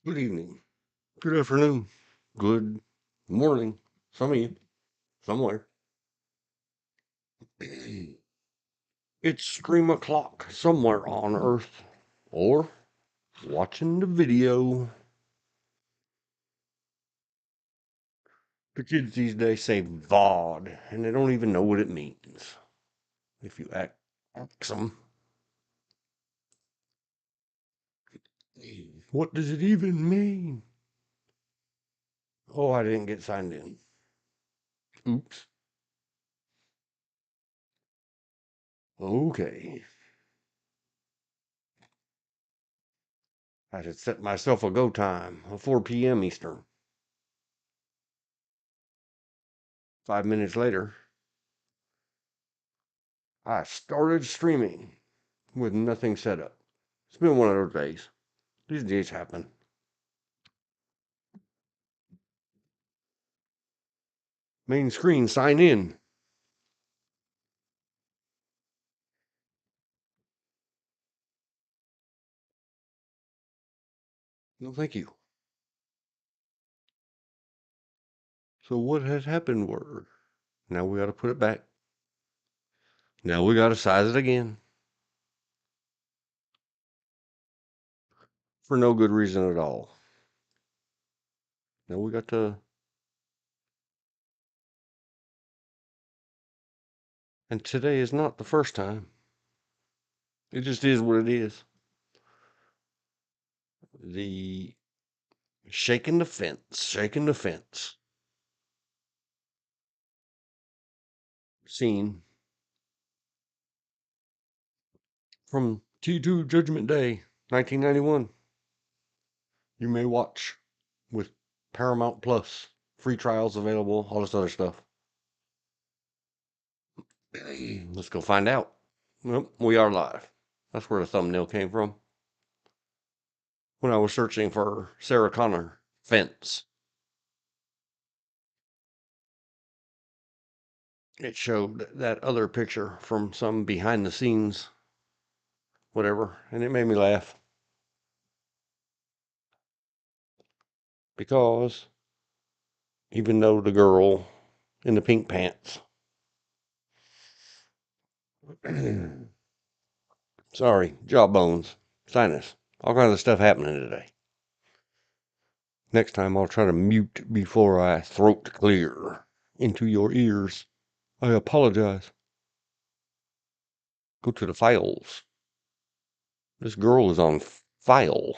Good evening, good afternoon, good morning. Some of you, somewhere. It's stream o'clock somewhere on Earth, or watching the video. The kids these days say VOD, and they don't even know what it means. If you ask them, what does it even mean? Oh, I didn't get signed in. Oops. Okay. I should set myself a go time of 4 p.m. Eastern. 5 minutes later, I started streaming with nothing set up. It's been one of those days. These days happen. Main screen, sign in. No, thank you. So what has happened were, now we got to put it back. Now we got to size it again. For no good reason at all. Now we got to, and today is not the first time. It just is what it is. The shaking the fence scene from T2 Judgment Day, 1991. You may watch with Paramount Plus, free trials available, all this other stuff. Let's go find out. Well, we are live. That's where the thumbnail came from. When I was searching for Sarah Connor fence, it showed that other picture from some behind the scenes, whatever, and it made me laugh. Because even though the girl in the pink pants, sorry, jawbones, sinus, all kinds of stuff happening today. Next time I'll try to mute before I throat clear into your ears. I apologize. Go to the files. This girl is on file.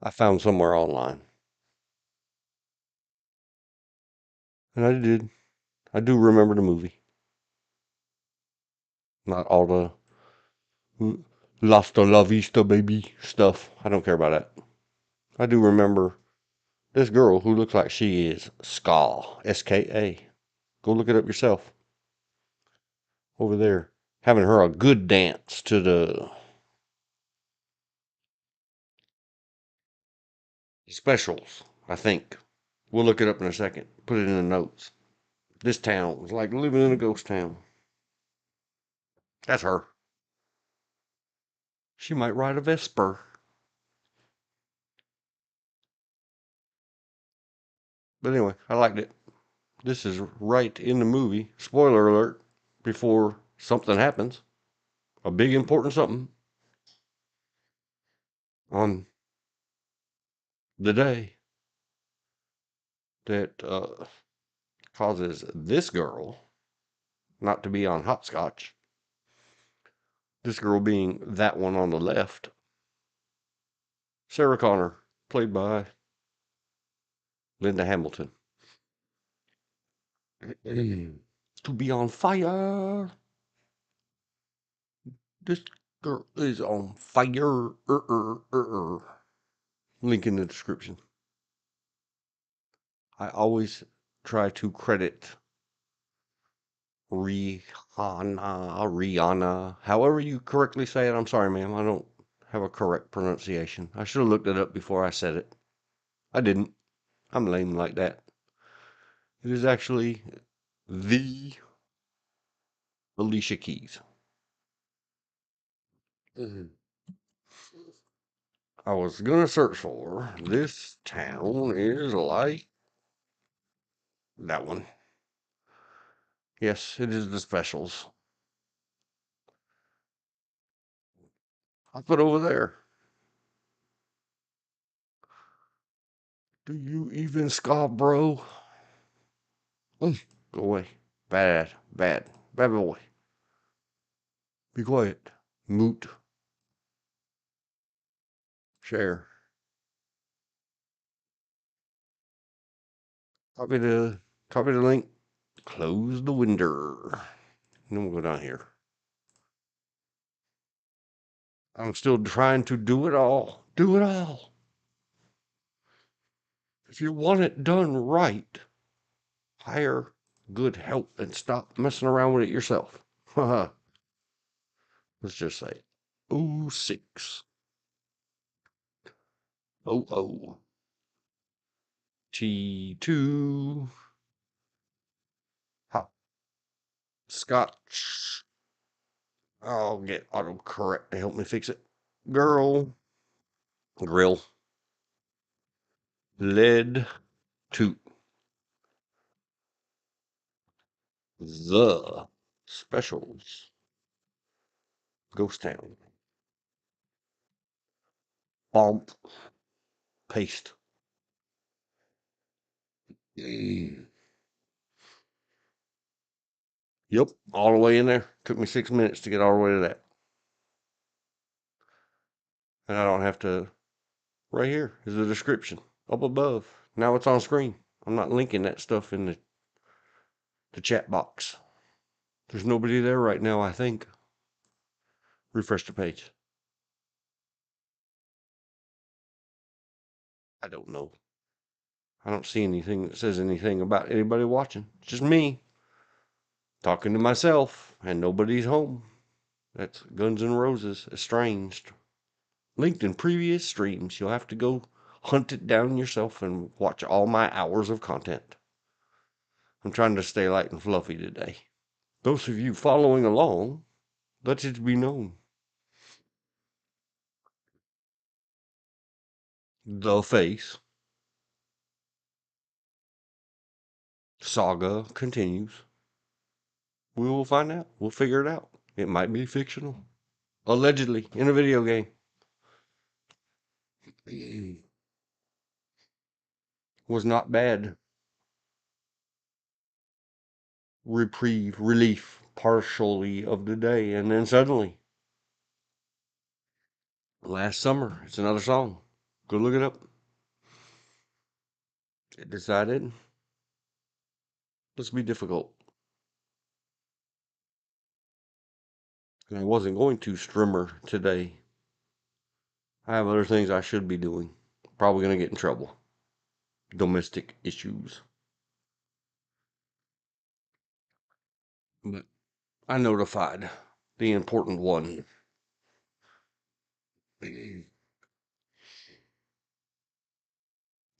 I found somewhere online. And I did. I do remember the movie. Not all the Lasta La Vista baby stuff. I don't care about that. I do remember this girl who looks like she is Ska. S-K-A. Go look it up yourself. Over there. Having her a good dance to the specials, I think. We'll look it up in a second. Put it in the notes. This town was like living in a ghost town. That's her. She might ride a Vesper. But anyway, I liked it. This is right in the movie. Spoiler alert, before something happens. A big important something on the day that causes this girl not to be on hopscotch. This girl being that one on the left. Sarah Connor, played by Linda Hamilton. To be on fire. This girl is on fire. Link in the description. I always try to credit Rihanna, however you correctly say it. I'm sorry, ma'am. I don't have a correct pronunciation. I should have looked it up before I said it. I didn't. I'm lame like that. It is actually the Alicia Keys. Mhm. I was gonna search for. This town is like that one. Yes, it is the specials. I'll put over there. Do you even scoff, bro? Go away. Bad, bad, bad boy. Be quiet. Moot. Share. Copy the copy the link. Close the window. And then we'll go down here. I'm still trying to do it all. Do it all. If you want it done right, hire good help and stop messing around with it yourself. Let's just say 06 00 T2 hop scotch. I'll get autocorrect to help me fix it. Girl, grill, lead, toot, the specials, ghost town, bump, paste. Yep, all the way in there. Took me 6 minutes to get all the way to that. And I don't have to. Right here is the description up above. Now it's on screen. I'm not linking that stuff in the chat box. There's nobody there right now, I think. Refresh the page. I don't know. I don't see anything that says anything about anybody watching. It's just me talking to myself, and nobody's home. That's Guns N' Roses, Estranged. Linked in previous streams. You'll have to go hunt it down yourself and watch all my hours of content. I'm trying to stay light and fluffy today. Those of you following along, let it be known. The Face saga continues. We will find out. We'll figure it out. It might be fictional. Allegedly, in a video game. Was not bad. Reprieve, relief, partially of the day, and then suddenly, last summer, it's another song. Go look it up. It decided, let's be difficult. And I wasn't going to strimmer today. I have other things I should be doing. Probably going to get in trouble. Domestic issues. But I notified the important one.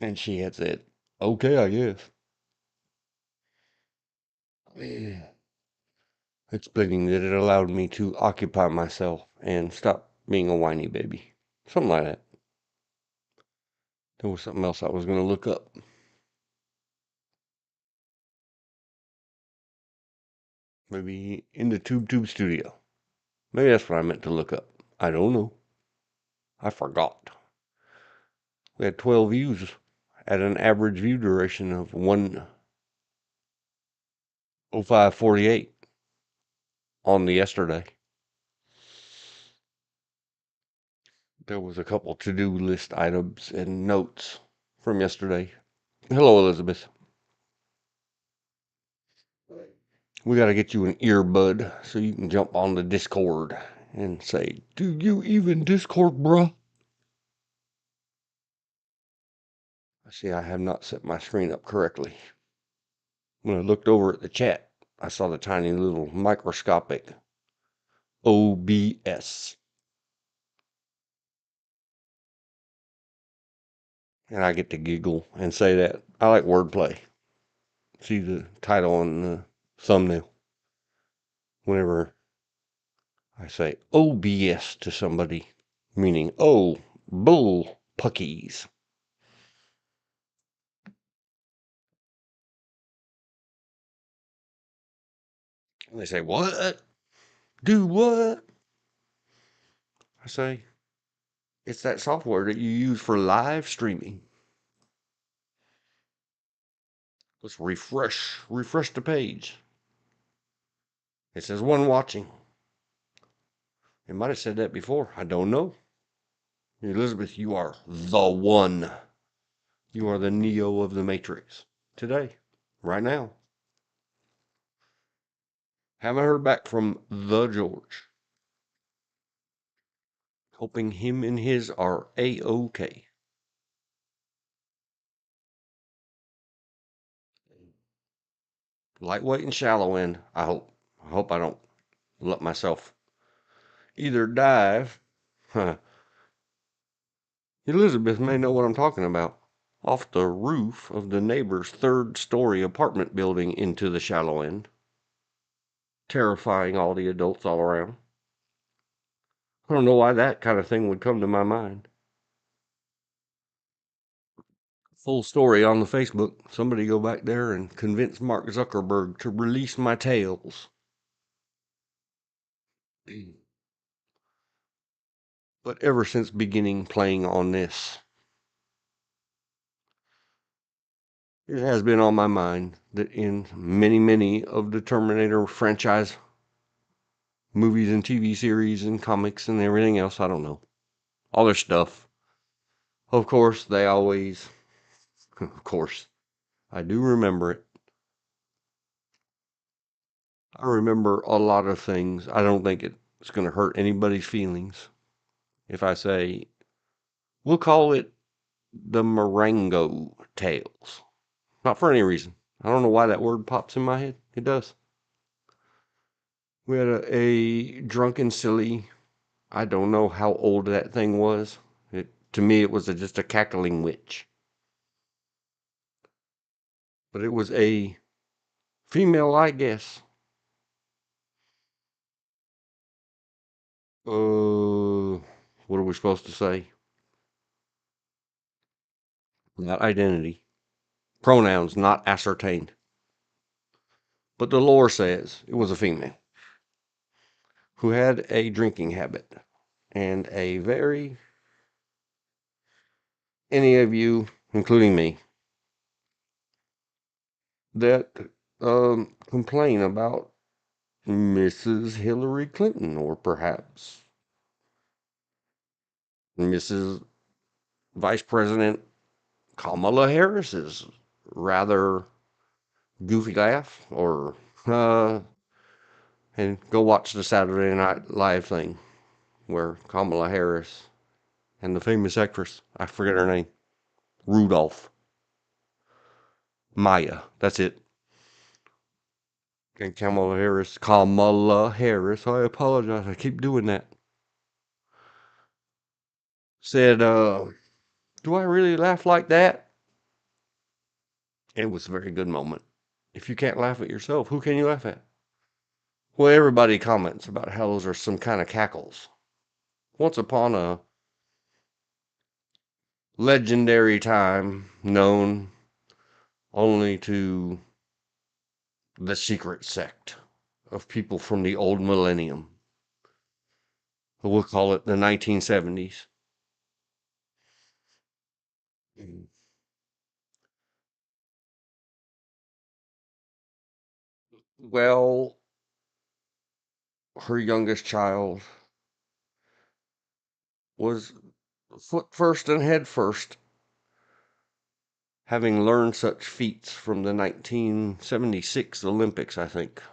And she had said, okay, I guess. Explaining that it allowed me to occupy myself and stop being a whiny baby. Something like that. There was something else I was going to look up. Maybe in the Tube Studio. Maybe that's what I meant to look up. I don't know. I forgot. We had 12 views at an average view duration of 1:05:48 on the yesterday. There was a couple to-do list items and notes from yesterday. Hello, Elizabeth. We got to get you an earbud so you can jump on the Discord and say, do you even Discord, bruh? I see I have not set my screen up correctly. When I looked over at the chat, I saw the tiny little microscopic OBS. And I get to giggle and say that. I like wordplay. See the title on the thumbnail. Whenever I say OBS to somebody, meaning, oh, bull puckies. And they say, what? Do what? I say, it's that software that you use for live streaming. Let's refresh the page. It says one watching. It might have said that before. I don't know. Elizabeth, you are the one. You are the Neo of the Matrix. Today. Right now. Haven't heard back from the George. Hoping him and his are A-OK. Lightweight and shallow end, I hope. I hope I don't let myself either dive. Elizabeth may know what I'm talking about. Off the roof of the neighbor's third-story apartment building into the shallow end. Terrifying all the adults all around. I don't know why that kind of thing would come to my mind. Full story on the Facebook. Somebody go back there and convince Mark Zuckerberg to release my tales. But ever since beginning playing on this, it has been on my mind that in many of the Terminator franchise movies and TV series and comics and everything else, I don't know, all their stuff, of course, they always, of course, I do remember it. I remember a lot of things. I don't think it's going to hurt anybody's feelings if I say, we'll call it the Marengo Tales. Not for any reason. I don't know why that word pops in my head. It does. We had a drunken, silly, I don't know how old that thing was. To me, it was just a cackling witch. But it was a female, I guess. What are we supposed to say? Not identity. Pronouns not ascertained. But the lore says it was a female who had a drinking habit and a very, any of you, including me, that complain about Mrs. Hillary Clinton or perhaps Mrs. Vice President Kamala Harris's rather goofy laugh, or and go watch the Saturday Night Live thing where Kamala Harris and the famous actress, I forget her name, Rudolph, Maya, that's it. And Kamala Harris, I apologize, I keep doing that. Said, do I really laugh like that? It was a very good moment. If you can't laugh at yourself, who can you laugh at? Well, everybody comments about how those are some kind of cackles. Once upon a legendary time known only to the secret sect of people from the old millennium. We'll call it the 1970s. Well, her youngest child was foot first and head first, having learned such feats from the 1976 Olympics, I think.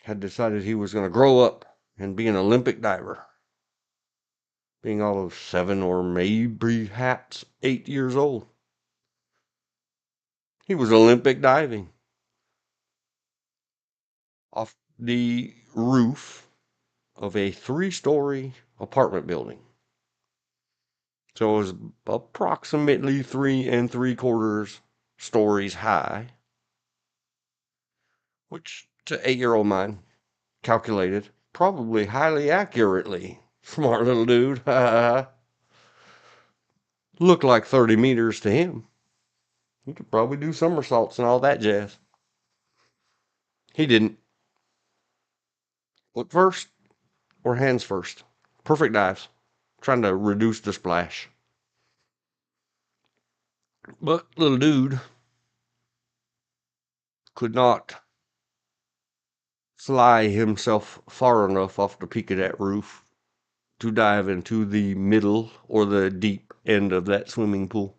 Had decided he was going to grow up and be an Olympic diver, being all of 7 or maybe perhaps 8 years old. He was Olympic diving off the roof of a 3-story apartment building. So it was approximately 3 3/4 stories high, which to 8-year-old mind calculated probably highly accurately Smart little dude. Looked like 30 meters to him. He could probably do somersaults and all that jazz. He didn't. Foot first or hands first. Perfect dives. Trying to reduce the splash. But little dude could not fly himself far enough off the peak of that roof to dive into the middle or the deep end of that swimming pool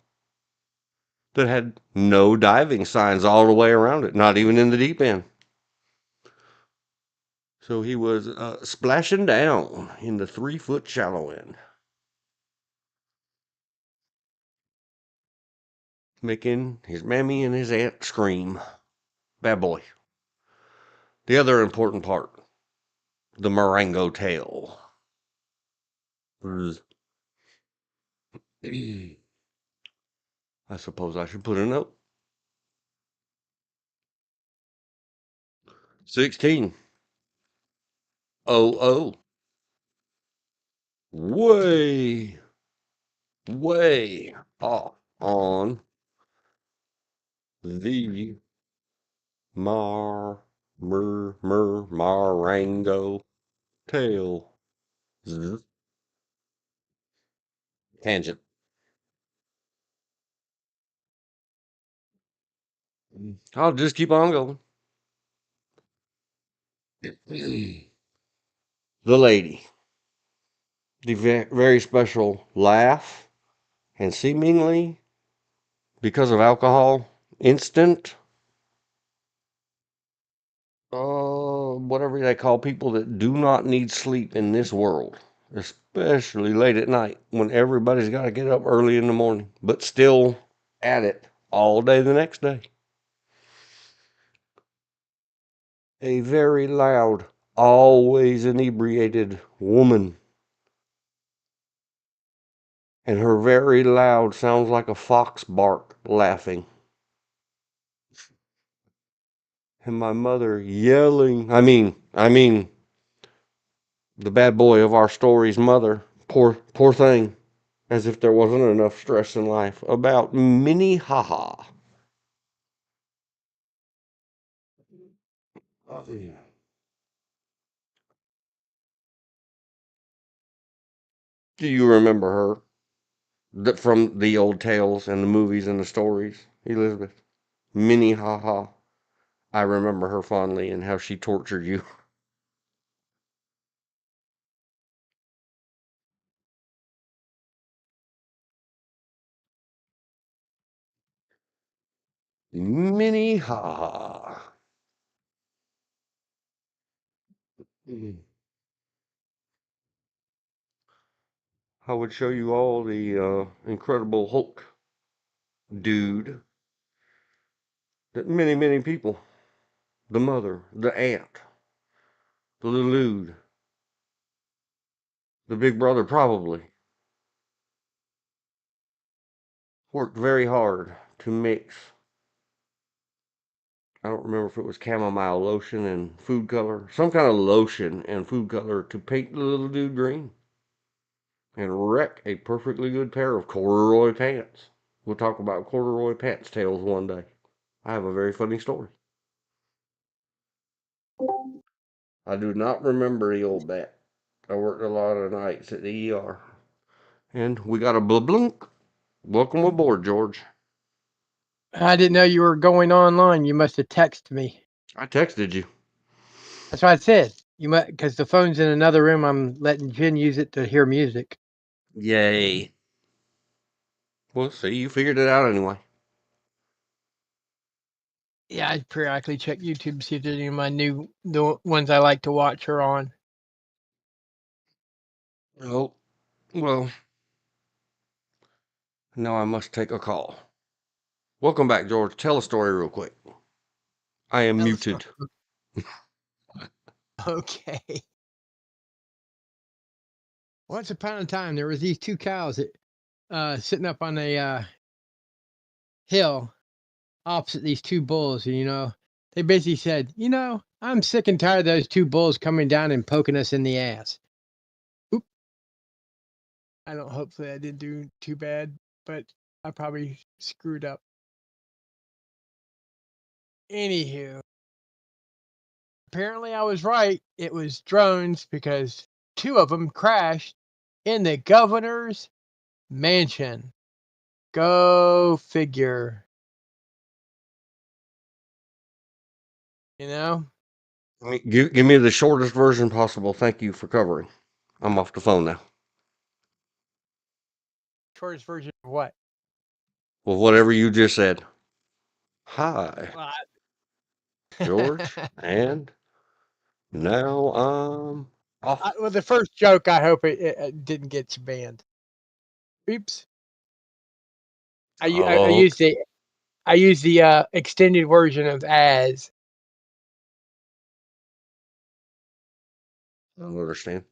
that had no diving signs all the way around it, not even in the deep end. So he was splashing down in the 3-foot shallow end, making his mammy and his aunt scream. Bad boy. The other important part, the Marengo tail. I suppose I should put a note. 16. Oh. Way, way off on the Marengo tail. Zzz. Tangent. I'll just keep on going. The lady. The very special laugh and seemingly, because of alcohol, instant, whatever they call people that do not need sleep in this world, especially late at night when everybody's got to get up early in the morning, but still at it all day the next day. A very loud, always inebriated woman. And her very loud sounds like a fox bark laughing. And my mother yelling. I mean, the bad boy of our story's mother. Poor thing. As if there wasn't enough stress in life. About Minnehaha. Oh, yeah. Do you remember her? From the old tales and the movies and the stories, Elizabeth? Minnehaha. I remember her fondly and how she tortured you. Minnehaha. I would show you all the Incredible Hulk dude that many people, the mother, the aunt, the little dude, the big brother probably, worked very hard to mix. I don't remember if it was chamomile lotion and food color, some kind of lotion and food color to paint the little dude green and wreck a perfectly good pair of corduroy pants. We'll talk about corduroy pants tales one day. I have a very funny story. I do not remember the old bat. I worked a lot of nights at the ER. And we got a blunk. Welcome aboard, George. I didn't know you were going online. You must have texted me. I texted you. That's what I said. You must, because the phone's in another room. I'm letting Jen use it to hear music. Yay. Well, see, you figured it out anyway. Yeah, I periodically check YouTube to see if there's any of the ones I like to watch are on. Oh, well, now I must take a call. Welcome back, George. Tell a story real quick. I am muted. Okay. Once upon a time, there was these two cows that sitting up on a hill opposite these two bulls, and they basically said, I'm sick and tired of those two bulls coming down and poking us in the ass. Oop. Hopefully I didn't do too bad, but I probably screwed up. Anywho, apparently I was right. It was drones because 2 of them crashed in the governor's mansion. Go figure. You know? Give me the shortest version possible. Thank you for covering. I'm off the phone now. Shortest version of what? Well, whatever you just said. Hi, Well, George, and now I'm off. well, the first joke, I hope it didn't get banned. Oops. I Oh, used the extended version of as. I don't understand.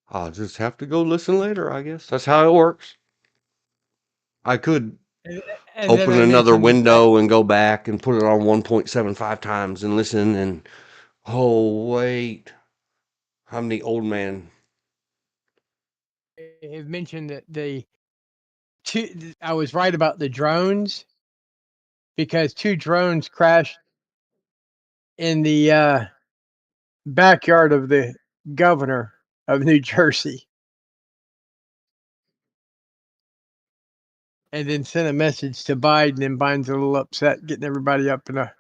I'll just have to go listen later, I guess. That's how it works. I could And, and then open I another mentioned window and go back and put it on 1.75 times and listen and oh wait, I'm the old man. have mentioned that I was right about the drones because 2 drones crashed in the backyard of the governor of New Jersey, and then sent a message to Biden, and Biden's a little upset, getting everybody up in a.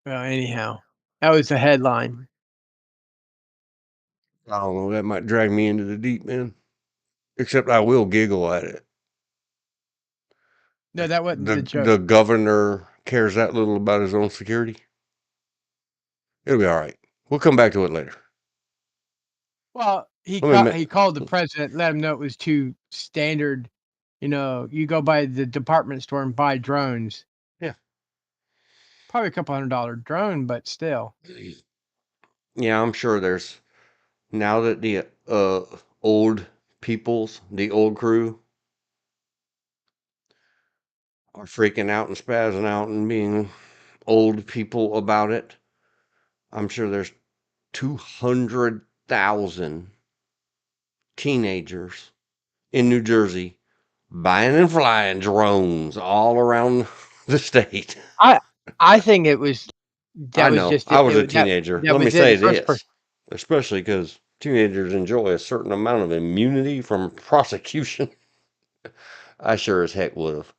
Well, anyhow, that was the headline. I don't know, that might drag me into the deep end. Except I will giggle at it. No, that wasn't the The joke. governor cares that little about his own security. It'll be all right. We'll come back to it later. Well, Let he me. called the president, let him know it was too standard. You go by the department store and buy drones. Yeah. Probably a couple $100 drone, but still. Yeah, I'm sure there's now that the old peoples, the old crew, are freaking out and spazzing out and being old people about it. I'm sure there's 200,000 teenagers in New Jersey buying and flying drones all around the state. I think it was I that was know. just I it, was a it that teenager. that Let me was it. say The first person. this, especially because teenagers enjoy a certain amount of immunity from prosecution. I sure as heck would have.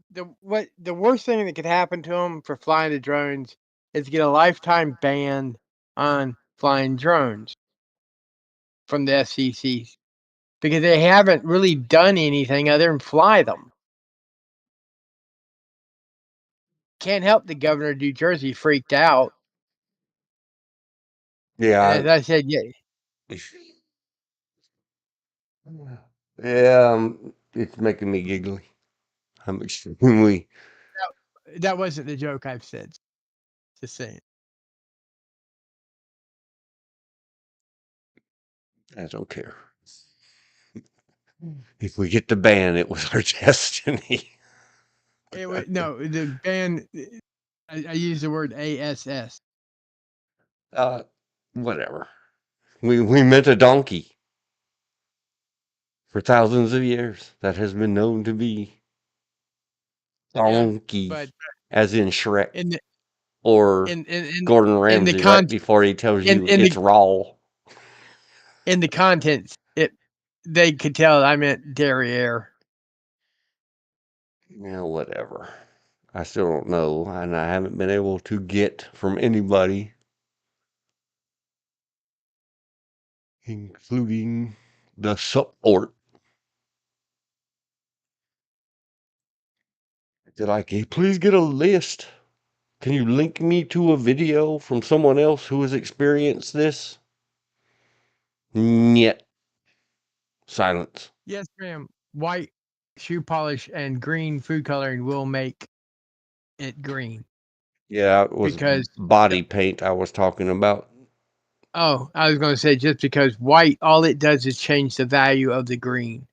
The worst thing that could happen to them for flying the drones is to get a lifetime ban on flying drones from the FCC because they haven't really done anything other than fly them. Can't help the governor of New Jersey freaked out, and Yeah. as I said, yeah, Yeah, it's making me giggly. I'm extremely. that wasn't the joke I've said. Just saying. I don't care. If we get the ban, it was our destiny. It was no the ban. I used the word ASS. Uh, Whatever. We meant a donkey for thousands of years. That has been known to be Yeah, donkey, but as in Shrek in the or Gordon in the Ramsay, right con before he tells you in it's the raw. in the contents, they could tell I meant derriere. Yeah, whatever. I still don't know, and I haven't been able to get from anybody, including the support, that I can please get a list. Can you link me to a video from someone else who has experienced this? Yet silence. Yes, ma'am. White shoe polish and green food coloring will make it green Yeah, it was because body paint I was talking about. oh, I was going to say just because white, all it does is change the value of the green.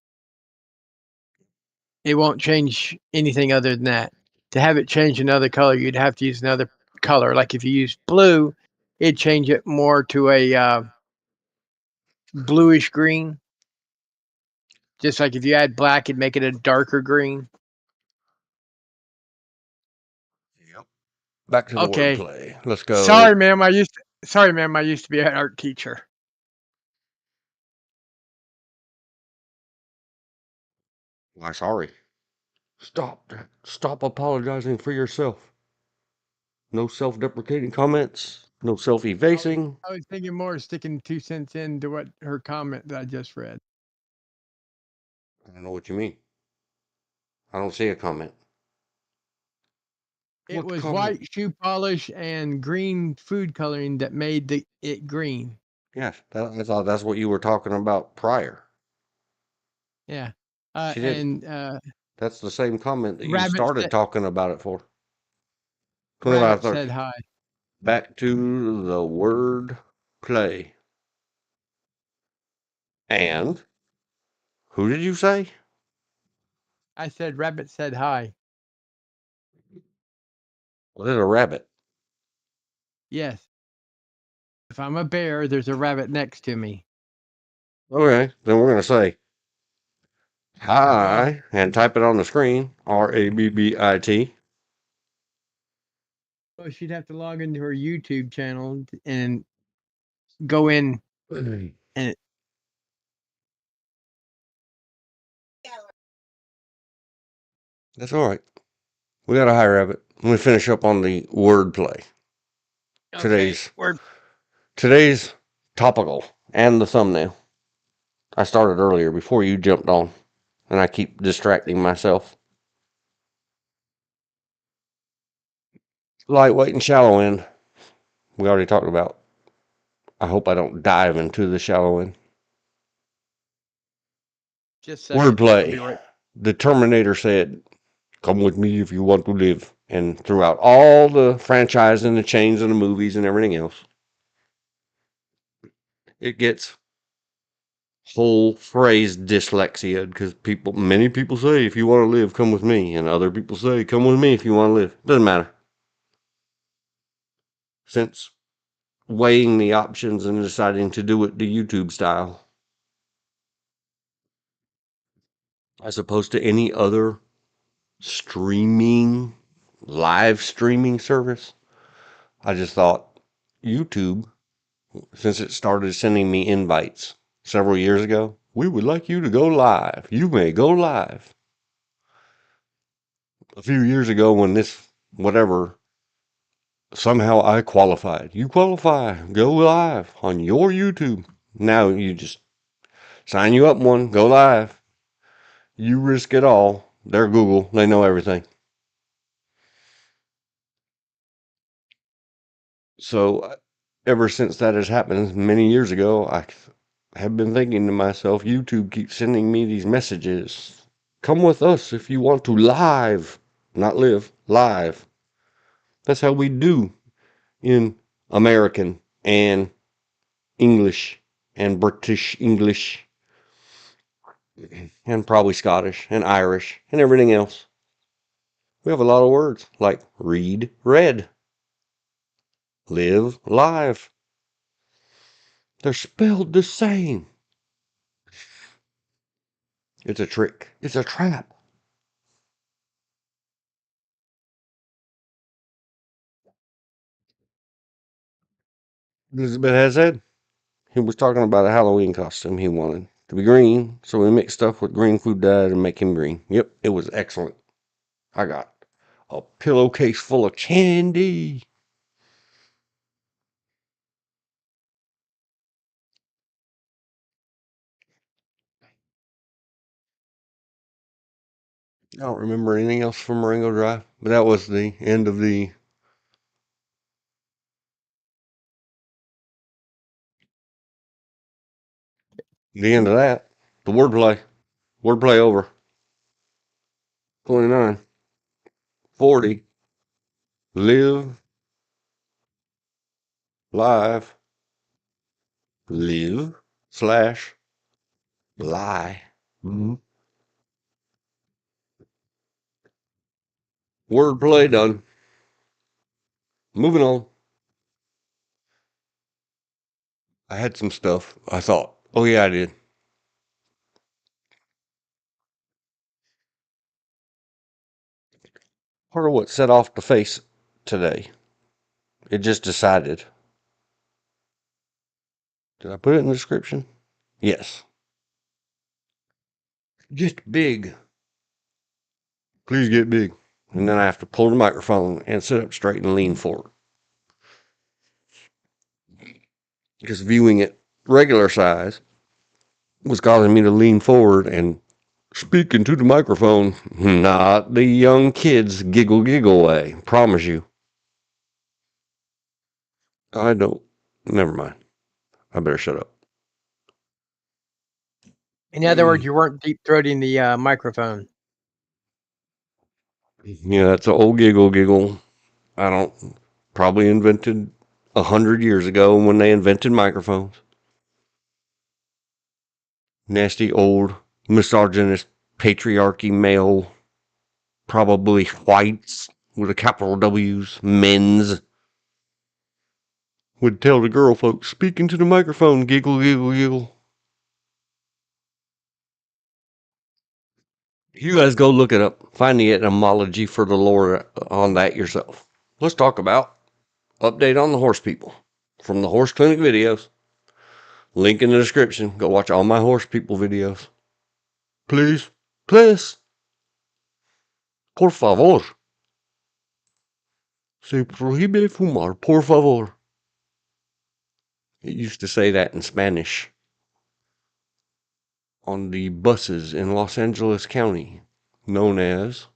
It won't change anything other than that. To have it change another color, you'd have to use another color. Like if you use blue, it'd change it more to a bluish green. Just like if you add black, it'd make it a darker green. Yep. Back to the Okay. wordplay. Let's go. Sorry, ma'am. I used to be an art teacher. Why, sorry. Stop that. Stop apologizing for yourself. No self-deprecating comments. No self-effacing. I was thinking more of sticking 2 cents into what her comment that I just read. I don't know what you mean. I don't see a comment. It What was comment? white shoe polish and green food coloring that made it green. Yes, I thought that's what you were talking about prior. Yeah. She didn't. And That's the same comment that you rabbit started said talking about it for. 25, rabbit 30. said hi. Back to the word play. And who did you say? I said rabbit said hi. Well, there's a rabbit. Yes. If I'm a bear, there's a rabbit next to me. Okay, then we're going to say Oh. hi and type it on the screen. RABBIT. Well, she'd have to log into her YouTube channel and go in and That's all right. We got a high rabbit. Let me finish up on the word play. okay, Today's topical and the thumbnail. I started earlier before you jumped on, and I keep distracting myself. Lightweight and shallow end. We already talked about. I hope I don't dive into the shallow end. just a second. I'll be Wordplay. right. The Terminator said, "Come with me if you want to live." And throughout all the franchise and the chains and the movies and everything else, it gets whole phrase dyslexia because many people say, "If you want to live, come with me," and other people say, "Come with me if you want to live." Doesn't matter. Since weighing the options and deciding to do it the YouTube style, as opposed to any other streaming, live streaming service, I just thought YouTube, since it started sending me invites several years ago, we would like you to go live. You may go live. A few years ago, when this, whatever, somehow I qualified. You qualify. Go live on your YouTube. Now you just sign you up one, go live. You risk it all. They're Google. They know everything. So ever since that has happened many years ago, I have been thinking to myself, YouTube keeps sending me these messages. Come with us if you want to live, not live, live. That's how we do in American and English and British English and probably Scottish and Irish and everything else. We have a lot of words like read, read, live, live. They're spelled the same. It's a trick. It's a trap. Elizabeth has said he was talking about a Halloween costume he wanted to be green, so we mixed stuff with green food dye to make him green. Yep, it was excellent. I got a pillowcase full of candy. I don't remember anything else from Marengo Drive, but that was the end of the end of that. The wordplay. Wordplay over. 29. 40. Live. Live. Live. Slash. Lie. Mm-hmm. Wordplay done. Moving on. I had some stuff. I thought, oh yeah, I did. Part of what set off the face today. It just decided. Did I put it in the description? Yes. Just big. Please get big. And then I have to pull the microphone and sit up straight and lean forward. Because viewing it regular size was causing me to lean forward and speak into the microphone. Not the young kids giggle way. Promise you. I don't. Never mind. I better shut up. In other words, you weren't deep throating the microphone. Yeah, that's an old giggle. I don't. Probably invented 100 years ago when they invented microphones. Nasty old misogynist patriarchy male, probably whites with a capital W's, men's, would tell the girl folks, speak into the microphone, giggle, giggle, giggle. You guys go look it up. Find the etymology for the lore on that yourself. Let's talk about update on the horse people from the horse clinic videos. Link in the description. Go watch all my horse people videos. Please. Please. Por favor. Se prohíbe fumar, por favor. It used to say that in Spanish on the buses in Los Angeles County, known as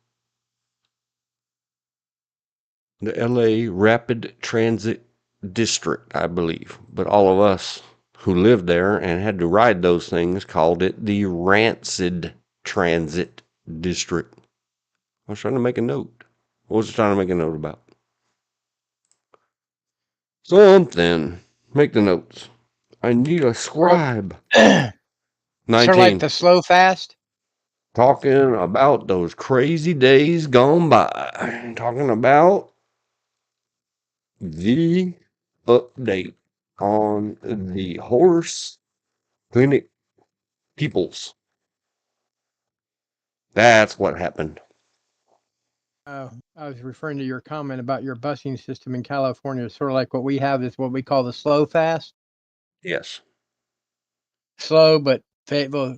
the LA Rapid Transit District, I believe. But all of us who lived there and had to ride those things called it the Rancid Transit District. I was trying to make a note. What was I trying to make a note about? Something. Make the notes. I need a scribe. 19. Sort of like the slow fast? Talking about those crazy days gone by. Talking about the update on the horse clinic peoples. That's what happened. I was referring to your comment about your busing system in California. Sort of like what we have is what we call the slow fast. Yes. Slow, but faithful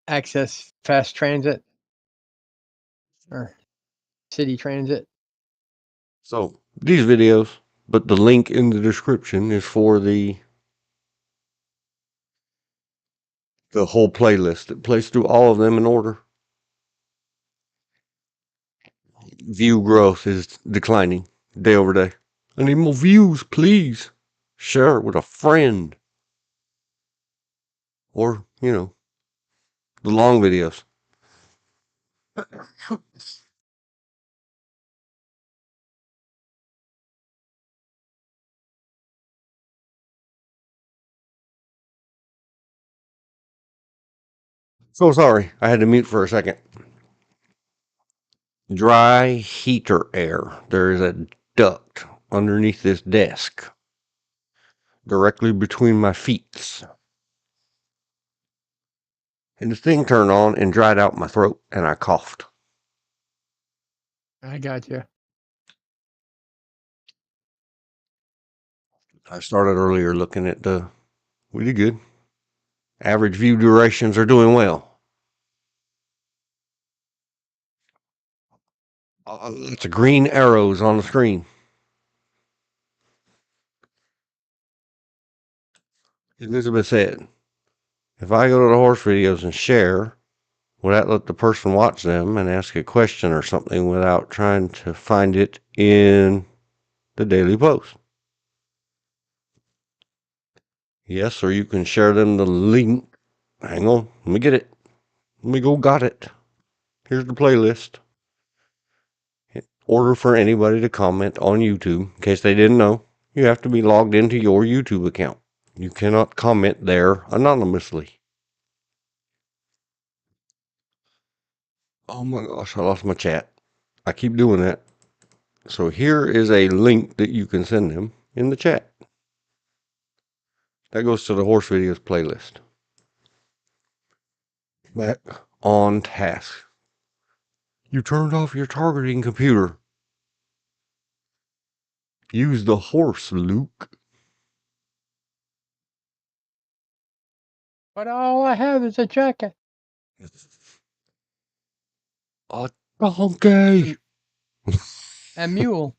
access fast transit or city transit. So these videos, but the link in the description is for the whole playlist. It plays through all of them in order. View growth is declining day over day. I need more views, please. Share it with a friend. Or, the long videos. So sorry, I had to mute for a second. Dry heater air. There is a duct underneath this desk, directly between my feet. And the thing turned on and dried out my throat, and I coughed. I got you. I started earlier looking at we did good. Average view durations are doing well. Lots of green arrows on the screen. Elizabeth said, if I go to the horse videos and share, will that let the person watch them and ask a question or something without trying to find it in the daily post? Yes, or you can share them the link. Hang on, let me get it. Let me go got it. Here's the playlist. Order for anybody to comment on YouTube. In case they didn't know, you have to be logged into your YouTube account. You cannot comment there anonymously. Oh my gosh, I lost my chat. I keep doing that. So here is a link that you can send them in the chat. That goes to the horse videos playlist. Back on task. You turned off your targeting computer. Use the horse, Luke. But all I have is a jacket. A donkey. A mule.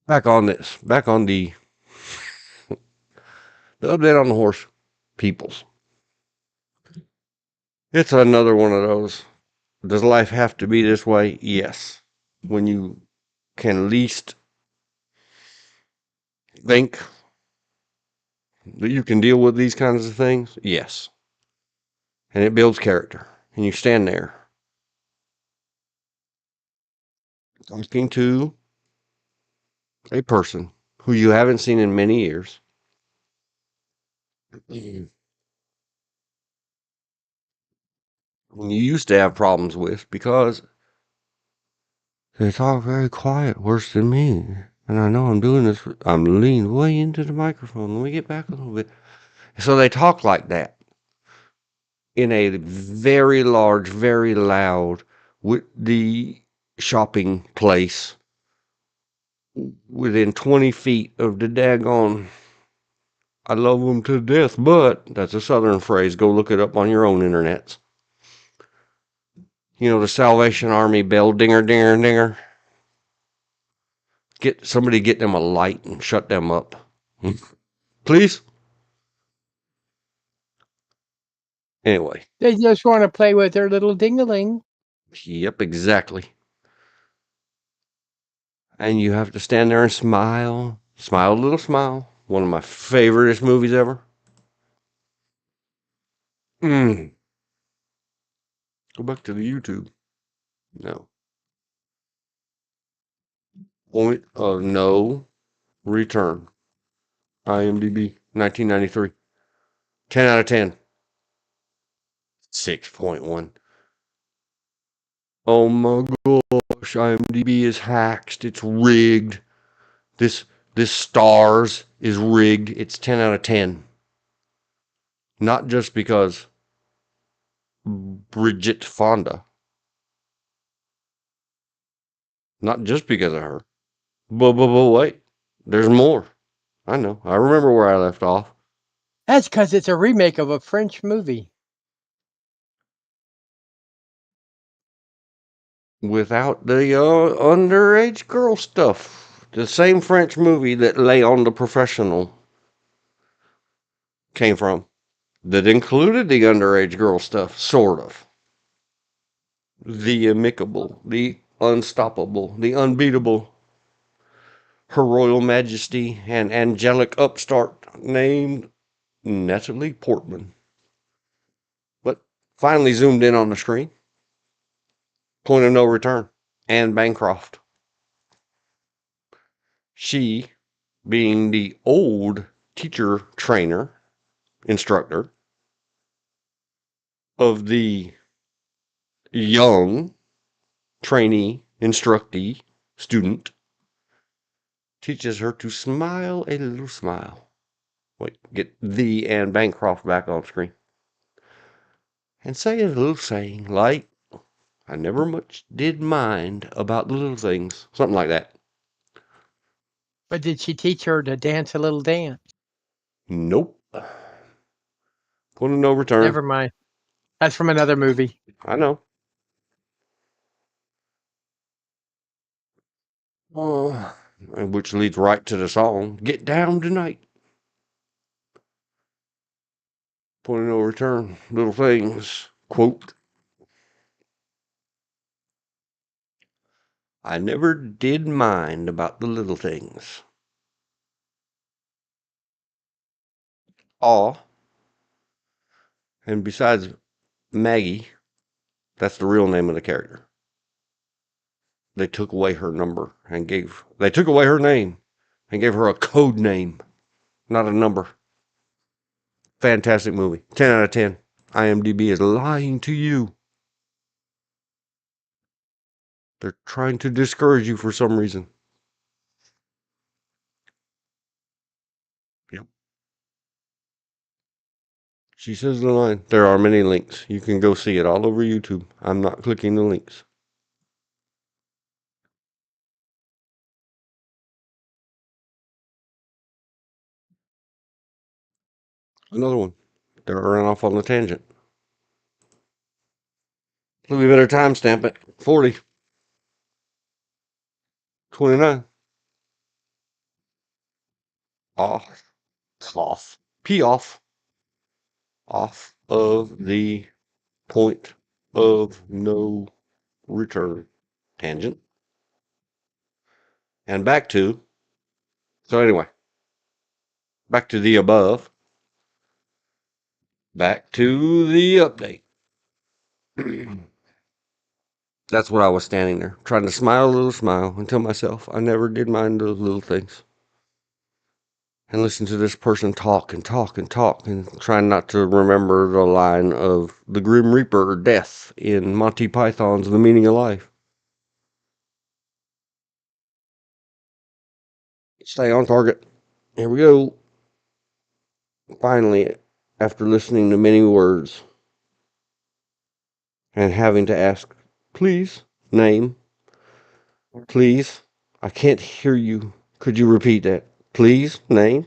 Back on this. Back on the update on the horse peoples. It's another one of those. Does life have to be this way? Yes. When you can least think that you can deal with these kinds of things, yes. And it builds character. And you stand there talking to a person who you haven't seen in many years. When you used to have problems with because they talk very quiet, worse than me. And I know I'm doing this. I'm leaning way into the microphone. Let me get back a little bit. So they talk like that in a very large, very loud, with the shopping place within 20 feet of the daggone. I love them to death, but that's a southern phrase. Go look it up on your own internets. You know, the Salvation Army bell dinger, dinger, dinger. Get them a light and shut them up. Please? Anyway. They just want to play with their little ding-a-ling. Yep, exactly. And you have to stand there and smile. Smile a little smile. One of my favoriteest movies ever. Go back to the YouTube. No. Point of no return. IMDb 1993. 10 out of 10. 6.1. Oh my gosh, IMDb is hacked. It's rigged. This stars is rigged. It's 10 out of 10. Not just because Bridget Fonda. Not just because of her. But wait. There's more. I know. I remember where I left off. That's because it's a remake of a French movie. Without the underage girl stuff. The same French movie that Leon the Professional came from. That included the underage girl stuff, sort of. The amicable, the unstoppable, the unbeatable. Her Royal Majesty and angelic upstart named Natalie Portman. But finally zoomed in on the screen. Point of no return. Anne Bancroft. She, being the old teacher trainer, instructor of the young trainee, instructee, student, teaches her to smile a little smile. Wait, get the Anne Bancroft back on screen. And say a little saying like, I never much did mind about the little things. Something like that. But did she teach her to dance a little dance? Nope. Point of no return. Never mind. That's from another movie. I know. Which leads right to the song, Get Down Tonight. Point of no return. Little things. Quote. I never did mind about the little things. Aw. And besides Maggie, that's the real name of the character. They took away her number and they took away her name and gave her a code name, not a number. Fantastic movie. 10 out of 10. IMDb is lying to you. They're trying to discourage you for some reason. She says the line. There are many links. You can go see it all over YouTube. I'm not clicking the links. Another one. They're running off on the tangent. So we better timestamp it. 40. 29. Off. Off. P off of the point of no return tangent. And back to. So anyway, back to the above. Back to the update. That's what I was standing there, trying to smile a little smile and tell myself I never did mind those little things. And listen to this person talk and talk and talk and trying not to remember the line of the Grim Reaper death in Monty Python's The Meaning of Life. Stay on target. Here we go. Finally, after listening to many words and having to ask, please, name, please, I can't hear you. Could you repeat that? Please, name.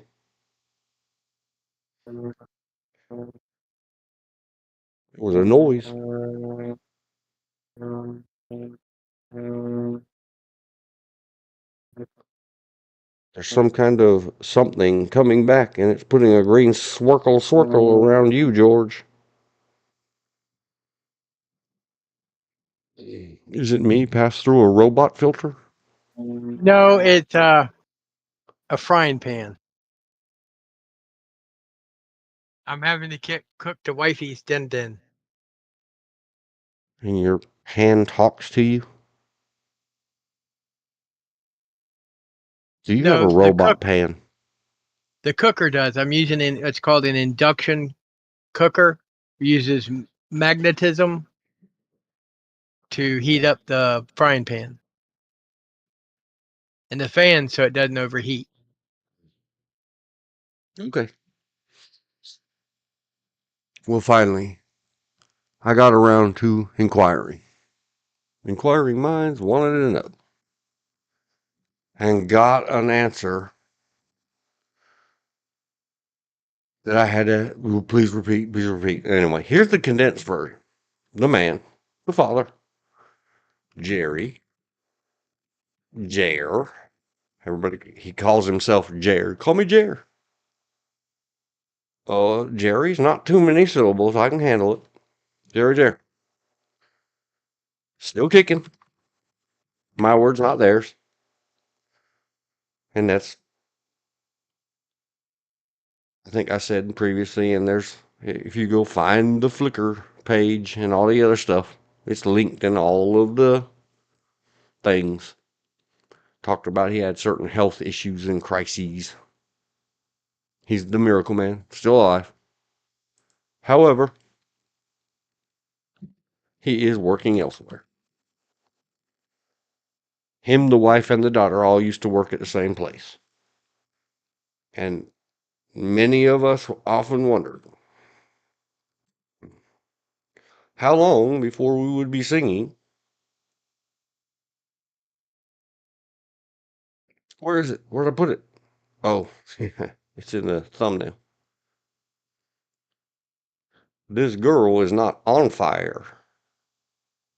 There was a noise. There's some kind of something coming back, and it's putting a green swirl around you, George. Is it me passed through a robot filter? No, it's a frying pan. I'm having to cook the wifey's din din. And your hand talks to you? Do you have a No, robot pan? the cooker does. I'm using it's called an induction cooker. It uses magnetism to heat up the frying pan. And the fan so it doesn't overheat. Okay. Well, finally, I got around to inquiring. Inquiring minds wanted to know. And got an answer that I had to, please repeat. Anyway, here's the condensed version. The man, the father, Jerry, Jer. Everybody, he calls himself Jer. Call me Jer. Jerry's not too many syllables. I can handle it. Jer. Still kicking. My word's not theirs. And that's, I think I said previously, and there's, if you go find the Flickr page and all the other stuff, it's linked in all of the things. Talked about he had certain health issues and crises. He's the miracle man, still alive. However, he is working elsewhere. Him, the wife, and the daughter all used to work at the same place. And many of us often wondered how long before we would be singing. Where is it? Where'd I put it? Oh, it's in the thumbnail. This girl is not on fire.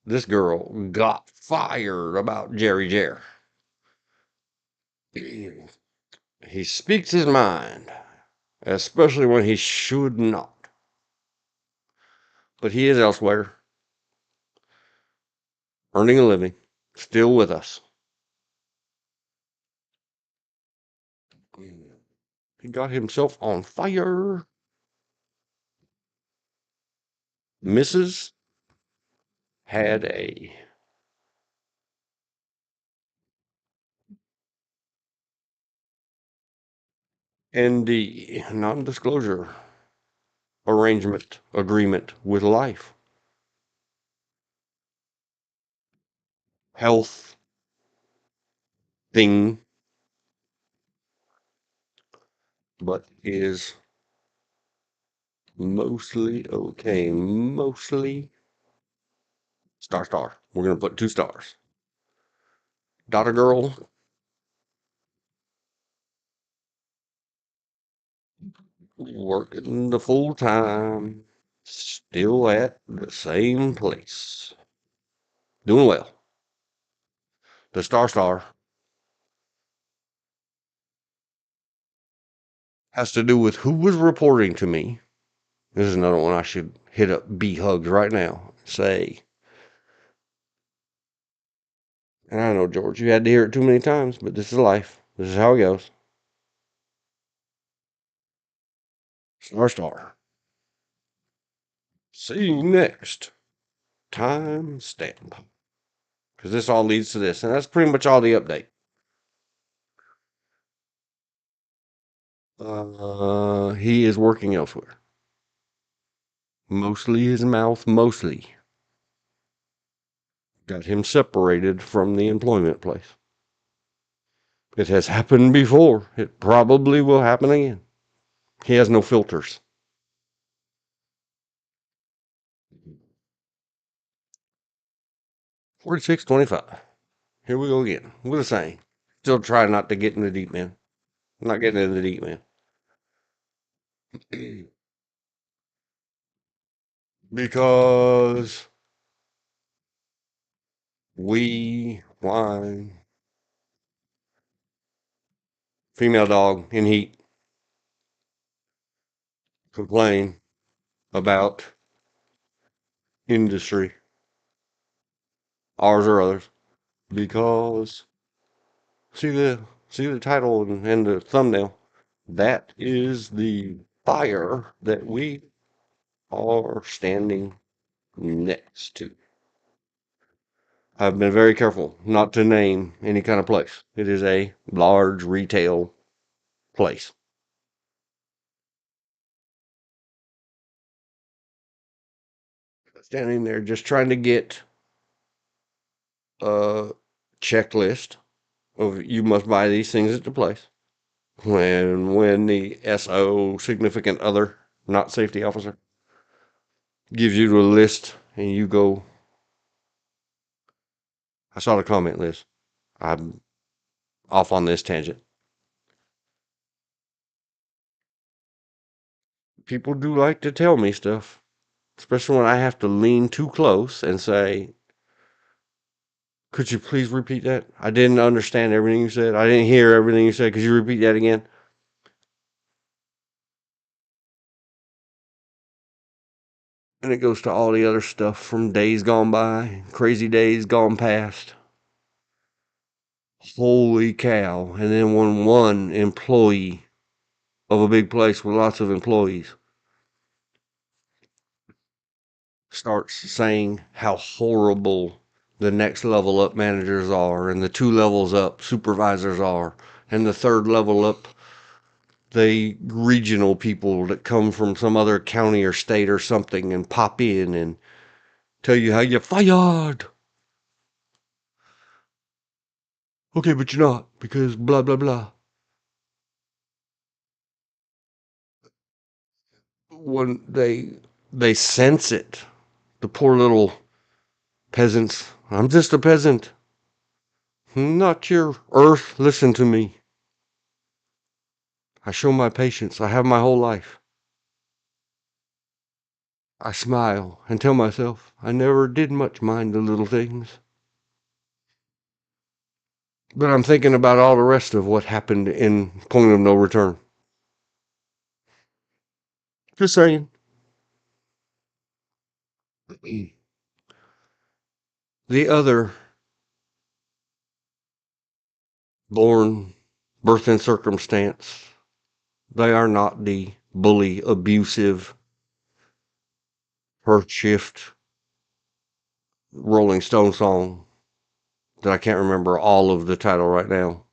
This girl got fired about Jerry Jer. He speaks his mind, especially when he should not. But he is elsewhere, earning a living, still with us. He got himself on fire. Mrs. had a ND, non-disclosure agreement with life. Health thing, but is Mostly okay. Mostly star. We're gonna put 2 stars. Daughter girl, working the full time, still at the same place. Doing well. The star has to do with who was reporting to me. This is another one I should hit up B Hugs right now. Say, and I know, George, you had to hear it too many times, but this is life. This is how it goes. Star. See you next time stamp. Because this all leads to this. And that's pretty much all the update. He is working elsewhere. Mostly his mouth, mostly. Got him separated from the employment place. It has happened before. It probably will happen again. He has no filters. 4625. Here we go again. With a saying. Still trying not to get in the deep end. Not getting in the deep end. Because we whine. Female dog in heat. Complain about industry. Ours or others. Because see the title and the thumbnail. That is the fire that we are standing next to. I've been very careful not to name any kind of place. It is a large retail place. Standing there just trying to get a checklist of you must buy these things at the place. When the SO, significant other, not safety officer, gives you the list and you go, I saw the comment list. I'm off on this tangent. People do like to tell me stuff, especially when I have to lean too close and say, could you please repeat that? I didn't understand everything you said. I didn't hear everything you said. Could you repeat that again? And it goes to all the other stuff from days gone by, crazy days gone past. Holy cow. And then when one employee of a big place with lots of employees starts saying how horrible the next level up managers are, and the 2 levels up supervisors are, and the 3rd level up the regional people that come from some other county or state or something and pop in and tell you how you're fired. Okay, but you're not because blah, blah, blah. When they sense it, the poor little peasants. I'm just a peasant. Not your earth. Listen to me. I show my patience. I have my whole life. I smile and tell myself I never did much mind the little things. But I'm thinking about all the rest of what happened in Point of No Return. Just saying. The other born birth and circumstance, they are not the bully, abusive, her shift Rolling Stone song that I can't remember all of the title right now.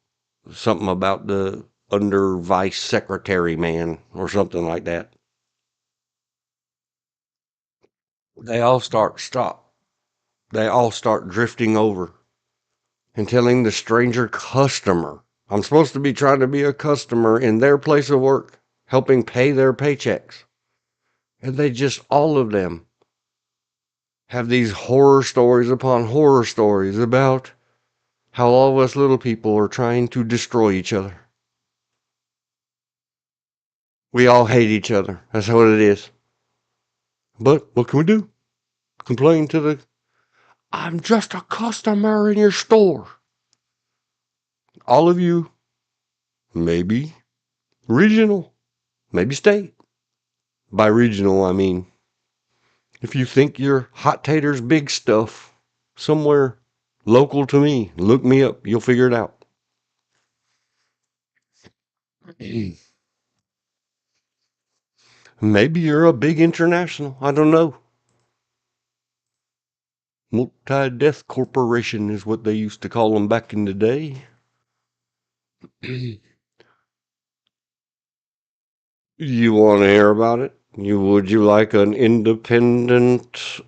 Something about the under vice secretary man or something like that. They all stop. They all start drifting over and telling the stranger customer. I'm supposed to be trying to be a customer in their place of work, helping pay their paychecks. And they just, all of them, have these horror stories upon horror stories about how all of us little people are trying to destroy each other. We all hate each other. That's what it is. But what can we do? Complain to the, I'm just a customer in your store. All of you, maybe regional, maybe state. By regional, I mean, if you think you're Hot Tater's big stuff somewhere local to me, look me up. You'll figure it out. Maybe you're a big international. I don't know. Multi-death corporation is what they used to call them back in the day. You want to hear about it? Would you like an independent,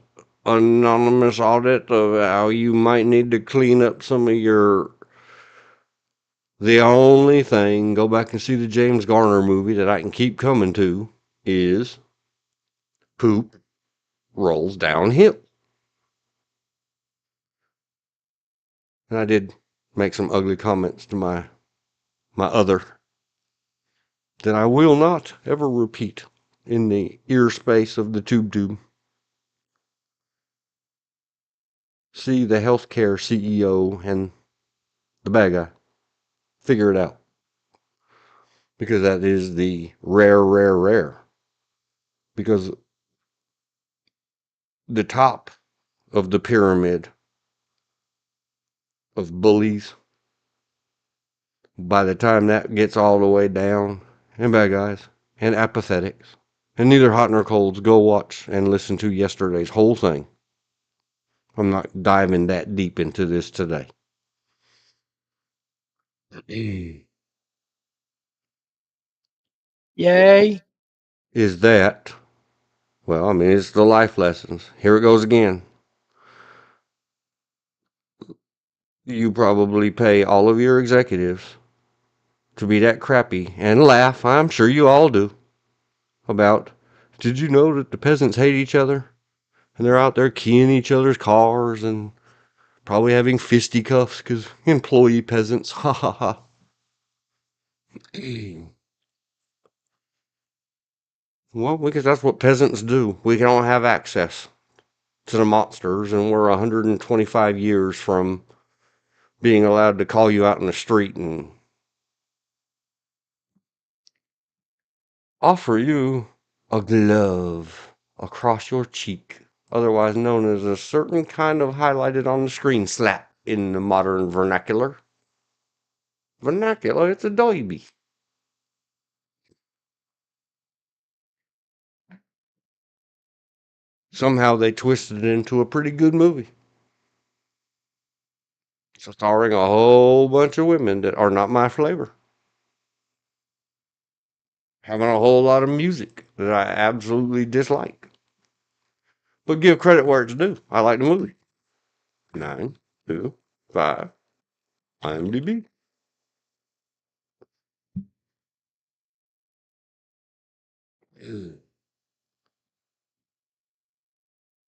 anonymous audit of how you might need to clean up some of your... The only thing, go back and see the James Garner movie that I can keep coming to, is poop rolls downhill. And I did make some ugly comments to my other that I will not ever repeat in the ear space of the tube. See the healthcare CEO and the bad guy. Figure it out. Because that is the rare. Because the top of the pyramid of bullies, by the time that gets all the way down, and bad guys, and apathetics, and neither hot nor colds, go watch and listen to yesterday's whole thing. I'm not diving that deep into this today. Yay. Is that, well, I mean, it's the life lessons. Here it goes again. You probably pay all of your executives to be that crappy and laugh, I'm sure you all do, about, did you know that the peasants hate each other? And they're out there keying each other's cars and probably having fisticuffs because employee peasants, ha ha ha. Well, because that's what peasants do. We don't have access to the monsters, and we're 125 years from being allowed to call you out in the street and offer you a glove across your cheek, otherwise known as a certain kind of highlighted on the screen slap in the modern vernacular. Vernacular, it's a doiby. Somehow they twisted it into a pretty good movie. Starring a whole bunch of women that are not my flavor. Having a whole lot of music that I absolutely dislike. But give credit where it's due. I like the movie. 9.25 IMDb.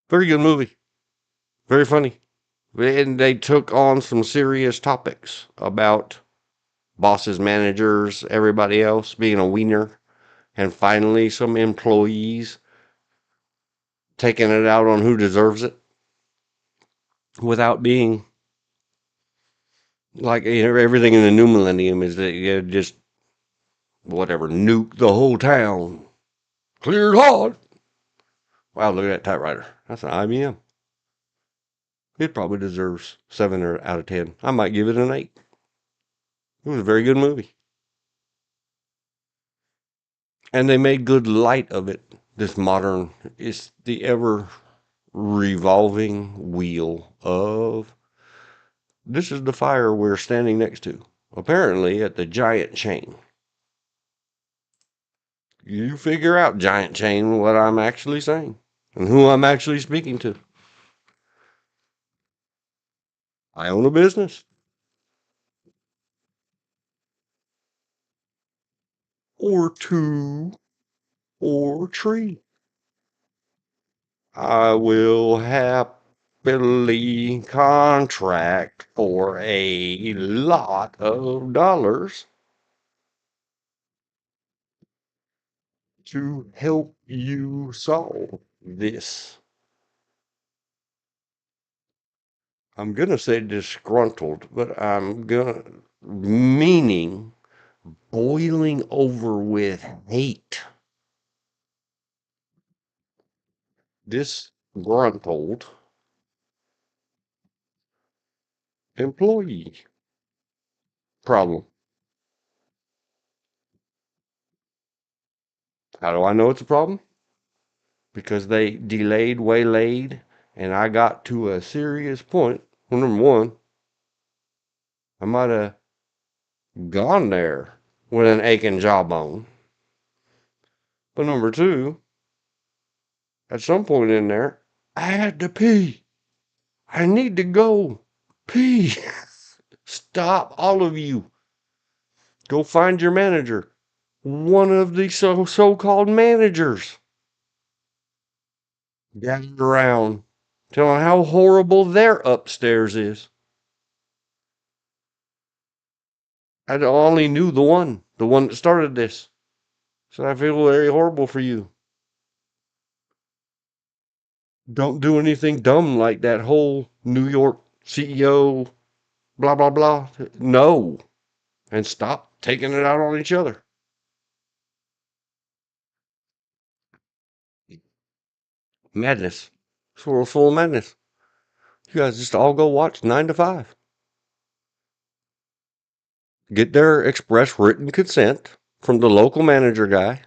Very good movie. Very funny. And they took on some serious topics about bosses, managers, everybody else being a wiener. And finally, some employees taking it out on who deserves it without being like, you know, everything in the new millennium is that you just whatever, nuke the whole town. Cleared hard. Wow, look at that typewriter. That's an IBM. It probably deserves 7 out of 10. I might give it an 8. It was a very good movie. And they made good light of it. This modern, it's the ever revolving wheel of, this is the fire we're standing next to. Apparently at the giant chain. You figure out, giant chain, what I'm actually saying and who I'm actually speaking to. I own a business or two or tree. I will happily contract for a lot of dollars to help you solve this. I'm gonna say disgruntled, but I'm gonna meaning boiling over with hate. Disgruntled employee problem. How do I know it's a problem? Because they delayed, waylaid, and I got to a serious point. Well, number one, I might have gone there with an aching jawbone. But number two, at some point in there, I had to pee. I need to go pee. Stop, all of you. Go find your manager. One of the so-called managers. Gather around. Tell them how horrible their upstairs is. I only knew the one that started this. So I feel very horrible for you. Don't do anything dumb like that whole New York CEO, blah, blah, blah. No. And stop taking it out on each other. Madness. This world's full of madness. You guys just all go watch 9 to 5. Get their express written consent from the local manager guy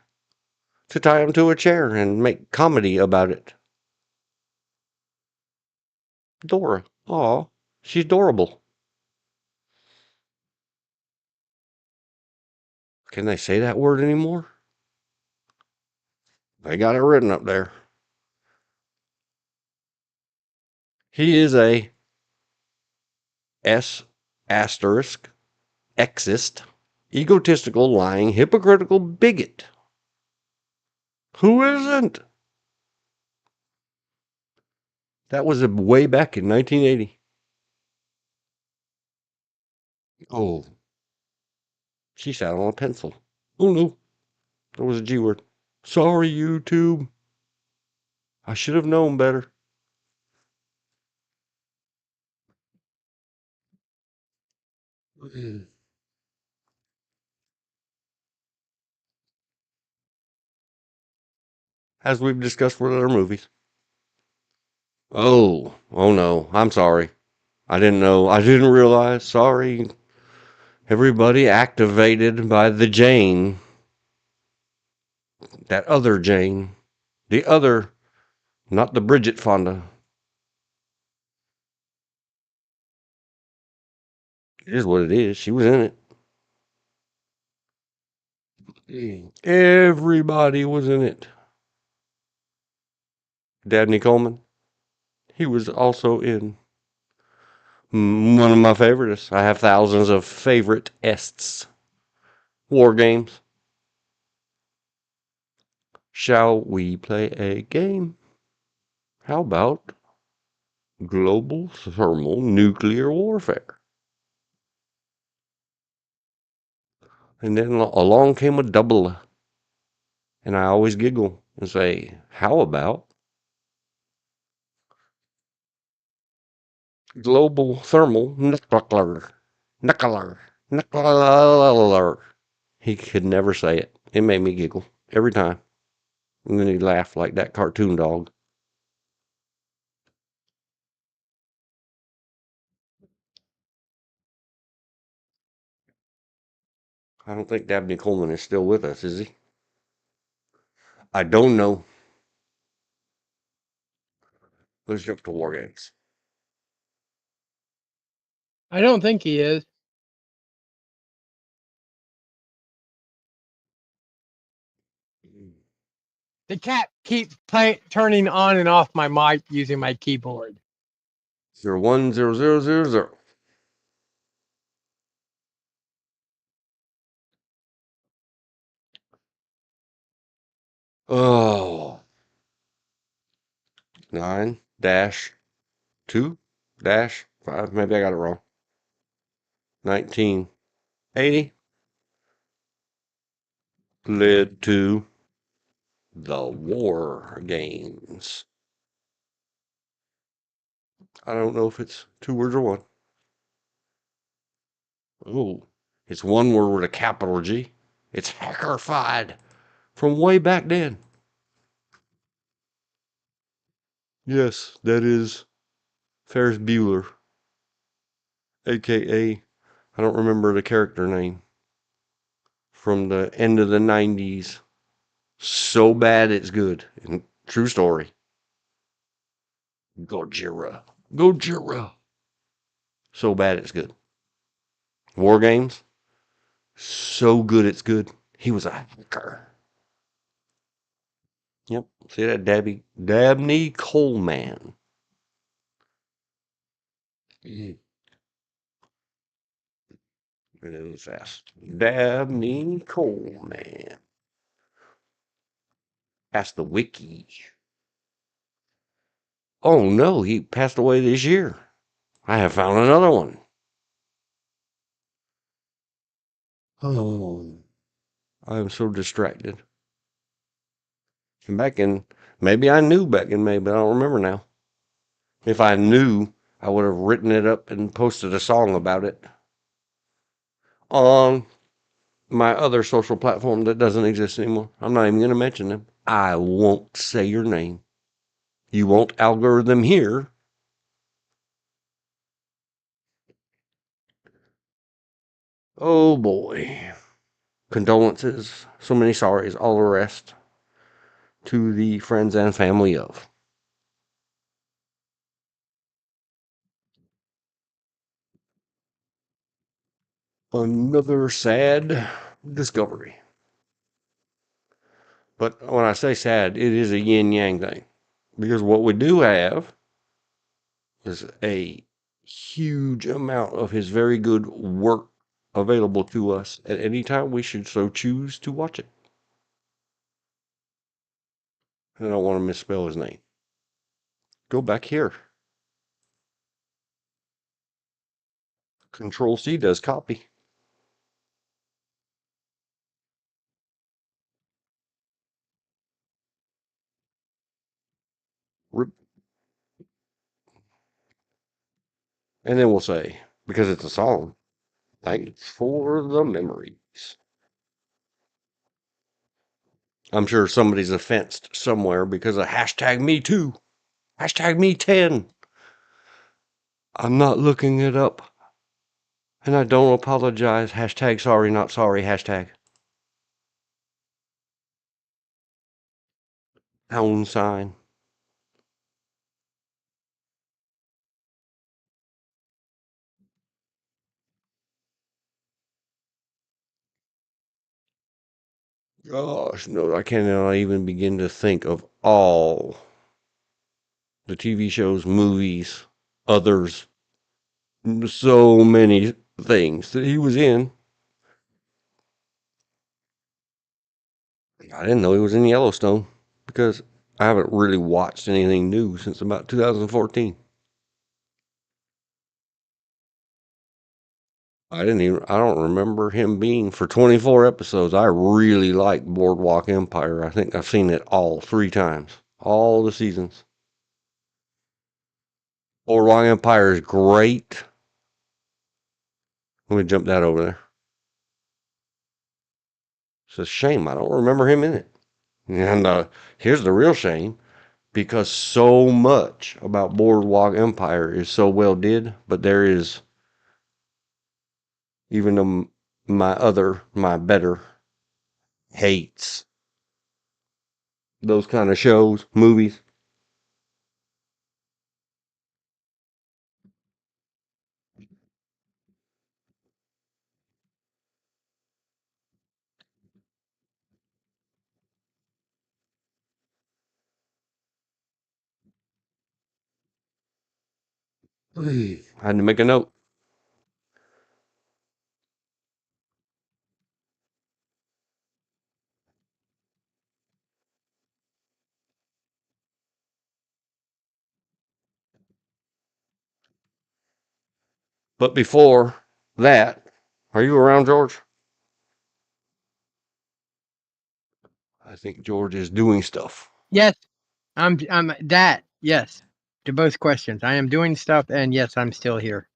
to tie them to a chair and make comedy about it. Dora. Aw, she's adorable. Can they say that word anymore? They got it written up there. He is a S asterisk, exist, egotistical, lying, hypocritical bigot. Who isn't? That was way back in 1980. Oh, she sat on a pencil. Oh no, that was a G word. Sorry, YouTube. I should have known better. As we've discussed with other movies. Oh no, I'm sorry. I didn't know. I didn't realize. Sorry. Everybody activated by the Jane. That other Jane. The other, not the Bridget Fonda. It is what it is. She was in it. Everybody was in it. Dabney Coleman. He was also in one of my favorites. I have thousands of favorite ests. War games. Shall we play a game? How about global thermal nuclear warfare? And then along came a double. And I always giggle and say, how about global thermal nuclear. He could never say it. It made me giggle every time. And then he'd laugh like that cartoon dog. I don't think Dabney Coleman is still with us, is he? I don't know. Let's jump to war games. I don't think he is. The cat keeps turning on and off my mic using my keyboard. 010000. Oh, 9 dash 2 dash 5. Maybe I got it wrong. 1980 led to the War Games. I don't know if it's two words or one. Oh, it's one word with a capital G. It's Hackerfied from way back then. Yes, that is Ferris Bueller, aka I don't remember the character name from the end of the 90s. So bad it's good. And true story. Gojira. Gojira. So bad it's good. War Games. So good it's good. He was a hacker. Yep. See that Dabney Coleman. Mm. It was fast. Dabney Coleman. That's the wiki. Oh no, he passed away this year. I have found another one. Oh, I am so distracted. Back in, maybe I knew back in May, but I don't remember now. If I knew, I would have written it up and posted a song about it on my other social platform that doesn't exist anymore. I'm not even going to mention them. I won't say your name. You won't algorithm here. Oh boy. Condolences, so many sorries, all the rest to the friends and family of. Another sad discovery. But when I say sad, it is a yin yang thing. Because what we do have is a huge amount of his very good work available to us at any time we should so choose to watch it. I don't want to misspell his name. Go back here. Control C does copy. Rip. And then we'll say, because it's a song, thanks for the memories. I'm sure somebody's offensed somewhere because of hashtag me too. Hashtag me 10. I'm not looking it up. And I don't apologize. Hashtag sorry, not sorry. Hashtag pound sign. Gosh, no, I cannot even begin to think of all the TV shows, movies, others, so many things that he was in. I didn't know he was in Yellowstone because I haven't really watched anything new since about 2014. I don't remember him being for 24 episodes. I really like Boardwalk Empire. I think I've seen it all 3 times, all the seasons. Boardwalk Empire is great. Let me jump that over there. It's a shame I don't remember him in it. And here's the real shame because so much about Boardwalk Empire is so well did, but there is, even though my better hates those kind of shows, movies. I had to make a note. But before that, are you around, George? I think George is doing stuff. Yes, I'm that. Yes, to both questions. I am doing stuff, and yes, I'm still here.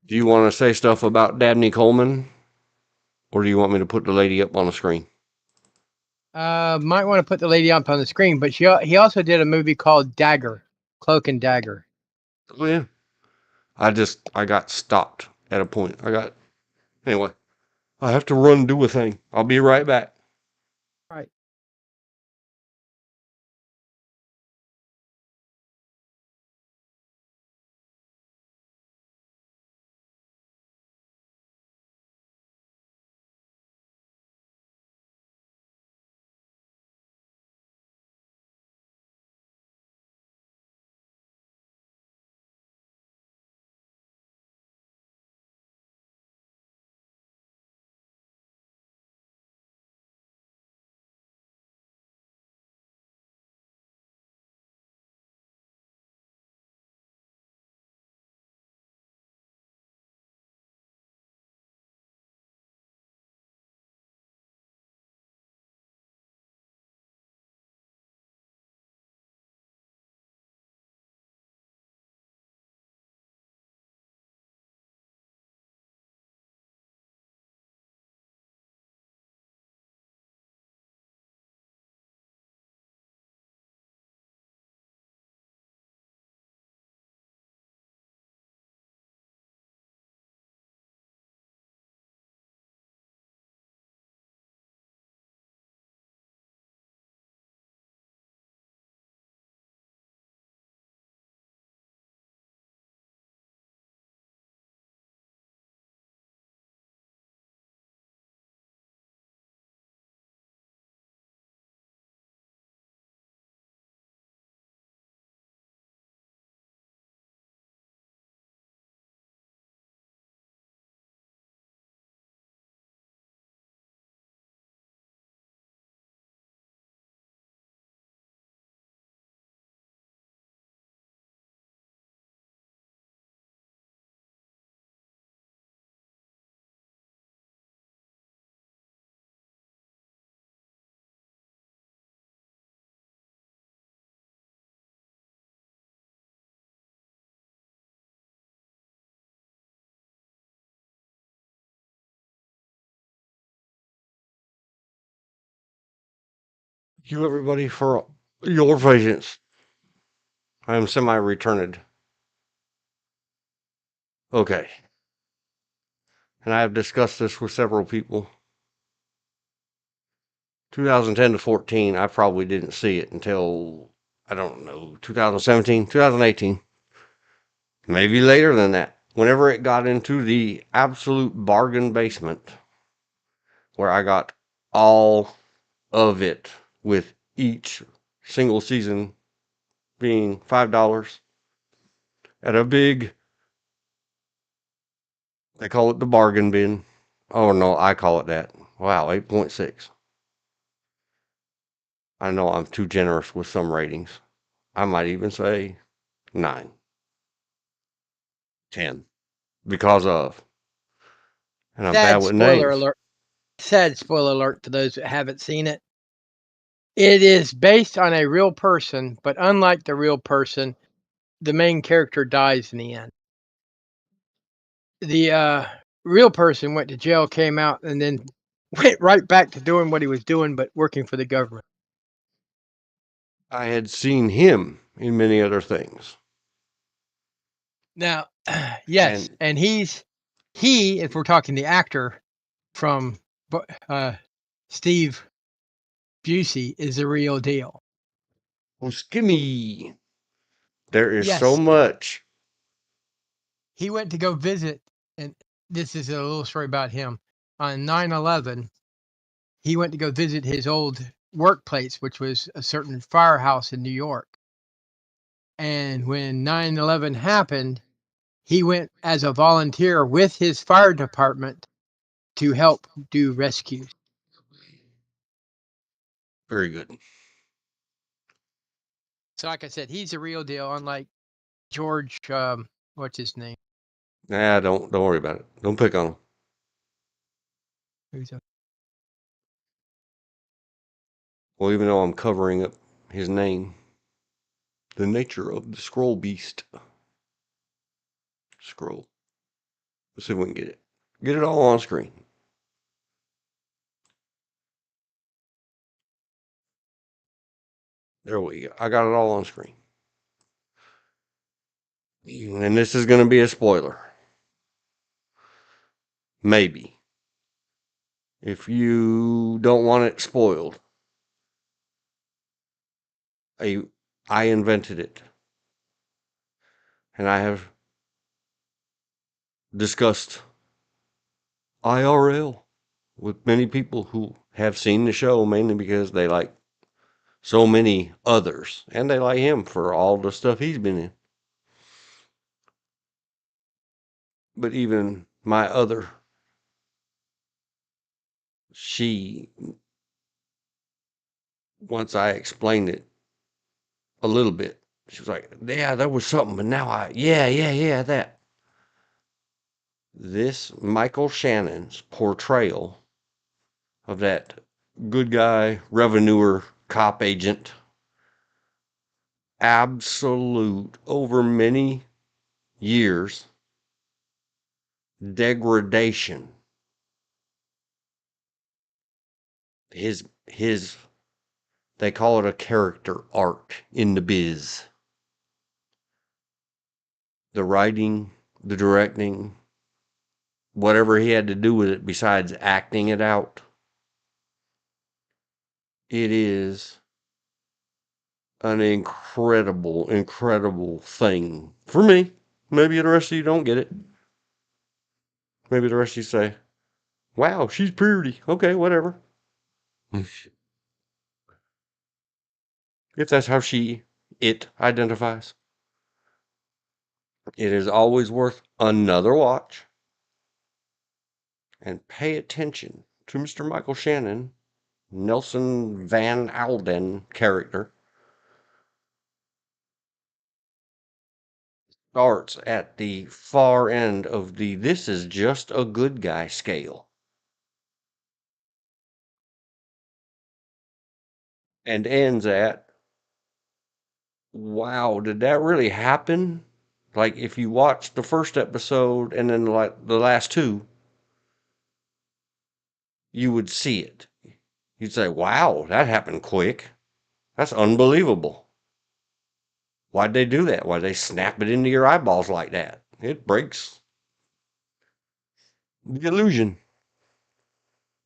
Do you want to say stuff about Dabney Coleman, or do you want me to put the lady up on the screen? Might want to put the lady up on the screen, but he also did a movie called Dagger, Cloak and Dagger. Oh yeah. I got stopped at a point. Anyway. I have to run and do a thing. I'll be right back. Right. Thank you, everybody, for your patience. I am semi-returned. Okay. And I have discussed this with several people. 2010 to 14, I probably didn't see it until, I don't know, 2017, 2018. Maybe later than that. Whenever it got into the absolute bargain basement, where I got all of it with each single season being $5 at a big, they call it the bargain bin. Oh no, I call it that. Wow, 8.6. I know I'm too generous with some ratings. I might even say 9, 10 because of, and I'm bad Sad with spoiler names. alert. Sad spoiler alert to those that haven't seen it. It is based on a real person, but unlike the real person, the main character dies in the end. The real person went to jail, came out, and then went right back to doing what he was doing, but working for the government. I had seen him in many other things. Now, yes, And and he, if we're talking the actor from uh, Steve Busey, is the real deal. oh, skimmy. There is so Yes, much. he went to go visit, and this is a little story about him. On 9/11, he went to go visit his old workplace, which was a certain firehouse in New York. And when 9/11 happened, he went as a volunteer with his fire department to help do rescues. Very good. So, like I said, he's a real deal, unlike George, what's his name? Nah, don't worry about it. Don't pick on him. Who's that? Well, even though I'm covering up his name, the nature of the scroll beast. Scroll. Let's see if we can get it. Get it all on screen. There we go. I got it all on screen. And this is going to be a spoiler. Maybe. If you don't want it spoiled, I invented it. And I have discussed IRL with many people who have seen the show, mainly because they like so many others. And they like him for all the stuff he's been in. But even my other, she, once I explained it a little bit, she was like, yeah, there was something, but now yeah, that. This Michael Shannon's portrayal of that good guy, revenuer, cop agent, absolute, over many years, degradation. His they call it a character arc in the biz. The writing, the directing, whatever he had to do with it besides acting it out, it is an incredible thing for me. Maybe the rest of you don't get it. Maybe the rest of you say, wow, she's pretty. Okay, whatever. If that's how it identifies. It is always worth another watch. And pay attention to Mr. Michael Shannon, Nelson Van Alden character. Starts at the far end of the this is just a good guy scale. And ends at, wow, did that really happen? Like if you watch the first episode and then like the last two, you would see it. You'd say, wow, that happened quick. That's unbelievable. Why'd they do that? Why'd they snap it into your eyeballs like that? It breaks the illusion.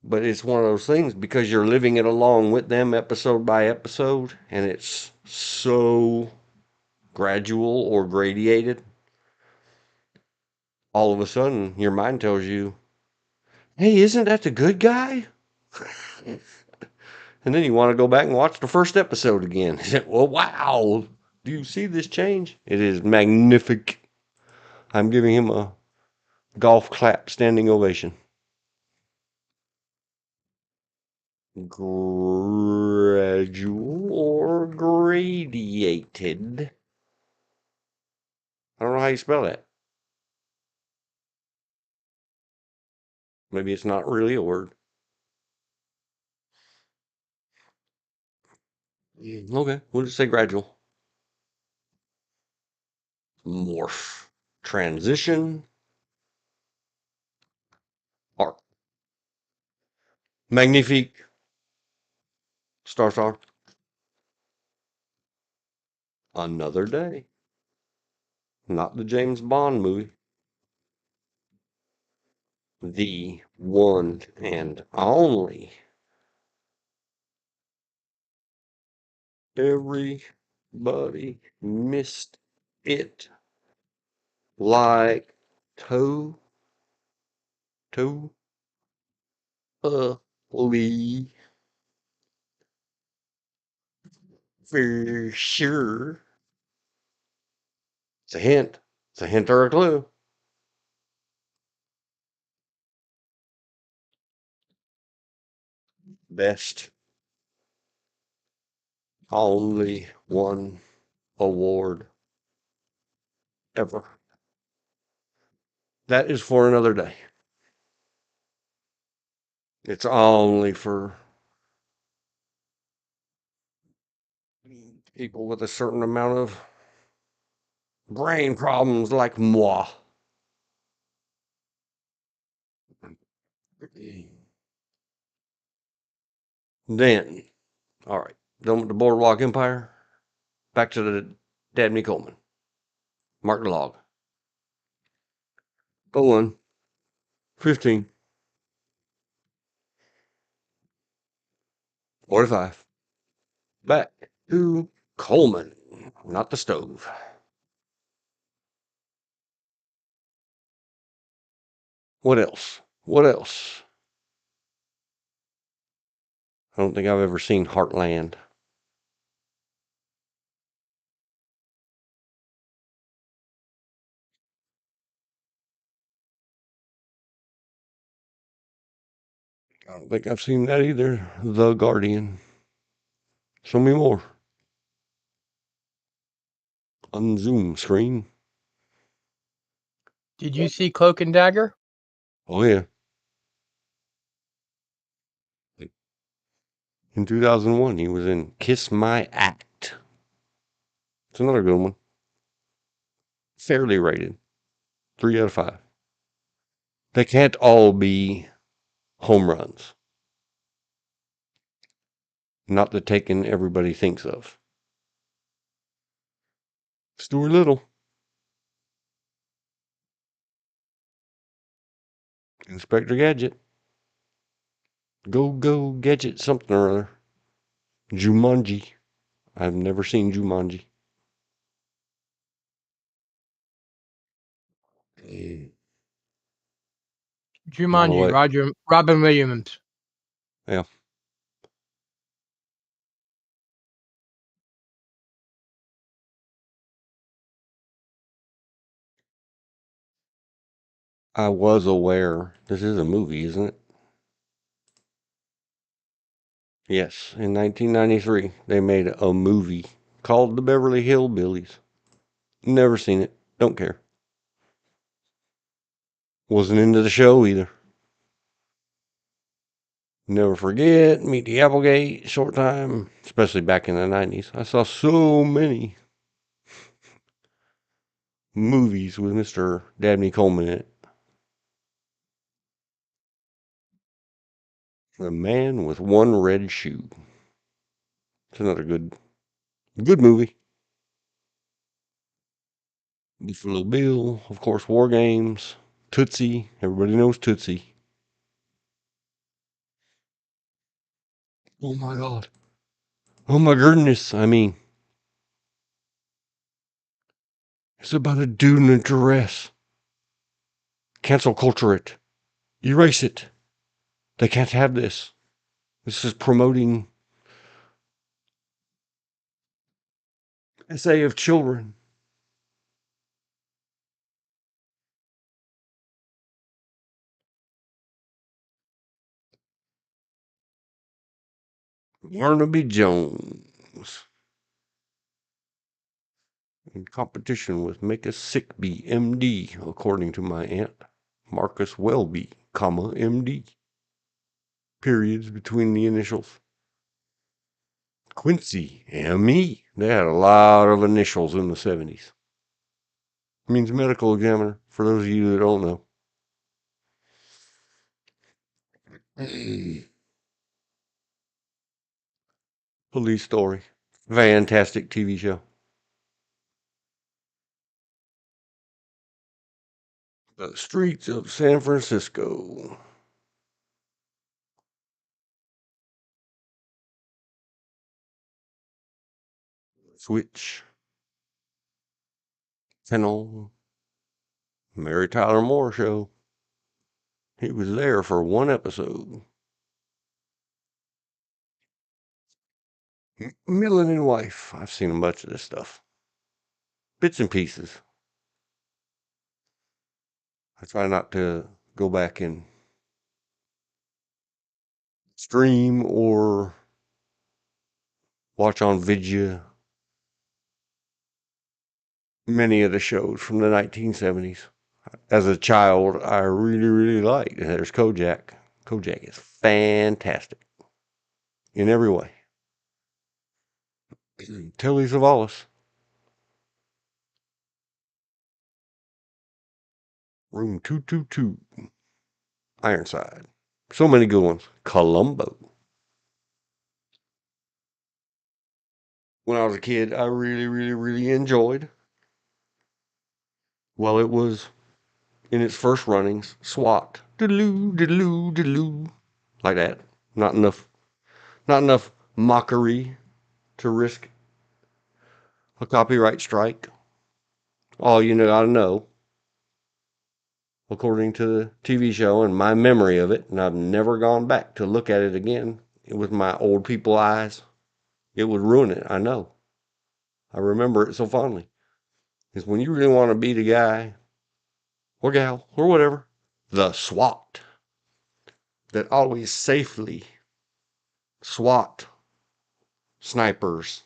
But it's one of those things because you're living it along with them episode by episode, and it's so gradual or gradated. All of a sudden, your mind tells you, hey, isn't that the good guy? And then you want to go back and watch the first episode again. Well, wow. Do you see this change? It is magnific. I'm giving him a golf clap standing ovation. Gradual or gradiated. I don't know how you spell that. Maybe it's not really a word. Okay, we'll just say gradual. Morph. Transition. Arc. Magnifique. Star. Another day. Not the James Bond movie. The one and only. Everybody missed it. Like toe, Lee, for sure. It's a hint. It's a hint or a clue. Best. Only one award ever. That is for another day. It's only for people with a certain amount of brain problems like moi. Then, all right, done with the Boardwalk Empire. Back to the Dabney Coleman. Mark the log. 01, 15, 45. Back to Coleman, not the stove. What else? What else? I don't think I've ever seen Heartland. I don't think I've seen that either. The Guardian. Show me more. On Zoom screen. Did you see Cloak and Dagger? Oh, yeah. In 2001, he was in Kiss My Act. It's another good one. Fairly rated. 3 out of 5. They can't all be home runs. Not the Taken everybody thinks of. Stuart Little. Inspector Gadget. Go Gadget something or other. Jumanji. I've never seen Jumanji. By the Jumanji, way, Robin Williams. yeah, I was aware. This is a movie, isn't it? Yes, in 1993, they made a movie called The Beverly Hillbillies. Never seen it. Don't care. Wasn't into the show either. Never forget Meet the Applegate, Short Time, especially back in the 90s. I saw so many movies with Mr. Dabney Coleman in it. The Man with One Red Shoe. It's another good movie. Buffalo Bill, of course, War Games, Tootsie. Everybody knows Tootsie. Oh my God. Oh my goodness. I mean, it's about a dude in a dress. Cancel culture it. Erase it. They can't have this. This is promoting SA of children. Barnaby Jones. In competition with Make a Sick Bee, MD, according to my aunt. Marcus Welby, comma, MD. Periods between the initials. Quincy, ME. They had a lot of initials in the 70s. It means medical examiner, for those of you that don't know. Police Story. Fantastic TV show. The Streets of San Francisco. Switch. Fennel. Mary Tyler Moore Show. He was there for one episode. Millen and Wife. I've seen a bunch of this stuff. Bits and pieces. I try not to go back and stream or watch on video many of the shows from the 1970s. as a child, I really, really liked. And there's Kojak. Kojak is fantastic in every way. Telly Savalas, Room 222, Ironside. So many good ones. Columbo. When I was a kid, I really, really, really enjoyed, well, it was in its first runnings, SWAT. Diddle-oo, diddle-oo, diddle-oo. Like that. Not enough mockery to risk a copyright strike. All you gotta know, according to the TV show and my memory of it, and I've never gone back to look at it again with my old people eyes. It would ruin it, I know. I remember it so fondly. Is when you really want to be the guy or gal or whatever, the SWAT that always safely SWAT snipers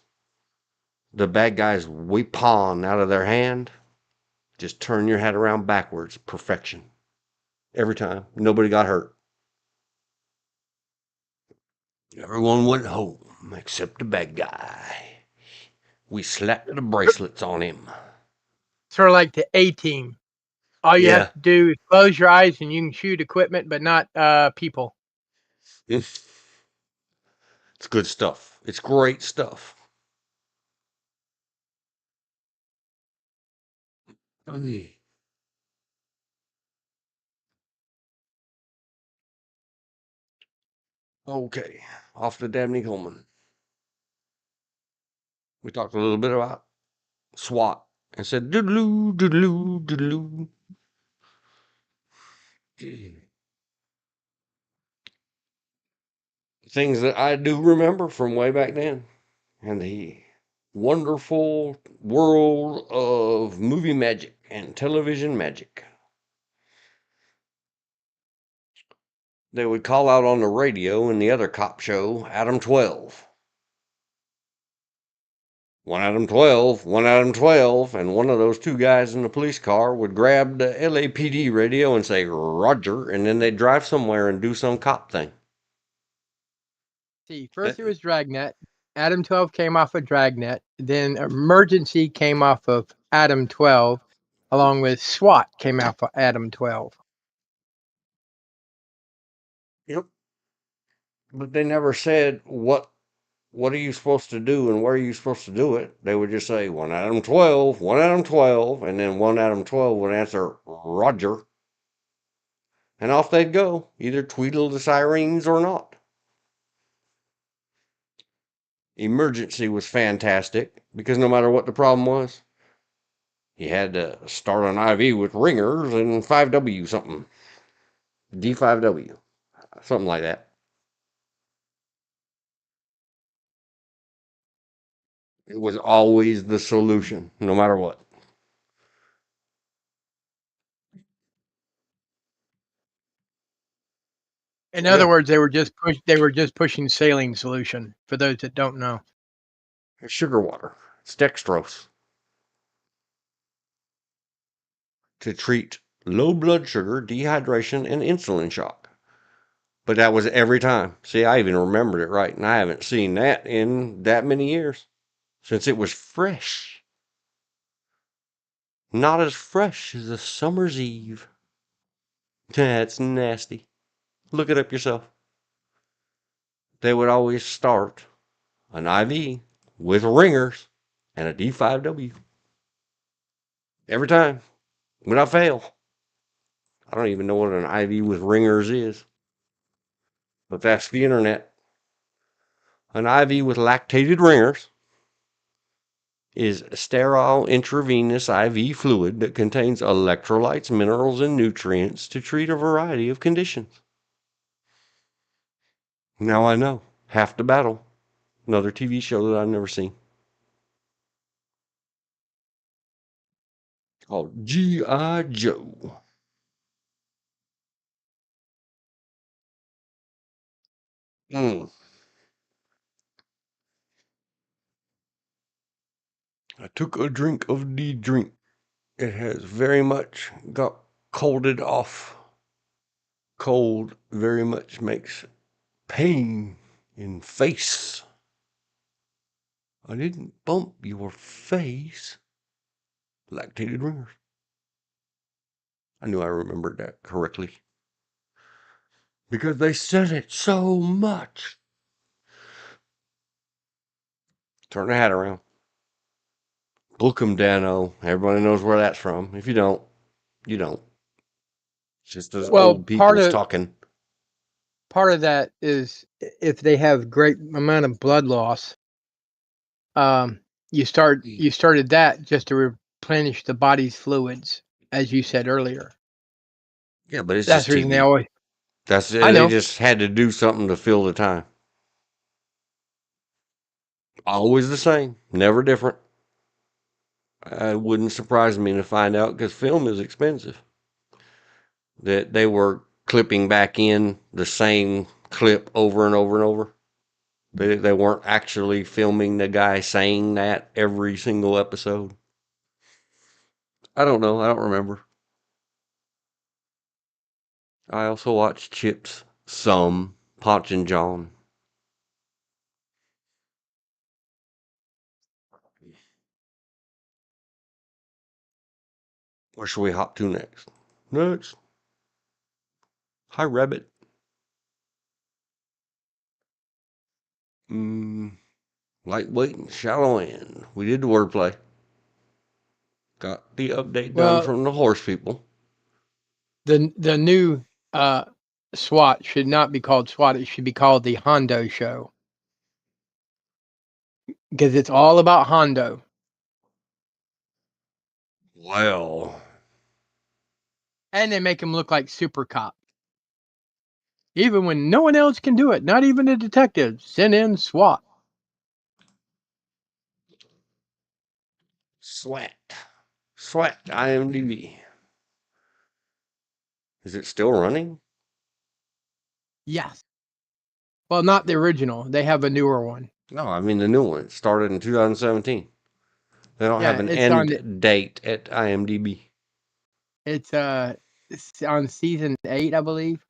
the bad guy's weapon out of their hand. Just turn your head around backwards. Perfection. Every time. Nobody got hurt. Everyone went home except the bad guy. We slapped the bracelets on him. Sort of like the A-Team. All you have to do is close your eyes and you can shoot equipment, but not people. It's good stuff. It's great stuff. Okay, off to Dabney Coleman. We talked a little bit about SWAT and said doodaloo, doodaloo, doodaloo. Things that I do remember from way back then and the wonderful world of movie magic and television magic. They would call out on the radio in the other cop show, Adam 12. One Adam 12, one Adam 12, and one of those two guys in the police car would grab the LAPD radio and say, Roger, and then they'd drive somewhere and do some cop thing. See, first it was Dragnet. Adam 12 came off of Dragnet. Then Emergency came off of Adam 12, along with SWAT came off of Adam 12. Yep. But they never said what are you supposed to do and where are you supposed to do it. They would just say one Adam 12, one Adam 12, and then one Adam 12 would answer Roger. And off they'd go, either tweedle the sirens or not. Emergency was fantastic because no matter what the problem was, you had to start an IV with ringers and 5W something. D5W. Something like that. It was always the solution, no matter what. In other words, they were just pushing saline solution. For those that don't know, It's sugar water. It's dextrose. To treat low blood sugar, dehydration, and insulin shock. But that was every time. See, I even remembered it right, and I haven't seen that in that many years since it was fresh. Not as fresh as a summer's eve. That's nasty. Look it up yourself. They would always start an IV with ringers and a D5W. Every time. Without fail. I don't even know what an IV with ringers is. But that's the internet. An IV with lactated ringers is sterile intravenous IV fluid that contains electrolytes, minerals, and nutrients to treat a variety of conditions. Now I know. Half the battle. Another TV show that I've never seen. Called G.I. Joe. I took a drink of the drink. It has very much got colded off. Cold very much makes pain in face. I didn't bump your face. Lactated ringers. I knew I remembered that correctly. Because they said it so much. Turn the hat around. Bookum Dano. Everybody knows where that's from. If you don't, you don't. It's just those old people's talking. Part of that is if they have great amount of blood loss, you started that just to replenish the body's fluids, as you said earlier. Yeah, but it's That's just the reason TV. they always. I know. They just had to do something to fill the time. Always the same, never different. It wouldn't surprise me to find out, because film is expensive, that they were clipping back in the same clip over and over and over. They weren't actually filming the guy saying that every single episode. I don't know. I don't remember. I also watched Chips some, Ponch and John. Where should we hop to next? Next. Hi, Rabbit. Lightweight and shallow end. We did the wordplay. Got the update done from the horse people. The new SWAT should not be called SWAT. It should be called the Hondo Show, because it's all about Hondo. Well. And they make him look like super cop. Even when no one else can do it, not even a detective. Send in SWAT. Swat IMDb. Is it still running? Yes. Well, not the original. They have a newer one. No, I mean the new one. It started in 2017. They don't have an end date at IMDb. It's on season 8, I believe.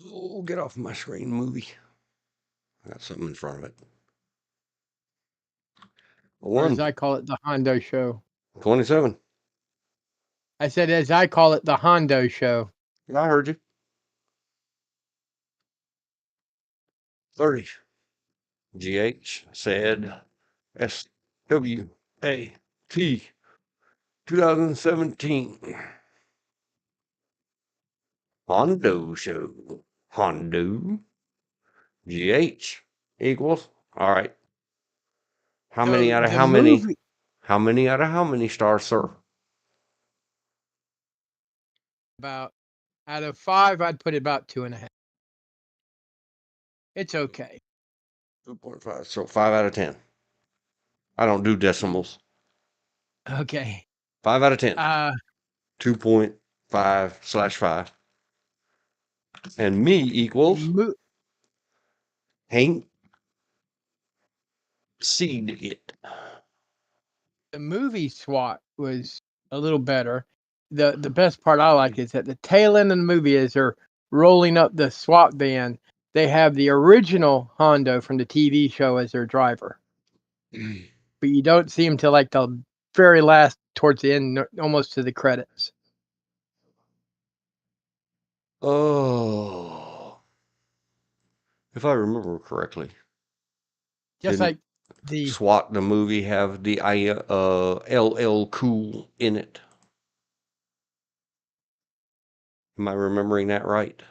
Oh, get off my screen, movie. I got something in front of it. Or as I call it, the Hondo Show. 27. I said, as I call it, the Hondo Show. I heard you. 30. GH said SWAT 2017. Hondo Show. Hondo. GH equals. All right. How many out of how many? How many out of how many stars, sir? About out of 5, I'd put it about 2.5. It's okay. 2.5. So 5 out of 10. I don't do decimals. Okay. 5 out of 10. 2.5/5. And me equals. Ain't seen it. The movie SWAT was a little better. The best part I like is that the tail end of the movie, as they're rolling up the SWAT van, they have the original Hondo from the TV show as their driver. But you don't see him till like the very last, towards the end, almost to the credits. Oh. If I remember correctly. Just like the SWAT, the movie, have the LL Cool in it. Am I remembering that right? I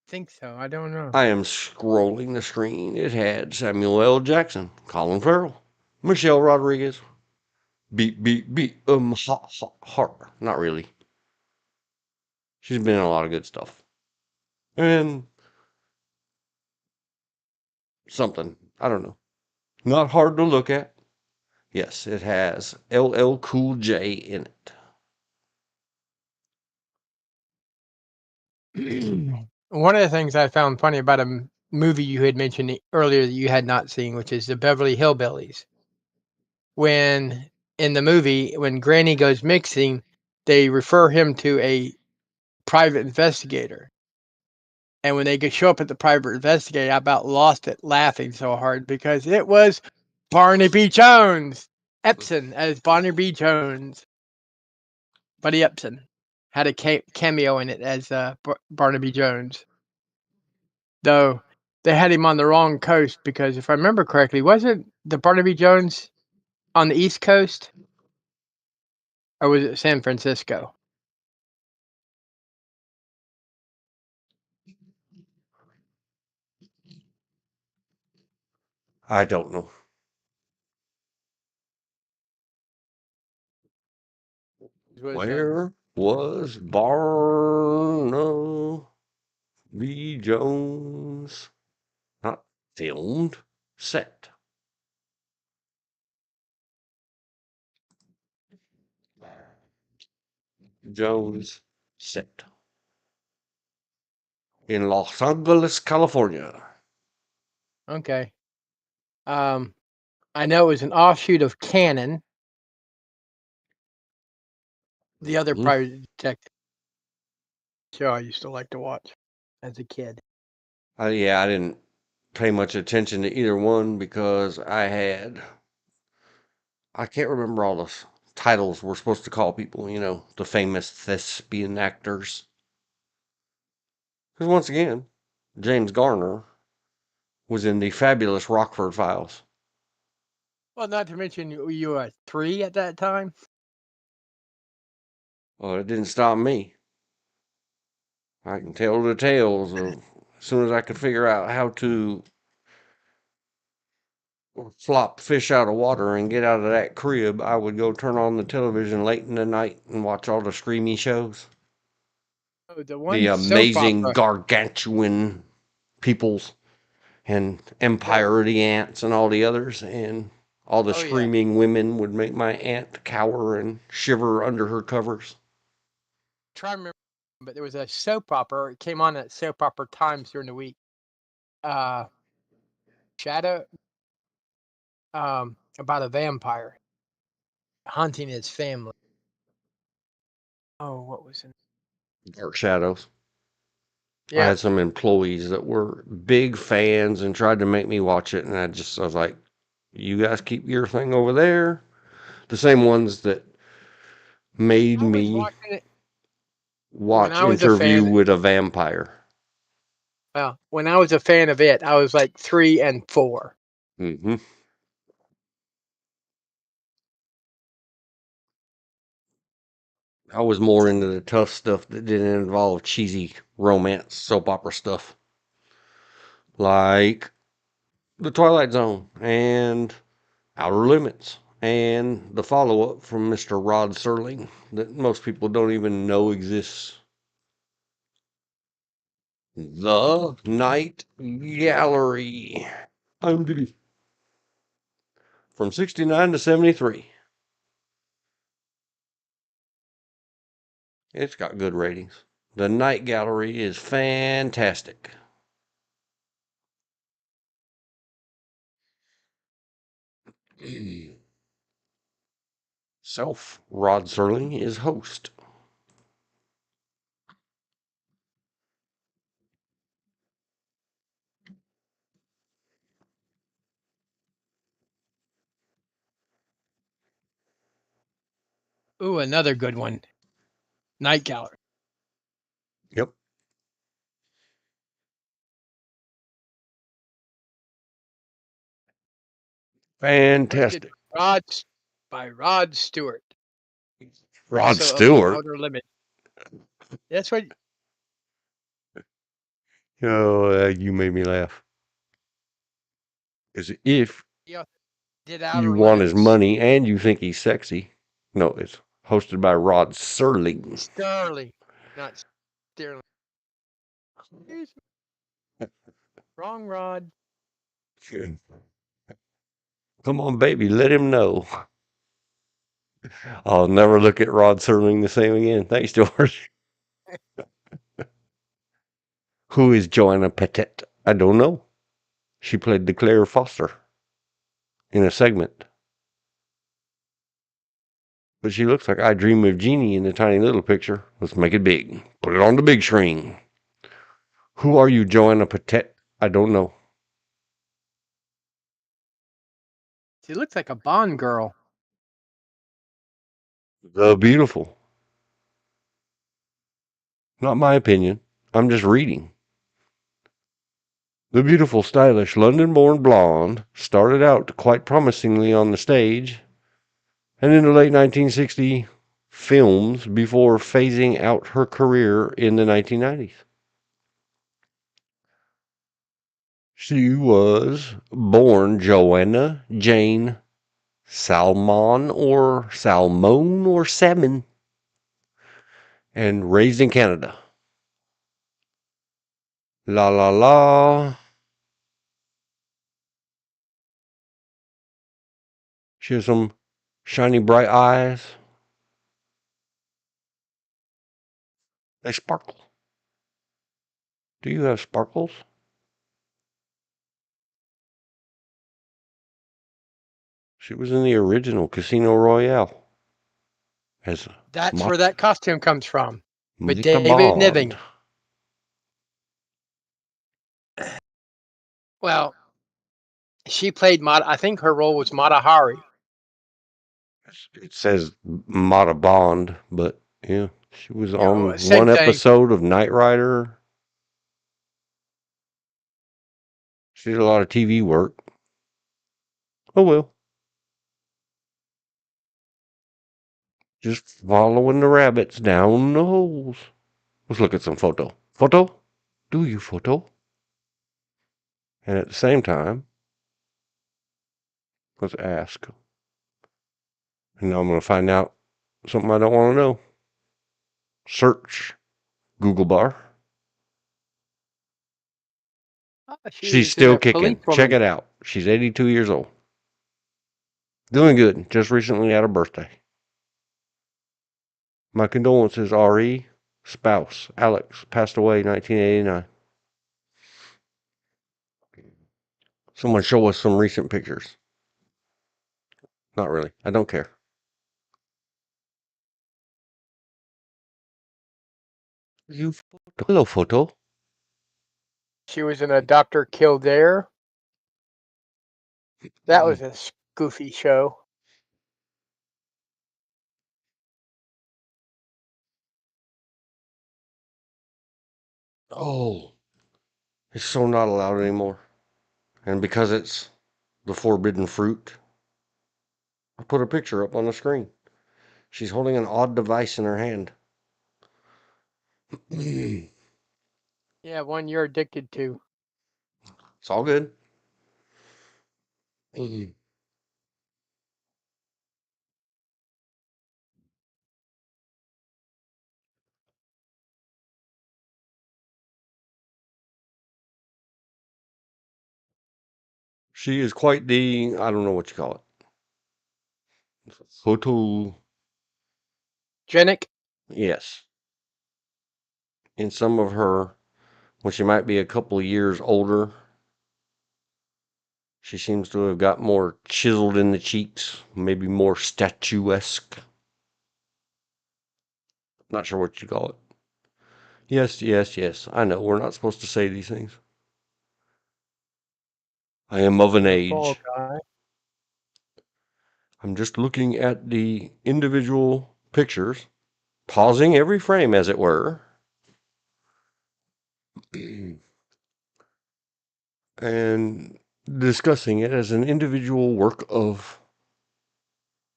think so. I don't know. I am scrolling the screen. It had Samuel L. Jackson, Colin Farrell, Michelle Rodriguez, heart. Not really. She's been in a lot of good stuff. And something. I don't know. Not hard to look at. Yes, it has LL Cool J in it. One of the things I found funny about a movie you had mentioned earlier that you had not seen, which is the Beverly Hillbillies. When in the movie, when Granny goes mixing, they refer him to a private investigator. And when they show up at the private investigator, I about lost it laughing so hard because it was Barnaby Jones. Epson as Barnaby Jones. Buddy Epson had a cameo in it as Barnaby Jones. Though they had him on the wrong coast because if I remember correctly, wasn't the Barnaby Jones on the East Coast? Or was it San Francisco? I don't know. Where was Barnaby Jones not filmed? Set. Jones set. In Los Angeles, California. Okay. I know it was an offshoot of Canon, the other private detective show I used to like to watch as a kid. Yeah, I didn't pay much attention to either one because I can't remember all the titles we're supposed to call people, the famous thespian actors. Because once again, James Garner was in the fabulous Rockford Files. Well, not to mention you were 3 at that time. Well, it didn't stop me. I can tell the tales of as soon as I could figure out how to flop fish out of water and get out of that crib, I would go turn on the television late in the night and watch all the streamy shows. Oh, the The one soap amazing opera. gargantuan peoples and Empire of the Ants and all the others, and all the Oh yeah. screaming women would make my aunt cower and shiver under her covers. Try to remember, but there was a soap opera. It came on at soap opera times during the week. Shadow, about a vampire hunting his family. Oh, what was it? Dark Shadows. I Yeah. had some employees that were big fans and tried to make me watch it, and I was like, you guys keep your thing over there. The same ones that made I was me watching it when watch I was a Interview fan. with a Vampire. Well, when I was a fan of it, I was like 3 and 4. Hmm. I was more into the tough stuff that didn't involve cheesy romance soap opera stuff, like The Twilight Zone and Outer Limits, and the follow up from Mr. Rod Serling that most people don't even know exists. The Night Gallery. IMDb. From 69 to 73. It's got good ratings. The Night Gallery is fantastic. Rod Serling is host. Ooh, another good one. Night Gallery. Yep. Fantastic. By Rod Stewart. Rod Also of the Stewart. Outer Limit. That's what. Oh, you made me laugh. Because if Yeah, did you Outer want his Limits. money and you think he's sexy, no, it's hosted by Rod Serling. Sterling, not Sterling. Excuse me. Wrong Rod. Come on, baby, let him know. I'll never look at Rod Serling the same again. Thanks, George. Who is Joanna Pettit? I don't know. She played Claire Foster in a segment. But she looks like I Dream of Jeannie in the tiny little picture. Let's make it big. Put it on the big screen. Who are you, Joanna Patet? I don't know. She looks like a Bond girl. The Beautiful. Not my opinion. I'm just reading. The beautiful, stylish, London-born blonde started out quite promisingly on the stage and in the late 1960s films before phasing out her career in the 1990s. She was born Joanna Jane Salmon or Salmon and raised in Canada. La la la. She has some shiny bright eyes. They sparkle. Do you have sparkles? She was in the original Casino Royale as That's where that costume comes from. With Monica David Bond. Niven. Well, she played I think her role was Mata Hari. It says Mata Bond, but yeah, she was on Same one thing. episode of Knight Rider. She did a lot of TV work. Oh well. Just following the rabbits down the holes. Let's look at some photo. Photo? Do you photo? And at the same time, let's ask. And now I'm going to find out something I don't want to know. Search Google bar. She's still kicking. Check it out. She's 82 years old. Doing good. Just recently had a birthday. My condolences, R.E. Spouse, Alex, passed away 1989. Someone show us some recent pictures. Not really. I don't care. You photo. Hello, photo. She was in a Dr. Kildare. That was a goofy show. Oh, it's so not allowed anymore. And because it's the forbidden fruit, I put a picture up on the screen. She's holding an odd device in her hand. Yeah, one you're addicted to. It's all good. She is quite the, I don't know what you call it. Photo. Genic? Yes. In some of her, when she might be a couple of years older, she seems to have got more chiseled in the cheeks, maybe more statuesque. Not sure what you call it. Yes, yes, yes. I know we're not supposed to say these things. I am of an age. I'm just looking at the individual pictures, pausing every frame, as it were, and discussing it as an individual work of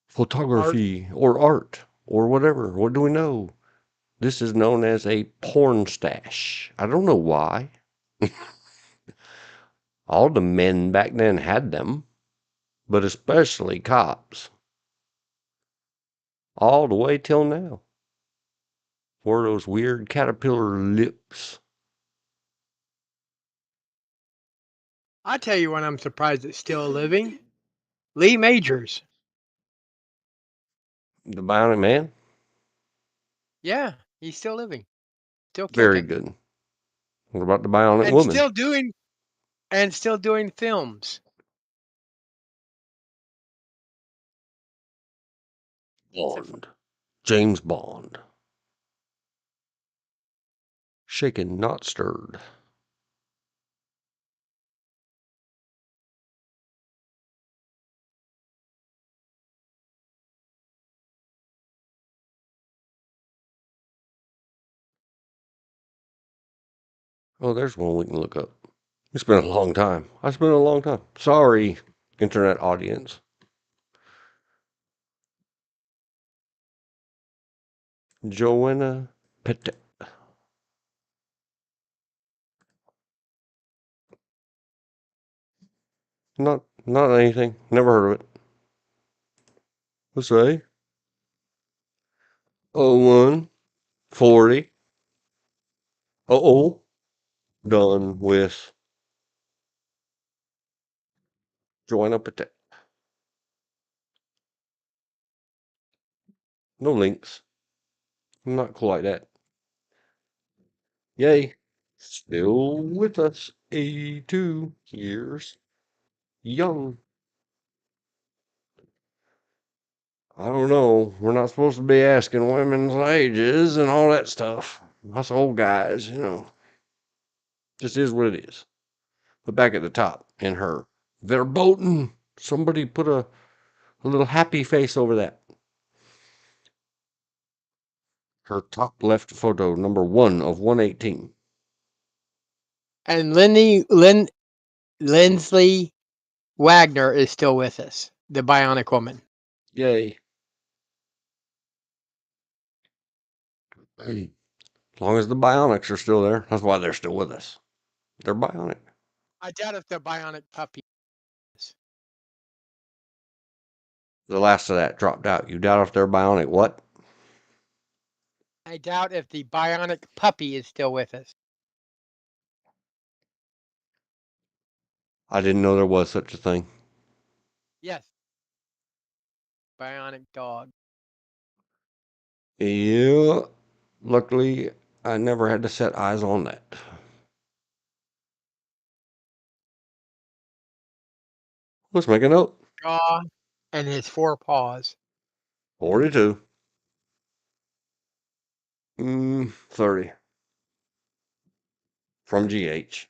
photography or art or whatever. What do we know? This is known as a porn stash. I don't know why. All the men back then had them, but especially cops. All the way till now. Wore those weird caterpillar lips. I tell you when I'm surprised it's still living. Lee Majors. The Bionic Man? Yeah, he's still living. Still kicking. Very good. What about the Bionic and Woman? Still doing films. Bond. James Bond. Shaken, not stirred. Oh, there's one we can look up. It's been a long time. It's been a long time. Sorry, internet audience. Joanna Petit. Not anything. Never heard of it. Let's say 01 40 done with Joanna Petit. No links. Not cool like that. Yay. Still with us. 82 years young. I don't know. We're not supposed to be asking women's ages and all that stuff. Us old guys, just is what it is. But back at the top, in her verboten, somebody put a little happy face over that. Her top left photo, number 1 of 118. And Lindsley Wagner is still with us, the Bionic Woman. Yay. As long as the bionics are still there, that's why they're still with us. They're bionic. I doubt if the Bionic puppy is. The last of that dropped out. You doubt if they're bionic what? I doubt if the Bionic puppy is still with us. I didn't know there was such a thing. Yes. Bionic dog. Yeah. Luckily, I never had to set eyes on that. Let's make a note. Jaw and his 4 paws. 42. 30. From GH.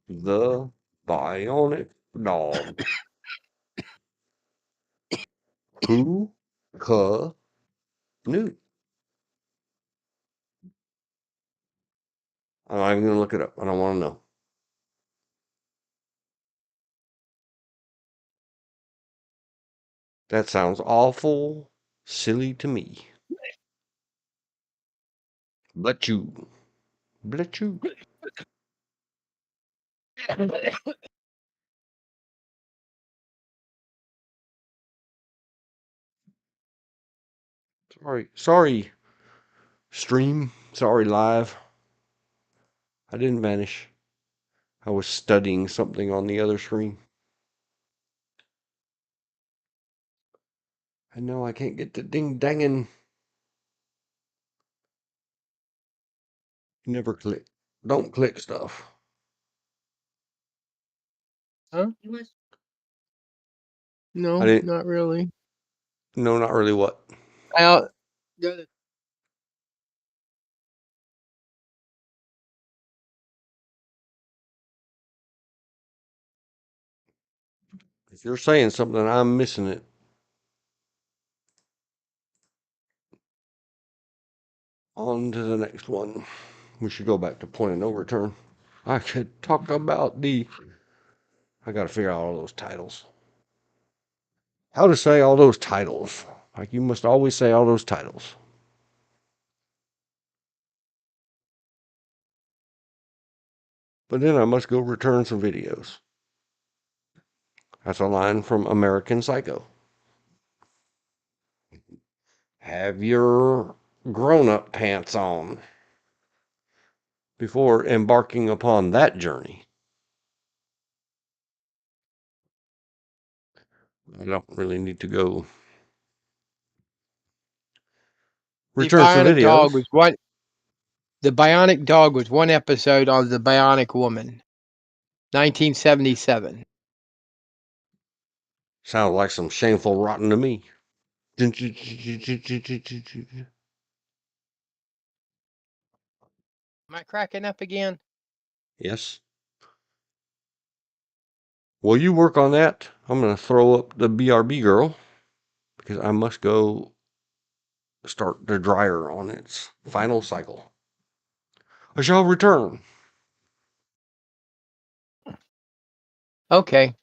The Bionic Dog. Who knew? I'm not even going to look it up. I don't want to know. That sounds awful silly to me. But you. But you. Sorry, stream. Sorry, live. I didn't vanish. I was studying something on the other screen. I know I can't get the ding dangin'. Never click. Don't click stuff. Huh? No, I didn't. not really. No, not really. What? I'll go to If you're saying something, I'm missing it. On to the next one. We should go back to point of no return. I could talk about I gotta figure out all those titles. How to say all those titles. Like you must always say all those titles. But then I must go return some videos. That's a line from American Psycho. Have your grown-up pants on before embarking upon that journey. I don't really need to go return some videos. The Bionic Dog was one episode on The Bionic Woman, 1977. Sounds like some shameful rotten to me. Am I cracking up again? Yes. Well, you work on that. I'm going to throw up the BRB girl because I must go start the dryer on its final cycle. I shall return. Okay.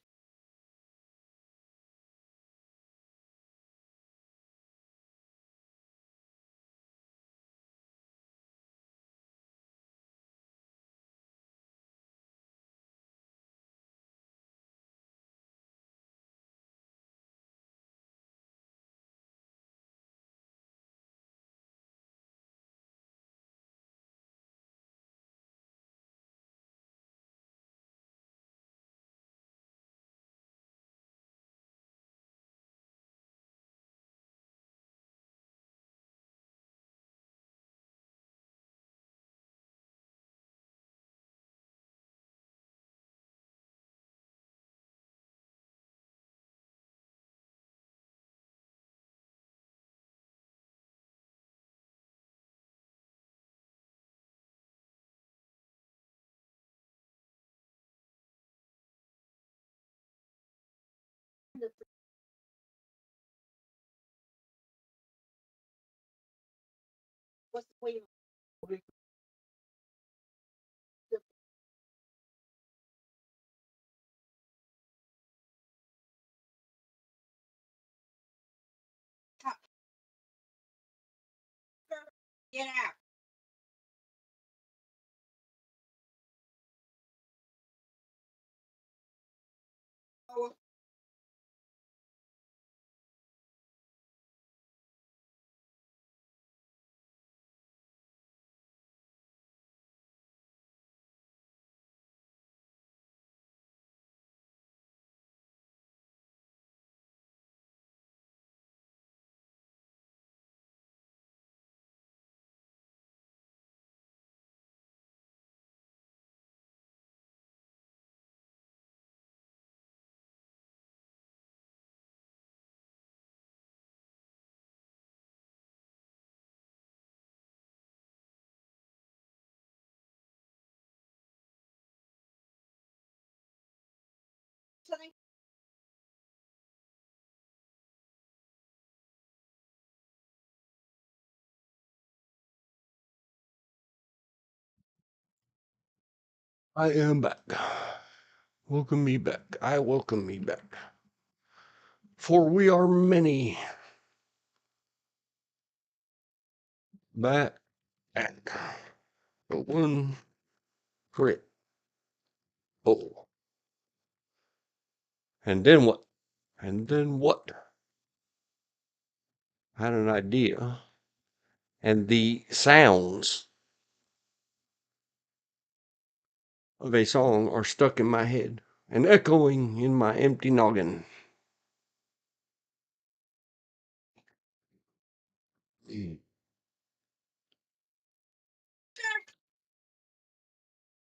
Get out. I am back. Welcome me back. I welcome me back. For we are many. Back at the one crit. Oh. And then what? And then what? I had an idea. And the sounds of a song are stuck in my head and echoing in my empty noggin.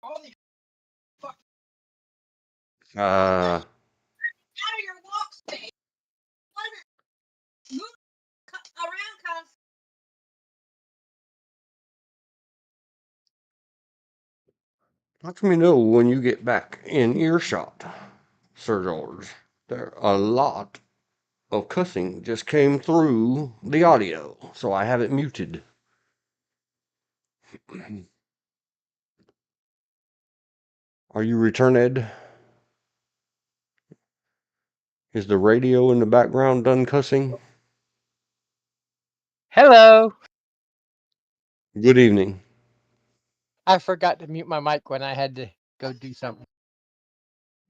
Holy fuck. Uh, Out of your walk space. Move around, cuz. let me know when you get back in earshot, Sir George. There a lot of cussing just came through the audio, so I have it muted. Are you returned? Is the radio in the background done cussing? Hello. Good evening. I forgot to mute my mic when I had to go do something.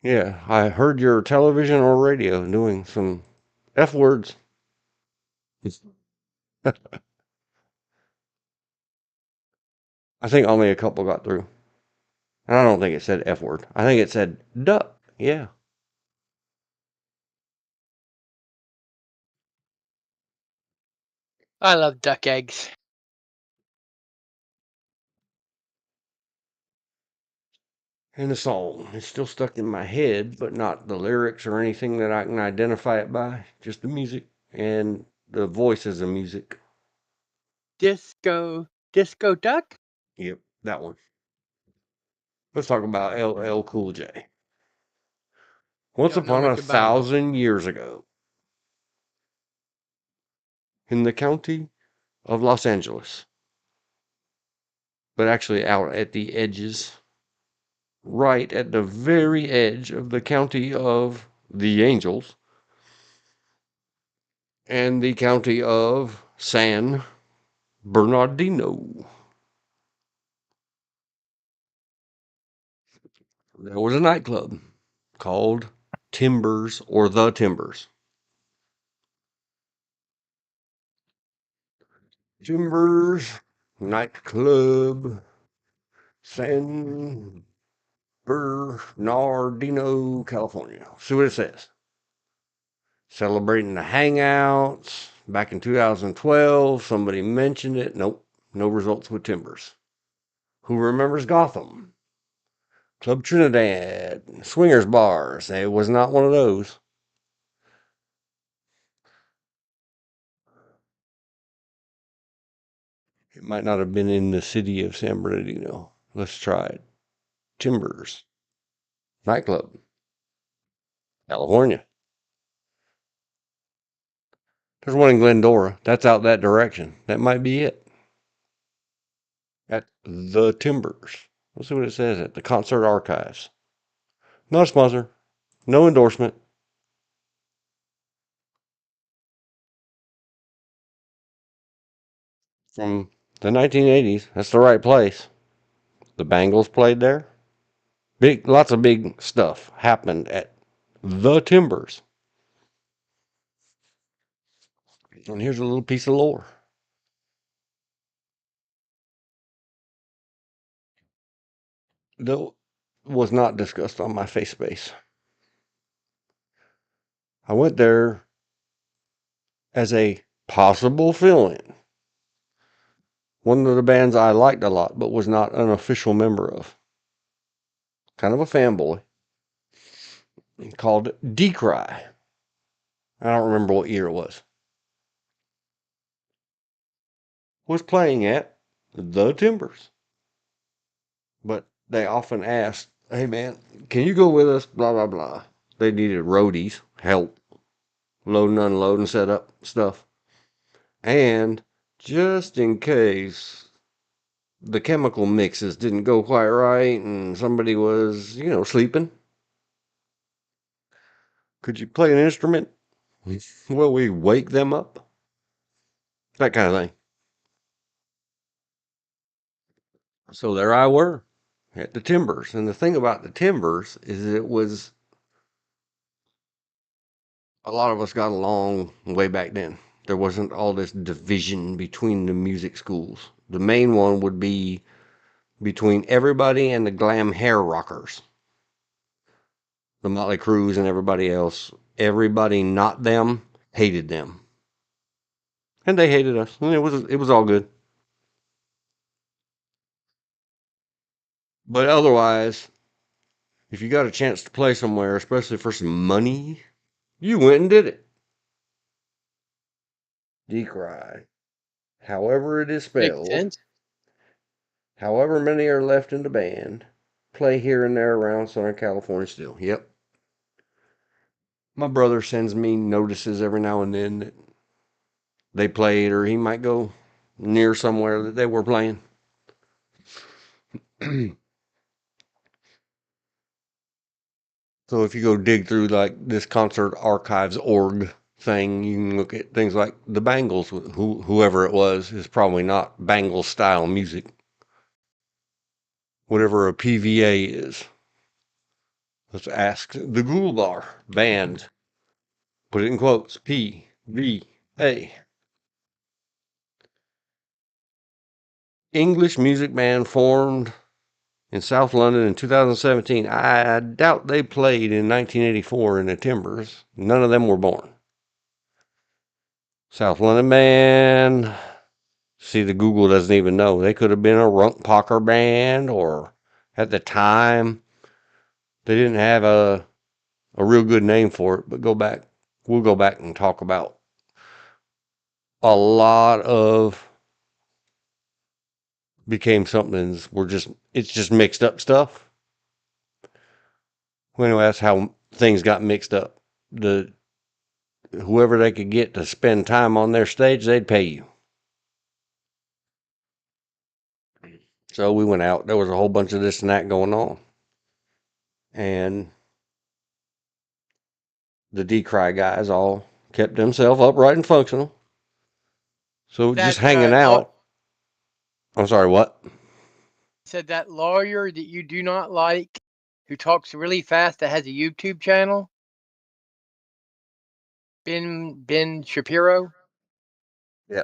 Yeah, I heard your television or radio doing some F words. I think only a couple got through. And I don't think it said F word. I think it said duck. Yeah. I love duck eggs. And the song is still stuck in my head, but not the lyrics or anything that I can identify it by. Just the music. And the voices of music. Disco Duck? Yep, that one. Let's talk about LL Cool J. Once Don't know upon a much about him. 1,000 years ago, in the county of Los Angeles, but actually out at the edges, right at the very edge of the county of the Angels and the county of San Bernardino. There was a nightclub called Timbers or The Timbers. Timbers Nightclub, San Bernardino, California. See what it says. Celebrating the hangouts. Back in 2012, somebody mentioned it. Nope, no results with Timbers. Who remembers Gotham? Club Trinidad, Swingers Bars. It was not one of those. It might not have been in the city of San Bernardino. Let's try it. Timbers Nightclub, California. There's one in Glendora. That's out that direction. That might be it. At the Timbers. Let's see what it says at the Concert Archives. Not a sponsor. No endorsement. From the 1980s. That's the right place. The Bangles played there. Lots of big stuff happened at the Timbers. And here's a little piece of lore. That was not discussed on my face space. I went there as a possible fill-in. One of the bands I liked a lot, but was not an official member of. Kind of a fanboy. Called Decry. I don't remember what year it was. Was playing at the Timbers. But they often asked, hey man, can you go with us? Blah, blah, blah. They needed roadies, help, load and unload and set up stuff. And just in case the chemical mixes didn't go quite right and somebody was, sleeping, could you play an instrument? Will we wake them up? That kind of thing. So there I were at the Timbers. And the thing about the Timbers is it was a lot of us got along way back then. There wasn't all this division between the music schools. The main one would be between everybody and the glam hair rockers. The Motley Crues and everybody else. Everybody not them hated them. And they hated us. And it was all good. But otherwise, if you got a chance to play somewhere, especially for some money, you went and did it. Decry. However it is Makes spelled. sense. However many are left in the band. Play here and there around Southern California still. Yep. My brother sends me notices every now and then that they played, or he might go near somewhere that they were playing. So if you go dig through like this concert archives org thing, you can look at things like the Bangles. Whoever it was is probably not Bangles style music. Whatever a PVA is. Let's ask the Ghoul Bar band. Put it in quotes. PVA. English music band formed in South London in 2017. I doubt they played in 1984 in the Timbers. None of them were born. South London band. See, the Google doesn't even know. They could have been a Runkpocker band, or at the time, they didn't have a real good name for it. But go back. We'll go back and talk about a lot of became something's it's just mixed up stuff. Well, anyway, that's how things got mixed up. The whoever they could get to spend time on their stage, they'd pay you. So we went out. There was a whole bunch of this and that going on, and the Decry guys all kept themselves upright and functional. So just hanging out. I'm sorry, what? Said that lawyer that you do not like, who talks really fast, that has a YouTube channel, Ben Shapiro. Yeah.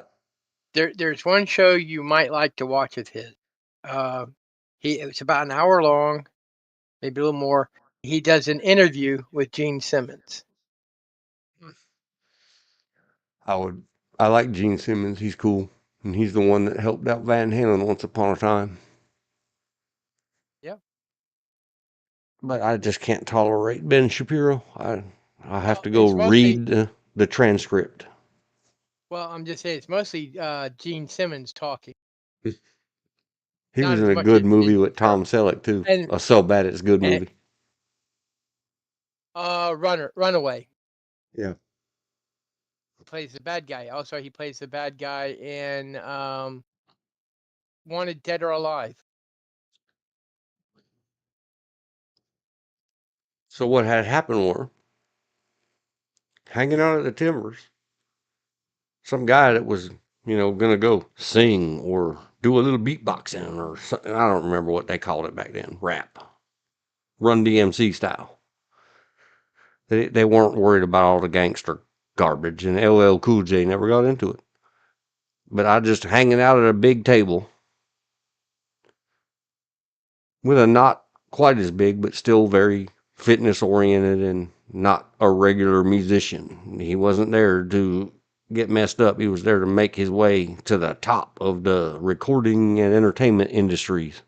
There's one show you might like to watch of his. It's about an hour long, maybe a little more. He does an interview with Gene Simmons. I like Gene Simmons. He's cool. And he's the one that helped out Van Halen once upon a time. Yep. But I just can't tolerate Ben Shapiro. I have to go it's mostly, read the transcript. well, I'm just saying it's mostly Gene Simmons talking. He Not was as in a much good as movie with Tom Selleck too. And A So Bad It's Good movie. Runaway. Yeah. He plays the bad guy. Also, he plays the bad guy in Wanted Dead or Alive. So what had happened were hanging out at the Timbers, some guy that was, gonna go sing or do a little beatboxing or something. I don't remember what they called it back then. Rap. Run DMC style. They weren't worried about all the gangster garbage, and LL Cool J never got into it. But I just hanging out at a big table with a not quite as big, but still very fitness oriented and not a regular musician. He wasn't there to get messed up. He was there to make his way to the top of the recording and entertainment industries.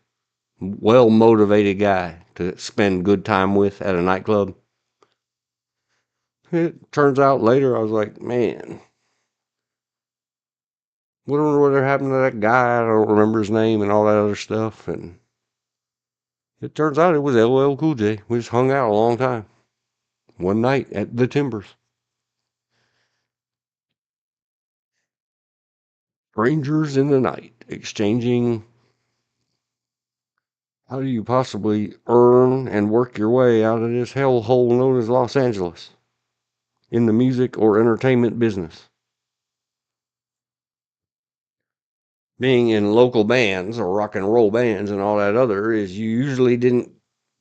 Well motivated guy to spend good time with at a nightclub. It turns out later I was like, man, whatever happened to that guy? I don't remember his name and all that other stuff. And it turns out it was LL Cool J. We just hung out a long time. One night at the Timbers. Strangers in the night, exchanging how do you possibly earn and work your way out of this hellhole known as Los Angeles in the music or entertainment business. Being in local bands or rock and roll bands and all that other is you usually didn't,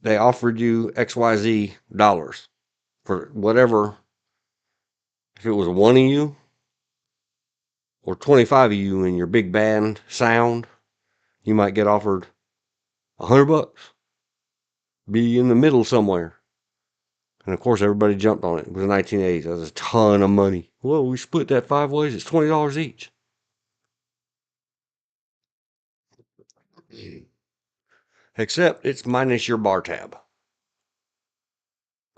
they offered you XYZ dollars for whatever. If it was one of you or 25 of you in your big band sound, you might get offered $100. Be in the middle somewhere. And of course, everybody jumped on it. It was the 1980s. That was a ton of money. Whoa, we split that 5 ways. It's $20 each. Except it's minus your bar tab.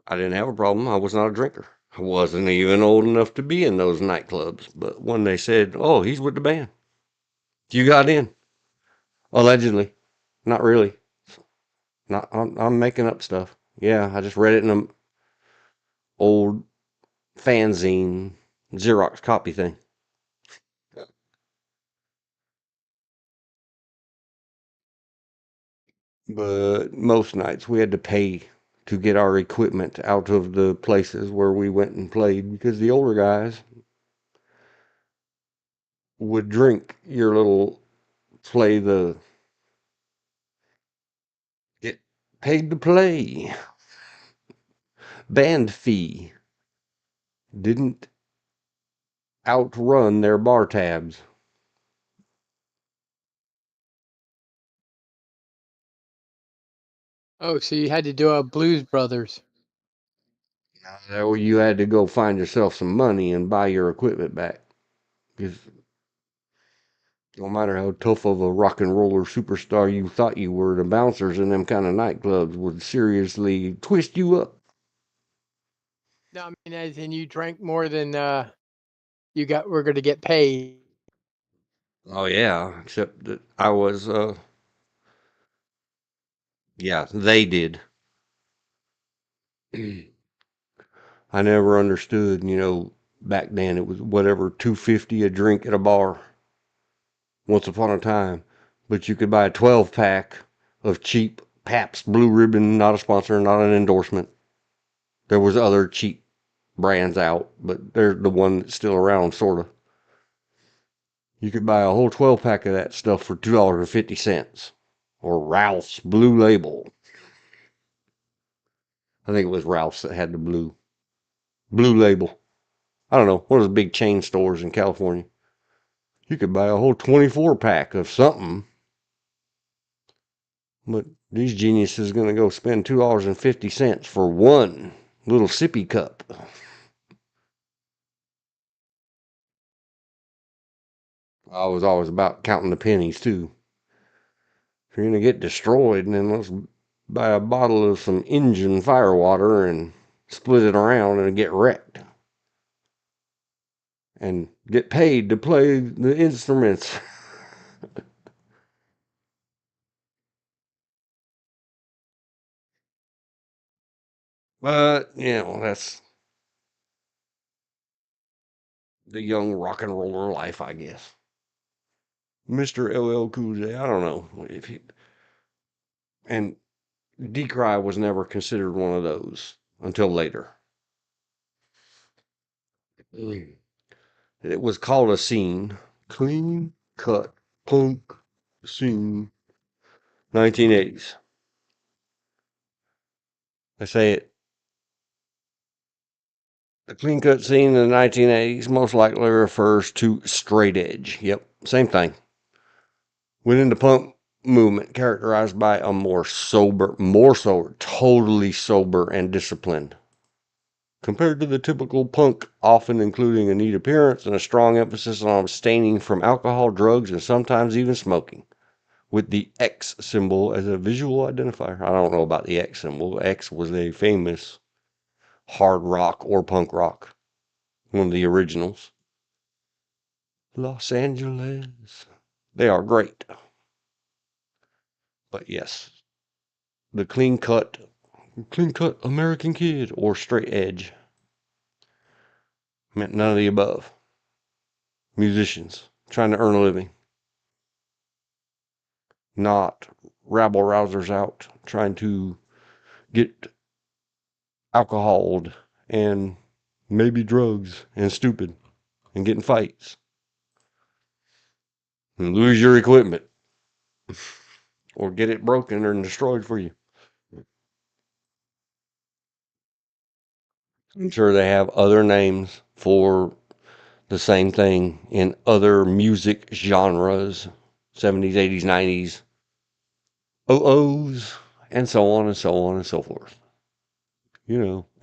I didn't have a problem. I was not a drinker. I wasn't even old enough to be in those nightclubs. But when they said, oh, he's with the band, you got in. Allegedly. Not really. Not. I'm making up stuff. Yeah, I just read it in an old fanzine Xerox copy thing. But most nights we had to pay to get our equipment out of the places where we went and played because the older guys would drink your little play the get paid to play band fee didn't outrun their bar tabs. Oh, so you had to do a Blues Brothers. So you had to go find yourself some money and buy your equipment back. Because no matter how tough of a rock and roller superstar you thought you were, the bouncers in them kind of nightclubs would seriously twist you up. No, I mean, as in you drank more than we're going to get paid. Oh yeah, except that I was yeah, they did. I never understood, back then it was whatever 250 a drink at a bar once upon a time, but you could buy a 12 pack of cheap Pabst Blue Ribbon, not a sponsor, not an endorsement. There was other cheap brands out, but they're the one that's still around, sort of. You could buy a whole 12 pack of that stuff for $2.50. Or Ralph's Blue Label. I think it was Ralph's that had the Blue Label. I don't know, one of those big chain stores in California. You could buy a whole 24 pack of something. But these geniuses are going to go spend $2.50 for one little sippy cup. I was always about counting the pennies, too. If you're going to get destroyed, then let's buy a bottle of some engine firewater and split it around and get wrecked. And get paid to play the instruments. But, that's the young rock and roller life, I guess. Mr. LL Cool J, I don't know if he, and Decry was never considered one of those until later. It was called a scene, clean cut punk scene, 1980s. I say it. The clean cut scene in the 1980s most likely refers to straight edge. Yep, same thing. Within the punk movement, characterized by a more sober, totally sober and disciplined. Compared to the typical punk, often including a neat appearance and a strong emphasis on abstaining from alcohol, drugs, and sometimes even smoking, with the X symbol as a visual identifier. I don't know about the X symbol. X was a famous hard rock or punk rock, one of the originals. Los Angeles. They are great. But yes, the clean cut American kid or straight edge meant none of the above. Musicians trying to earn a living, not rabble rousers out trying to get alcoholed and maybe drugs and stupid and get in fights and lose your equipment or get it broken or destroyed for you. I'm sure they have other names for the same thing in other music genres, 70s, 80s, 90s, OOs, and so on and so on and so forth.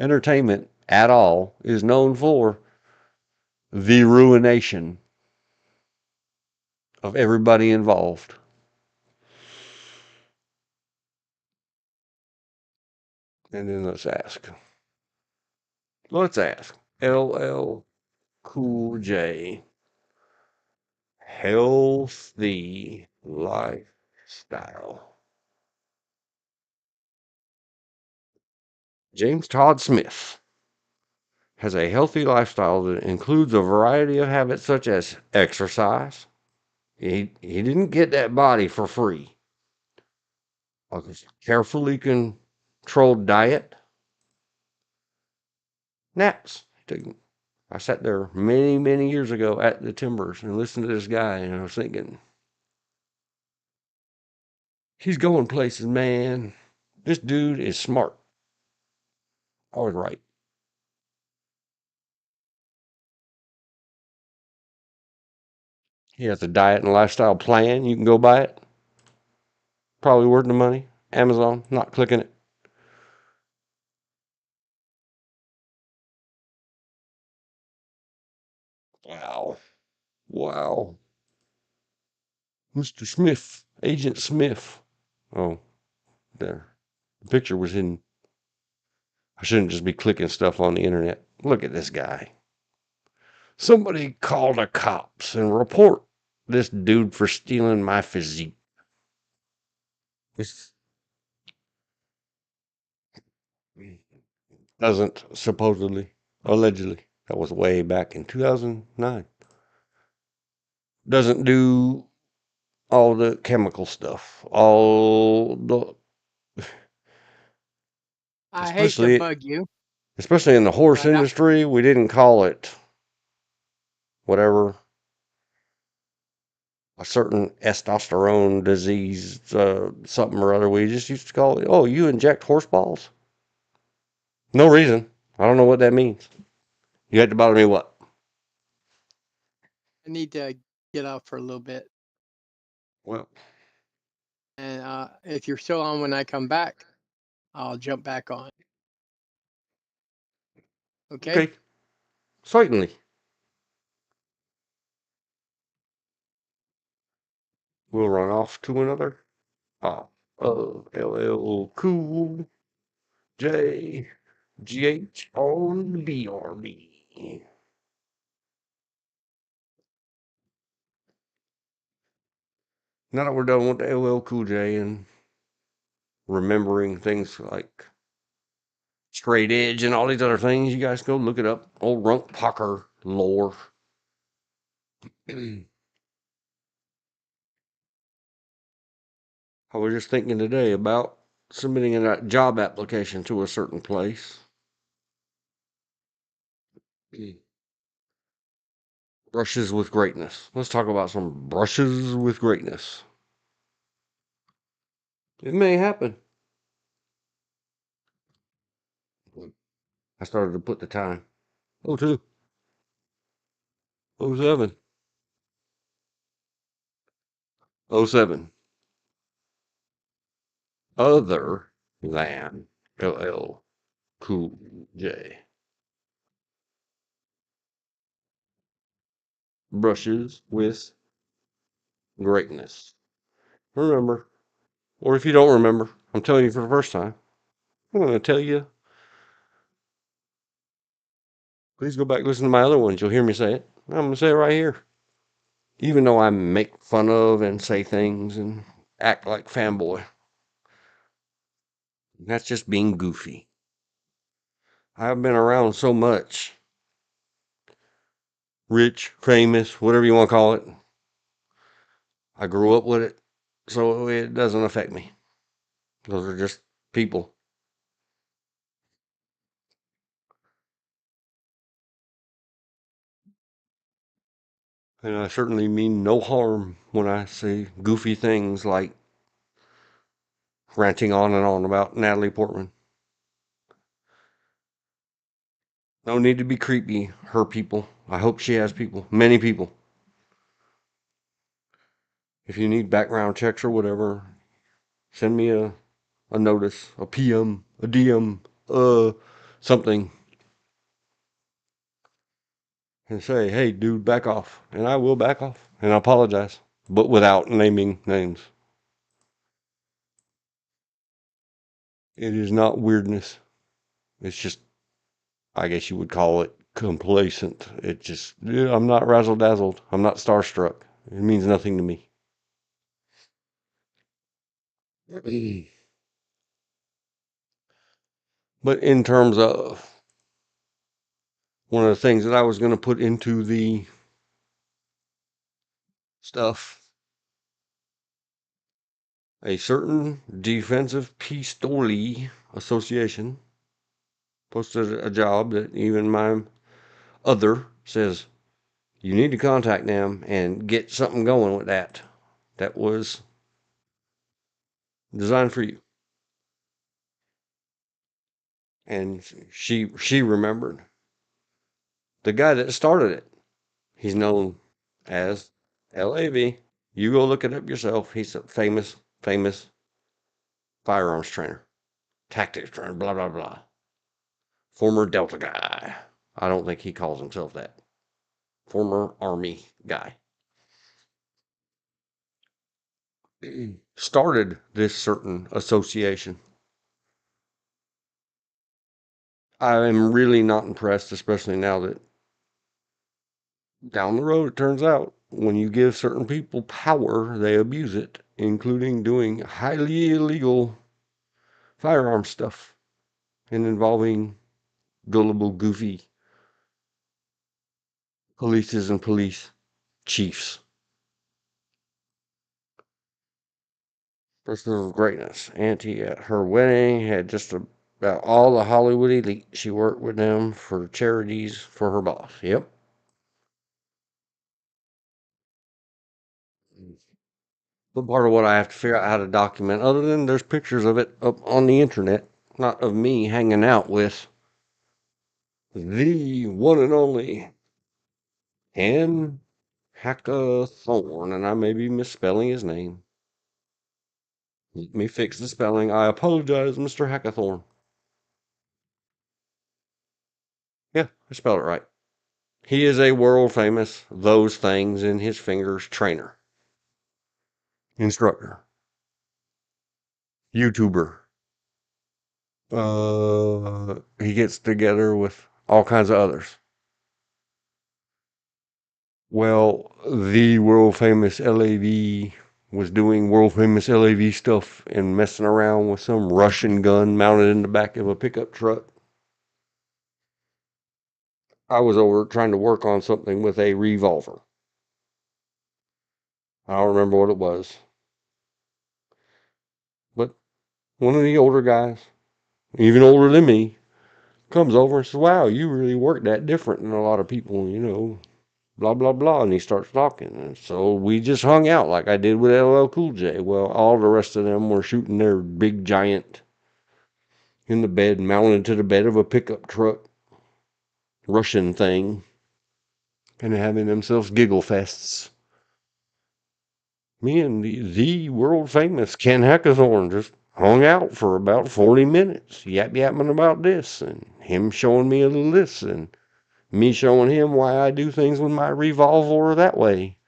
Entertainment at all is known for the ruination of everybody involved. And then let's ask LL Cool J, healthy lifestyle. James Todd Smith has a healthy lifestyle that includes a variety of habits such as exercise. He didn't get that body for free. A carefully controlled diet, naps. I sat there many, many years ago at the Timbers and listened to this guy, and I was thinking, he's going places, man. This dude is smart. I was right. He has a diet and lifestyle plan. You can go buy it. Probably worth the money. Amazon, not clicking it. Wow. Wow. Mr. Smith, Agent Smith. Oh, there. The picture was hidden. I shouldn't just be clicking stuff on the internet. Look at this guy. Somebody call the cops and report this dude for stealing my physique. This doesn't supposedly, allegedly, that was way back in 2009. Doesn't do all the chemical stuff, all the I hate to especially bug you, especially in the horse but industry. We didn't call it whatever a certain testosterone disease, something or other. We just used to call it, oh, you inject horse balls? No reason. I don't know what that means. You had to bother me what? I need to get off for a little bit. Well, And if you're still on when I come back, I'll jump back on. Okay? okay, certainly. We'll run off to another. LL Cool J GH on BRB. Now that we're done with the LL Cool J and remembering things like straight edge and all these other things, you guys go look it up. Old Runk Pocker lore. I was just thinking today about submitting a job application to a certain place. Brushes with greatness. Let's talk about some brushes with greatness. It may happen. I started to put the time. 02, 07, 07. Other than LL Cool J. Brushes with greatness. Remember, or if you don't remember, I'm telling you for the first time. I'm going to tell you. Please go back and listen to my other ones. You'll hear me say it. I'm going to say it right here. Even though I make fun of and say things and act like fanboy, that's just being goofy. I've been around so much. Rich, famous, whatever you want to call it. I grew up with it, so it doesn't affect me. Those are just people. And I certainly mean no harm when I say goofy things like ranting on and on about Natalie Portman. No need to be creepy, her people. I hope she has people, many people. If you need background checks or whatever, send me a notice, a PM, a DM, something, and say, hey, dude, back off. And I will back off and I apologize, but without naming names. It is not weirdness. It's just, I guess you would call it complacent. It just, yeah, I'm not razzle dazzled. I'm not starstruck. It means nothing to me. But in terms of one of the things that I was going to put into the stuff, a certain defensive pistole association posted a job that even my other says you need to contact them and get something going with that. That was designed for you. And she remembered the guy that started it. He's known as LAV. You go look it up yourself. He's a famous firearms trainer, tactics trainer, blah, blah, blah. Former Delta guy. I don't think he calls himself that. Former Army guy. Started this certain association. I am really not impressed, especially now that Down the road, it turns out, when you give certain people power, they abuse it, including doing highly illegal firearm stuff and involving gullible, goofy polices and police chiefs. Person of greatness. Auntie at her wedding had just about all the Hollywood elite. She worked with them for charities for her boss. Yep. But part of what I have to figure out how to document, other than there's pictures of it up on the internet, not of me hanging out with the one and only Ann Hackathorn, and I may be misspelling his name. Let me fix the spelling. I apologize, Mr. Hackathorn. Yeah, I spelled it right. He is a world famous those things in his fingers trainer, instructor, YouTuber. He gets together with all kinds of others. Well, the world famous LAV was doing world famous LAV stuff and messing around with some Russian gun mounted in the back of a pickup truck. I was over trying to work on something with a revolver. I don't remember what it was. But one of the older guys, even older than me, comes over and says, "Wow, you really work that different than a lot of people, blah, blah, blah." And he starts talking. And so we just hung out like I did with LL Cool J. Well, all the rest of them were shooting their big giant in the bed, mounted to the bed of a pickup truck, Russian thing, and having themselves giggle fests. Me and the world famous Ken Hackathorn just hung out for about 40 minutes, yapping about this, and him showing me a little this, and me showing him why I do things with my revolver that way.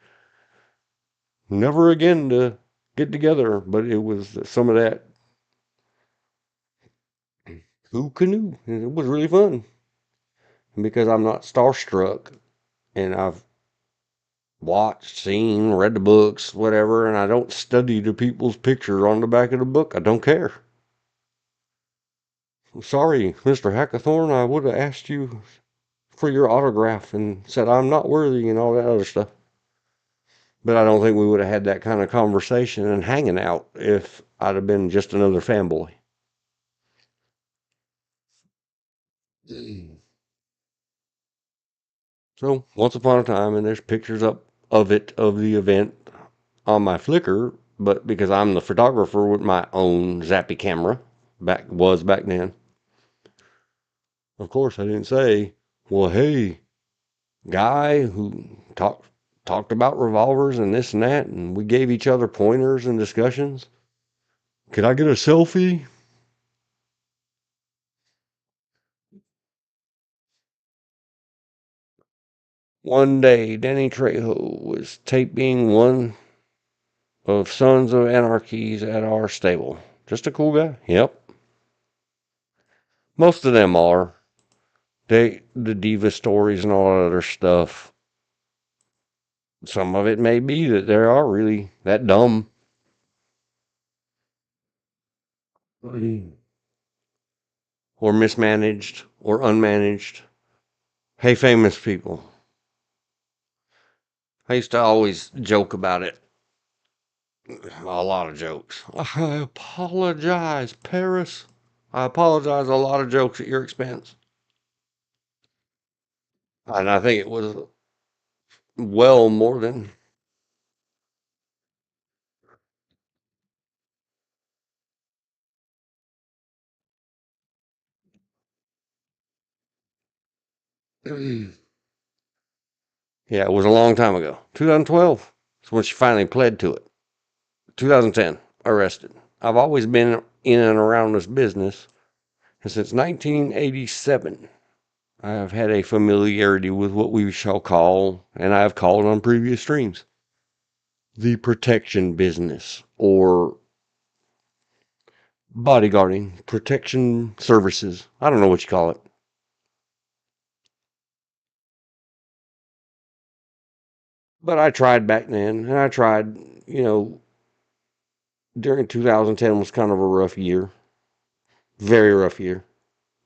Never again to get together, but it was some of that who canoe. And it was really fun. And because I'm not starstruck and I've watched, seen, read the books, whatever, and I don't study the people's pictures on the back of the book, I don't care. Sorry, Mr. Hackathorn, I would have asked you for your autograph and said I'm not worthy and all that other stuff. But I don't think we would have had that kind of conversation and hanging out if I'd have been just another fanboy. So, once upon a time, and there's pictures up of it, of the event on my Flickr, but because I'm the photographer with my own Zappy camera, back then, of course I didn't say, well, hey, guy who talked about revolvers and this and that, and we gave each other pointers and discussions. Could I get a selfie? One day, Danny Trejo was taping one of Sons of Anarchies at our stable. Just a cool guy. Yep. Most of them are. The diva stories and all that other stuff. Some of it may be that they are really that dumb. Or mismanaged or unmanaged. Hey, famous people. I used to always joke about it. A lot of jokes. I apologize, Paris. I apologize a lot of jokes at your expense. And I think it was well more than. Yeah, it was a long time ago. 2012 is when she finally pled to it. 2010, arrested. I've always been in and around this business, and since 1987, I have had a familiarity with what we shall call, and I have called on previous streams, the protection business, or bodyguarding, protection services. I don't know what you call it. But I tried back then, and I tried, during 2010 was kind of a rough year. Very rough year.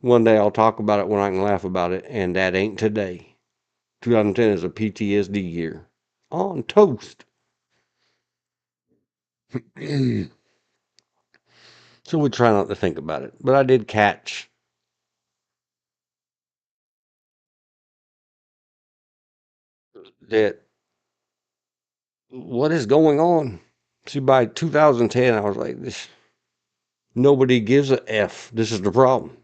One day I'll talk about it when I can laugh about it, and that ain't today. 2010 is a PTSD year. On toast. So we try not to think about it. But I did catch that what is going on. See, by 2010, I was like, this nobody gives a F. This is the problem.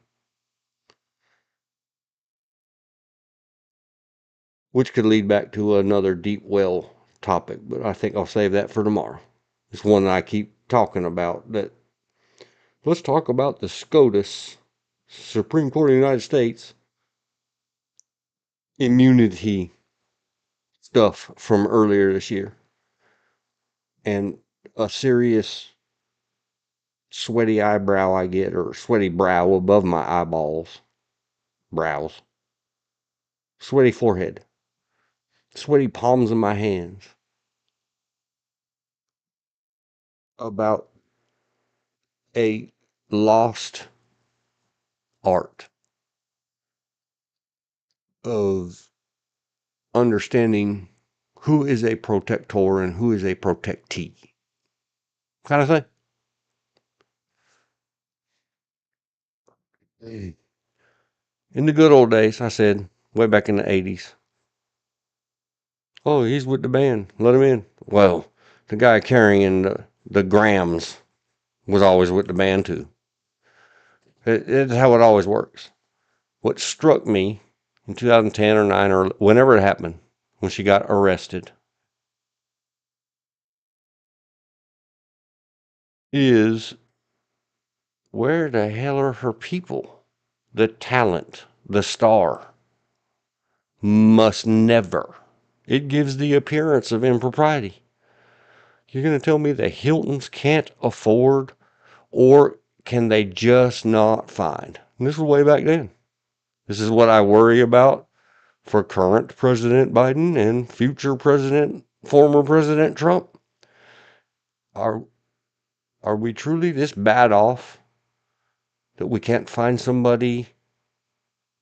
Which could lead back to another deep well topic, but I think I'll save that for tomorrow. It's one that I keep talking about. That let's talk about the SCOTUS, Supreme Court of the United States, immunity stuff from earlier this year, and a serious sweaty eyebrow I get, or sweaty brow above my eyeballs, brows, sweaty forehead, sweaty palms of my hands about a lost art of understanding who is a protector and who is a protectee, kind of thing. In the good old days, I said, way back in the 80s, oh, he's with the band, let him in. Well, the guy carrying the grams was always with the band too. It's how it always works. What struck me in 2010 or 9 or whenever it happened, when she got arrested, is where the hell are her people? The talent, the star, must never. It gives the appearance of impropriety. You're going to tell me the Hiltons can't afford, or can they just not find? And this was way back then. This is what I worry about for current President Biden and future former President Trump. Are are we truly this bad off that we can't find somebody,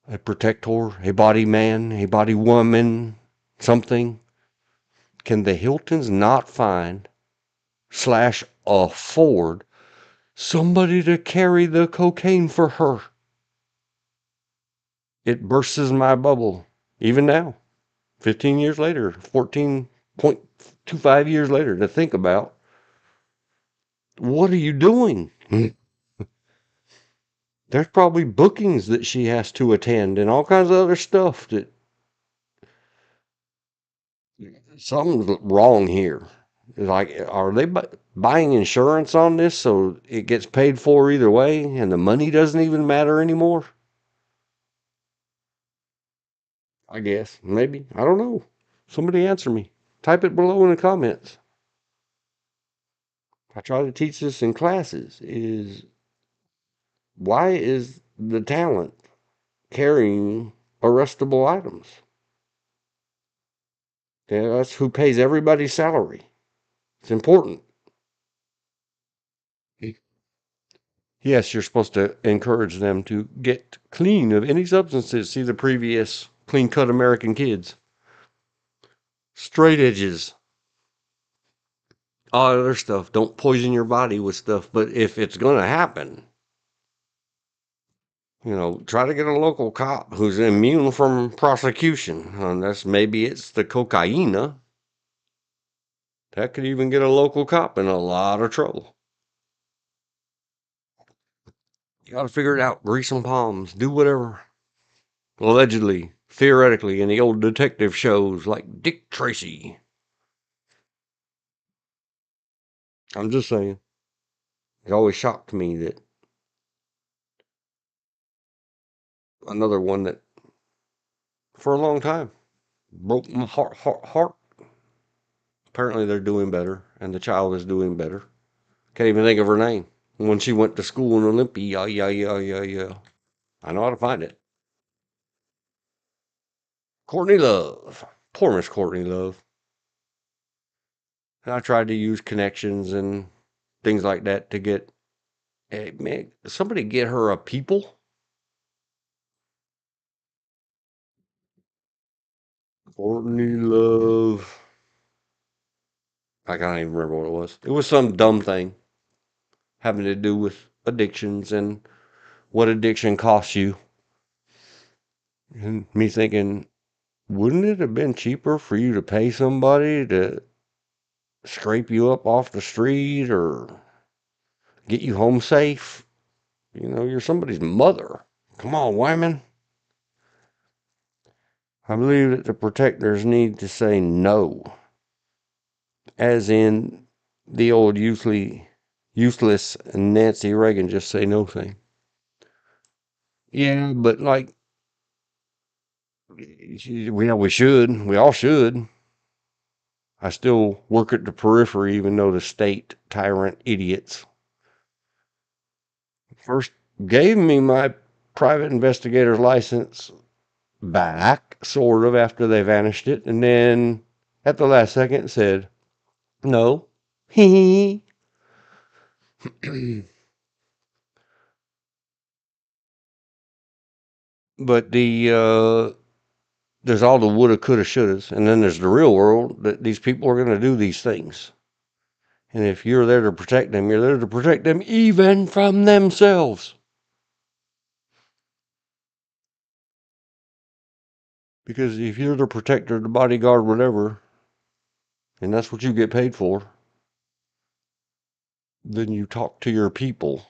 a protector, a body man, a body woman, something? Can the Hiltons not find / afford somebody to carry the cocaine for her? It bursts my bubble. Even now, 15 years later, 14.25 years later, to think about, what are you doing? There's probably bookings that she has to attend and all kinds of other stuff that something's wrong here. Like, are they buying insurance on this so it gets paid for either way and the money doesn't even matter anymore? I guess. Maybe. I don't know. Somebody answer me. Type it below in the comments. I try to teach this in classes. Is why is the talent carrying arrestable items? Yeah, that's who pays everybody's salary. It's important. Yes, you're supposed to encourage them to get clean of any substances. See the previous Clean Cut American Kids. Straight edges. All other stuff. Don't poison your body with stuff. But if it's going to happen, try to get a local cop who's immune from prosecution. Unless maybe it's the cocaine. That could even get a local cop in a lot of trouble. You got to figure it out. Grease some palms. Do whatever. Allegedly, theoretically, in the old detective shows like Dick Tracy. I'm just saying. It always shocked me that another one that, for a long time, broke my heart. Apparently, they're doing better, and the child is doing better. Can't even think of her name. When she went to school in Olympia, yeah. I know how to find it. Courtney Love. Poor Miss Courtney Love. And I tried to use connections and things like that to get, hey, man, somebody get her a people. Courtney Love. I can't even remember what it was. It was some dumb thing having to do with addictions and what addiction costs you. And me thinking, wouldn't it have been cheaper for you to pay somebody to scrape you up off the street or get you home safe? You know, you're somebody's mother. Come on, women. I believe that the protectors need to say no, as in the old useless Nancy Reagan just say no thing. Yeah, but like, we should. We all should. I still work at the periphery, even though the state tyrant idiots first gave me my private investigator's license back, sort of, after they vanished it, and then at the last second said, no. But there's all the woulda, coulda, shouldas, and then there's the real world that these people are going to do these things. And if you're there to protect them, you're there to protect them even from themselves. Because if you're the protector, the bodyguard, whatever, and that's what you get paid for, then you talk to your people,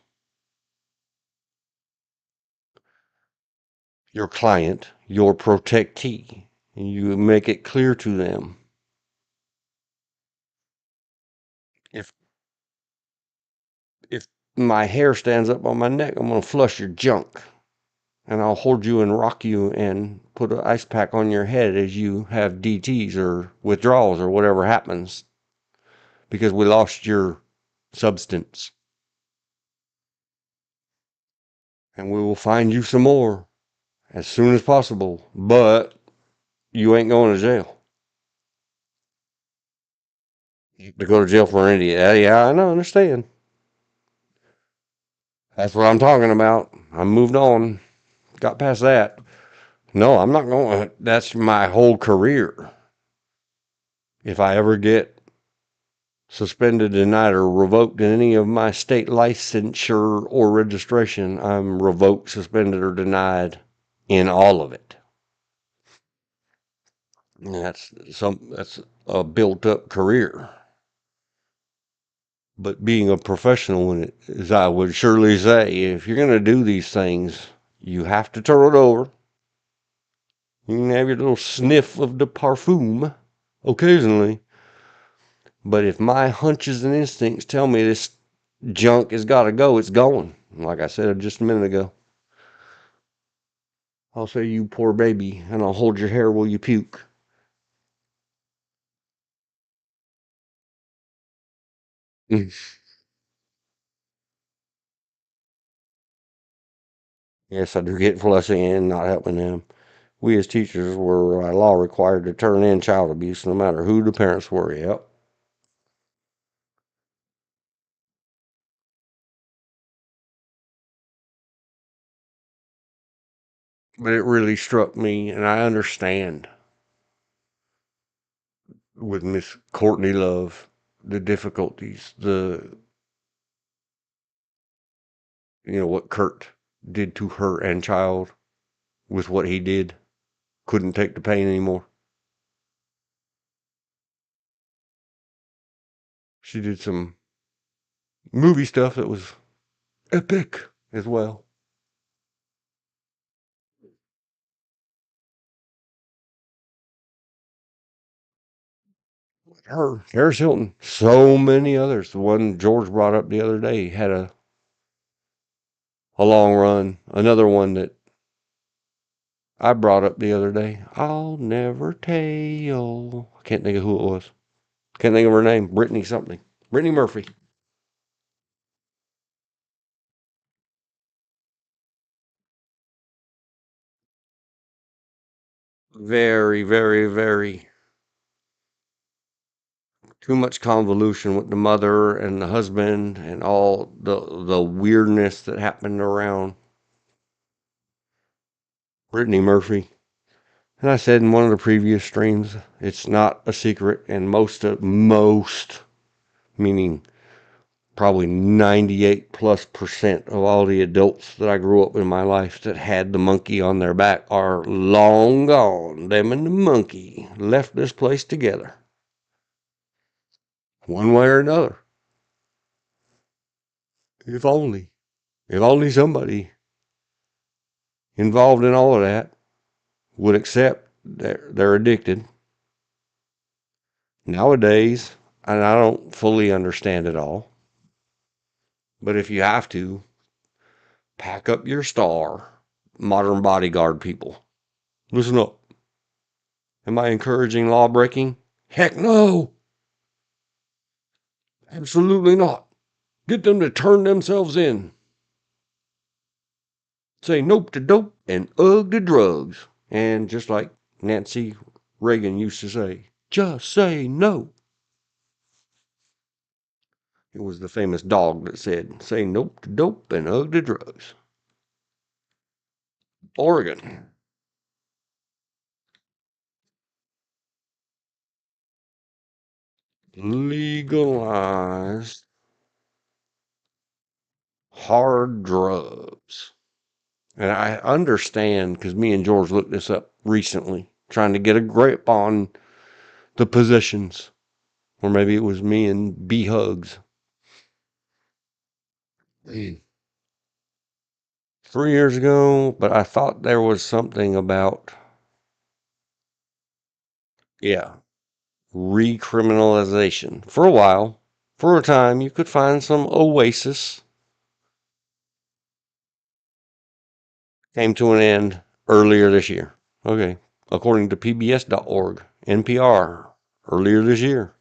your client, your protectee, and you make it clear to them. If if my hair stands up on my neck, I'm going to flush your junk. And I'll hold you and rock you and put an ice pack on your head as you have DTs or withdrawals or whatever happens because we lost your substance. And we will find you some more as soon as possible, but you ain't going to jail. To go to jail for an idiot. Yeah, I know, understand. That's what I'm talking about. I moved on, got past that. No, I'm not going. That's my whole career. If I ever get suspended, denied, or revoked in any of my state licensure or registration, I'm revoked, suspended, or denied in all of it. And that's a built up career. But being a professional in it, as I would surely say, if you're going to do these things, you have to turn it over. You can have your little sniff of the parfum occasionally. But if my hunches and instincts tell me this junk has got to go, it's going. Like I said just a minute ago. I'll say, you poor baby, and I'll hold your hair while you puke. Yes, I do get flushing and not helping them. We as teachers were by law required to turn in child abuse no matter who the parents were. Yep. But it really struck me, and I understand with Miss Courtney Love the difficulties, what Kurt did to her and child with what he did. Couldn't take the pain anymore. She did some movie stuff that was epic as well. Her, Harris Hilton, so many others. The one George brought up the other day had a long run. Another one that I brought up the other day, I'll never tell. I can't think of who it was. Can't think of her name. Brittany something. Brittany Murphy. Very, very, very Too much convolution with the mother and the husband and all the weirdness that happened around Brittany Murphy. And I said in one of the previous streams, it's not a secret, and most, meaning probably 98+% of all the adults that I grew up in my life that had the monkey on their back are long gone. Them and the monkey left this place together, one way or another. If only. If only somebody involved in all of that would accept that they're addicted. Nowadays, and I don't fully understand it all, but if you have to, pack up your star, modern bodyguard people. Listen up. Am I encouraging law breaking? Heck no! Absolutely not. Get them to turn themselves in. Say nope to dope and ugh to drugs. And just like Nancy Reagan used to say, just say no. It was the famous dog that said, say nope to dope and ugh to drugs. Oregon. Legalized hard drugs. And I understand because me and George looked this up recently, trying to get a grip on the positions. Or maybe it was me and B Hugs. 3 years ago, but I thought there was something about, recriminalization. For a while, for a time, you could find some oasis. Came to an end earlier this year. Okay. According to PBS.org, NPR, earlier this year.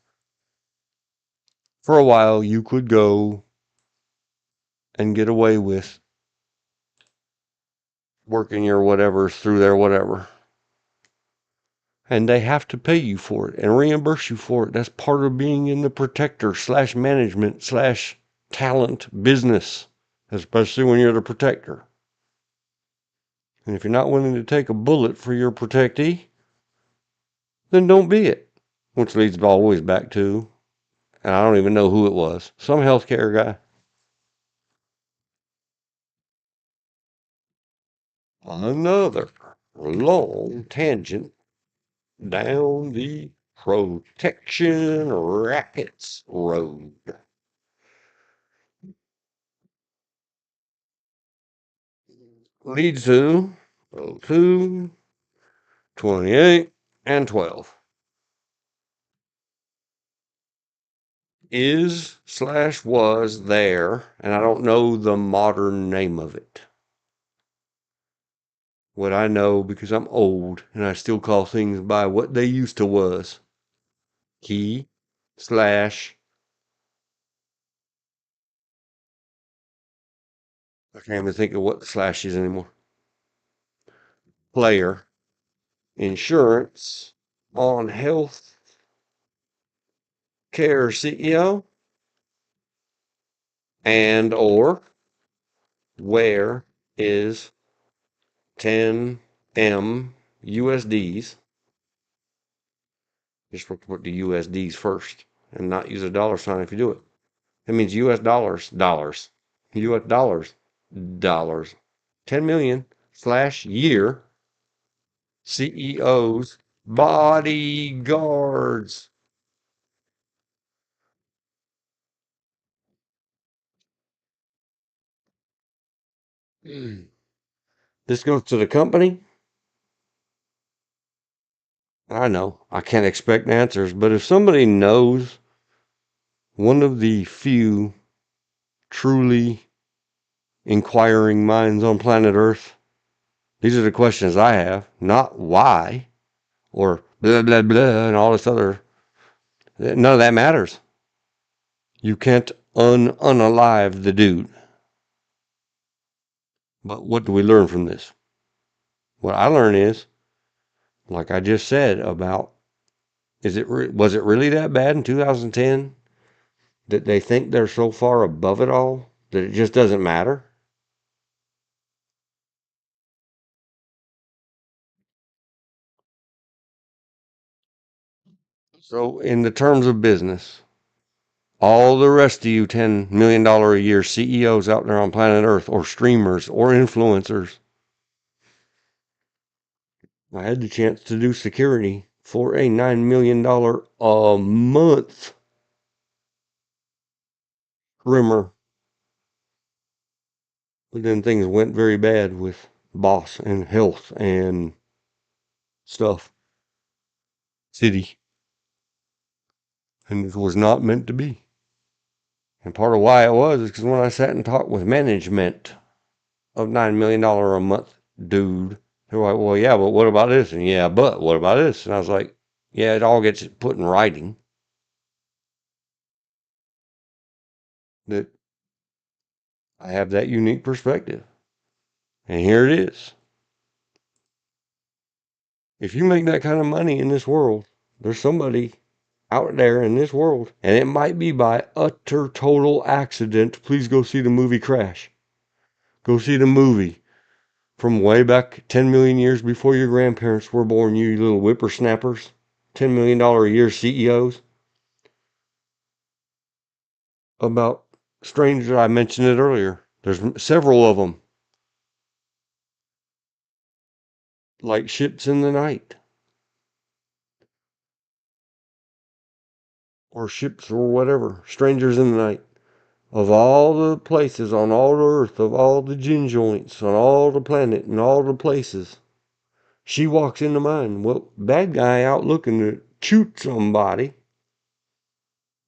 For a while, you could go and get away with working your whatever through their whatever. And they have to pay you for it and reimburse you for it. That's part of being in the protector / management / talent business, especially when you're the protector. And if you're not willing to take a bullet for your protectee, then don't be it. Which leads always back to, and I don't even know who it was, some healthcare guy. Another long tangent down the protection rackets road. Leads to 02, 28, and 12. Is / was there, and I don't know the modern name of it. What I know, because I'm old and I still call things by what they used to was. Key / I can't even think of what the slash is anymore. Player. Insurance on health care CEO and or where is 10M USDs. Just put the USDs first and not use a dollar sign if you do it. That means US dollars, US dollars. 10 million / year CEOs, bodyguards. This goes to the company. I know I can't expect answers, but if somebody knows, one of the few truly inquiring minds on planet Earth, these are the questions I have, not why or blah, blah, blah, and all this other. None of that matters. You can't unalive the dude. But what do we learn from this? What I learn is, like I just said about Was it really that bad in 2010 that they think they're so far above it all that it just doesn't matter? So, in the terms of business, all the rest of you $10 million a year CEOs out there on planet Earth, or streamers, or influencers, I had the chance to do security for a $9 million a month trimmer. But then things went very bad with boss and health and stuff, city, and it was not meant to be. And part of why it was is because when I sat and talked with management of $9 million a month dude, they were like, well, yeah, but what about this? And yeah, but what about this? And I was like, yeah, it all gets put in writing that I have that unique perspective. And here it is. If you make that kind of money in this world, there's somebody out there in this world, and it might be by utter total accident. Please go see the movie Crash. Go see the movie from way back 10 million years before your grandparents were born, you little whippersnappers. $10 million a year CEOs. About strangers, I mentioned it earlier. There's several of them, like ships in the night, or ships or whatever. Strangers in the night. Of all the places on all the earth, of all the gin joints on all the planet and all the places, she walks into mine. Well, bad guy out looking to shoot somebody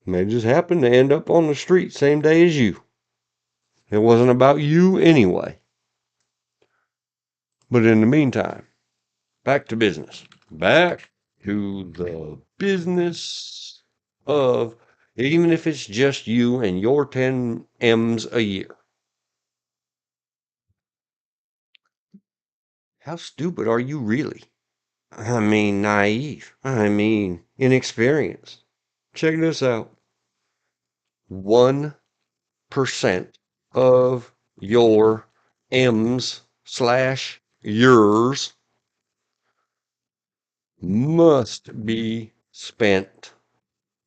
may just happen to end up on the street same day as you. It wasn't about you anyway. But in the meantime, back to business. Back to the business of, even if it's just you and your 10 M's a year. How stupid are you really? I mean, naive. I mean, inexperienced. Check this out. 1% of your M's slash yours must be spent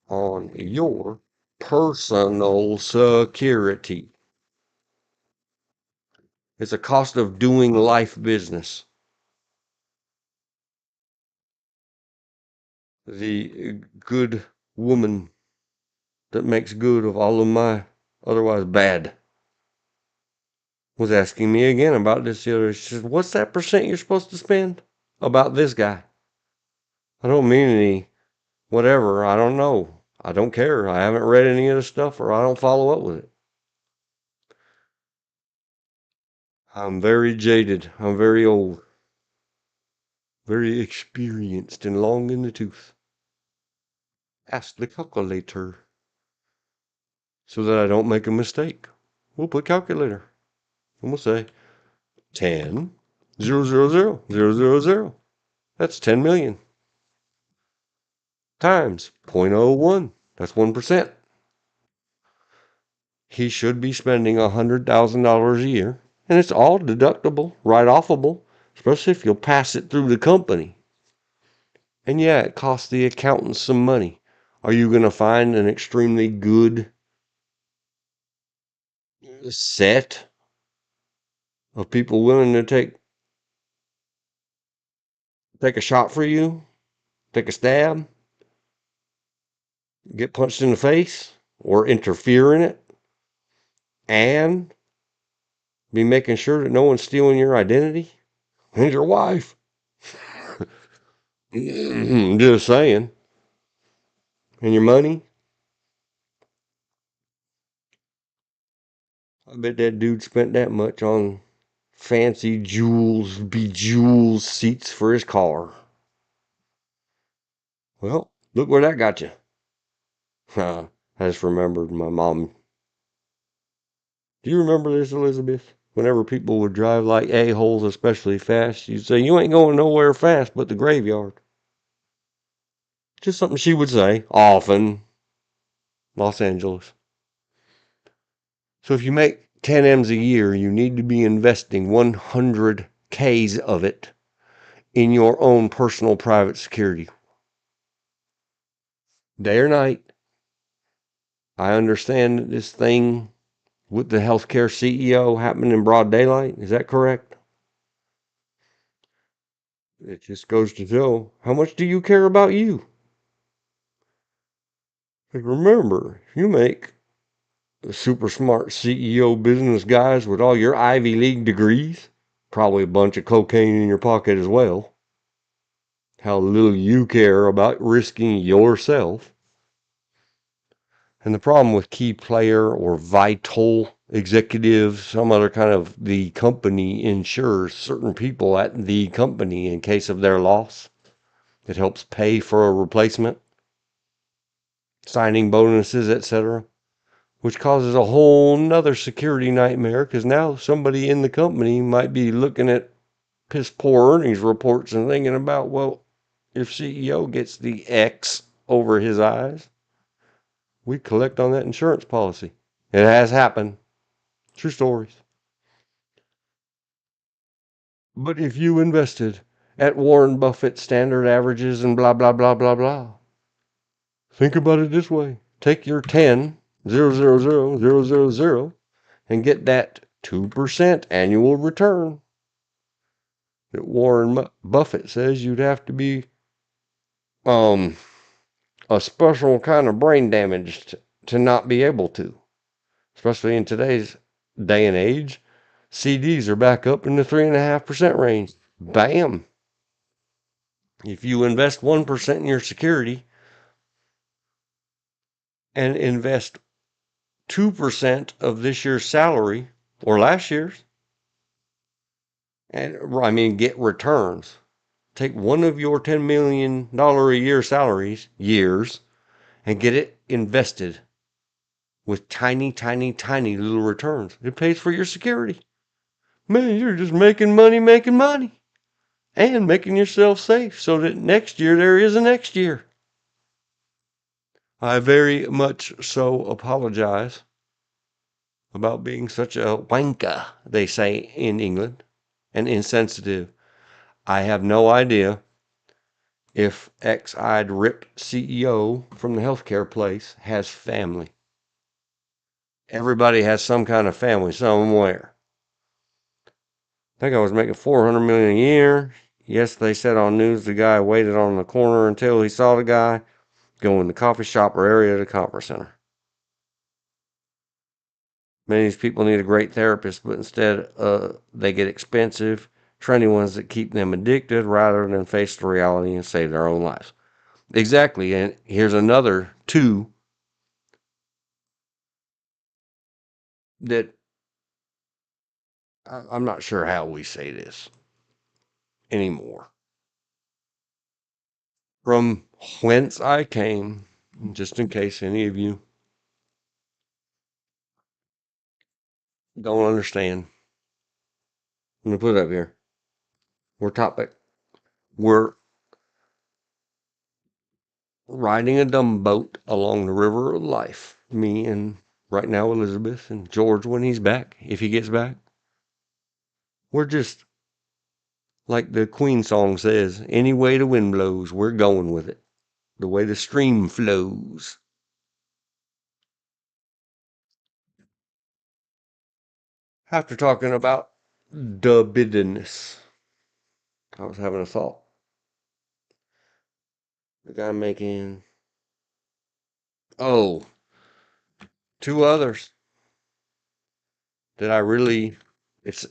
on your personal security. It's a cost of doing life business. The good woman that makes good of all of my otherwise bad was asking me again about this the other day. She says, what's that percent you're supposed to spend about this guy? I don't mean any whatever. I don't know. I don't care. I haven't read any of the stuff, or I don't follow up with it. I'm very jaded. I'm very old. Very experienced and long in the tooth. Ask the calculator so that I don't make a mistake. We'll put calculator and we'll say 10 0 0 0 0 0 0. That's 10 million times 0.01. That's 1%. He should be spending $100,000 a year, and it's all deductible, write-offable, especially if you'll pass it through the company. And yeah, it costs the accountant some money. Are you going to find an extremely good set of people willing to take a shot for you, take a stab, get punched in the face, or interfere in it, and be making sure that no one's stealing your identity and your wife? Just saying. And your money? I bet that dude spent that much on fancy jewels, bejeweled seats for his car. Well, look where that got you. I just remembered my mom. Do you remember this, Elizabeth? Whenever people would drive like a-holes, especially fast, you'd say, you ain't going nowhere fast but the graveyard. Just something she would say often. Los Angeles. So if you make 10 M's a year, you need to be investing 100 K's of it in your own personal private security. Day or night. I understand this thing with the healthcare CEO happening in broad daylight. Is that correct? It just goes to show, how much do you care about you? Like, remember, you make the super smart CEO business guys with all your Ivy League degrees, probably a bunch of cocaine in your pocket as well. How little you care about risking yourself. And the problem with key player or vital executives, some other kind of the company insures certain people at the company in case of their loss. It helps pay for a replacement, signing bonuses, etc., which causes a whole nother security nightmare because now somebody in the company might be looking at piss poor earnings reports and thinking about, well, if CEO gets the X over his eyes, we collect on that insurance policy. It has happened. True stories. But if you invested at Warren Buffett standard averages and blah, blah, blah, blah, blah, think about it this way. Take your 10,000,000 and get that 2% annual return that Warren Buffett says you'd have to be a special kind of brain damage to not be able to. Especially in today's day and age, CDs are back up in the 3.5% range. Bam! If you invest 1% in your security and invest 2% of this year's salary or last year's, and I mean, get returns. Take one of your $10 million a year salaries, years, and get it invested with tiny, tiny, tiny little returns. It pays for your security. Man, you're just making money, and making yourself safe so that next year there is a next year. I very much so apologize about being such a wanker, they say in England, and insensitive. I have no idea if X-eyed ripped CEO from the healthcare place has family. Everybody has some kind of family somewhere. I think I was making $400 million a year. Yes, they said on news the guy waited on the corner until he saw the guy go in the coffee shop or area of the conference center. Many of these people need a great therapist, but instead they get expensive, trendy ones that keep them addicted rather than face the reality and save their own lives. Exactly, and here's another two that I'm not sure how we say this anymore. From whence I came, just in case any of you don't understand, I'm going to put it up here. We're riding a dumb boat along the river of life. Me and right now Elizabeth and George when he's back, if he gets back. We're just, like the Queen song says, any way the wind blows, we're going with it. The way the stream flows. After talking about the biddenness, I was having a thought. The guy making, oh, two others that I really, it's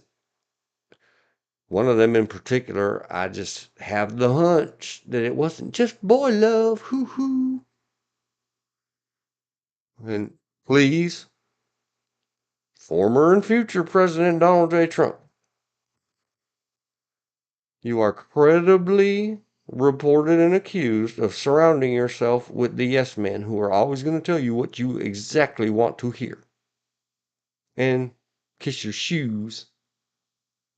one of them in particular, I just have the hunch that it wasn't just boy love, hoo hoo. And please, former and future President Donald J. Trump, you are credibly reported and accused of surrounding yourself with the yes men who are always going to tell you what you exactly want to hear. And kiss your shoes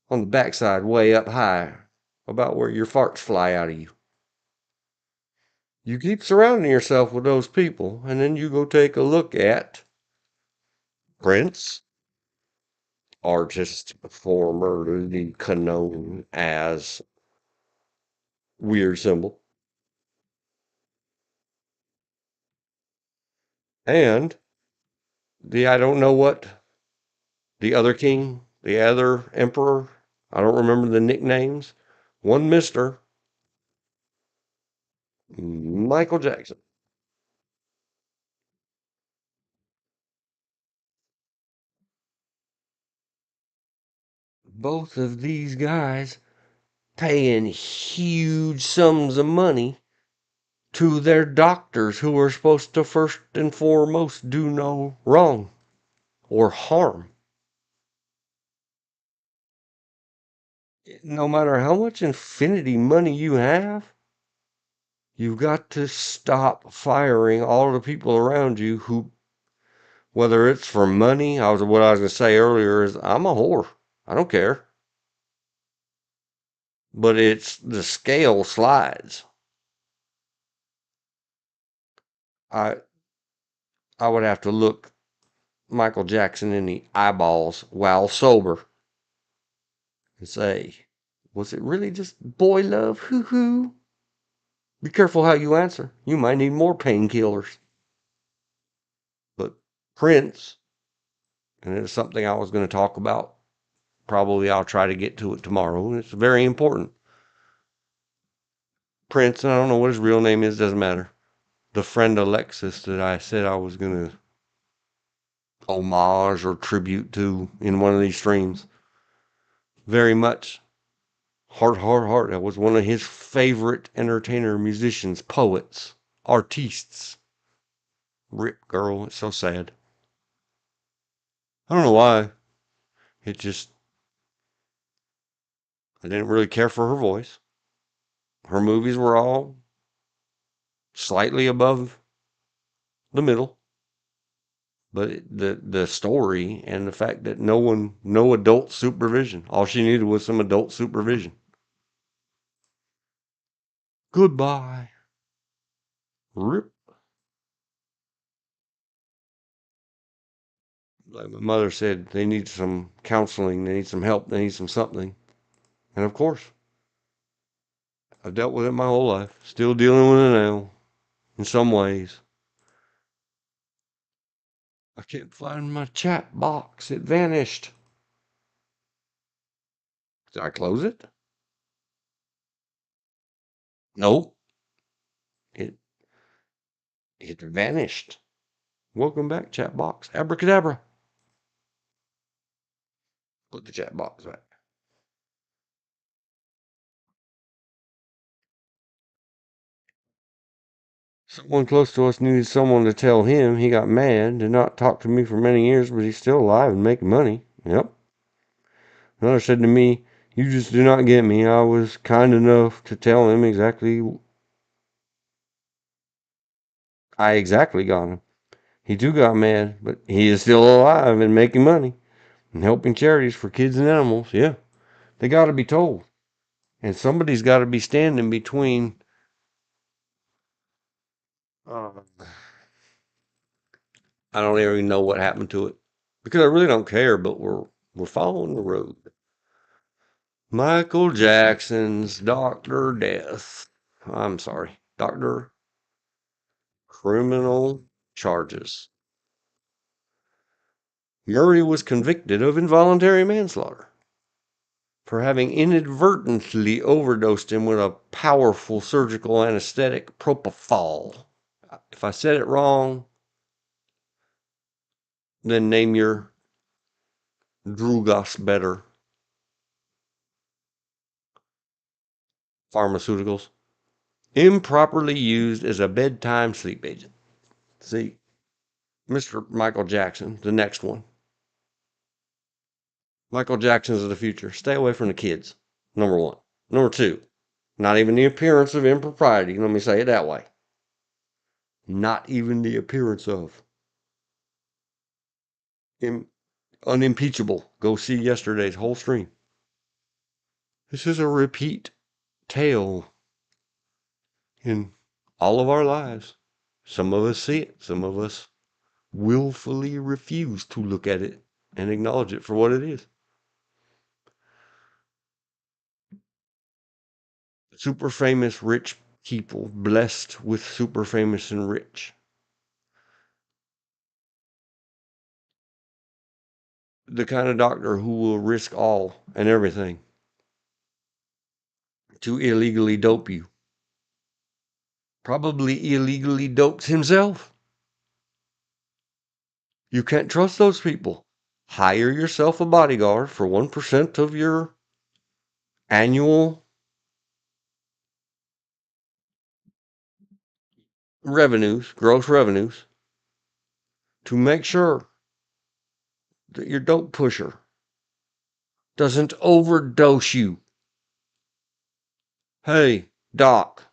on the backside way up high about where your farts fly out of you. You keep surrounding yourself with those people, and then you go take a look at Prince, artist formerly known as Weird Symbol, and the I don't know what, the other king, the other emperor, I don't remember the nicknames, one Mr. Michael Jackson. Both of these guys paying huge sums of money to their doctors who are supposed to first and foremost do no wrong or harm. No matter how much infinity money you have, you've got to stop firing all the people around you who, whether it's for money, what I was going to say earlier is I'm a whore. I don't care. But it's the scale slides. I I would have to look Michael Jackson in the eyeballs while sober and say, was it really just boy love? Hoo hoo. Be careful how you answer. You might need more painkillers. But Prince, and it's something I was going to talk about. Probably I'll try to get to it tomorrow. It's very important. Prince, and I don't know what his real name is, doesn't matter. The friend Alexis that I said I was going to homage or tribute to in one of these streams. Very much. Heart. That was one of his favorite entertainer, musicians, poets, artistes. Rip girl. It's so sad. I don't know why. It just, I didn't really care for her voice. Her movies were all slightly above the middle. But the story and the fact that no adult supervision. All she needed was some adult supervision. Goodbye. Rip. Like my mother said, they need some counseling, they need some help, they need some something. And of course, I've dealt with it my whole life. Still dealing with it now, in some ways. I can't find my chat box. It vanished. Did I close it? No. It it vanished. Welcome back, chat box. Abracadabra. Put the chat box back. Someone close to us needed someone to tell him. He got mad, did not talk to me for many years, but he's still alive and making money. Yep. Another said to me, you just do not get me. I was kind enough to tell him exactly. I exactly got him. He too got mad, but he is still alive and making money and helping charities for kids and animals. Yeah. They got to be told. And somebody's got to be standing between. Uh, I don't even know what happened to it because I really don't care, but we're following the road. Michael Jackson's Dr. Death. I'm sorry. Dr. Criminal Charges. Murray was convicted of involuntary manslaughter for having inadvertently overdosed him with a powerful surgical anesthetic, propofol. If I said it wrong, then name your Drugos better. Pharmaceuticals. Improperly used as a bedtime sleep agent. See, Mr. Michael Jackson, the next one. Michael Jackson's of the future. Stay away from the kids. Number one. Number two, not even the appearance of impropriety. Let me say it that way. Not even the appearance of. Unimpeachable. Go see yesterday's whole stream. This is a repeat tale in all of our lives. Some of us see it, some of us willfully refuse to look at it and acknowledge it for what it is. Super famous rich people, blessed with super famous and rich. The kind of doctor who will risk all and everything to illegally dope you. Probably illegally doped himself. You can't trust those people. Hire yourself a bodyguard for 1% of your annual revenues, gross revenues, to make sure that your dope pusher doesn't overdose you. Hey, doc,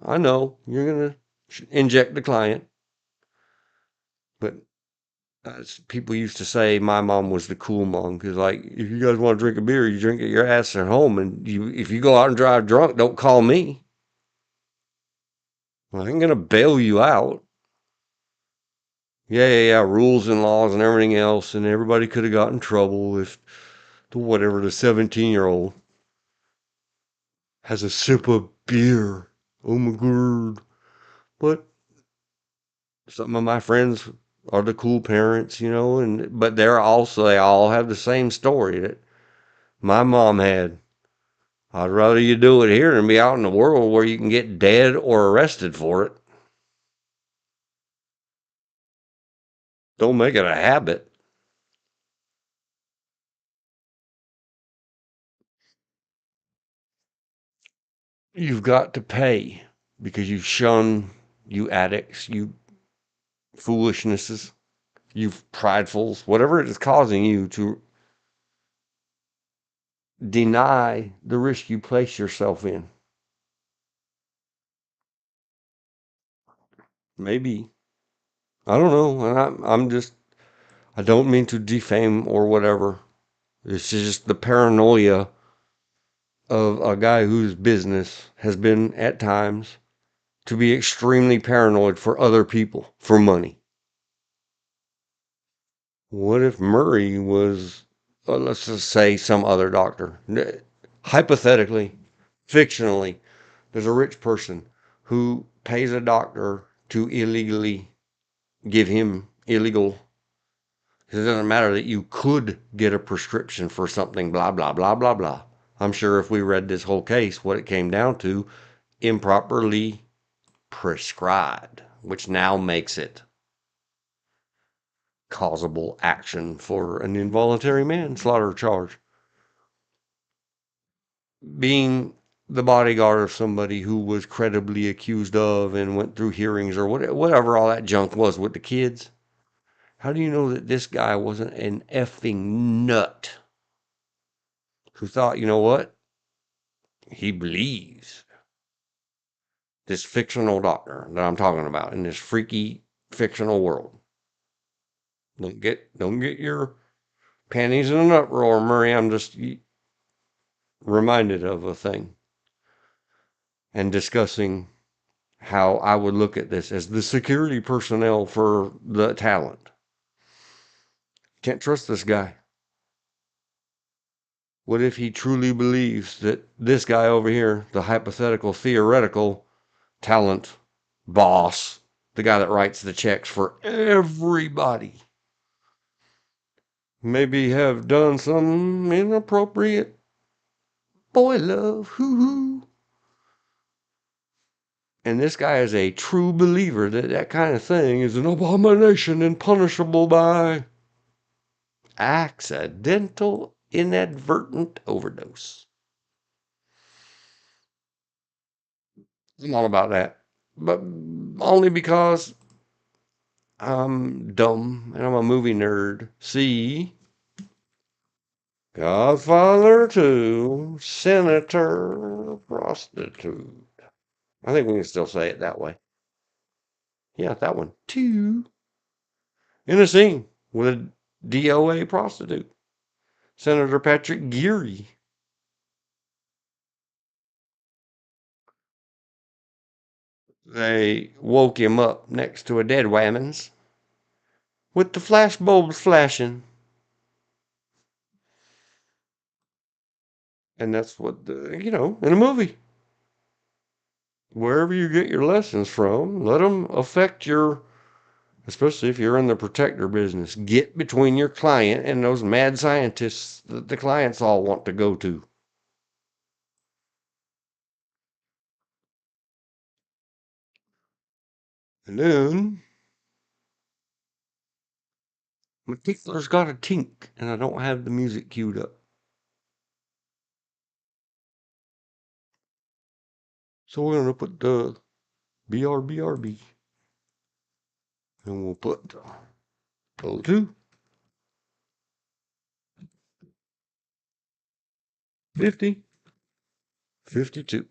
I know you're going to inject the client, but as people used to say, my mom was the cool mom, because, like, if you guys want to drink a beer, you drink it your ass at home, and if you go out and drive drunk, don't call me. Well, I ain't going to bail you out. Yeah, rules and laws and everything else, and everybody could have got in trouble if the 17-year-old has a sip of beer. Oh my god. But some of my friends are the cool parents, but they all have the same story that my mom had. I'd rather you do it here than be out in the world where you can get dead or arrested for it. Don't make it a habit. You've got to pay because you've shunned, you addicts, you foolishnesses, you pridefuls, whatever it is causing you to deny the risk you place yourself in. Maybe. I don't know. And I don't mean to defame or whatever. It's just the paranoia of a guy whose business has been at times to be extremely paranoid for other people for money. What if Murray was, let's just say, some other doctor? Hypothetically, fictionally, there's a rich person who pays a doctor to illegally give him illegal. It doesn't matter that you could get a prescription for something, blah, blah, blah, blah, blah. I'm sure if we read this whole case, what it came down to, improperly prescribed, which now makes it causable action for an involuntary manslaughter charge. Being the bodyguard of somebody who was credibly accused of and went through hearings or whatever all that junk was with the kids. How do you know that this guy wasn't an effing nut who thought, you know what? He believes this fictional doctor that I'm talking about in this freaky fictional world. Don't get your panties in an uproar, Murray. I'm just reminded of a thing and discussing how I would look at this as the security personnel for the talent. Can't trust this guy. What if he truly believes that this guy over here, the hypothetical, theoretical talent boss, the guy that writes the checks for everybody, maybe have done some inappropriate boy love, hoo-hoo. And this guy is a true believer that that kind of thing is an abomination and punishable by accidental, inadvertent overdose. I'm all about that. But only because I'm dumb and I'm a movie nerd. See? Godfather 2, Senator Prostitute. I think we can still say it that way. Yeah, that one. 2. In a scene with a DOA prostitute. Senator Patrick Geary. They woke him up next to a dead whammons with the flash bulbs flashing. And that's what, in a movie. Wherever you get your lessons from, let them affect your, especially if you're in the protector business. Get between your client and those mad scientists that the clients all want to go to. And then my tickler's got a tink, and I don't have the music queued up. So we're gonna put the BRBRB, and we'll put O2, 50, 52.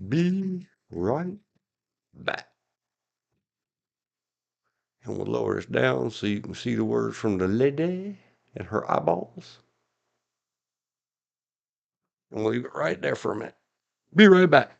Be right back. And we'll lower this down so you can see the words from the lady and her eyeballs. And we'll leave it right there for a minute. Be right back.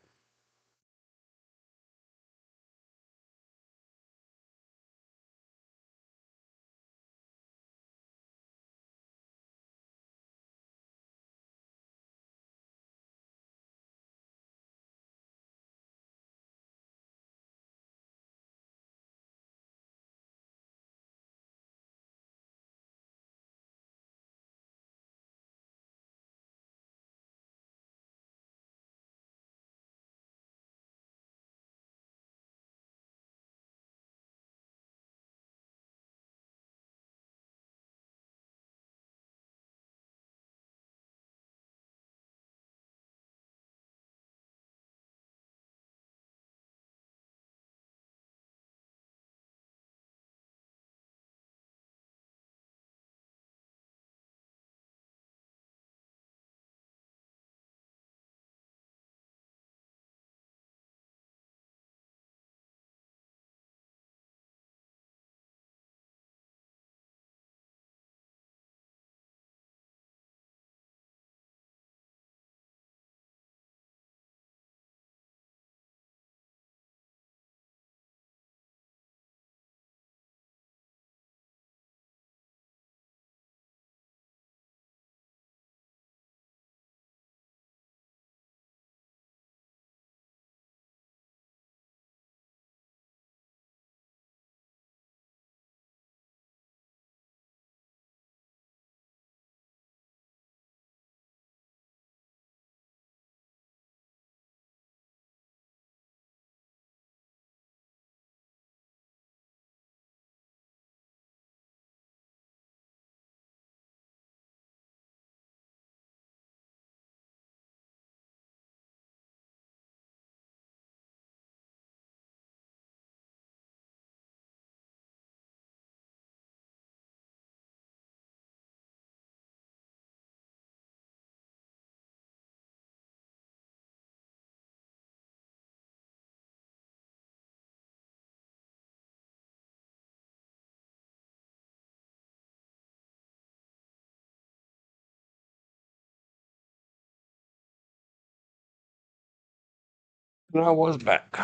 And I was back.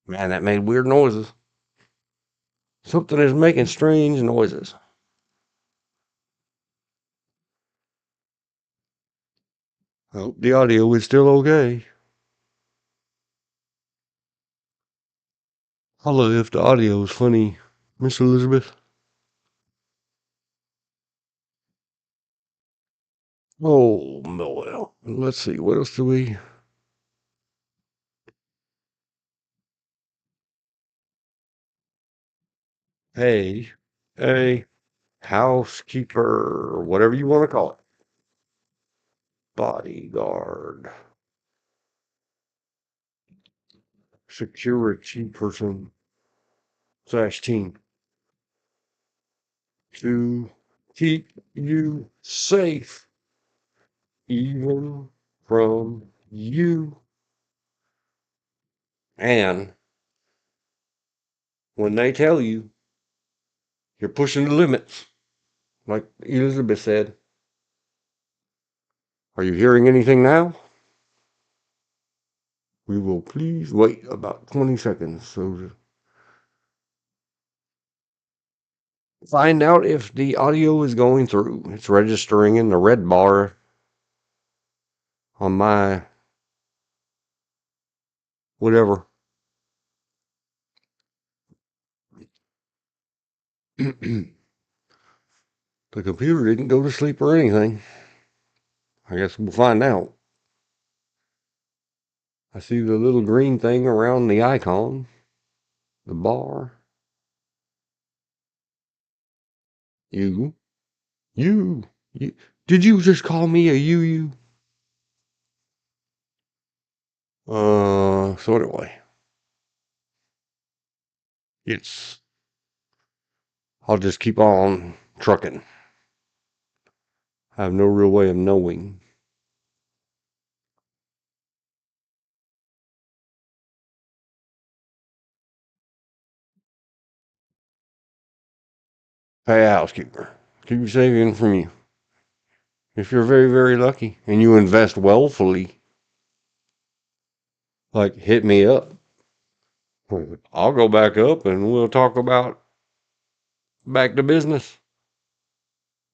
Man, that made weird noises. Something is making strange noises. I hope the audio is still okay. Holla if the audio is funny, Miss Elizabeth. Oh, well, let's see. What else do we? Hey, a housekeeper, or whatever you want to call it. Bodyguard. Security person slash team to keep you safe, even from you. And when they tell you you're pushing the limits, like Elizabeth said, are you hearing anything now? We will please wait about 20 seconds so to find out if the audio is going through. It's registering in the red bar on my whatever. The computer didn't go to sleep or anything. I guess we'll find out. I see the little green thing around the icon, the bar. You, you. Did you just call me a you? So anyway, I'll just keep on trucking. I have no real way of knowing. Hey, housekeeper, keep saving from you. If you're very, very lucky and you invest wealthfully, like hit me up. I'll go back up and we'll talk about back to business.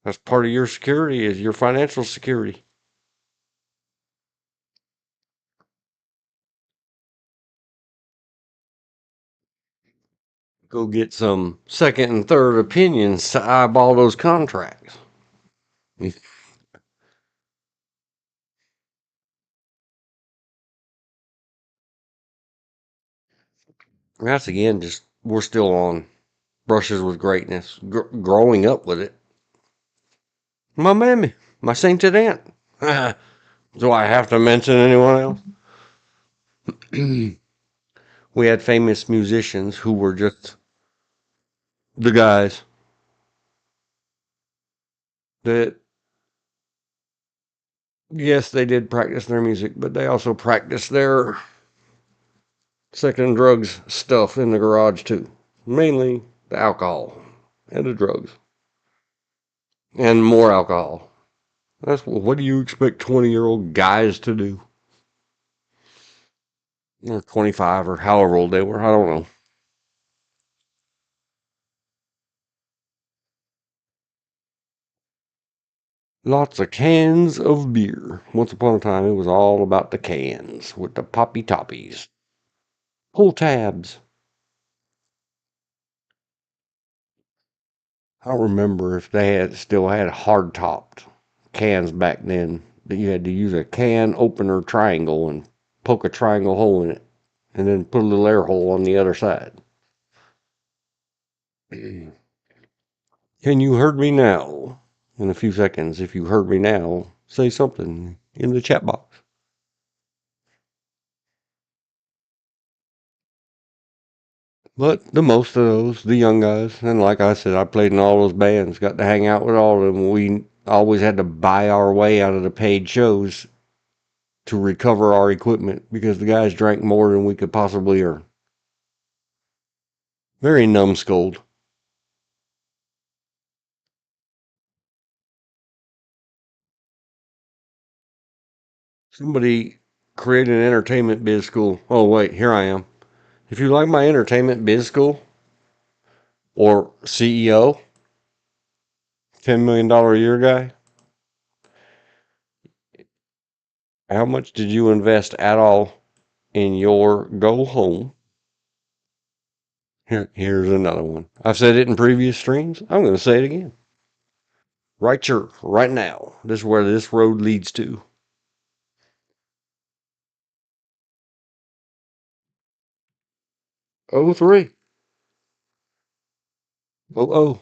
That's part of your security, is your financial security. Go get some second and third opinions to eyeball those contracts. That's again, just we're still on brushes with greatness, growing up with it. My mammy, my sainted aunt. Do I have to mention anyone else? We had famous musicians who were just the guys that, yes, they did practice their music, but they also practiced their second drugs stuff in the garage too. Mainly the alcohol and the drugs and more alcohol. What do you expect 20-year-old guys to do? Or 25 or however old they were. I don't know. Lots of cans of beer. Once upon a time, it was all about the cans with the poppy toppies. Pull tabs. I don't remember if they still had hard topped cans back then, that you had to use a can opener triangle and poke a triangle hole in it and then put a little air hole on the other side. Can you heard me now? In a few seconds, if you heard me now, say something in the chat box. But the most of those, the young guys, and like I said, I played in all those bands, got to hang out with all of them. We always had to buy our way out of the paid shows to recover our equipment because the guys drank more than we could possibly earn. Very numbskulled. Somebody created an entertainment biz school. Oh, wait, here I am. If you like my entertainment biz school or CEO, $10 million a year guy, how much did you invest at all in your go home? Here's another one. I've said it in previous streams. I'm going to say it again. Right here, right now. This is where this road leads to. Oh, 03. Oh.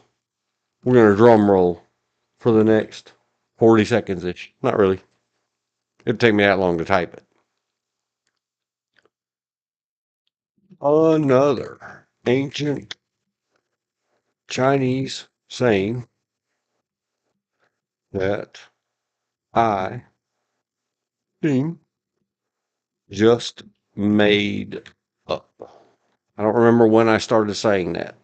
We're going to drum roll for the next 40 seconds ish. Not really. It'd take me that long to type it. Another ancient Chinese saying that I think just made up. I don't remember when I started saying that,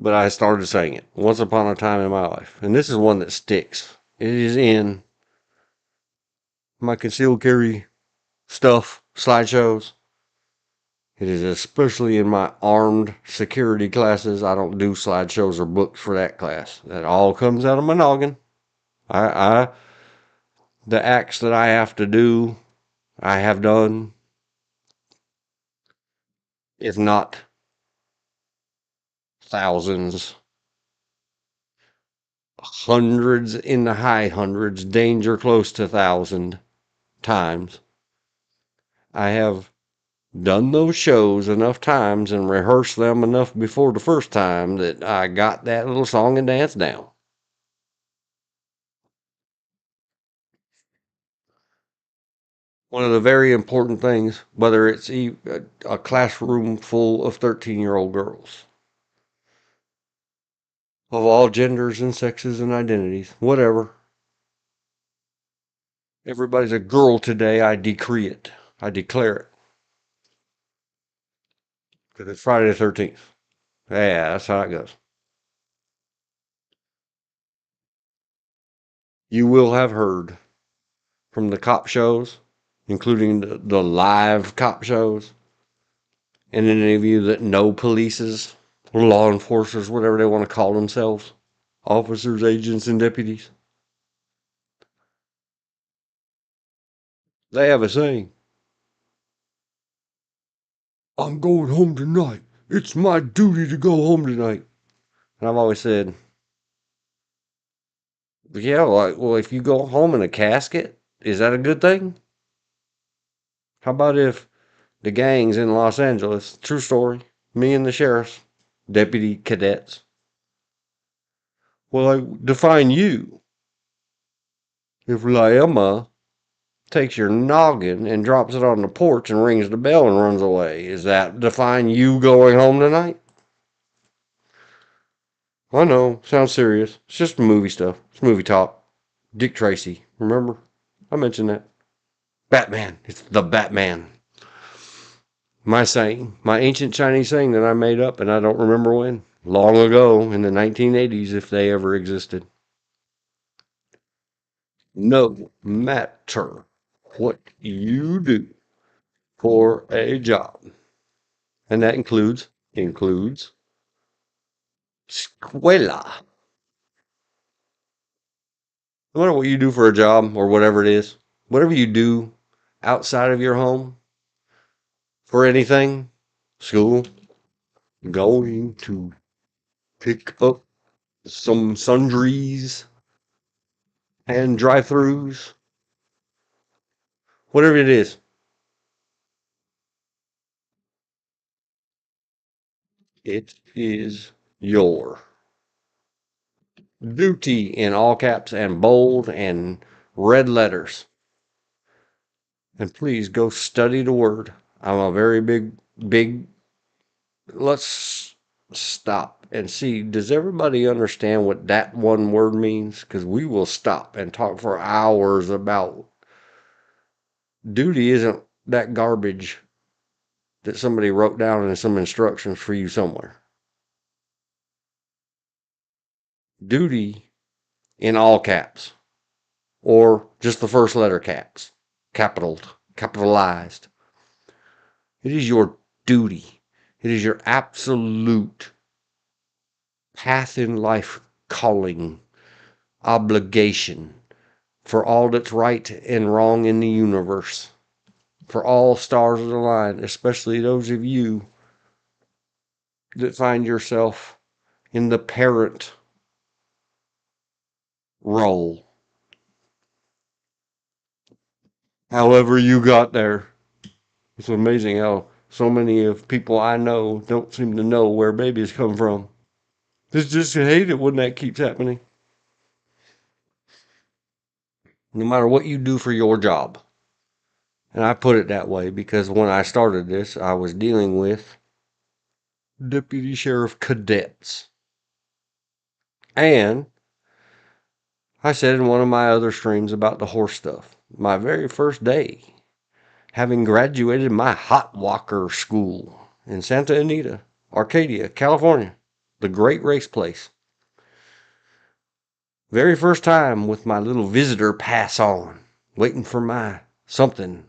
but I started saying it once upon a time in my life. And this is one that sticks. It is in my concealed carry stuff, slideshows. It is especially in my armed security classes. I don't do slideshows or books for that class. That all comes out of my noggin. The acts that I have to do, I have done, if not thousands, hundreds in the high hundreds, danger close to 1,000 times. I have done those shows enough times and rehearsed them enough before the first time that I got that little song and dance down. One of the very important things, whether it's a classroom full of 13-year-old girls of all genders and sexes and identities, whatever. Everybody's a girl today. I decree it. I declare it. Because it's Friday the 13th. Yeah, that's how it goes. You will have heard from the cop shows, including the live cop shows, and any of you that know polices, law enforcers, whatever they want to call themselves, officers, agents, and deputies. They have a saying. I'm going home tonight. It's my duty to go home tonight. And I've always said, yeah, well, if you go home in a casket, is that a good thing? How about if the gangs in Los Angeles, true story, me and the sheriff's deputy cadets, well, I define you. If Laema takes your noggin and drops it on the porch and rings the bell and runs away, is that define you going home tonight? I know, sounds serious. It's just movie stuff. It's movie talk. Dick Tracy, remember? I mentioned that. Batman. It's the Batman. My saying, my ancient Chinese saying that I made up and I don't remember when. Long ago in the 1980s, if they ever existed. No matter what you do for a job, and that includes escuela. No matter what you do for a job or whatever it is, whatever you do outside of your home for anything, school, going to pick up some sundries and drive-throughs, whatever it is, it is your duty in all caps and bold and red letters. And please go study the word. I'm a very big, let's stop and see, does everybody understand what that one word means? Because we will stop and talk for hours about duty isn't that garbage that somebody wrote down in some instructions for you somewhere. Duty in all caps, or just the first letter caps, capitalized. It is your duty. It is your absolute path in life calling, obligation for all that's right and wrong in the universe, for all stars of the line, especially those of you that find yourself in the parent role. However you got there. It's amazing how so many of people I know don't seem to know where babies come from. Just hate it when that keeps happening. No matter what you do for your job. And I put it that way because when I started this, I was dealing with deputy sheriff cadets. And I said in one of my other streams about the horse stuff, my very first day, having graduated my hot walker school in Santa Anita, Arcadia, California, the great race place. Very first time with my little visitor pass on, waiting for my something.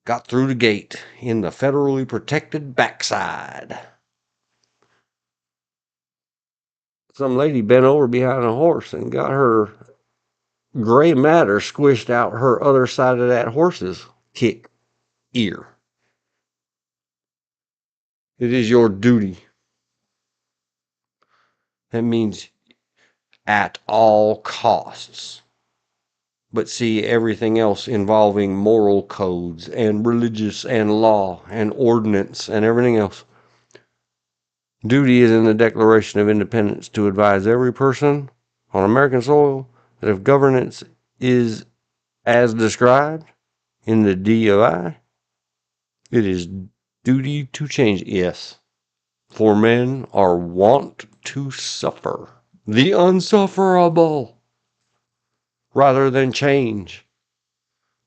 got through the gate in the federally protected backside. Some lady bent over behind a horse and got her gray matter squished out her other side of that horse's kick ear. It is your duty. That means at all costs. But see, everything else involving moral codes and religious and law and ordinance and everything else. Duty is in the Declaration of Independence to advise every person on American soil that if governance is as described in the DOI, it is duty to change. Yes, for men are wont to suffer the unsufferable rather than change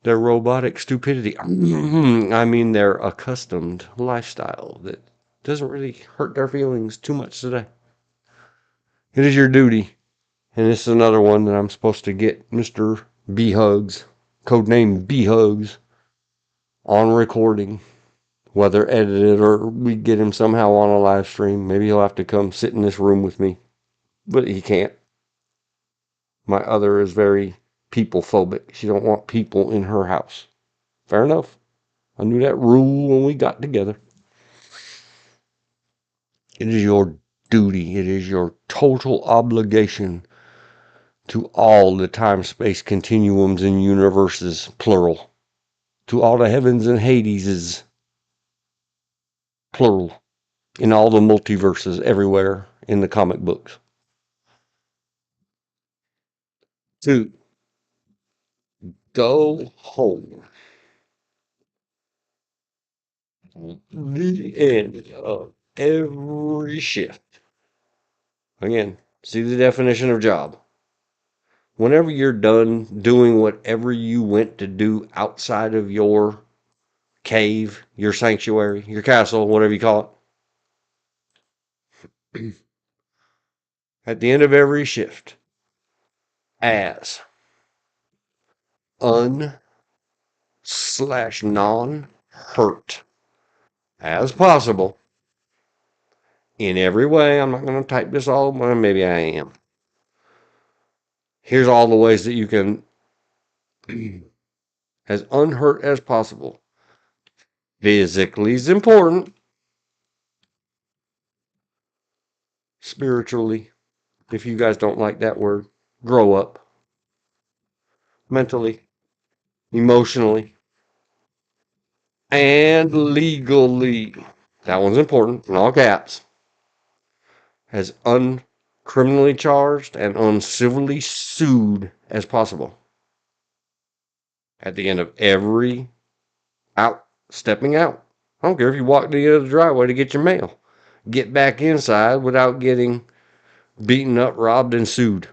their robotic stupidity. I mean, their accustomed lifestyle that doesn't really hurt their feelings too much today. It is your duty. And this is another one that I'm supposed to get Mr. B Hugs, codename B Hugs, on recording. Whether edited or we get him somehow on a live stream. Maybe he'll have to come sit in this room with me. But he can't. My other is very people phobic. She don't want people in her house. Fair enough. I knew that rule when we got together. It is your duty. It is your total obligation to all the time-space continuums and universes, plural. To all the heavens and Hadeses, plural. In all the multiverses everywhere in the comic books. 2. Go home. The end of every shift. Again, see the definition of job. Whenever you're done doing whatever you went to do outside of your cave, your sanctuary, your castle, whatever you call it, at the end of every shift, as un/non-hurt as possible in every way. I'm not going to type this all, well, maybe I am. Here's all the ways that you can, as unhurt as possible. Physically is important. Spiritually, if you guys don't like that word, grow up. Mentally, emotionally, and legally. That one's important, in all caps. As uncriminally charged and uncivilly sued as possible. At the end of every stepping out. I don't care if you walk to the end of the driveway to get your mail. Get back inside without getting beaten up, robbed, and sued.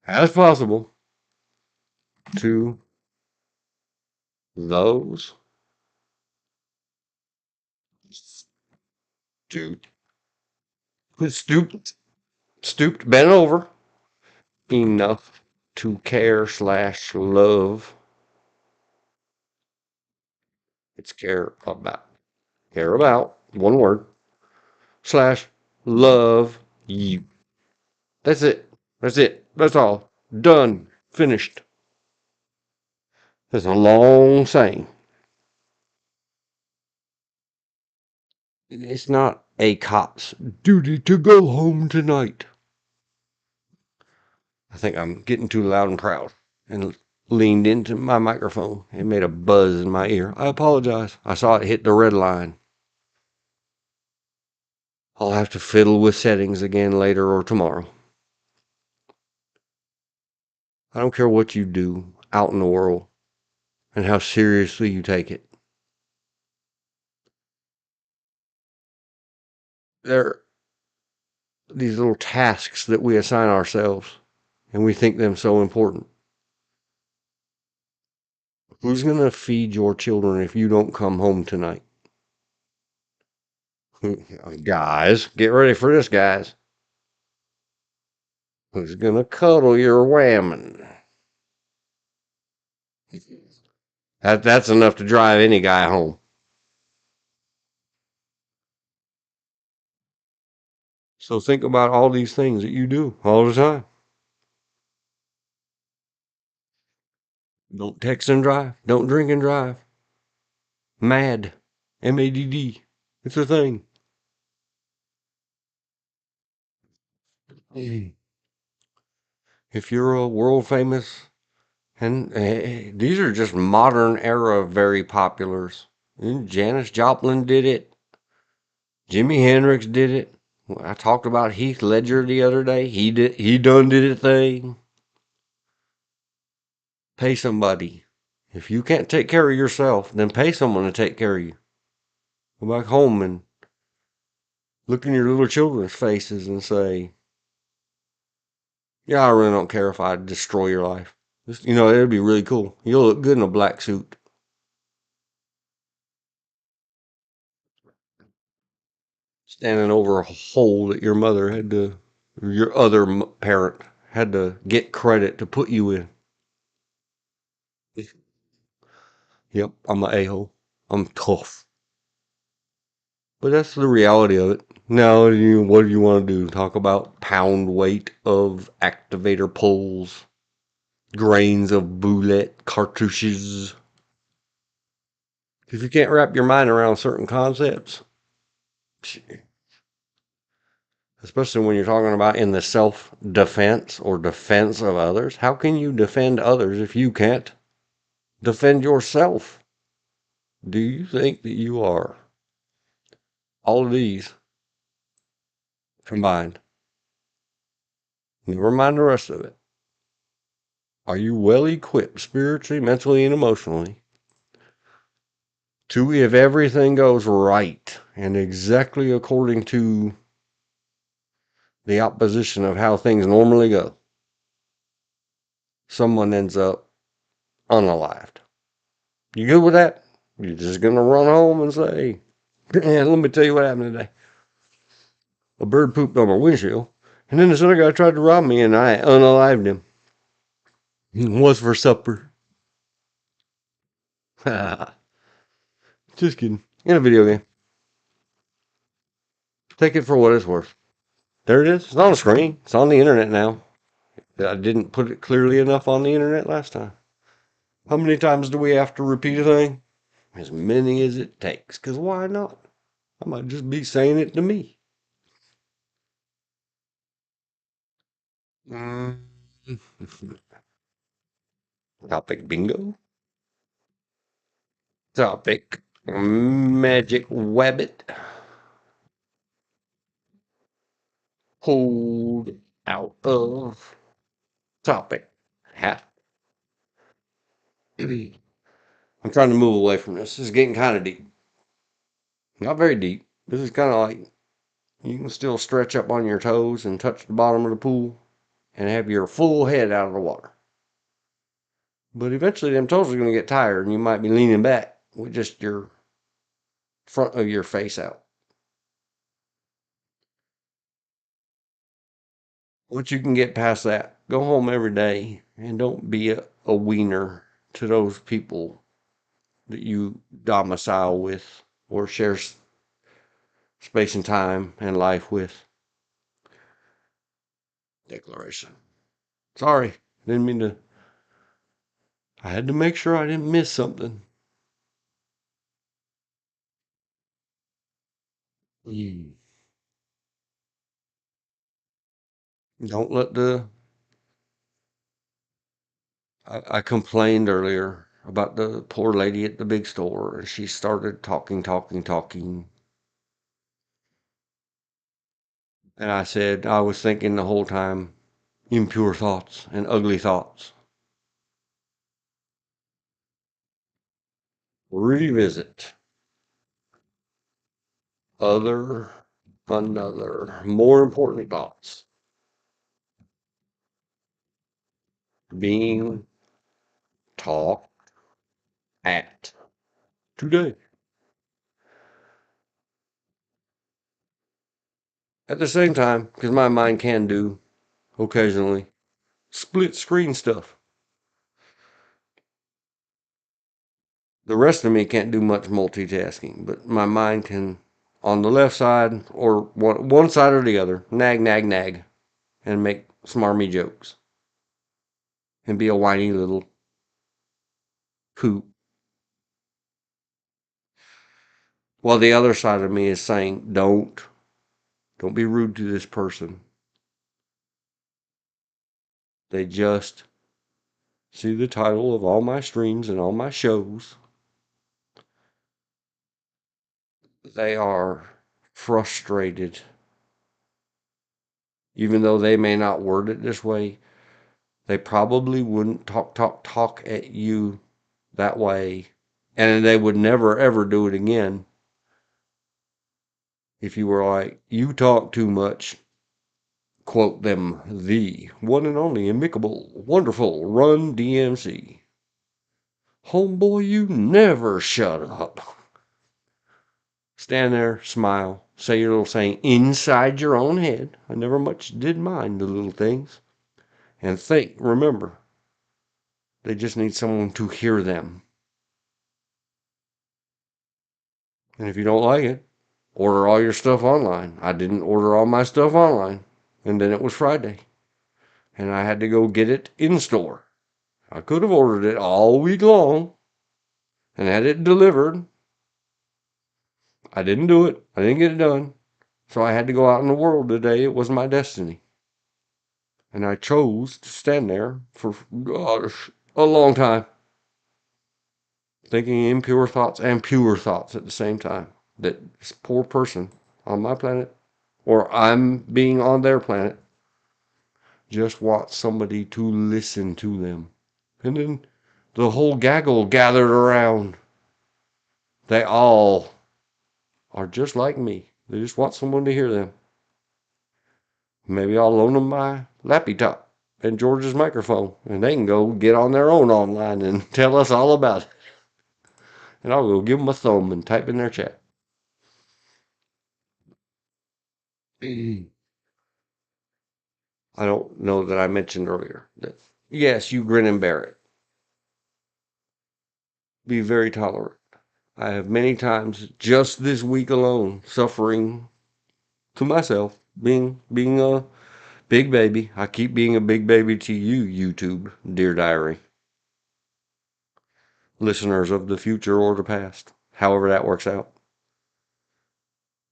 As possible to those stooped, bent over enough to care/love. It's care about, one word, /love you. That's it. That's all. Done. Finished. That's a long saying. It's not a cop's duty to go home tonight. I think I'm getting too loud and proud and leaned into my microphone. It made a buzz in my ear. I apologize. I saw it hit the red line. I'll have to fiddle with settings again later or tomorrow. I don't care what you do out in the world and how seriously you take it. There are these little tasks that we assign ourselves and we think them so important. Who's going to feed your children if you don't come home tonight? Guys, get ready for this, guys. Who's going to cuddle your whammon? That's enough to drive any guy home. So think about all these things that you do all the time. Don't text and drive. Don't drink and drive. MAD. MADD. It's a thing. If you're a world famous, and these are just modern era very populars. Janis Joplin did it. Jimi Hendrix did it. I talked about Heath Ledger the other day. He done did a thing. Pay somebody. If you can't take care of yourself, then pay someone to take care of you. Go back home and look in your little children's faces and say, yeah, I really don't care if I destroy your life. Just, it'd be really cool. You'll look good in a black suit. Standing over a hole that your mother had to, or your other parent had to get credit to put you in. Yep, I'm an a-hole. I'm tough. But that's the reality of it. Now, what do you want to do? Talk about pound weight of activator poles, grains of bullet cartouches. If you can't wrap your mind around certain concepts, especially when you're talking about in the self defense or defense of others, how can you defend others if you can't defend yourself? Do you think that you are all of these combined? Never mind the rest of it. Are you well equipped spiritually, mentally, and emotionally to, if everything goes right and exactly according to the opposition of how things normally go, someone ends up unalived? You good with that? You're just gonna run home and say, "Man, let me tell you what happened today. A bird pooped on my windshield, and then this other guy tried to rob me, and I unalived him. What's for supper?" Just kidding. In a video game. Take it for what it's worth. There it is. It's on the screen. It's on the internet now. I didn't put it clearly enough on the internet last time. How many times do we have to repeat a thing? As many as it takes. Because why not? I might just be saying it to me. Mm. Topic bingo. Topic magic wabbit. Hold out of topic hat. I'm trying to move away from this. This is getting kind of deep. Not very deep. This is kind of like you can still stretch up on your toes and touch the bottom of the pool and have your full head out of the water. But eventually them toes are going to get tired and you might be leaning back with just your front of your face out. Once you can get past that, go home every day and don't be a wiener to those people that you domicile with or share space and time and life with. Declaration. Sorry, didn't mean to. I had to make sure I didn't miss something. Mm. Don't let the. I complained earlier about the poor lady at the big store, and she started talking. And I said, I was thinking the whole time impure thoughts and ugly thoughts. Revisit other, another, more important thoughts being talked at today. At the same time, because my mind can do occasionally split screen stuff. The rest of me can't do much multitasking, but my mind can, on the left side or one side or the other, nag, nag, nag, and make smarmy jokes and be a whiny little coot. While the other side of me is saying, don't be rude to this person. They just see the title of all my streams and all my shows. They are frustrated. Even though they may not word it this way, they probably wouldn't talk at you that way. And they would never, ever do it again if you were like, you talk too much. Quote them, the one and only amicable, wonderful Run DMC. Homeboy, you never shut up. Stand there, smile, say your little saying inside your own head. I never much did mind the little things. And think, remember, they just need someone to hear them. And if you don't like it, order all your stuff online. I didn't order all my stuff online. And then it was Friday. And I had to go get it in store. I could have ordered it all week long and had it delivered. I didn't do it. I didn't get it done. So I had to go out in the world today. It was my destiny. And I chose to stand there for, gosh, a long time. Thinking impure thoughts and pure thoughts at the same time. That this poor person on my planet, or I'm being on their planet, just want somebody to listen to them. And then the whole gaggle gathered around. They all are just like me. They just want someone to hear them. Maybe I'll loan them my laptop and George's microphone, and they can go get on their own online and tell us all about it. And I'll go give them a thumb and type in their chat. I don't know that I mentioned earlier that, yes, you grin and bear it. Be very tolerant. I have many times just this week alone suffering to myself being a big baby. I keep being a big baby to you, YouTube, dear diary. Listeners of the future or the past, however that works out.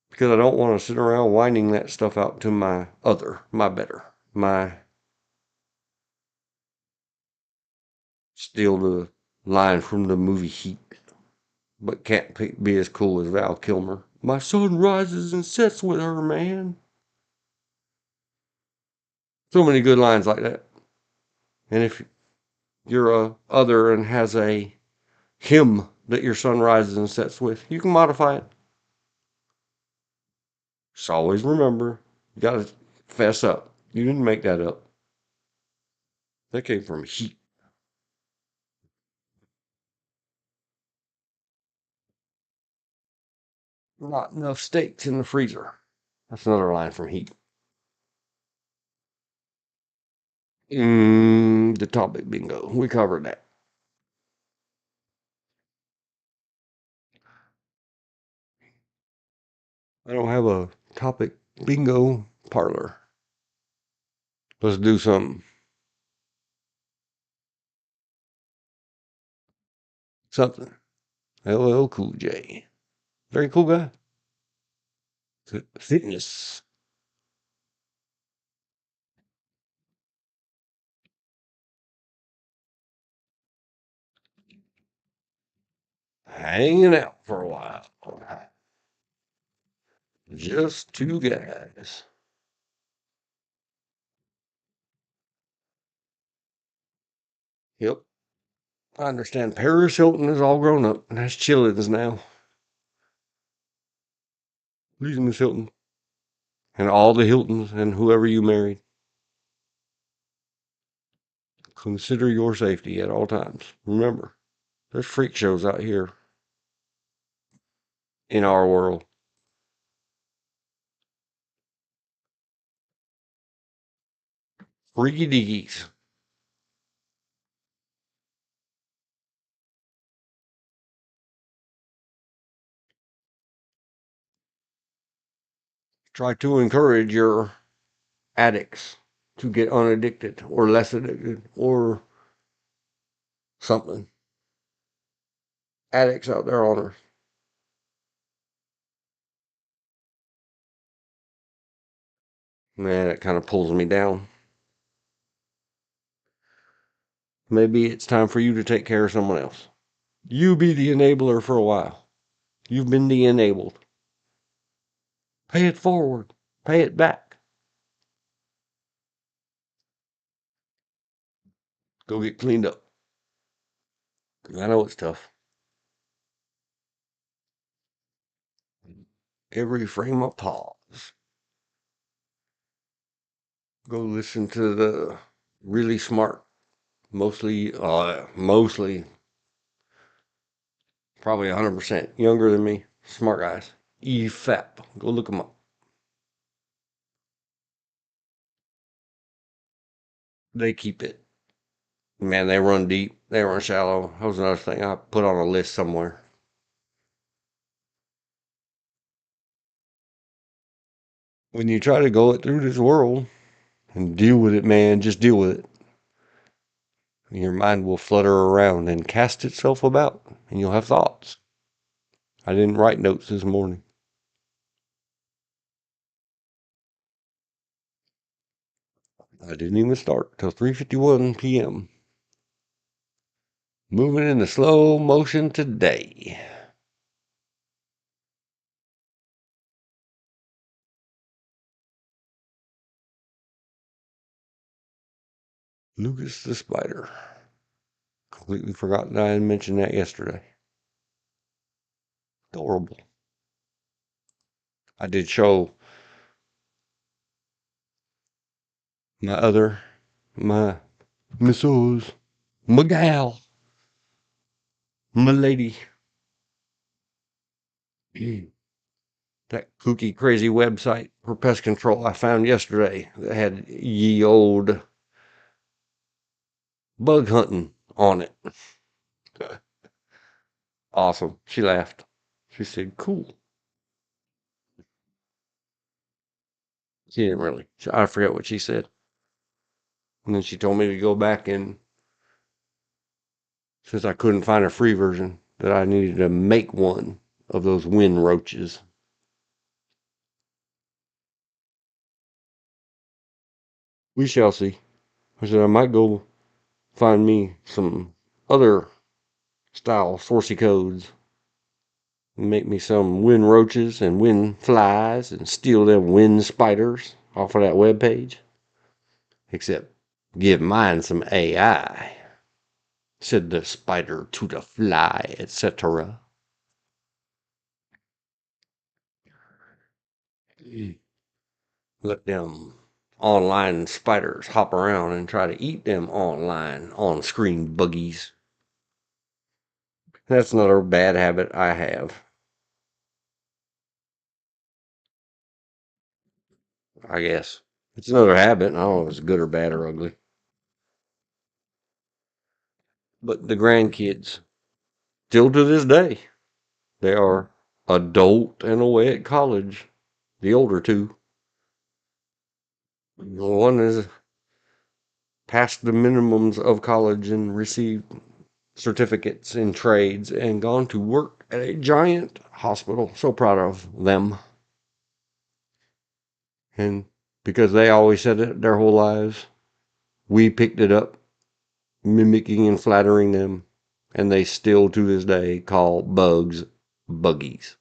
Because I don't want to sit around whining that stuff out to my better, my, steal the line from the movie Heat, but can't be as cool as Val Kilmer. My sun rises and sets with her, man. So many good lines like that. And if you're a other and has a hymn that your sun rises and sets with, you can modify it. Just always remember, you gotta fess up. You didn't make that up. That came from Heat. Not enough steaks in the freezer. That's another line from Heat. The topic bingo. We covered that. I don't have a topic bingo parlor. Let's do something. Something. LL Cool J. Very cool guy. Fitness. Hanging out for a while. Just two guys. Yep. I understand Paris Hilton is all grown up and has chillins now. Please, Miss Hilton. And all the Hiltons and whoever you married. Consider your safety at all times. Remember, there's freak shows out here in our world. Freaky deakies. Try to encourage your addicts to get unaddicted or less addicted or something. Addicts out there on earth. Man, it kind of pulls me down. Maybe it's time for you to take care of someone else. You be the enabler for a while. You've been de-enabled. Pay it forward. Pay it back. Go get cleaned up. I know it's tough. Every frame of pause. Go listen to the really smart, mostly, probably 100% younger than me, smart guys. EFAP. Go look them up. They keep it. Man, they run deep. They run shallow. That was another thing I put on a list somewhere. When you try to go it through this world and deal with it, man, just deal with it. Your mind will flutter around and cast itself about, and you'll have thoughts. I didn't write notes this morning. I didn't even start till 3:51 p.m. Moving in the slow motion today. Lucas the Spider. Completely forgot that I had mentioned that yesterday. Adorable. I did show my missus, my gal, my lady. That kooky, crazy website for pest control I found yesterday that had ye old bug hunting on it. Awesome. She laughed. She said, cool. She didn't really. I forget what she said. And then she told me to go back and, since I couldn't find a free version, that I needed to make one of those wind roaches. We shall see. I said I might go find me some other style sourcey codes and make me some wind roaches and wind flies and steal them wind spiders off of that web page. Except give mine some AI, said the spider to the fly, etc. Let them online spiders hop around and try to eat them online on-screen buggies. That's another bad habit I have. I guess. It's another habit. I don't know if it's good or bad or ugly. But the grandkids, still to this day, they are adult and away at college. The older two. One is past the minimums of college and received certificates in trades and gone to work at a giant hospital. So proud of them. And because they always said it their whole lives, we picked it up, mimicking and flattering them. And they still to this day call bugs buggies.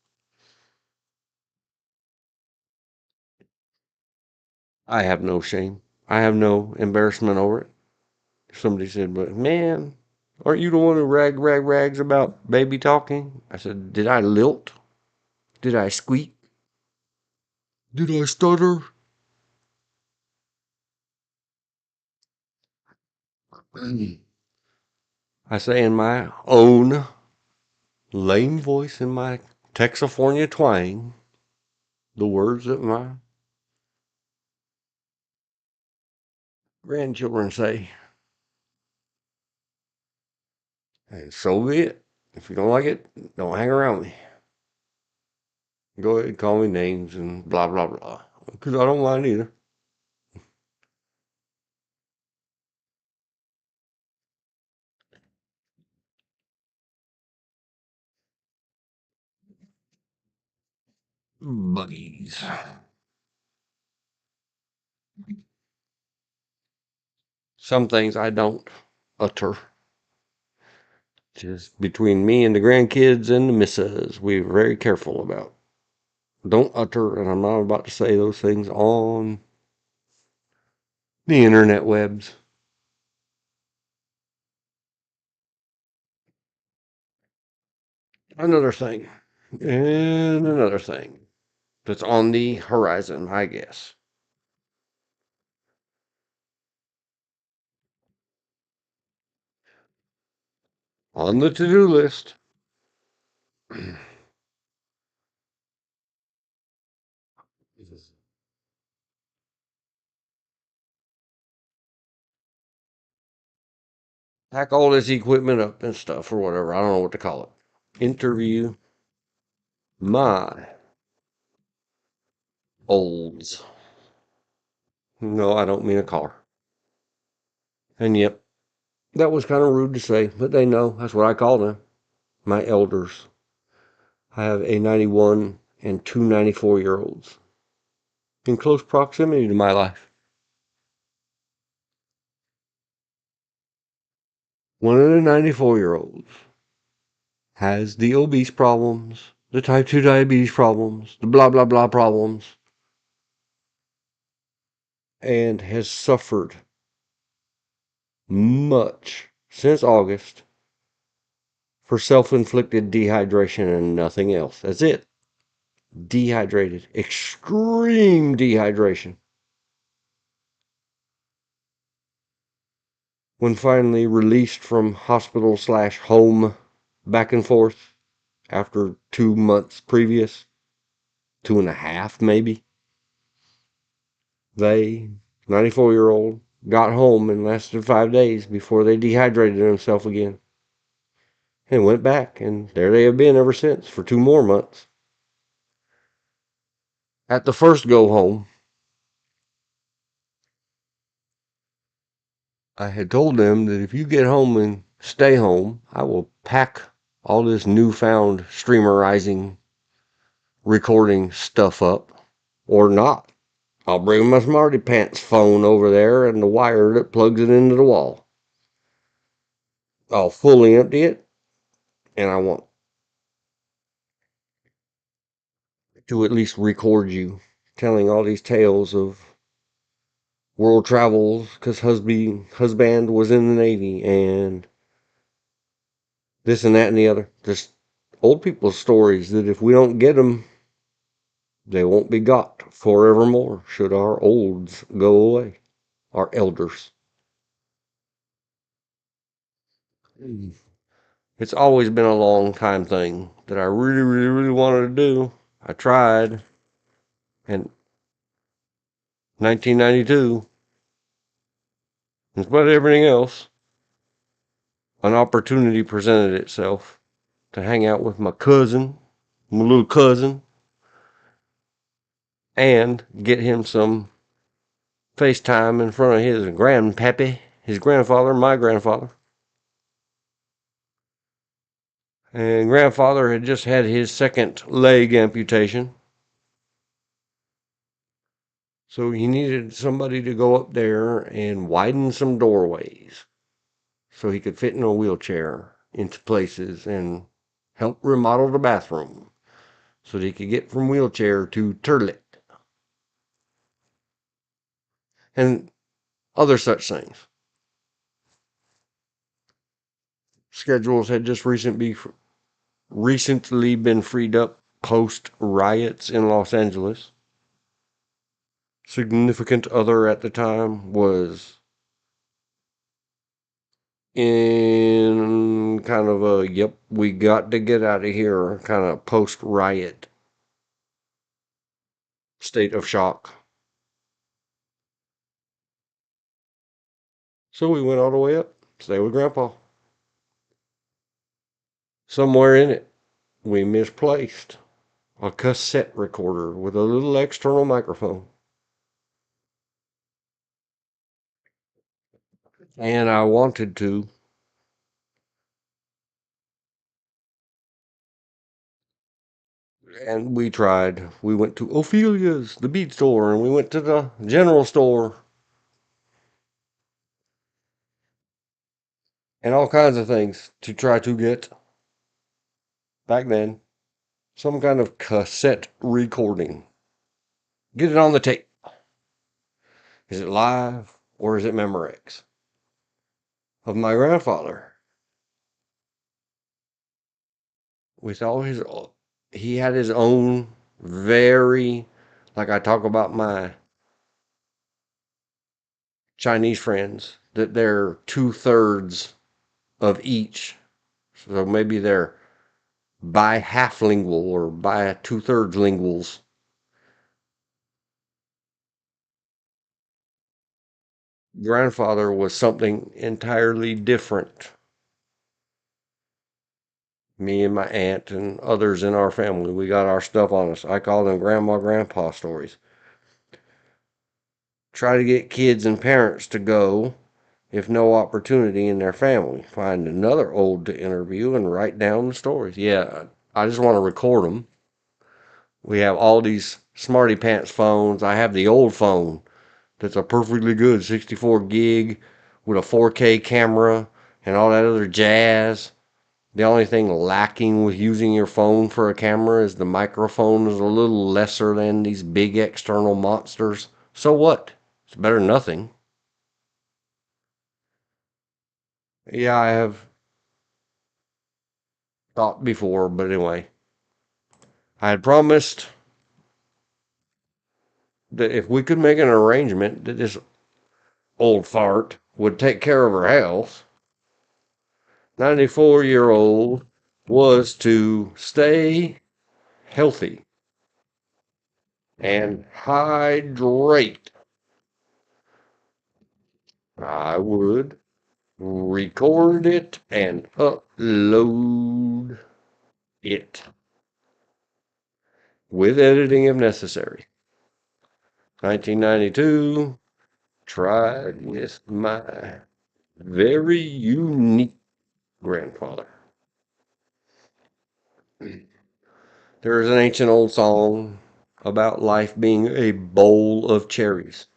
I have no shame. I have no embarrassment over it. Somebody said, but man, aren't you the one who rags about baby talking? I said, did I lilt? Did I squeak? Did I stutter? I say in my own lame voice, in my Texifornia twang, the words that my grandchildren say. And so be it. If you don't like it, don't hang around me. Go ahead and call me names and blah, blah, blah. because I don't mind either. Buggies. Some things I don't utter. Just between me and the grandkids and the missus, we're very careful about. Don't utter, and I'm not about to say those things on the internet webs. Another thing, and another thing that's on the horizon, I guess. On the to-do list. Pack all this equipment up and stuff or whatever. I don't know what to call it. Interview my olds. No, I don't mean a car. And yep, that was kind of rude to say, but they know that's what I call them. My elders. I have a 91 and two 94-year-olds in close proximity to my life. One of the 94-year-olds has the obese problems, the type 2 diabetes problems, the blah, blah, blah problems, and has suffered much since August for self-inflicted dehydration and nothing else. That's it. Dehydrated. Extreme dehydration. When finally released from hospital / home back and forth after 2 months previous, 2.5 maybe, they, 94-year-old, got home and lasted 5 days before they dehydrated themselves again. And went back, and there they have been ever since for 2 more months. At the first go home, I had told them that if you get home and stay home, I will pack all this newfound streamerizing, recording stuff up, or not. I'll bring my Smarty Pants phone over there and the wire that plugs it into the wall. I'll fully empty it, and I want to at least record you telling all these tales of world travels because husband was in the Navy and this and that and the other. Just old people's stories that if we don't get them, they won't be got forevermore should our olds go away, our elders. It's always been a long time thing that I really, really, really wanted to do. I tried in 1992. In spite of everything else, an opportunity presented itself to hang out with my cousin, my little cousin, and get him some FaceTime in front of his grandpappy, his grandfather, my grandfather. And grandfather had just had his second leg amputation. So he needed somebody to go up there and widen some doorways so he could fit in a wheelchair into places and help remodel the bathroom so that he could get from wheelchair to toilet and other such things. Schedules had just recently been freed up post riots in Los Angeles. Significant other at the time was in kind of a, yep, we got to get out of here kind of post riot state of shock. So we went all the way up, stay with Grandpa. Somewhere in it, we misplaced a cassette recorder with a little external microphone. And I wanted to. And we tried. We went to Ophelia's, the bead store, and we went to the general store and all kinds of things to try to get, back then, some kind of cassette recording. Get it on the tape. Is it live or is it Memorex? Of my grandfather. With all his, he had his own very, like I talk about my Chinese friends, that they're 2/3 of each. So maybe they're by half lingual or by 2/3 linguals. Grandfather was something entirely different. Me and my aunt and others in our family, we got our stuff on us. I call them grandma, grandpa stories. Try to get kids and parents to go if no opportunity in their family. Find another old to interview and write down the stories. Yeah, I just want to record them. We have all these smarty pants phones. I have the old phone that's a perfectly good 64 gig with a 4K camera and all that other jazz. The only thing lacking with using your phone for a camera is the microphone is a little lesser than these big external monsters. So what? It's better than nothing. Yeah, I have thought before, but anyway. I had promised that if we could make an arrangement that this old fart would take care of her health, 94-year-old was to stay healthy and hydrate. I would record it and upload it with editing if necessary. 1992, tried with my very unique grandfather. There is an ancient old song about life being a bowl of cherries.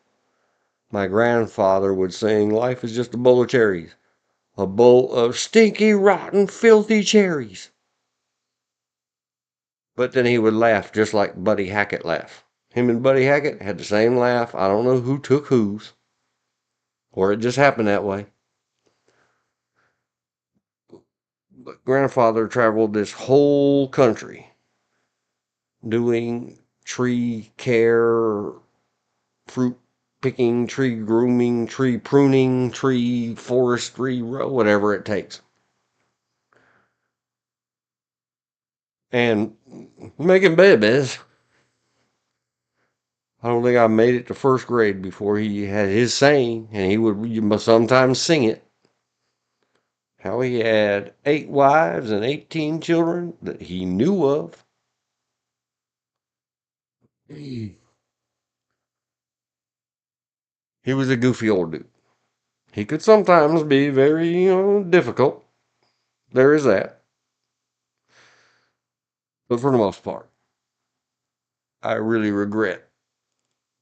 My grandfather would sing, life is just a bowl of cherries. A bowl of stinky, rotten, filthy cherries. But then he would laugh just like Buddy Hackett laughed. Him and Buddy Hackett had the same laugh. I don't know who took whose, or it just happened that way. But grandfather traveled this whole country doing tree care, fruit picking, tree grooming, tree pruning, tree forestry, whatever it takes. And making babies. I don't think I made it to first grade before he had his saying, and he would sometimes sing it. How he had 8 wives and 18 children that he knew of. He was a goofy old dude. He could sometimes be very, difficult. There is that. But for the most part, I really regret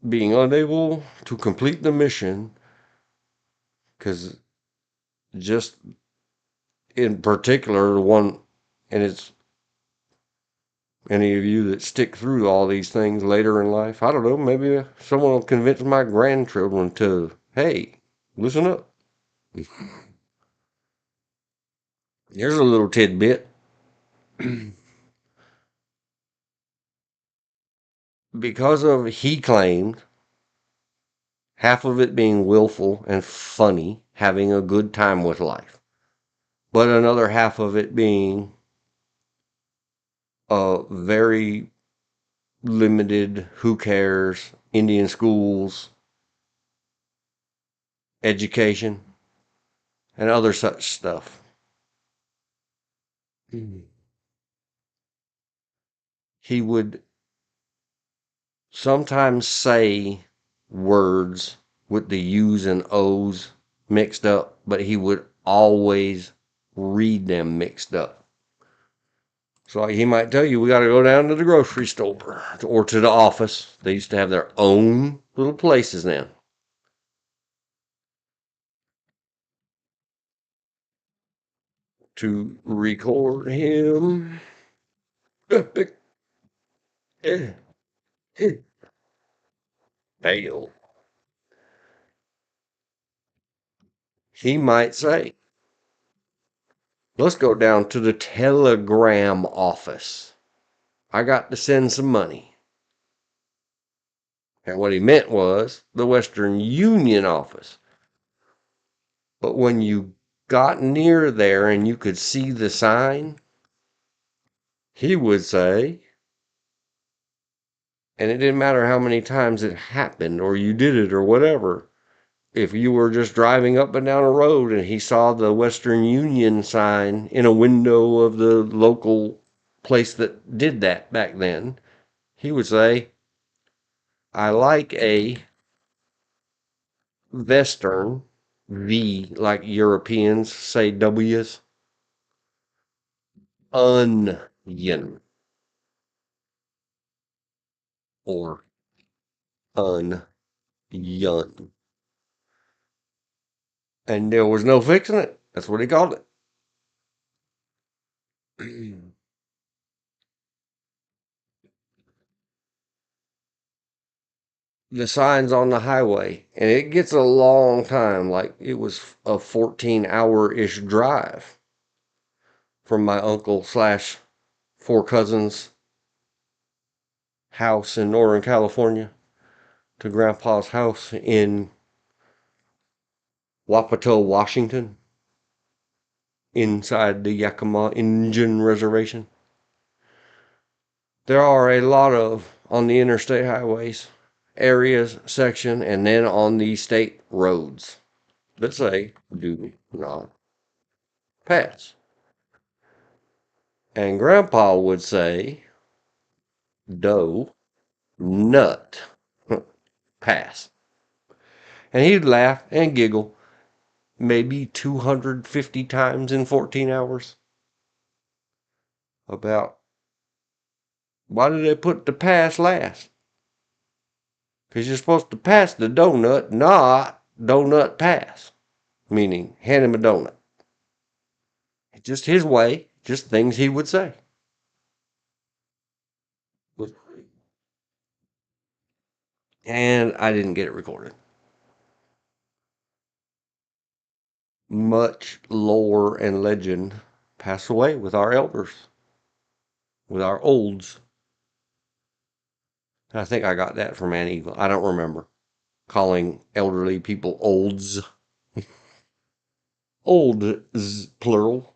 being unable to complete the mission because just in particular, the one, and it's any of you that stick through all these things later in life, I don't know, maybe someone will convince my grandchildren to, hey, listen up. Here's a little tidbit. Because of, he claimed, half of it being willful and funny, having a good time with life, but another half of it being a very limited, who cares, Indian schools, education, and other such stuff. He would sometimes say words with the U's and O's mixed up, but he would always read them mixed up. So like, he might tell you, we got to go down to the grocery store or to the office. They used to have their own little places now. To record him. Fail. He might say, let's go down to the telegram office. I got to send some money. And what he meant was the Western Union office. But when you got near there and you could see the sign, he would say, and it didn't matter how many times it happened or you did it or whatever. If you were just driving up and down a road and he saw the Western Union sign in a window of the local place that did that back then, he would say, I like a Western, V like Europeans say W's, onion or onion. And there was no fixing it. That's what he called it. The signs on the highway, and it gets a long time. Like it was a 14-hour-ish drive from my uncle slash four cousins' house in Northern California to Grandpa's house in Wapato, Washington, inside the Yakima Indian Reservation. There are a lot of, on the interstate highways, areas, section, and then on the state roads that say, do not pass. And Grandpa would say, do nut pass. And he'd laugh and giggle maybe 250 times in 14 hours about why did they put the pass last? Because you're supposed to pass the donut, not donut pass. Meaning, hand him a donut. Just his way, just things he would say. And I didn't get it recorded. Much lore and legend pass away with our elders, with our olds. I think I got that from Annie Eagle. I don't remember calling elderly people olds. Olds, plural.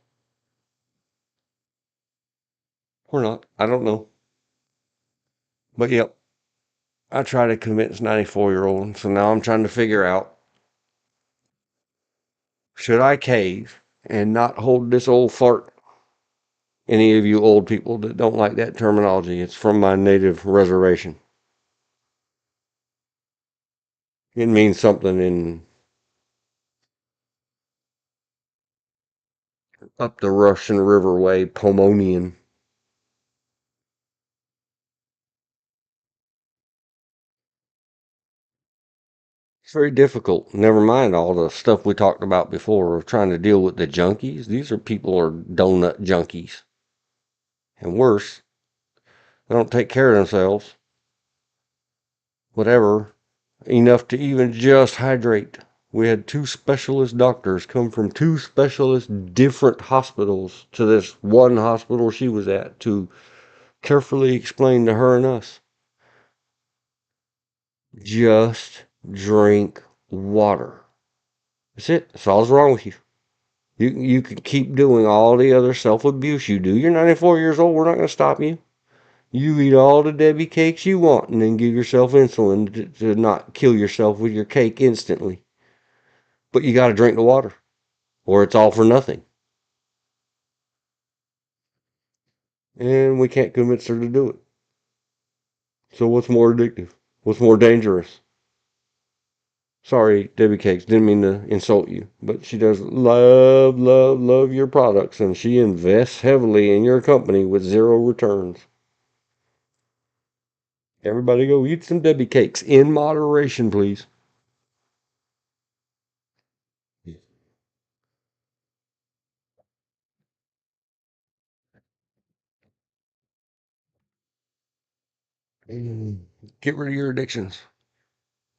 Or not. I don't know. But yep, I try to convince 94-year-old. So now I'm trying to figure out, should I cave and not hold this old fart? Any of you old people that don't like that terminology, it's from my native reservation. It means something in up the Russian River way, Pomonian. It's very difficult. Never mind all the stuff we talked about before of trying to deal with the junkies. These are people who are donut junkies. And worse, they don't take care of themselves. Whatever, enough to even just hydrate. We had two specialist doctors come from two specialist different hospitals to this one hospital she was at to carefully explain to her and us. Just drink water. That's it. That's all's wrong with you. You can keep doing all the other self-abuse you do. You're 94 years old. We're not going to stop you. You eat all the Debbie cakes you want and then give yourself insulin to not kill yourself with your cake instantly. But you got to drink the water or it's all for nothing. And we can't convince her to do it. So what's more addictive? What's more dangerous? Sorry, Debbie Cakes, didn't mean to insult you, but she does love, love, love your products, and she invests heavily in your company with zero returns. Everybody go eat some Debbie Cakes in moderation, please. Get rid of your addictions.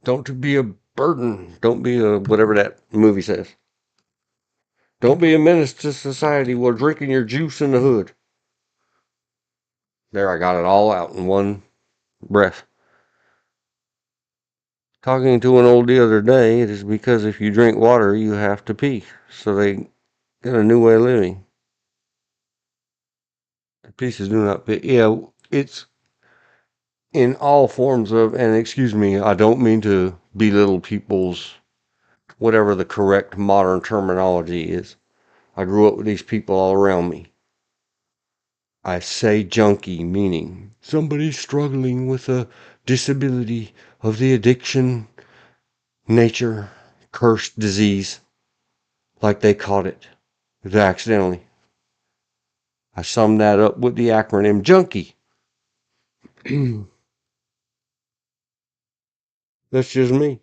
Don't be a burden. Don't be a whatever that movie says. Don't be a menace to society while drinking your juice in the hood. There, I got it all out in one breath. Talking to an old the other day, it is because if you drink water, you have to pee. So they got a new way of living. The pieces do not pee. Yeah, it's in all forms of, and excuse me, I don't mean to belittle people's, whatever the correct modern terminology is. I grew up with these people all around me. I say junkie, meaning somebody struggling with a disability of the addiction, nature, cursed disease, like they caught it accidentally. I summed that up with the acronym junkie. That's just me.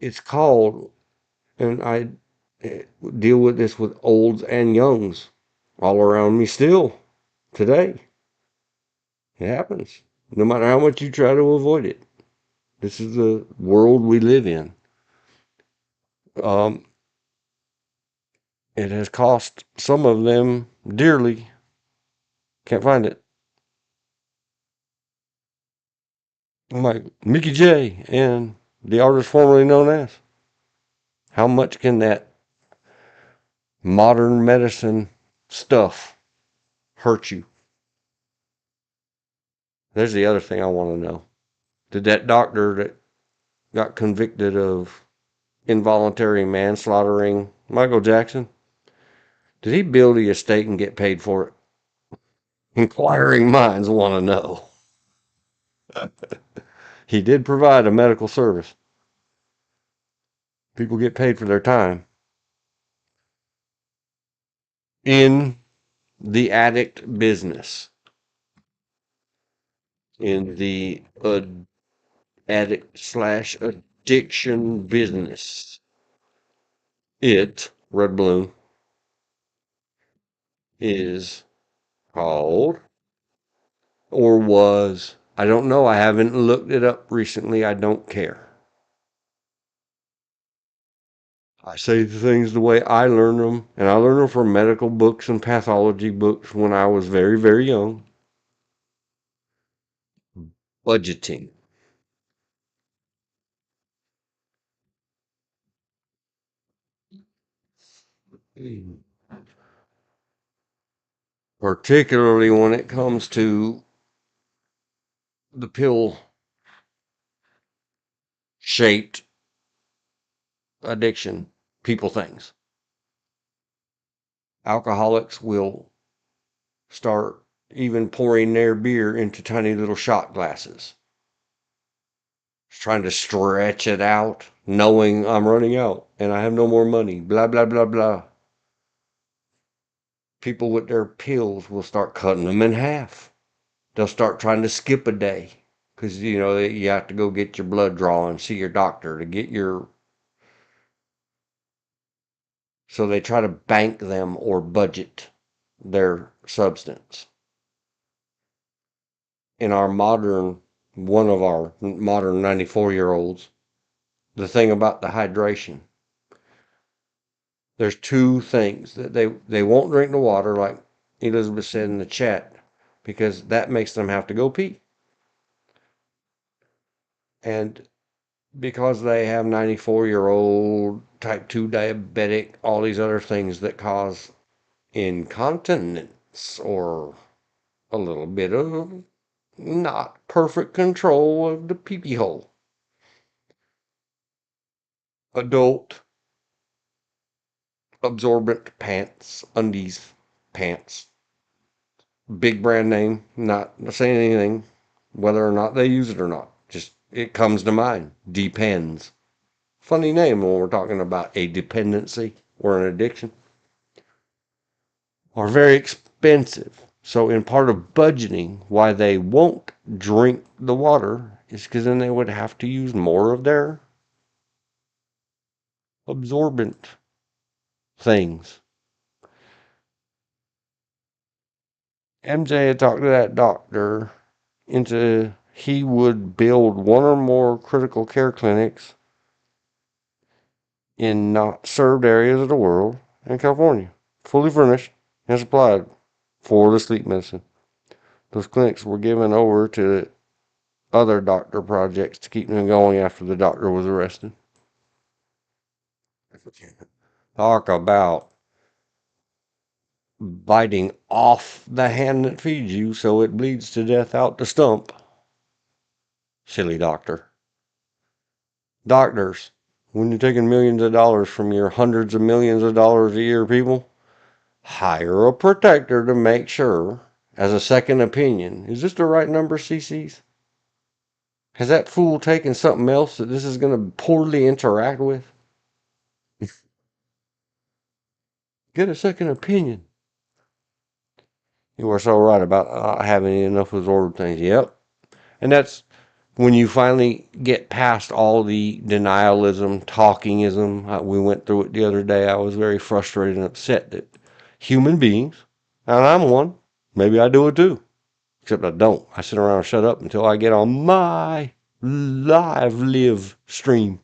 It's called, and I deal with this with olds and youngs all around me still today. It happens. No matter how much you try to avoid it. This is the world we live in. Um, it has cost some of them dearly. Can't find it. I'm like Mickey J and the artist formerly known as. How much can that modern medicine stuff hurt you? There's the other thing I want to know. Did that doctor that got convicted of involuntary manslaughtering Michael Jackson, did he build the estate and get paid for it? Inquiring minds want to know. He did provide a medical service. People get paid for their time. In the addict business, in the addict slash addiction business, Red Balloon, is called, or was, I don't know, I haven't looked it up recently, I don't care. I say the things the way I learned them, and I learned them from medical books and pathology books when I was very, very young. Budgeting. Particularly when it comes to the pill shaped addiction, people things. Alcoholics will start even pouring their beer into tiny little shot glasses, trying to stretch it out, knowing I'm running out and I have no more money, blah, blah, blah, blah. People with their pills will start cutting them in half. They'll start trying to skip a day because, you know, you have to go get your blood drawn, see your doctor to get your. So they try to bank them or budget their substance. In our modern, one of our modern 94-year-olds, the thing about the hydration, there's two things that they won't drink the water, like Elizabeth said in the chat, because that makes them have to go pee. And because they have 94-year-old, type 2 diabetic, all these other things that cause incontinence or a little bit of not perfect control of the pee-pee hole. Adult absorbent pants, undies, pants, big brand name, not saying anything, whether or not they use it or not. Just it comes to mind. Depends. Funny name when we're talking about a dependency or an addiction. Are very expensive. So, in part of budgeting, why they won't drink the water is because then they would have to use more of their absorbent things. MJ had talked to that doctor into he would build one or more critical care clinics in not served areas of the world in California, fully furnished and supplied for the sleep medicine. Those clinics were given over to other doctor projects to keep them going after the doctor was arrested. Talk about biting off the hand that feeds you so it bleeds to death out the stump. Silly doctor. Doctors, when you're taking millions of dollars from your hundreds of millions of dollars a year people, hire a protector to make sure, as a second opinion, is this the right number of cc's? Has that fool taken something else that this is going to poorly interact with? Get a second opinion. You are so right about not having enough absorbed things. Yep. And that's when you finally get past all the denialism, talkingism. We went through it the other day. I was very frustrated and upset that human beings, and I'm one, maybe I do it too, except I don't. I sit around and shut up until I get on my live stream.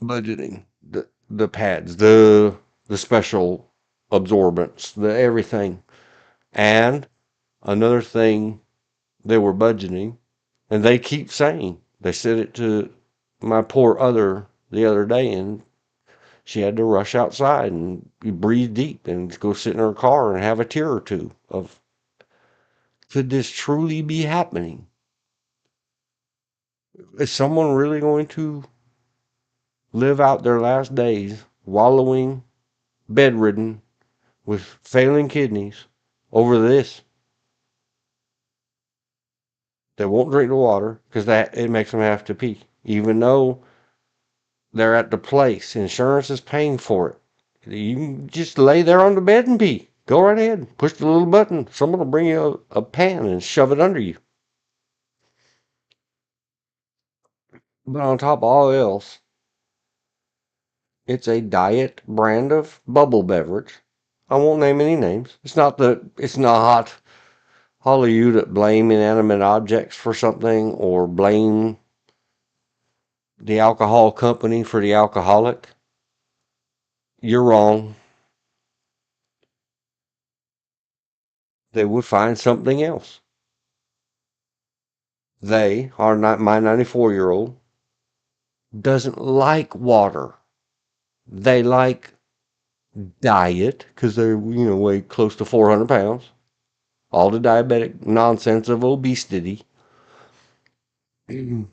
Budgeting, the pads, the special absorbents, the everything. And another thing they were budgeting, and they keep saying, they said it to my poor other the other day, and she had to rush outside and breathe deep and go sit in her car and have a tear or two of, could this truly be happening? Is someone really going to live out their last days wallowing, bedridden, with failing kidneys over this? They won't drink the water because that it makes them have to pee, even though they're at the place. Insurance is paying for it. You can just lay there on the bed and pee. Go right ahead. Push the little button. Someone will bring you a pan and shove it under you. But on top of all else, it's a diet brand of bubble beverage. I won't name any names. It's not all of you that blame inanimate objects for something or blame the alcohol company for the alcoholic. You're wrong. They would find something else. They are not my 94-year-old doesn't like water. They like diet because they're weigh close to 400 pounds. All the diabetic nonsense of obesity. They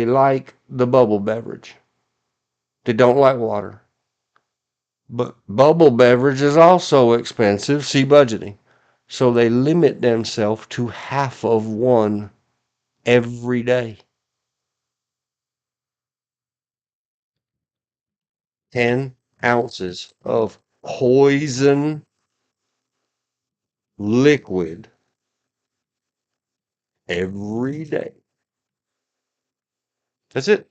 like the bubble beverage. They don't like water. But bubble beverage is also expensive. See budgeting. So they limit themselves to half of one every day. 10 ounces of poison liquid every day. That's it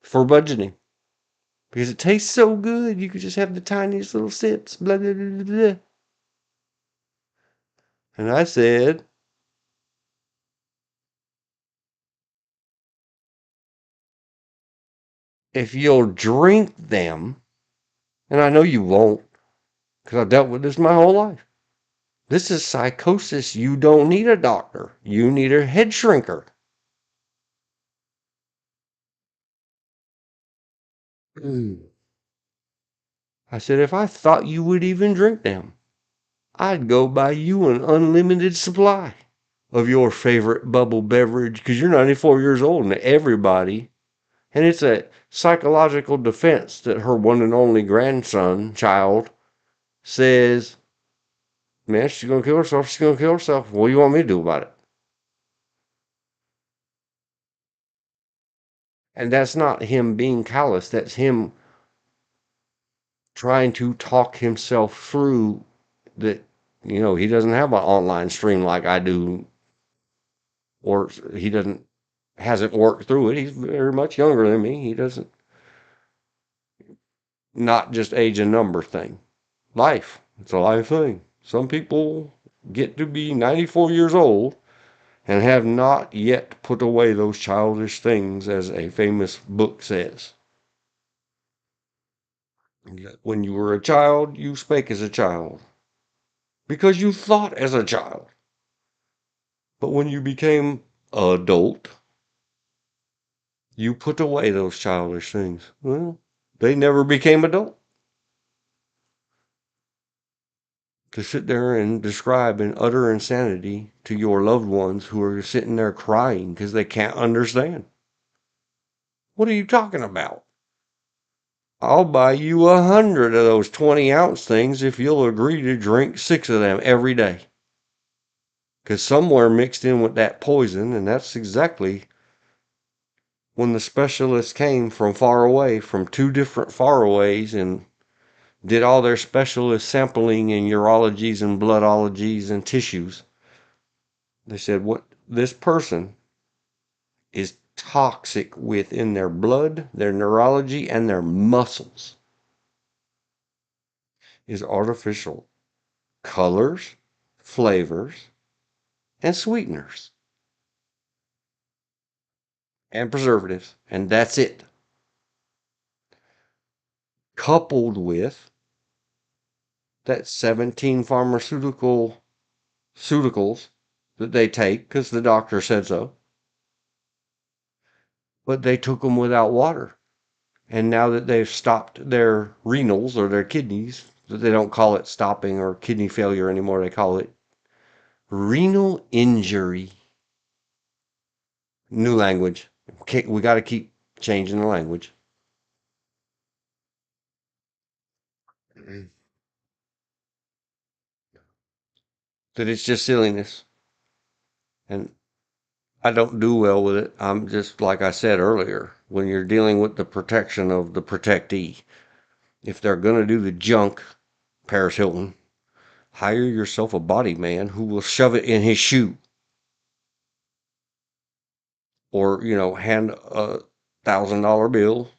for budgeting. Because it tastes so good, you could just have the tiniest little sips. Blah, blah, blah, blah. And I said, if you'll drink them, and I know you won't, because I dealt with this my whole life. This is psychosis. You don't need a doctor. You need a head shrinker. I said, if I thought you would even drink them, I'd go buy you an unlimited supply. of your favorite bubble beverage because you're 94 years old and everybody, and it's a psychological defense that her one and only child, says, man, she's going to kill herself. She's going to kill herself. What do you want me to do about it? And that's not him being callous. That's him trying to talk himself through that, he doesn't have an online stream like I do, or he hasn't worked through it. He's very much younger than me. He doesn't, not just age and number thing. Life. It's a life thing. Some people get to be 94 years old and have not yet put away those childish things, as a famous book says. When you were a child, you spake as a child because you thought as a child. But when you became adult, you put away those childish things. Well, they never became adult. To sit there and describe in utter insanity to your loved ones who are sitting there crying because they can't understand. What are you talking about? I'll buy you 100 of those 20-ounce things if you'll agree to drink 6 of them every day. Because somewhere mixed in with that poison, and that's exactly when the specialists came from far away, from 2 different faraways, and did all their specialist sampling in urologies and bloodologies and tissues. They said, what this person is toxic within their blood, their neurology, and their muscles is artificial colors, flavors, and sweeteners and preservatives. And that's it. Coupled with that 17 pharmaceuticals that they take because the doctor said so. But they took them without water. And now that they've stopped their renals or their kidneys, they don't call it stopping or kidney failure anymore. They call it renal injury. New language. Okay, we got to keep changing the language. That it's just silliness. And I don't do well with it. I'm just, like I said earlier, when you're dealing with the protection of the protectee, if they're going to do the junk, Paris Hilton, hire yourself a body man who will shove it in his shoe. Or, hand a $1,000 bill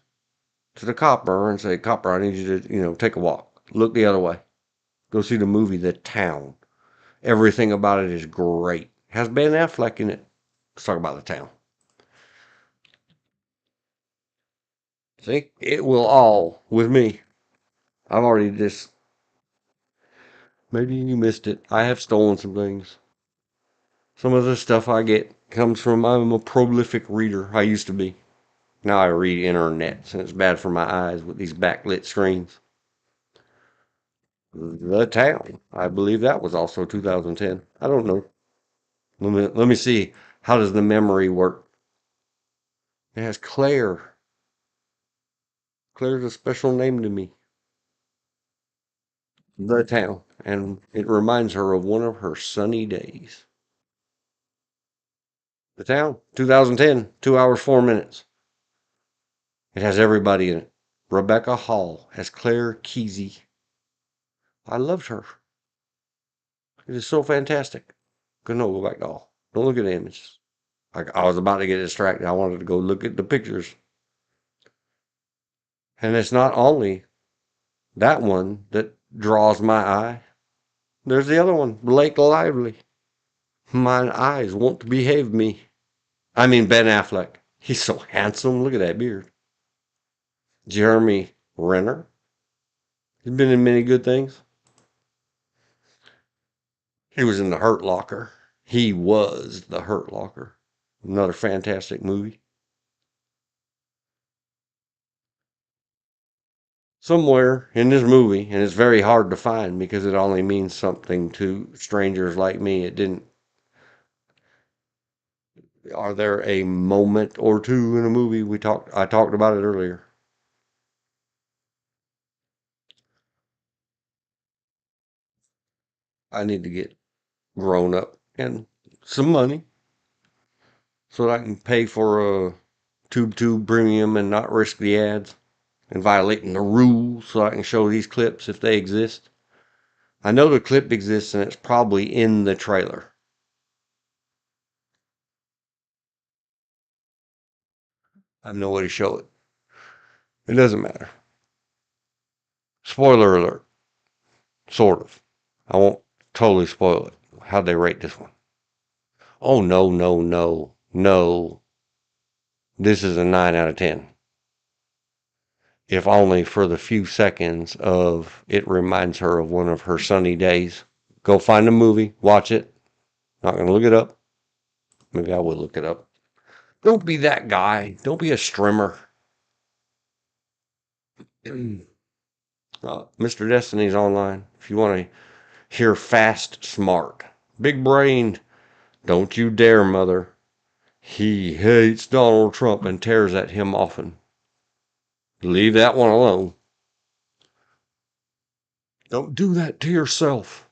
to the copper and say, copper, I need you to, take a walk. Look the other way. Go see the movie The Town. Everything about it is great. Has Ben Affleck in it. Let's talk about The Town. See, it will all with me. I've already maybe you missed it. I have stolen some things. Some of the stuff I get comes from, I'm a prolific reader. I used to be. Now I read internet, and it's bad for my eyes with these backlit screens. The Town. I believe that was also 2010. I don't know. Let me see. How does the memory work? It has Claire. Claire's a special name to me. The Town. And it reminds her of one of her sunny days. The Town. 2010. 2 hours, 4 minutes. It has everybody in it. Rebecca Hall as Claire Kesey. I loved her. It is so fantastic. Go back to all. Don't look at the images. I was about to get distracted. I wanted to go look at the pictures. And it's not only that one that draws my eye. There's the other one, Blake Lively. Mine eyes won't behave me. I mean, Ben Affleck. He's so handsome. Look at that beard. Jeremy Renner. He's been in many good things. He was in The Hurt Locker. He was The Hurt Locker. Another fantastic movie. Somewhere in this movie, and it's very hard to find because it only means something to strangers like me. It didn't. Are there a moment or two in a movie I talked about it earlier. I need to get grown up and some money so that I can pay for a tube premium and not risk the ads and violating the rules so I can show these clips if they exist. I know the clip exists and it's probably in the trailer. I have no way to show it. It doesn't matter. Spoiler alert. Sort of. I won't totally spoil it. How'd they rate this one? Oh, no, no, no, no. This is a 9 out of 10. If only for the few seconds of it reminds her of one of her sunny days. Go find a movie, watch it. Not going to look it up. Maybe I will look it up. Don't be that guy. Don't be a strimmer. Mr. Destiny's online. If you want to hear fast, smart, big brained, don't you dare, mother. He hates Donald Trump and tears at him often. Leave that one alone. Don't do that to yourself.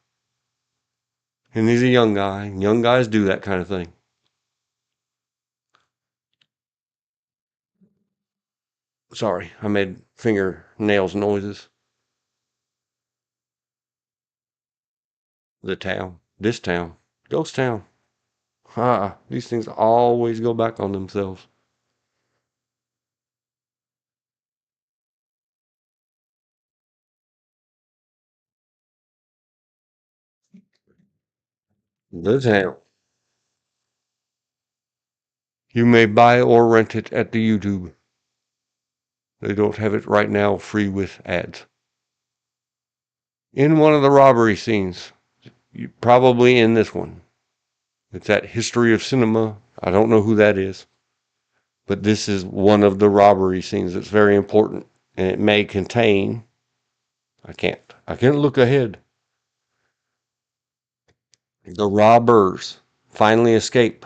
And he's a young guy. Young guys do that kind of thing. Sorry, I made fingernails noises. The town. This town. Ghost town. These things always go back on themselves. The town. You may buy or rent it at the YouTube. They don't have it right now free with ads. In one of the robbery scenes, probably in this one. It's that History of Cinema. I don't know who that is. But this is one of the robbery scenes that's very important. And it may contain, I can't look ahead. The robbers finally escape.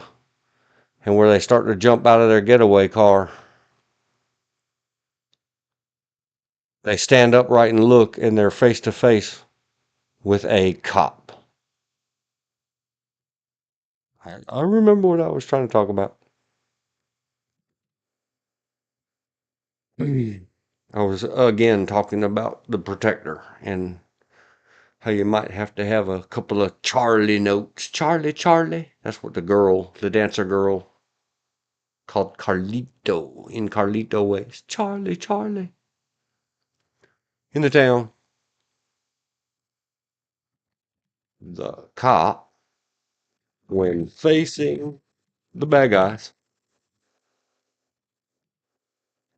And where they start to jump out of their getaway car, they stand upright and look, and they're face to face with a cop. I remember what I was trying to talk about. I was again talking about the protector and how you might have to have a couple of Charlie notes. Charlie, Charlie. That's what the dancer girl called Carlito in Carlito ways. Charlie, Charlie. In the town, the cop, when facing the bad guys,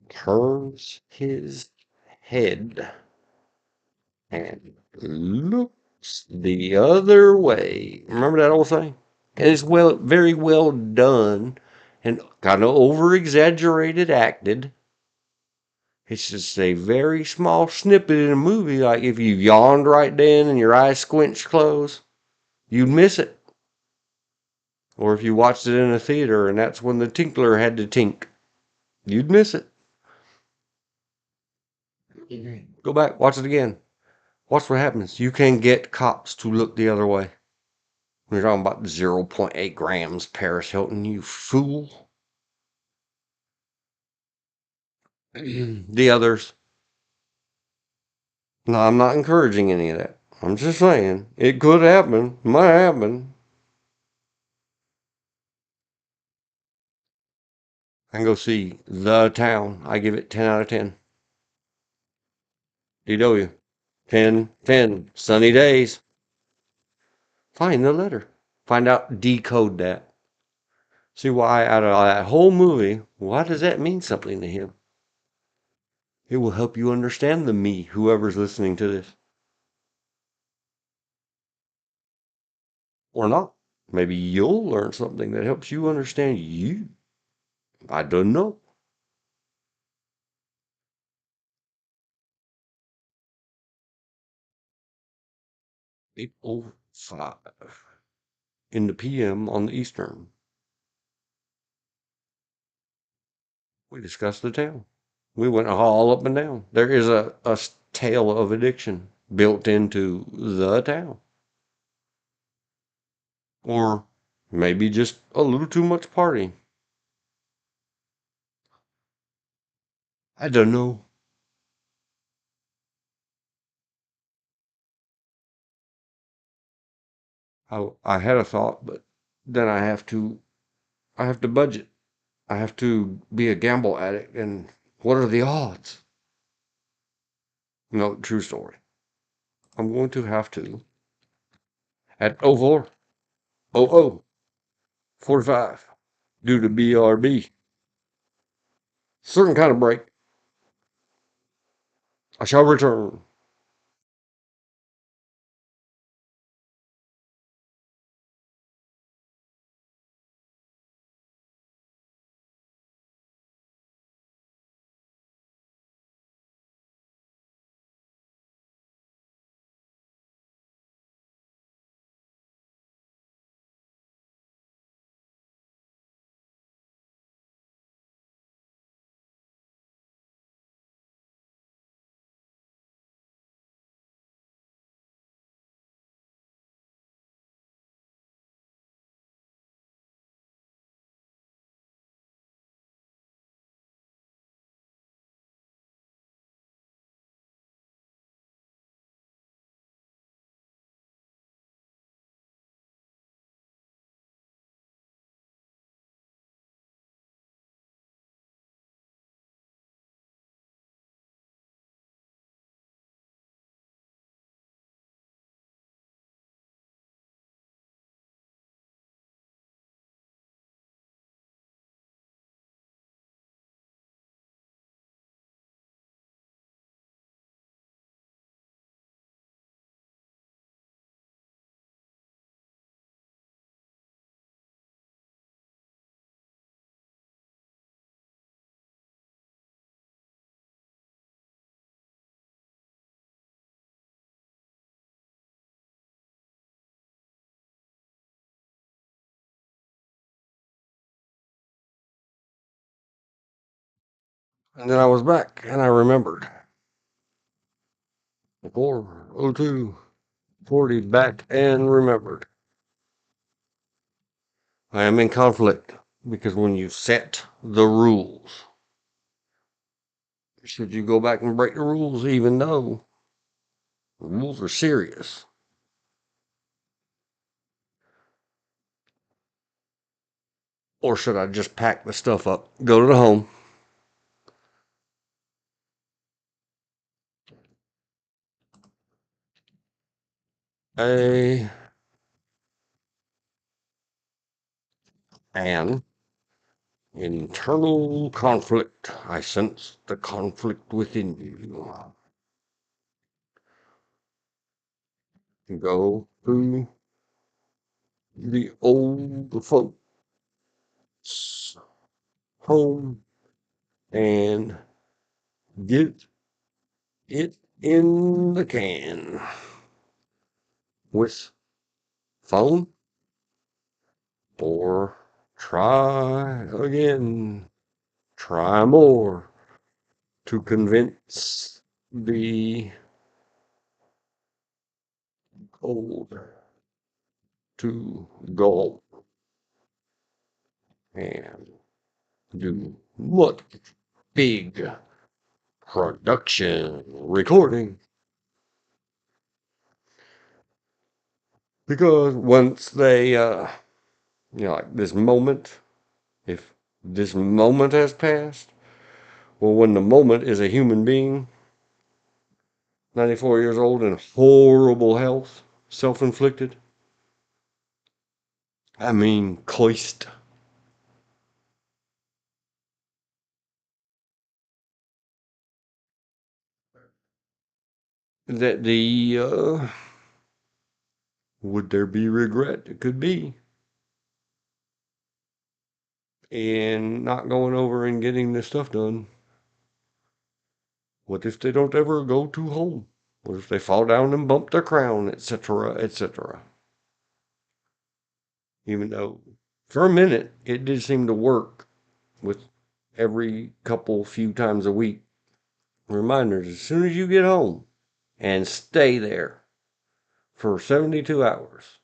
turns his head and looks the other way. Remember that old saying? And it's very well done and kind of over exaggerated acted. It's just a very small snippet in a movie. Like if you yawned right then and your eyes squinched closed, you'd miss it. Or if you watched it in a theater and that's when the tinkler had to tink, you'd miss it. Go back, watch it again. Watch what happens. You can get cops to look the other way. We're talking about 0.8 grams, Paris Hilton, you fool. The others. No, I'm not encouraging any of that. I'm just saying it could happen, might happen. I can go see The Town. I give it 10 out of 10. DW. 10, 10. Sunny days. Find the letter. Find out, decode that. See why out of that whole movie, why does that mean something to him? It will help you understand the me, whoever's listening to this. Or not. Maybe you'll learn something that helps you understand you. I don't know. 8:05 in the PM on the Eastern. We discussed the town. We went all up and down. There is a tale of addiction built into the town. Or maybe just a little too much partying. I don't know. I had a thought, but then I have to budget. I have to be a gamble addict, and what are the odds? No, true story. I'm going to have to at 04, 00, 45, due to BRB, certain kind of break. I shall return. And then I was back, and I remembered. 402, 40, back and remembered. I am in conflict because when you set the rules, should you go back and break the rules even though the rules are serious? Or should I just pack the stuff up, go to the home, a an internal conflict? I sense the conflict within you. Go to the old folks' home and get it in the can with phone or try again, try more to convince the old to go and do what big production recording. Because once they, like this moment, if this moment has passed, well, when the moment is a human being, 94 years old in horrible health, self inflicted, I mean, coist, that would there be regret? It could be. In not going over and getting this stuff done. What if they don't ever go to home? What if they fall down and bump their crown, etc., etc.? Even though, for a minute, it did seem to work with every few times a week. Reminders as soon as you get home, and stay there for 72 hours.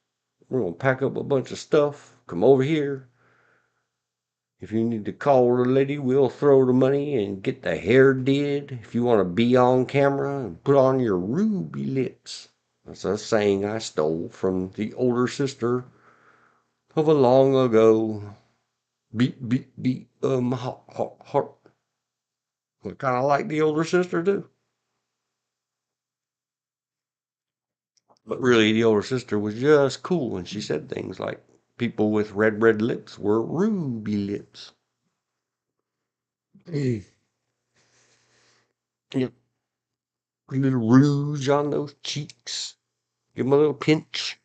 We're going to pack up a bunch of stuff, come over here. If you need to call the lady, we'll throw the money and get the hair did. If you want to be on camera and put on your ruby lips. That's a saying I stole from the older sister of a long ago. Beat, beat, beat, heart, heart, heart. I kind of like the older sister too. But really, the older sister was just cool when she said things like, people with red lips were ruby lips. Yep. A little rouge on those cheeks. Give them a little pinch.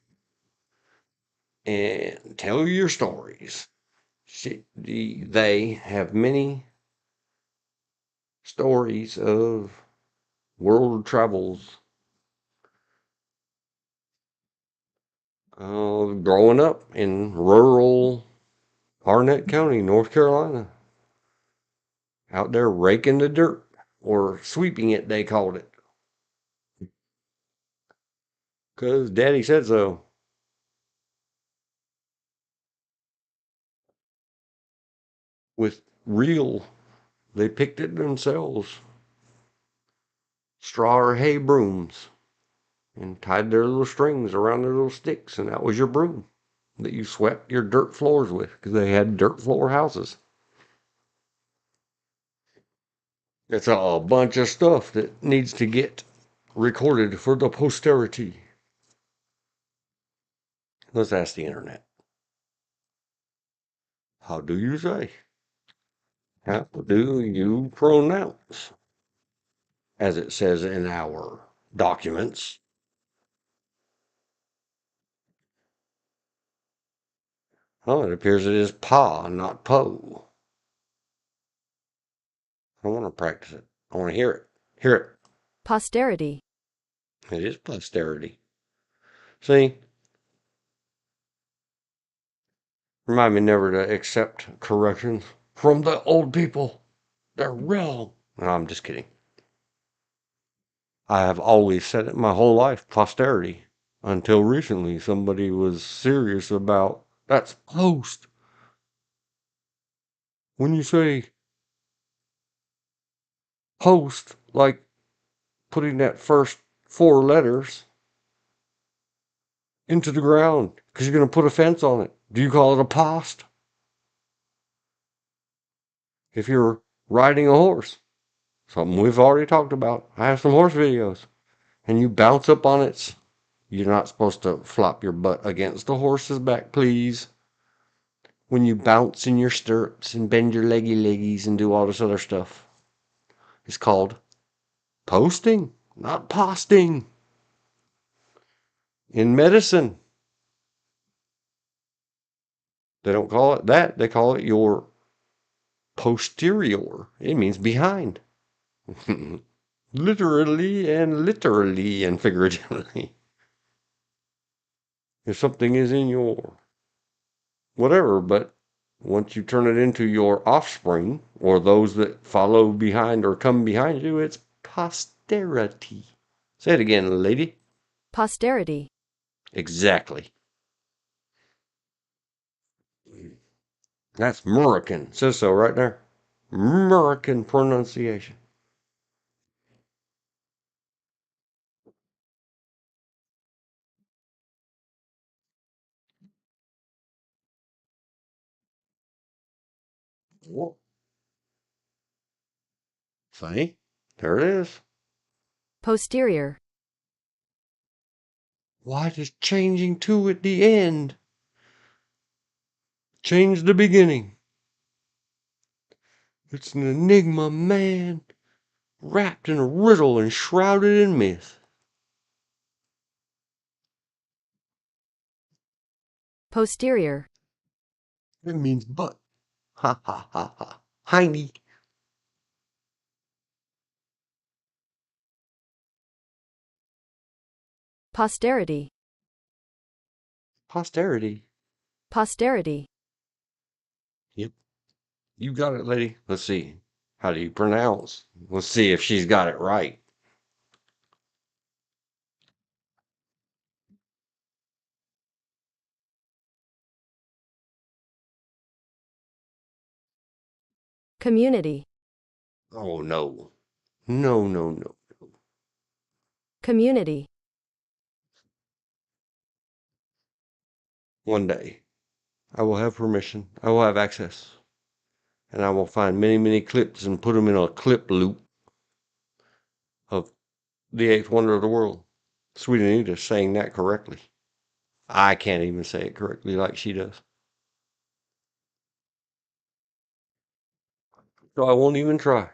And tell your stories. They have many stories of world travels. Growing up in rural Harnett County, North Carolina. Out there raking the dirt. Or sweeping it, they called it. 'Cause Daddy said so. With real, they picked it themselves. Straw or hay brooms. And tied their little strings around their little sticks. And that was your broom that you swept your dirt floors with. Because they had dirt floor houses. It's a bunch of stuff that needs to get recorded for the posterity. Let's ask the internet. How do you say? How do you pronounce? As it says in our documents. Oh, it appears it is pa, not po. I want to practice it. I want to hear it. Hear it. Posterity. It is posterity. See? Remind me never to accept corrections from the old people. They're wrong. No, I'm just kidding. I have always said it my whole life, posterity. Until recently, somebody was serious about that's post. When you say post, like putting that first 4 letters into the ground because you're going to put a fence on it. Do you call it a post? If you're riding a horse, something we've already talked about. I have some horse videos. And you bounce up on it. You're not supposed to flop your butt against the horse's back, please. When you bounce in your stirrups and bend your leggies and do all this other stuff. It's called posting, not posting. In medicine, they don't call it that. They call it your posterior. It means behind. Literally and figuratively. If something is in your whatever, but once you turn it into your offspring or those that follow behind or come behind you, it's posterity. Say it again, lady. Posterity. Exactly. That's American. Says so right there. American pronunciation. Whoa. See? There it is. Posterior. Why does changing two at the end change the beginning? It's an enigma, man, wrapped in a riddle and shrouded in myth. Posterior. It means butt. Ha ha ha ha. Hiney. Posterity. Posterity. Posterity. Yep. You got it, lady. Let's see. How do you pronounce? Let's see if she's got it right. Community. Oh, no. No, no, no. Community. One day, I will have permission. I will have access. And I will find many, many clips and put them in a clip loop of the eighth wonder of the world. Sweet Anita saying that correctly. I can't even say it correctly like she does. So I won't even try.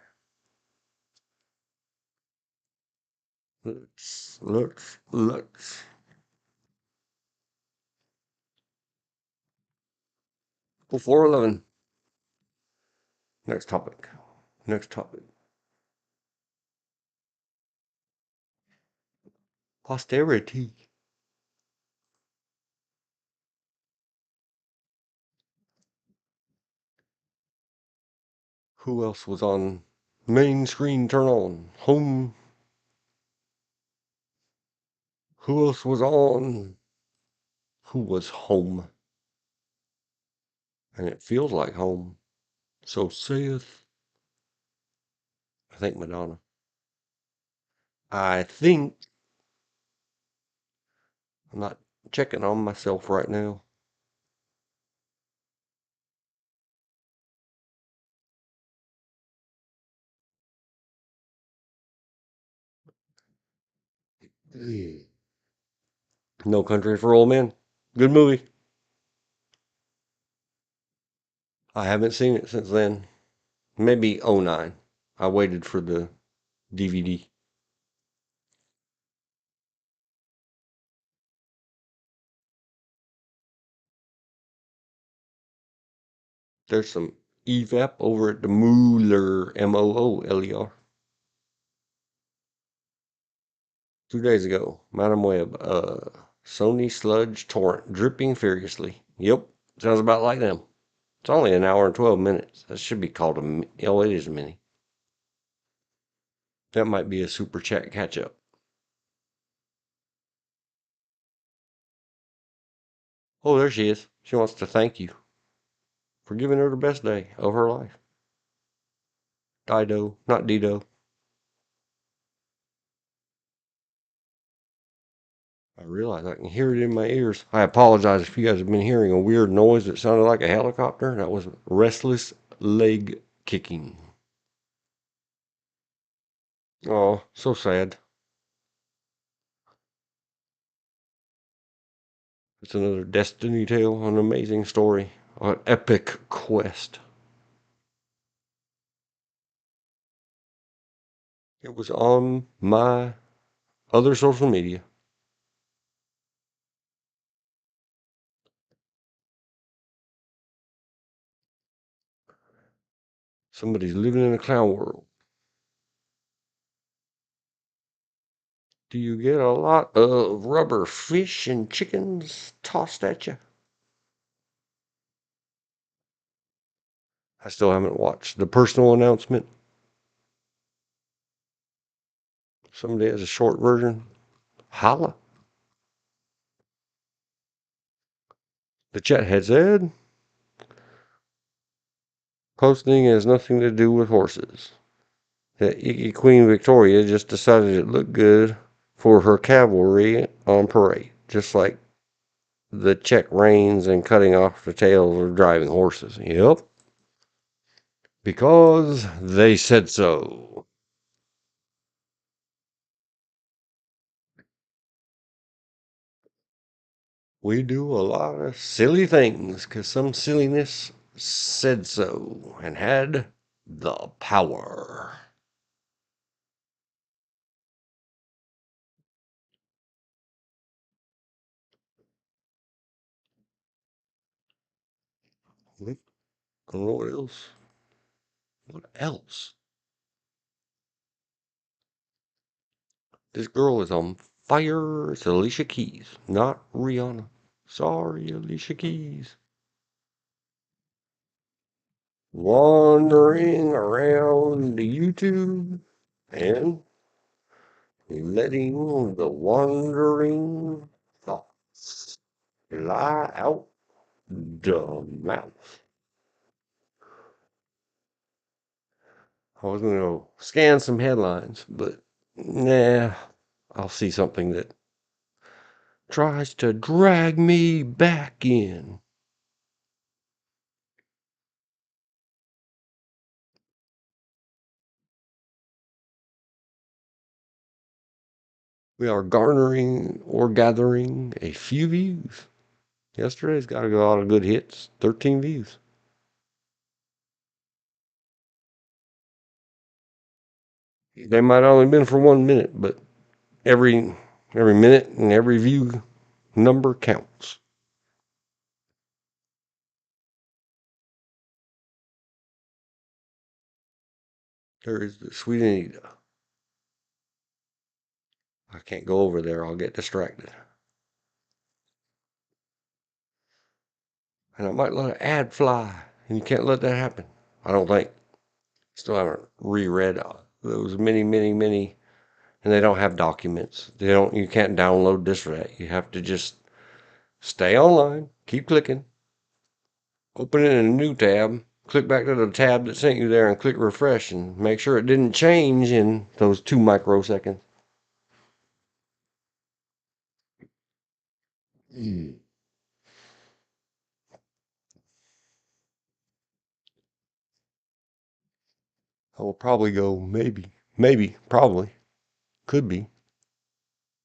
Let's. Before 11. Next topic. Next topic. Posterity. Who else was on main screen turn on? Home. Who else was on? Who was home? And it feels like home. So saith, I think Madonna. I think, I'm not checking on myself right now. No Country for Old Men. Good movie. I haven't seen it since then. Maybe '09. I waited for the DVD. There's some evap over at the Mooler, Mooler. 2 days ago, Madam Web, Sony Sludge Torrent, dripping furiously. Yep, sounds about like them. It's only an hour and 12 minutes. That should be called oh, it is a mini. That might be a super chat catch up. Oh, there she is. She wants to thank you for giving her the best day of her life. Dido, not Dido. I realize I can hear it in my ears. I apologize if you guys have been hearing a weird noise that sounded like a helicopter. That was restless leg kicking. Oh, so sad. It's another Destiny tale, an amazing story, an epic quest. It was on my other social media. Somebody's living in a clown world. Do you get a lot of rubber fish and chickens tossed at you? I still haven't watched the personal announcement. Somebody has a short version. Holla. The chat head said, posting has nothing to do with horses. That Icky Queen Victoria just decided it looked good for her cavalry on parade, just like the check reins and cutting off the tails of driving horses. Yep. Because they said so. We do a lot of silly things because some silliness said so and had the power. I don't know what else. What else? This girl is on fire. It's Alicia Keys, not Rihanna. Sorry, Alicia Keys. wandering around YouTube and letting the wandering thoughts fly out the mouth. I was going to scan some headlines, but nah, I'll see something that tries to drag me back in. We are garnering or gathering a few views. Yesterday's got a lot of good hits, 13 views. They might only been for 1 minute, but every minute and every view number counts. There is the sweet Anita. I can't go over there, I'll get distracted. And I might let an ad fly, and you can't let that happen. I don't think. Still haven't reread those many, and they don't have documents. You can't download this or that. You have to just stay online, keep clicking, open it in a new tab, click back to the tab that sent you there and click refresh and make sure it didn't change in those 2 microseconds. I will probably go maybe, probably, could be.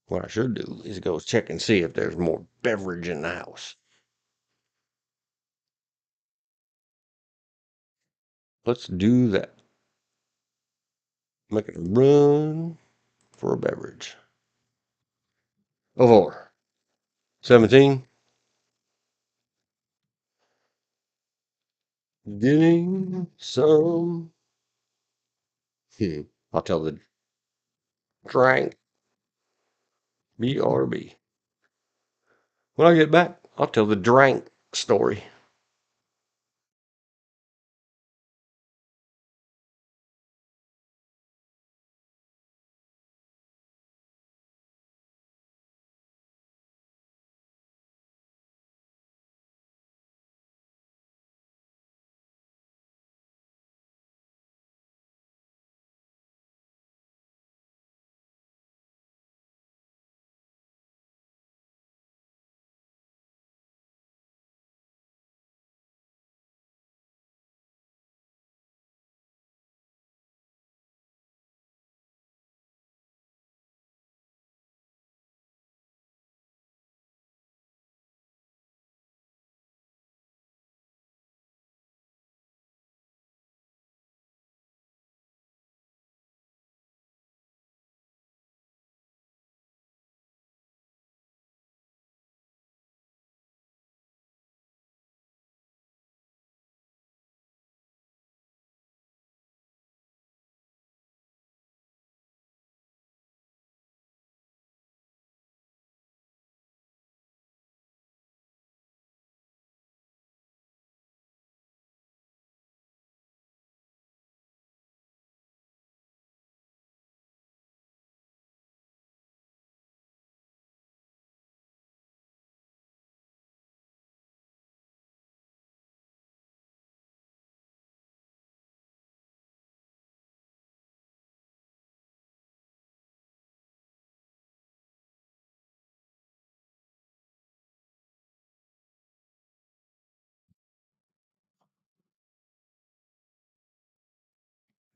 What I should do is go check and see if there's more beverage in the house. Let's do that. Make it a run for a beverage. 04, 17, getting some. I'll tell the drink BRB. When I get back, I'll tell the drink story.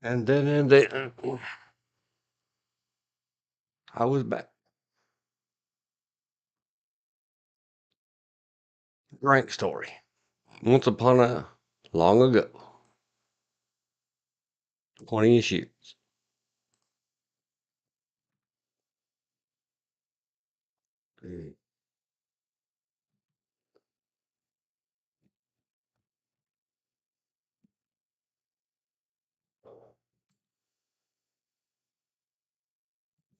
And then I was back. Drink story. Once upon a long ago, 20-ish years.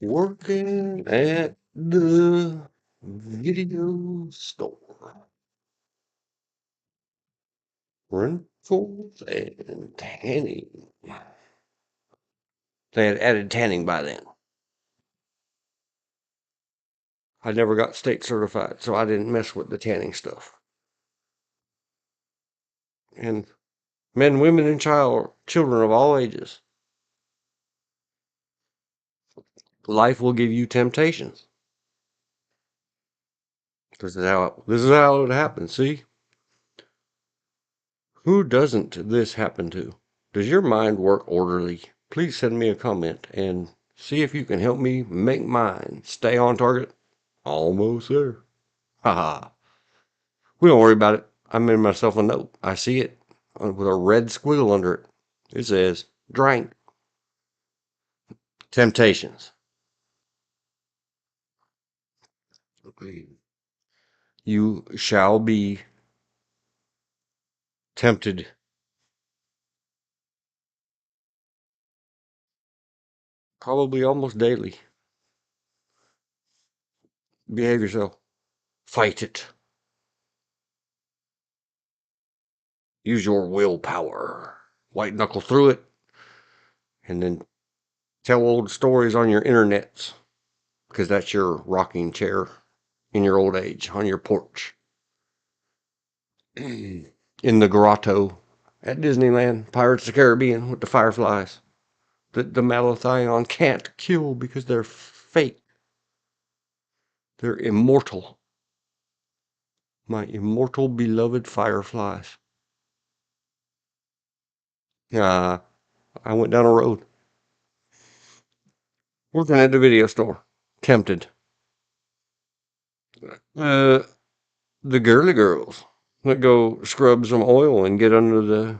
Working at the video store. Tools and tanning. They had added tanning by then. I never got state certified, so I didn't mess with the tanning stuff. And men, women, and children of all ages. Life will give you temptations. This is how it happens. See? Who doesn't this happen to? Does your mind work orderly? Please send me a comment and see if you can help me make mine stay on target. Almost there. Haha. We don't worry about it. I made myself a note. I see it with a red squiggle under it. It says, drank. Temptations. You shall be tempted. Probably almost daily. Behave yourself. Fight it. Use your willpower. White knuckle through it. And then tell old stories on your internets. Because that's your rocking chair in your old age on your porch. In the grotto at Disneyland, Pirates of the Caribbean with the fireflies that the Malathion can't kill because they're fake. They're immortal. My immortal beloved fireflies. I went down a road. Working at the video store. Tempted. The girly girls that go scrub some oil and get under the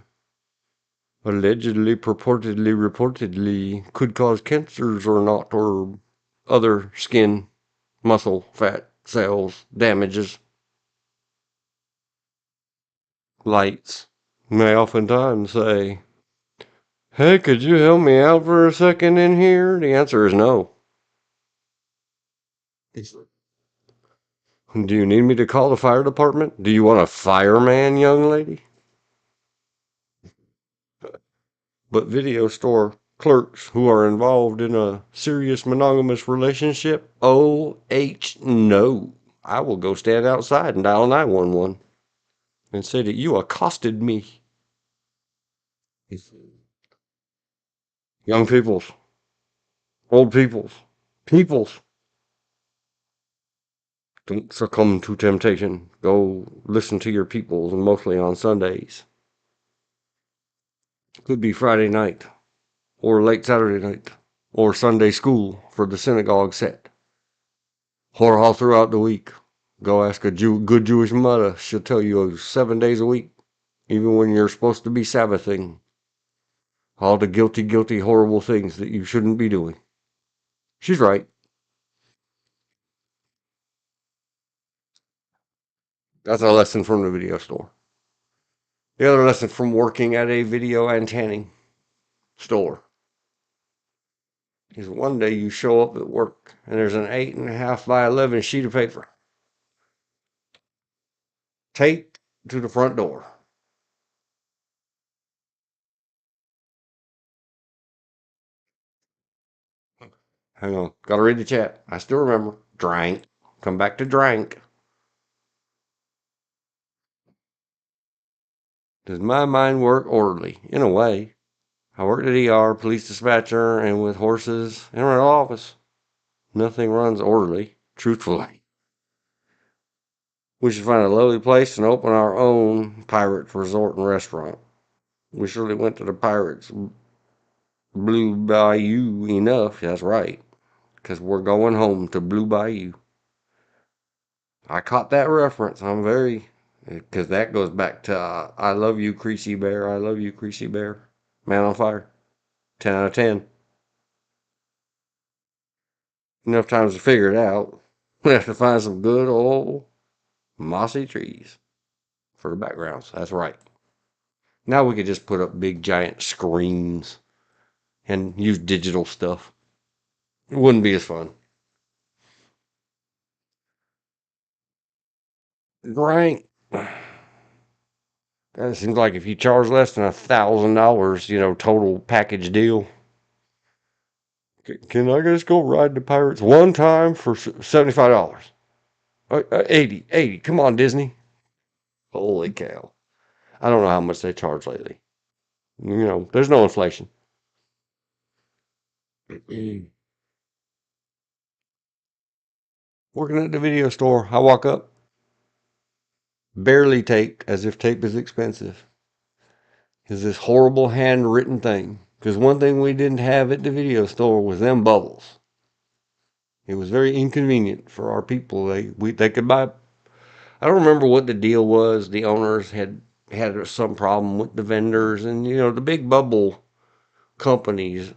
allegedly, purportedly, reportedly could cause cancers or not, or other skin, muscle, fat, cells, damages. Lights may oftentimes say, hey, could you help me out for a second in here? The answer is no. Do you need me to call the fire department? Do you want a fireman, young lady? But video store clerks who are involved in a serious monogamous relationship, no. I will go stand outside and dial 911 and say that you accosted me. Young peoples, old peoples, don't succumb to temptation. Go listen to your peoples, and mostly on Sundays. Could be Friday night, or late Saturday night, or Sunday school for the synagogue set, or all throughout the week. Go ask a good Jewish mother. She'll tell you 7 days a week, even when you're supposed to be Sabbathing. All the guilty, horrible things that you shouldn't be doing. She's right. That's a lesson from the video store. The other lesson from working at a video and tanning store is one day you show up at work and there's an 8.5 by 11 sheet of paper taped to the front door. Hang on, gotta read the chat. I still remember. Drank. Come back to drank. Does my mind work orderly? In a way. I worked at ER, police dispatcher, and with horses in a rental office. Nothing runs orderly, truthfully. We should find a lovely place and open our own Pirates resort and restaurant. We surely went to the Pirates Blue Bayou enough, that's right, because we're going home to Blue Bayou. I caught that reference. Because that goes back to I Love You, Creasy Bear. I Love You, Creasy Bear. Man on Fire. 10 out of 10. Enough times to figure it out. We have to find some good old mossy trees for the backgrounds. That's right. Now we could just put up big giant screens and use digital stuff. It wouldn't be as fun. Drank. It seems like if you charge less than $1,000, total package deal. Can I just go ride the Pirates one time for $75? 80. Come on, Disney. Holy cow. I don't know how much they charge lately. There's no inflation. Working at the video store, I walk up, barely taped, as if tape is expensive. Is this horrible handwritten thing. Because one thing we didn't have at the video store was them bubbles. It was very inconvenient for our people. They could buy. I don't remember what the deal was. The owners had some problem with the vendors, and the big bubble companies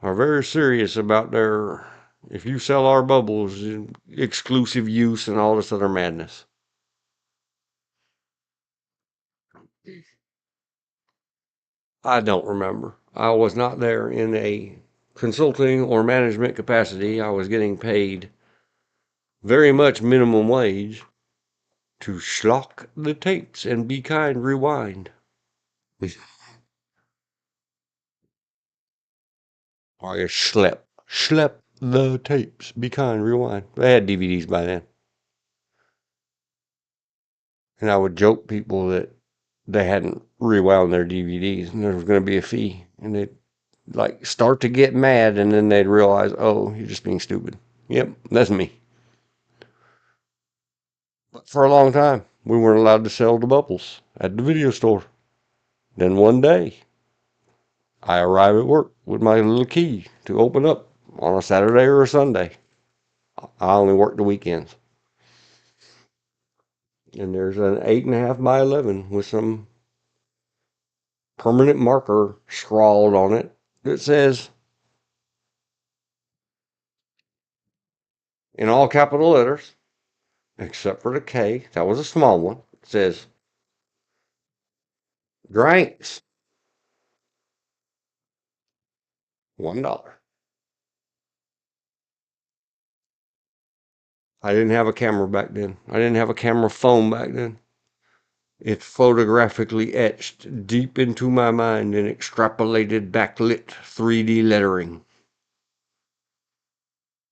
are very serious about their. If you sell our bubbles, exclusive use and all this other madness. I don't remember. I was not there in a consulting or management capacity. I was getting paid very much minimum wage to schlock the tapes and be kind, rewind. Or you schlep the tapes, be kind, rewind. They had DVDs by then. And I would joke people that they hadn't rewound their DVDs and there was going to be a fee. And they'd start to get mad and then they'd realize, oh, you're just being stupid. Yep, that's me. But for a long time, we weren't allowed to sell the bubbles at the video store. Then one day, I arrive at work with my little key to open up on a Saturday or a Sunday. I only work the weekends. And there's an 8.5 by 11 with some permanent marker scrawled on it that says, in all capital letters, except for the K, that was a small one, it says, drinks, $1. I didn't have a camera back then. I didn't have a camera phone back then. It photographically etched deep into my mind in extrapolated backlit 3D lettering.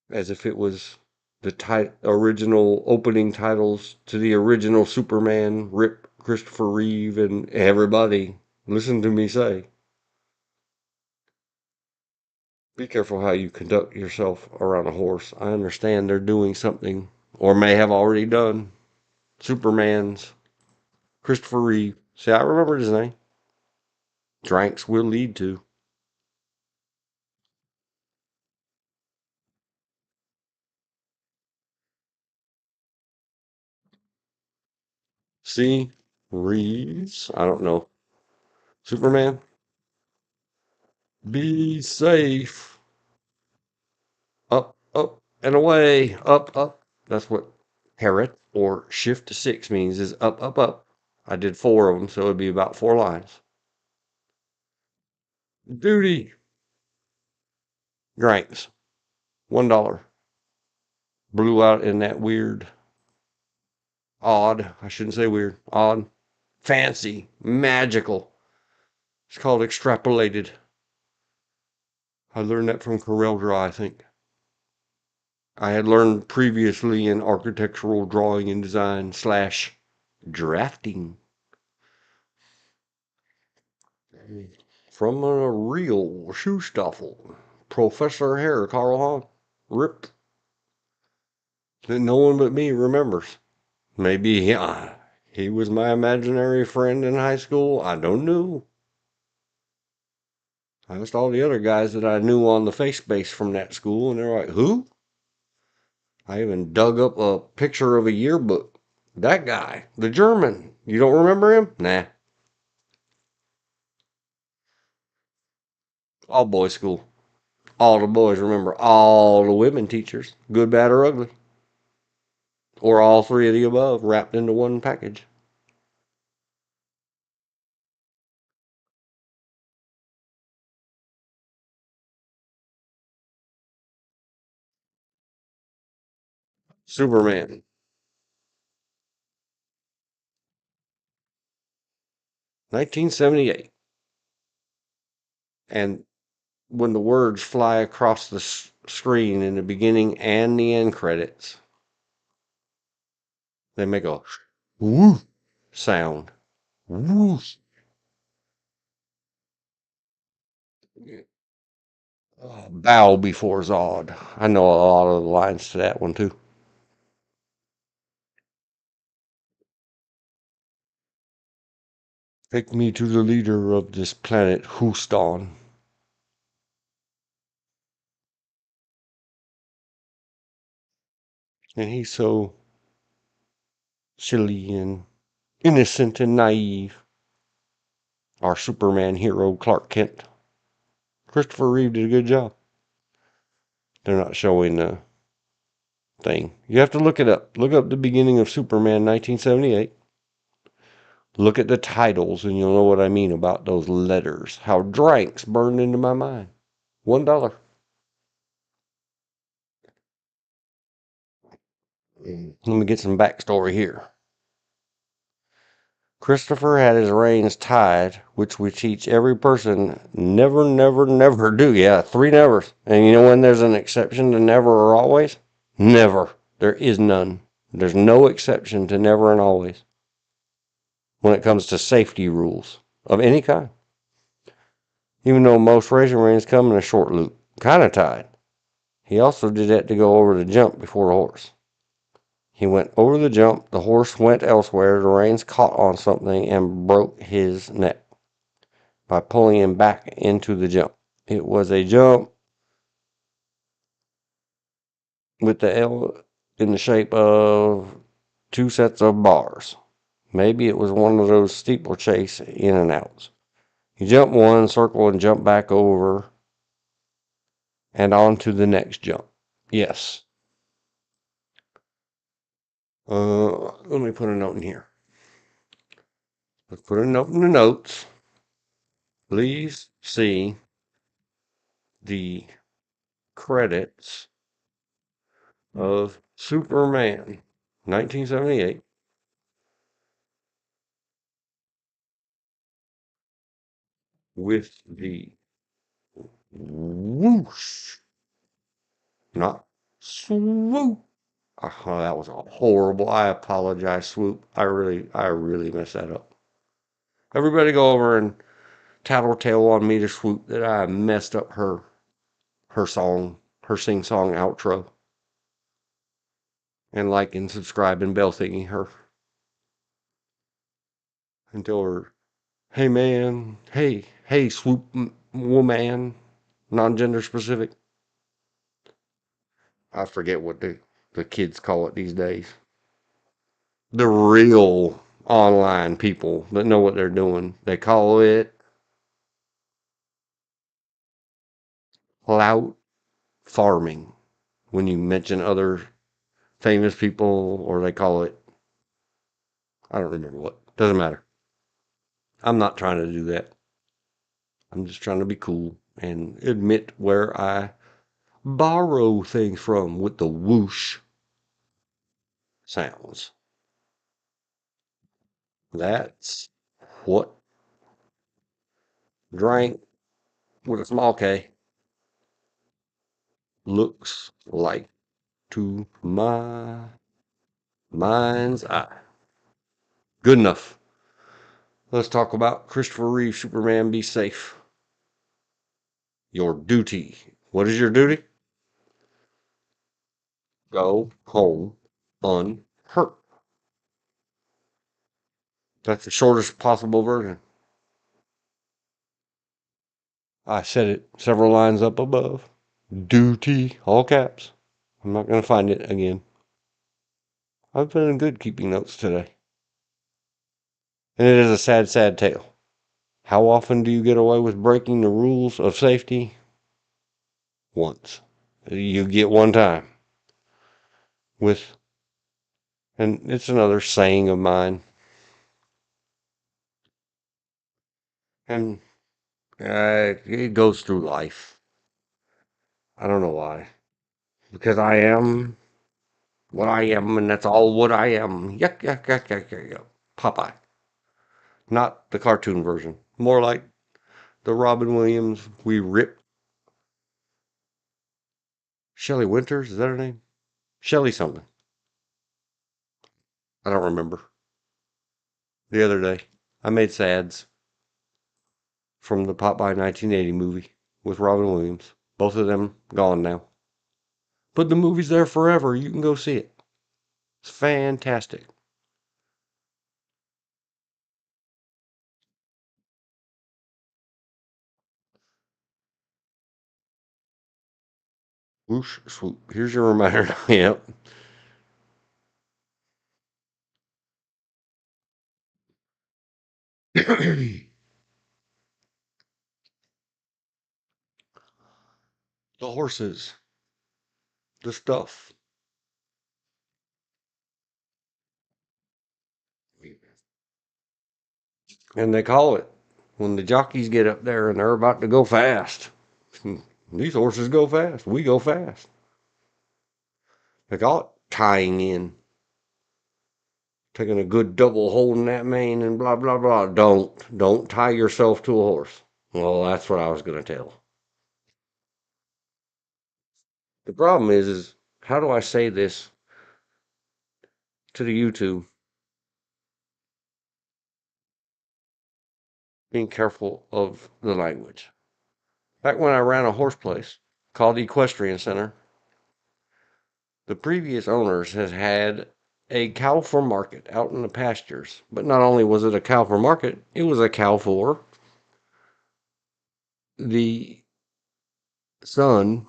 As if it was the original opening titles to the original Superman, Rip, Christopher Reeve, and everybody. Listen to me say. Be careful how you conduct yourself around a horse. I understand they're doing something, or may have already done. Superman's, Christopher Reeve. See, I remember his name. Dranks will lead to. See, Reeves. I don't know. Superman, be safe. Up, up, and away. Up, up. That's what Harrot or Shift to 6 means, is up, up, up. I did 4 of them, so it'd be about 4 lines. Duty. Drinks. $1. Blew out in that weird, odd, I shouldn't say weird, odd, fancy, magical. It's called extrapolated. I learned that from Corel Draw, I think. I had learned previously in architectural drawing and design / drafting. From a real Schuhstoffel, Professor Herr Karl Hahn, Rip, that no one but me remembers. Maybe he was my imaginary friend in high school. I don't know. I asked all the other guys that I knew on the face base from that school, and they're like, who? I even dug up a picture of a yearbook. That guy, the German. You don't remember him? Nah. All boys school. All the boys remember all the women teachers, good, bad, or ugly. Or all 3 of the above wrapped into one package. Superman. 1978. And when the words fly across the screen in the beginning and the end credits, they make a whoo sound. Whoo. Bow before Zod. I know a lot of the lines to that one too. Take me to the leader of this planet, Houston. And he's so silly and innocent and naive. Our Superman hero, Clark Kent. Christopher Reeve did a good job. They're not showing the thing. You have to look it up. Look up the beginning of Superman 1978. Look at the titles and you'll know what I mean about those letters. How dranks burned into my mind. $1. Let me get some backstory here. Christopher had his reins tied, which we teach every person never, never, never do. Yeah, 3 nevers. And you know when there's an exception to never or always? Never. There is none. There's no exception to never and always when it comes to safety rules of any kind. Even though most racing reins come in a short loop, kind of tied. He also did that to go over the jump before the horse. He went over the jump, the horse went elsewhere, the reins caught on something and broke his neck by pulling him back into the jump. It was a jump with the L in the shape of 2 sets of bars. Maybe it was one of those steeplechase in and outs. You jump one, circle, and jump back over and on to the next jump. Yes. Let me put a note in here. Let's put a note in the notes. Please see the credits of Superman 1978 with the whoosh, not swoop. Oh, that was a horrible. I apologize, swoop. I really messed that up. Everybody go over and tattletale on me to swoop that I messed up her song, her sing-song outro. And like and subscribe and bell thingy her. And tell her, hey man, hey swoop woman, non-gender specific. I forget what the kids call it these days. The real online people that know what they're doing, they call it clout farming. When you mention other famous people, or they call it, I don't remember what. Doesn't matter. I'm not trying to do that. I'm just trying to be cool and admit where I borrow things from with the whoosh sounds. That's what drank with a small K looks like to my mind's eye. Good enough. Let's talk about Christopher Reeve, Superman, Be Safe. Your duty. What is your duty? Go home unhurt. That's the shortest possible version. I said it several lines up above. Duty, all caps. I'm not going to find it again. I've been good keeping notes today. And it is a sad, sad tale. How often do you get away with breaking the rules of safety? Once. You get one time. And it's another saying of mine. And it goes through life. I don't know why. Because I am what I am, and that's all what I am. Yuck, yuck, yuck, yuck, yuck, yuck. Popeye. Not the cartoon version. More like the Robin Williams, We Rip. Shelley Winters, is that her name? Shelley something. I don't remember. The other day, I made sads from the Popeye 1980 movie with Robin Williams. Both of them gone now. But the movie's there forever. You can go see it. It's fantastic. Whoosh, swoop. Here's your reminder. Yep. The horses. The stuff. And they call it when the jockeys get up there and they're about to go fast. These horses go fast. We go fast. They call it tying in. Taking a good double holding that mane and blah, blah, blah. Don't tie yourself to a horse. Well, that's what I was going to tell. The problem is how do I say this to the YouTube? Being careful of the language. Back when I ran a horse place called the Equestrian Center, the previous owners has had a cow for market out in the pastures. But not only was it a cow for market, it was a cow for the son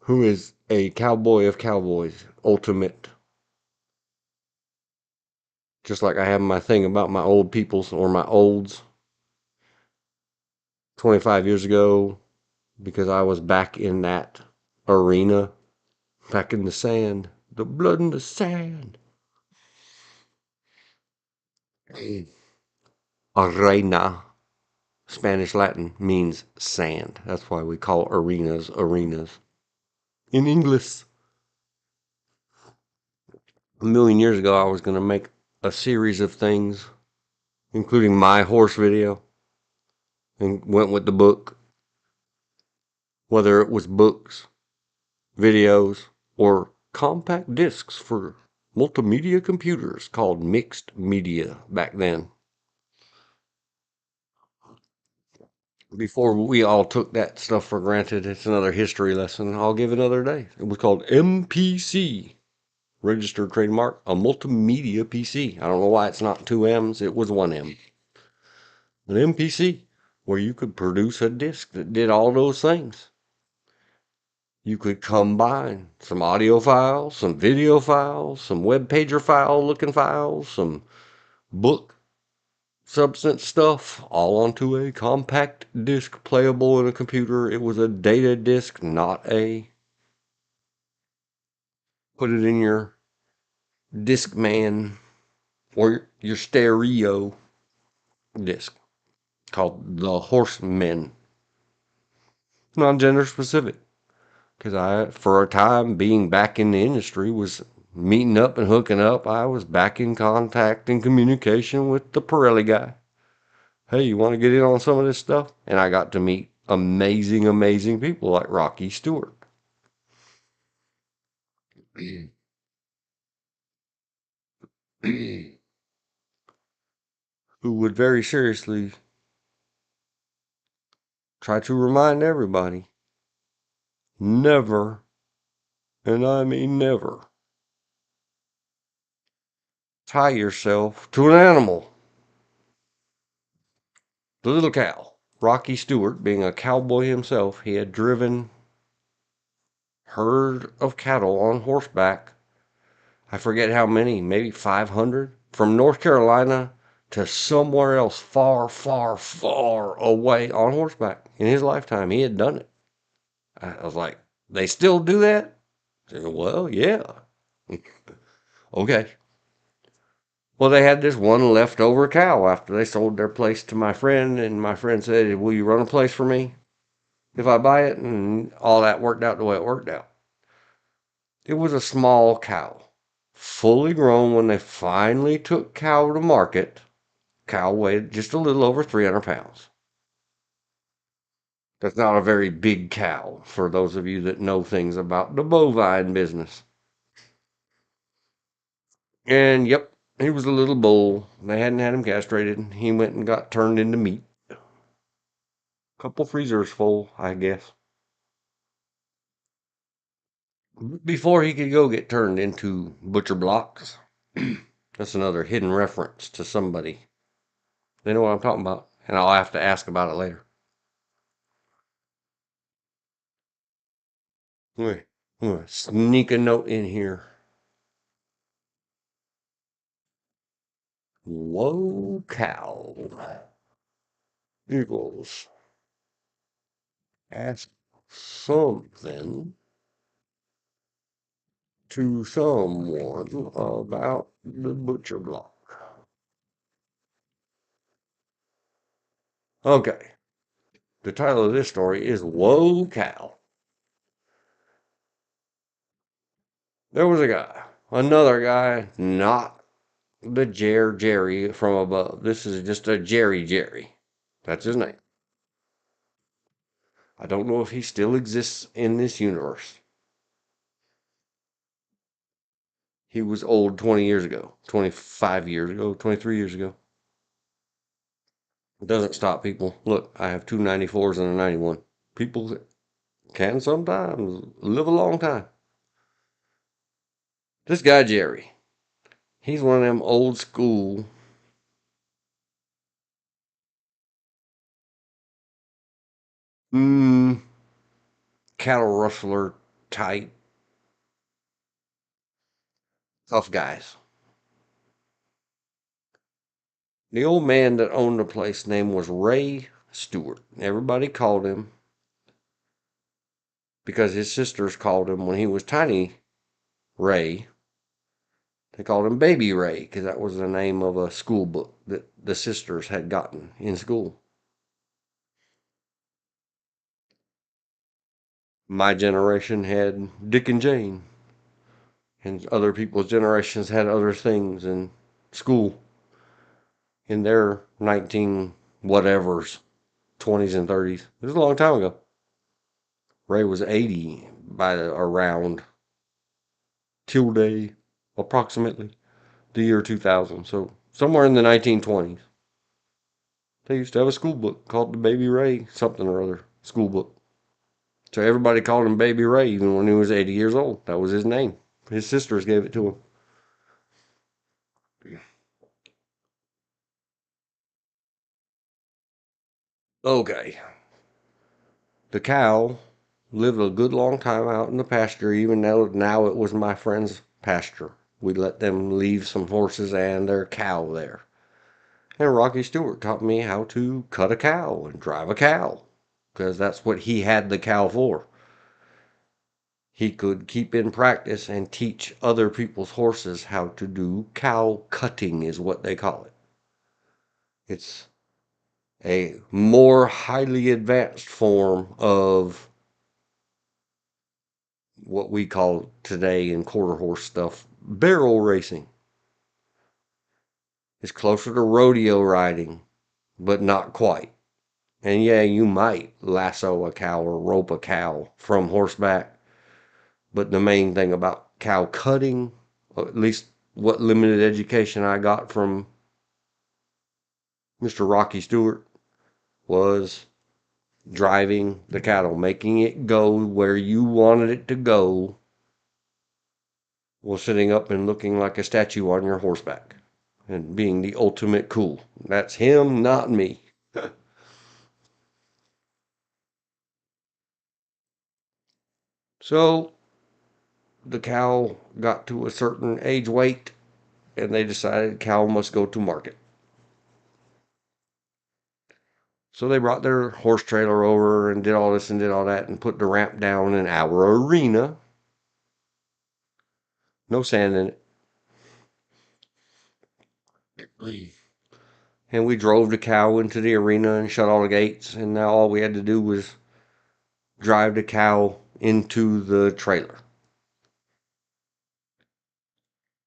who is a cowboy of cowboys, ultimate. Just like I have my thing about my old peoples or my olds 25 years ago, because I was back in that arena, back in the sand, the blood in the sand. Arena, Spanish Latin, means sand. That's why we call arenas arenas. In English. A million years ago, I was going to make a series of things, including my horse video, and went with the book. Whether it was books, videos, or compact discs for multimedia computers called mixed media back then. Before we all took that stuff for granted, it's another history lesson I'll give another day. It was called MPC, registered trademark, a multimedia PC. I don't know why it's not two M's, it was one M. An MPC, where you could produce a disc that did all those things. You could combine some audio files, some video files, some web pager file looking files, some book substance stuff, all onto a compact disc playable in a computer. It was a data disc, not a put it in your Discman or your stereo disc, called the Horsemen. Non-gender specific. Because I, for a time, being back in the industry, was meeting up and hooking up. I was back in contact and communication with the Pirelli guy. Hey, you want to get in on some of this stuff? And I got to meet amazing, amazing people like Rocky Stewart. Who would very seriously try to remind everybody, never, and I mean never, tie yourself to an animal. The little cow. Rocky Stewart, being a cowboy himself, he had driven herd of cattle on horseback. I forget how many, maybe 500, from North Carolina to somewhere else far, far, far away on horseback. In his lifetime, he had done it. I was like, they still do that? I said, well, yeah. Okay. Well, they had this one leftover cow after they sold their place to my friend, and my friend said, will you run a place for me if I buy it? And all that worked out the way it worked out. It was a small cow, fully grown when they finally took cow to market, cow weighed just a little over 300 pounds. That's not a very big cow for those of you that know things about the bovine business. And yep, he was a little bull. They hadn't had him castrated. He went and got turned into meat. Couple freezers full, I guess. Before he could go get turned into butcher blocks. That's another hidden reference to somebody. They know what I'm talking about, and I'll have to ask about it later. I'm gonna sneak a note in here. Whoa, cow. Equals. Ask something to someone about the butcher block. Okay. The title of this story is Whoa, Cow. There was a guy, another guy, not the Jerry from above. This is just a Jerry. That's his name. I don't know if he still exists in this universe. He was old 20 years ago, 25 years ago, 23 years ago. It doesn't stop people. Look, I have two 94s and a 91. People can sometimes live a long time. This guy, Jerry, he's one of them old school cattle rustler type tough guys. The old man that owned the place name was Ray Stewart. Everybody called him because his sisters called him when he was tiny Ray. They called him Baby Ray because that was the name of a school book that the sisters had gotten in school. My generation had Dick and Jane, and other people's generations had other things in school in their 19 whatevers, 20s and 30s. It was a long time ago. Ray was 80 by around tilde approximately the year 2000. So somewhere in the 1920s. They used to have a school book called the Baby Ray something or other school book. So everybody called him Baby Ray even when he was 80 years old. That was his name. His sisters gave it to him. Okay. The cow lived a good long time out in the pasture, even though now it was my friend's pasture. We let them leave some horses and their cow there. And Rocky Stewart taught me how to cut a cow and drive a cow, because that's what he had the cow for. He could keep in practice and teach other people's horses how to do cow cutting, is what they call it. It's a more highly advanced form of what we call today in quarter horse stuff barrel racing. It's closer to rodeo riding, but not quite. And yeah, you might lasso a cow or rope a cow from horseback, but the main thing about cow cutting, or at least what limited education I got from Mr. Rocky Stewart, was driving the cattle, making it go where you wanted it to go, while sitting up and looking like a statue on your horseback and being the ultimate cool. That's him, not me. So the cow got to a certain age weight, and they decided cow must go to market. So they brought their horse trailer over and did all this and did all that and put the ramp down in our arena. No sand in it. And we drove the cow into the arena and shut all the gates, and now all we had to do was drive the cow into the trailer.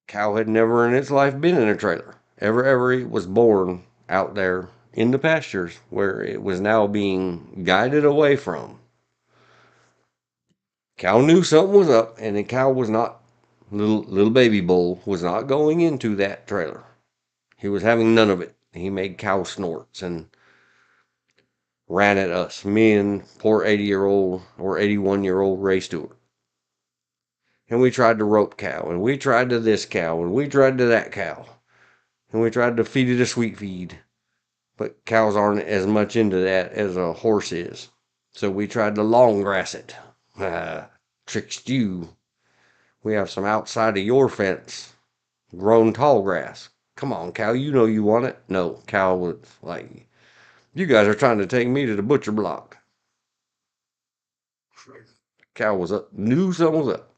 Cow had never in its life been in a trailer. Ever it was born out there in the pastures where it was now being guided away from. Cow knew something was up, and the cow was not, little baby bull was not going into that trailer. He was having none of it. He made cow snorts and ran at us, me and poor 80-year-old or 81-year-old Ray Stewart. And we tried to rope cow, and we tried to this cow, and we tried to that cow, and we tried to feed it a sweet feed. But cows aren't as much into that as a horse is. So we tried to long grass it. Tricked you. We have some outside of your fence grown tall grass. Come on, cow, you know you want it. No, cow was like, you guys are trying to take me to the butcher block. Cow was up, knew something was up.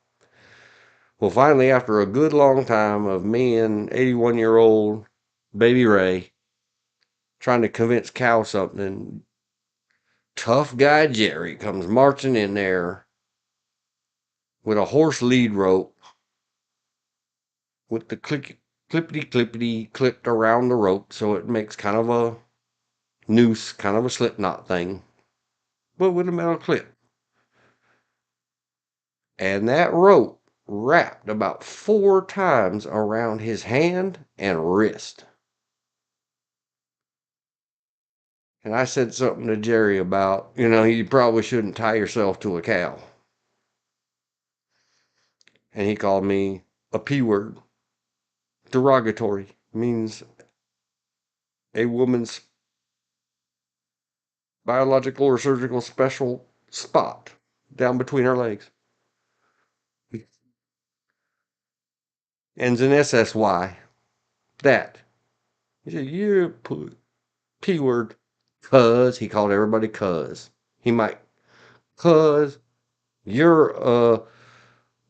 Well, finally, after a good long time of me and 81-year-old baby Ray trying to convince cow something, tough guy Jerry comes marching in there with a horse lead rope with the clippity clipped around the rope so it makes kind of a noose, kind of a slip knot thing, but with a metal clip. And that rope wrapped about 4 times around his hand and wrist. And I said something to Jerry about, you probably shouldn't tie yourself to a cow. And he called me a P word. Derogatory. Means a woman's biological or surgical special spot down between her legs. Ends in SSY. That. He said, you P word. Cuz. He called everybody cuz. He might. Cuz. You're a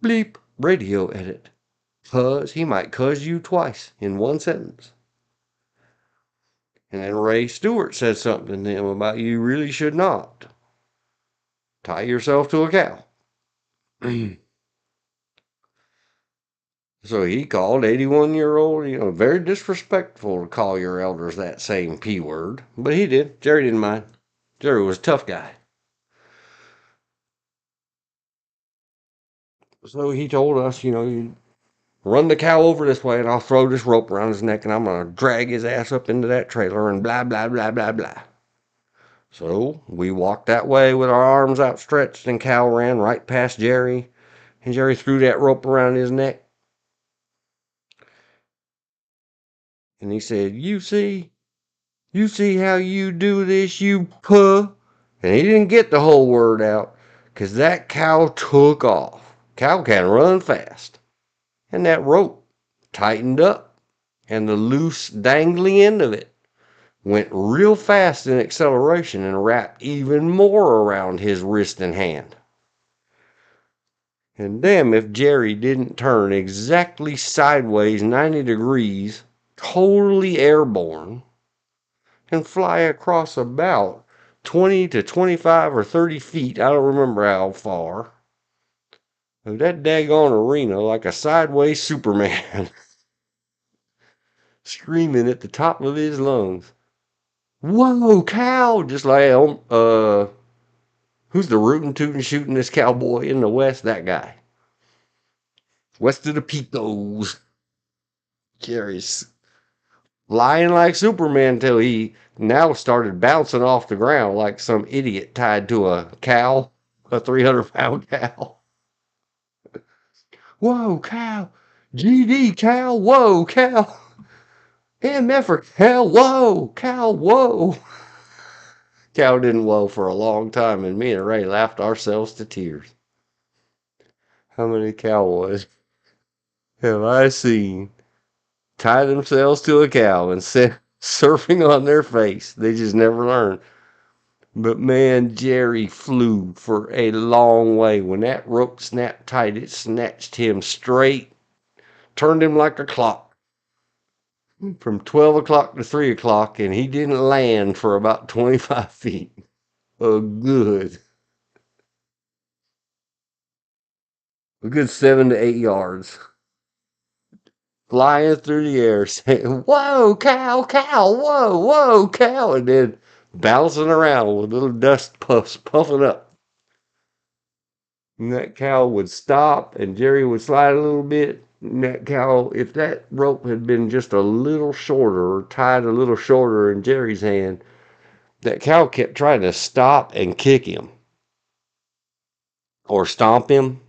bleep radio edit. Cuz. He might cuz you twice in one sentence. And then Ray Stewart said something to him about you really should not tie yourself to a cow. So he called 81-year-old, very disrespectful to call your elders that same P word. But he did. Jerry didn't mind. Jerry was a tough guy. So he told us, you run the cow over this way and I'll throw this rope around his neck and I'm going to drag his ass up into that trailer and blah, blah, blah, blah, blah. So we walked that way with our arms outstretched and cow ran right past Jerry. And Jerry threw that rope around his neck. And he said, you see how you do this, you puh? And he didn't get the whole word out because that cow took off. Cow can run fast. And that rope tightened up and the loose dangly end of it went real fast in acceleration and wrapped even more around his wrist and hand. And damn if Jerry didn't turn exactly sideways 90 degrees, totally airborne, and fly across about 20 to 25 or 30 feet, I don't remember how far, of that daggone arena like a sideways Superman, screaming at the top of his lungs, whoa, cow! Just like, who's the rootin' tootin' shooting this cowboy in the West? That guy. West of the Pecos. Jerry's lying like Superman till he now started bouncing off the ground like some idiot tied to a cow, a 300-pound cow. Whoa, cow. GD, cow. Whoa, cow. MF for cow. Whoa, cow. Whoa. Cow didn't whoa for a long time, and me and Ray laughed ourselves to tears. How many cowboys have I seen tie themselves to a cow and sit surfing on their face? They just never learn. But man, Jerry flew for a long way. When that rope snapped tight, it snatched him straight, turned him like a clock from 12 o'clock to 3 o'clock, and he didn't land for about 25 feet. A good 7 to 8 yards. flying through the air saying, "Whoa, cow, cow, whoa, whoa, cow," and then bouncing around with little dust puffs puffing up. And that cow would stop and Jerry would slide a little bit. And that cow, if that rope had been just a little shorter or tied a little shorter in Jerry's hand, that cow kept trying to stop and kick him or stomp him.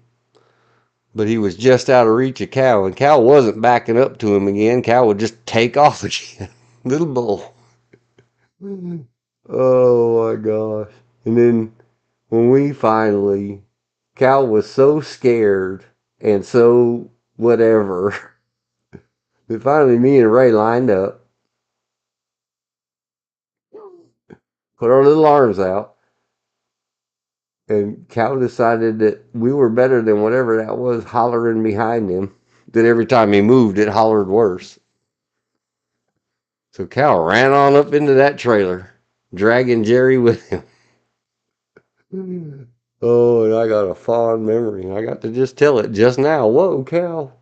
But he was just out of reach of Cal, and Cal wasn't backing up to him again. Cal would just take off again. Little bull. Oh my gosh. And then when we finally, Cal was so scared and so whatever that finally me and Ray lined up, put our little arms out, and Cal decided that we were better than whatever that was hollering behind him. That every time he moved, it hollered worse. So Cal ran on up into that trailer, dragging Jerry with him. Oh, and I got a fond memory. I got to just tell it just now. Whoa, Cal.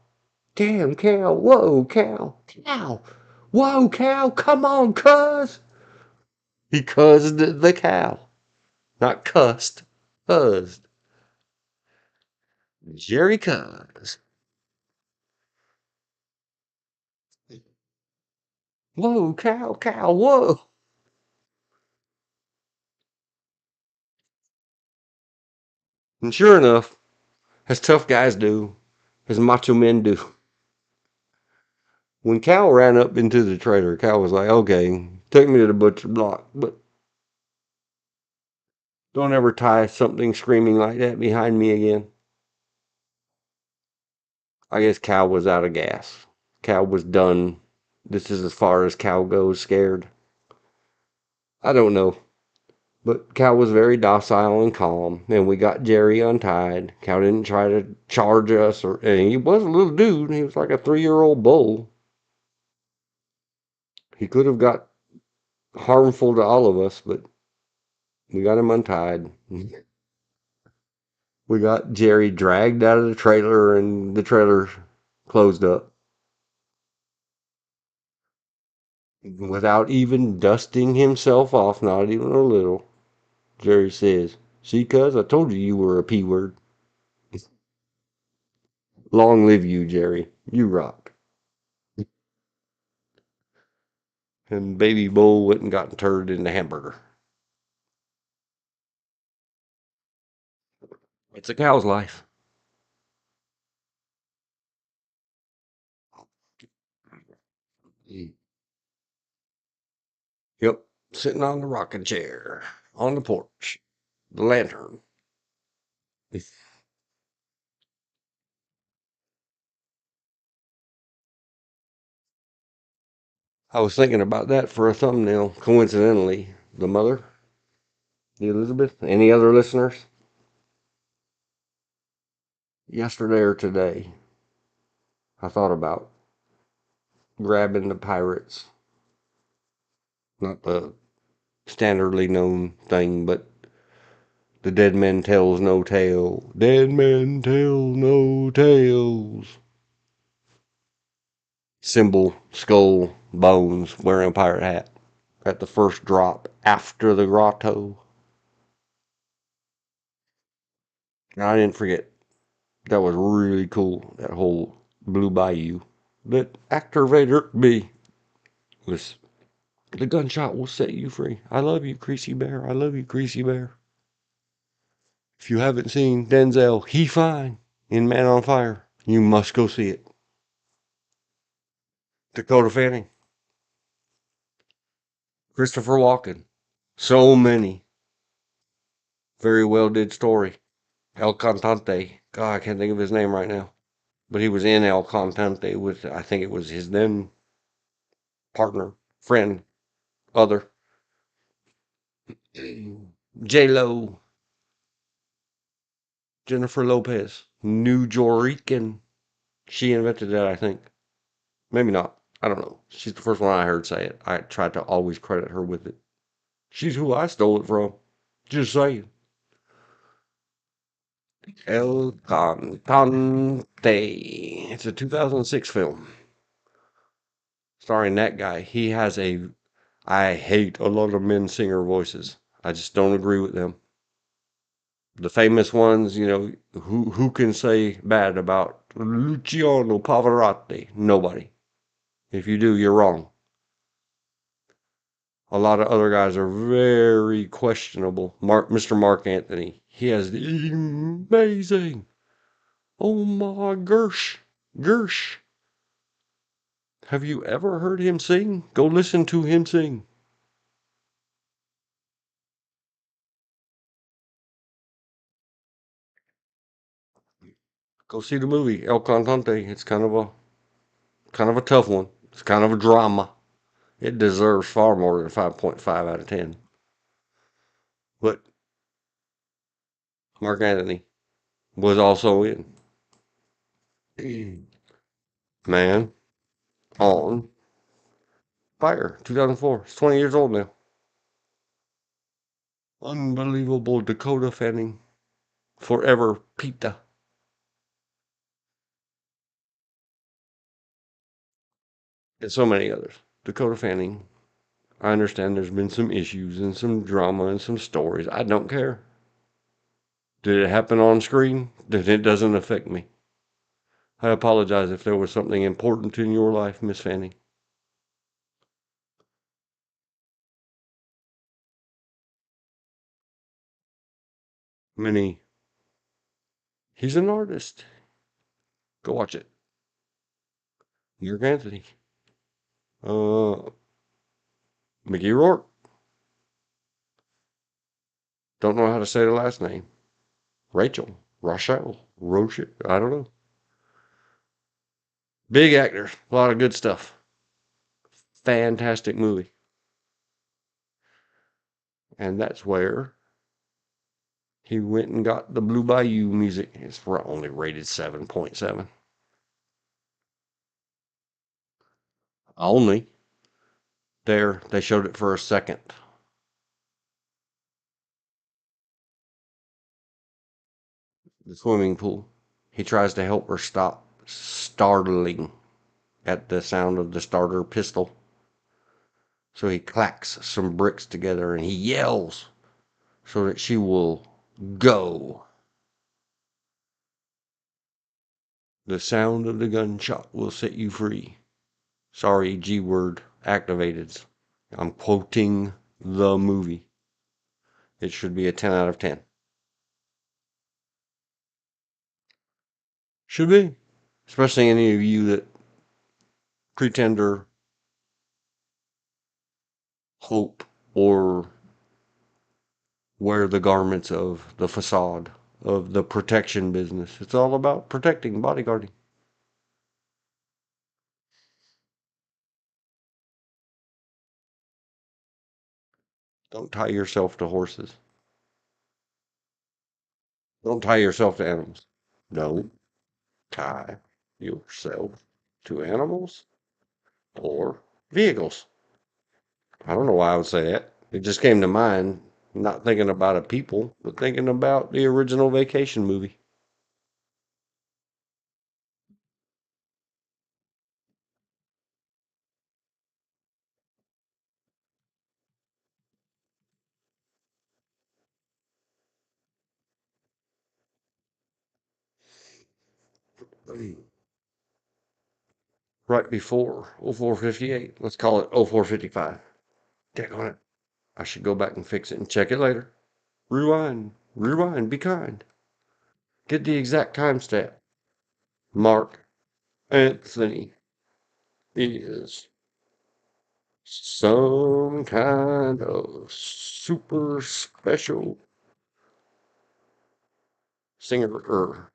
Damn, Cal. Whoa, Cal. Cal. Whoa, Cal. Come on, cuz. He cuzzed the cow. Not cussed. Cuzzed. Jerry cuz. Whoa, cow, cow, whoa. And sure enough, as tough guys do, as macho men do, when Cal ran up into the trailer, Cal was like, "Okay, take me to the butcher block, but don't ever tie something screaming like that behind me again." I guess Cal was out of gas. Cal was done. This is as far as Cal goes scared. I don't know. But Cal was very docile and calm, and we got Jerry untied. Cal didn't try to charge us, and he was a little dude. He was like a 3-year-old bull. He could have got harmful to all of us, but we got him untied. We got Jerry dragged out of the trailer, and the trailer closed up without even dusting himself off, not even a little. Jerry says, "See, cuz, I told you you were a P word." Long live you, Jerry. You rock. And baby bull went and got turned into hamburger. It's a cow's life. Yep. Sitting on the rocking chair on the porch. The lantern. I was thinking about that for a thumbnail. Coincidentally, the mother, the Elizabeth. Any other listeners? Yesterday or today, I thought about grabbing the pirates. Not the standardly known thing, but the dead man tells no tale. Dead men tell no tales. Symbol, skull, bones, wearing a pirate hat. At the first drop after the grotto. And I didn't forget. That was really cool. That whole Blue Bayou. Let Actor Vader be. Was the gunshot will set you free. I love you, Creasy Bear. I love you, Creasy Bear. If you haven't seen Denzel, he fine in Man on Fire, you must go see it. Dakota Fanning, Christopher Walken, so many. Very well did story. El Cantante. God, I can't think of his name right now. But he was in El Cantante with, I think it was his then partner, friend, other. J-Lo, Jennifer Lopez, New Jorican. She invented that, I think. Maybe not. I don't know. She's the first one I heard say it. I tried to always credit her with it. She's who I stole it from. Just saying. El Cantante. It's a 2006 film. starring that guy. I hate a lot of men singer voices. I just don't agree with them. The famous ones, who can say bad about Luciano Pavarotti? Nobody. If you do, you're wrong. A lot of other guys are very questionable. Mr. Mark Anthony, he has the amazing. Oh my Gersh. Have you ever heard him sing? Go listen to him sing. Go see the movie El Cantante. It's kind of a tough one. It's kind of a drama. It deserves far more than 5.5 out of 10. But Mark Anthony was also in Man on Fire, 2004. It's 20 years old now. Unbelievable Dakota Fanning. Forever Pita. And so many others. Dakota Fanning. I understand there's been some issues and some drama and some stories. I don't care. Did it happen on screen? Then it doesn't affect me. I apologize if there was something important in your life, Miss Fanning. He's an artist. Go watch it. York Anthony. Mickey Rourke. Don't know how to say the last name. Rochelle, I don't know. Big actor, a lot of good stuff. Fantastic movie. And that's where he went and got the Blue Bayou music. It's only rated 7.7. Only. There, they showed it for a second. The swimming pool. He tries to help her stop startling at the sound of the starter pistol. So he clacks some bricks together and he yells so that she will go. The sound of the gunshot will set you free. Sorry, G word activated. I'm quoting the movie. It should be a 10 out of 10. Should be. Especially any of you that pretender hope or wear the garments of the facade of the protection business. It's all about protecting, bodyguarding. Don't tie yourself to horses. Don't tie yourself to animals. Don't tie yourself to animals or vehicles. I don't know why I would say that. It just came to mind, not thinking about a people, but thinking about the original Vacation movie. Right before 0458. Let's call it 0455. Dick on it. I should go back and fix it and check it later. Rewind, be kind. Get the exact timestamp. Mark Anthony is some kind of super special singer.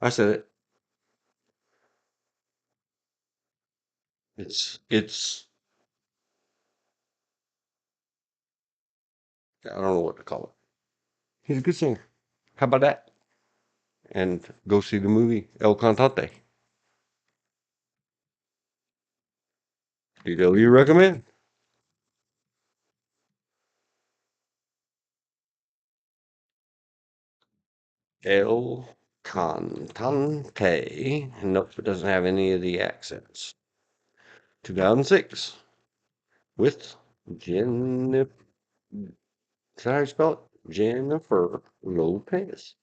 I said it. It's I don't know what to call it. He's a good singer. How about that? And go see the movie El Cantante. DW recommend. El cantante. Nope, it doesn't have any of the accents. 2006 with Jennifer. Is that how you spell it? Jennifer Lopez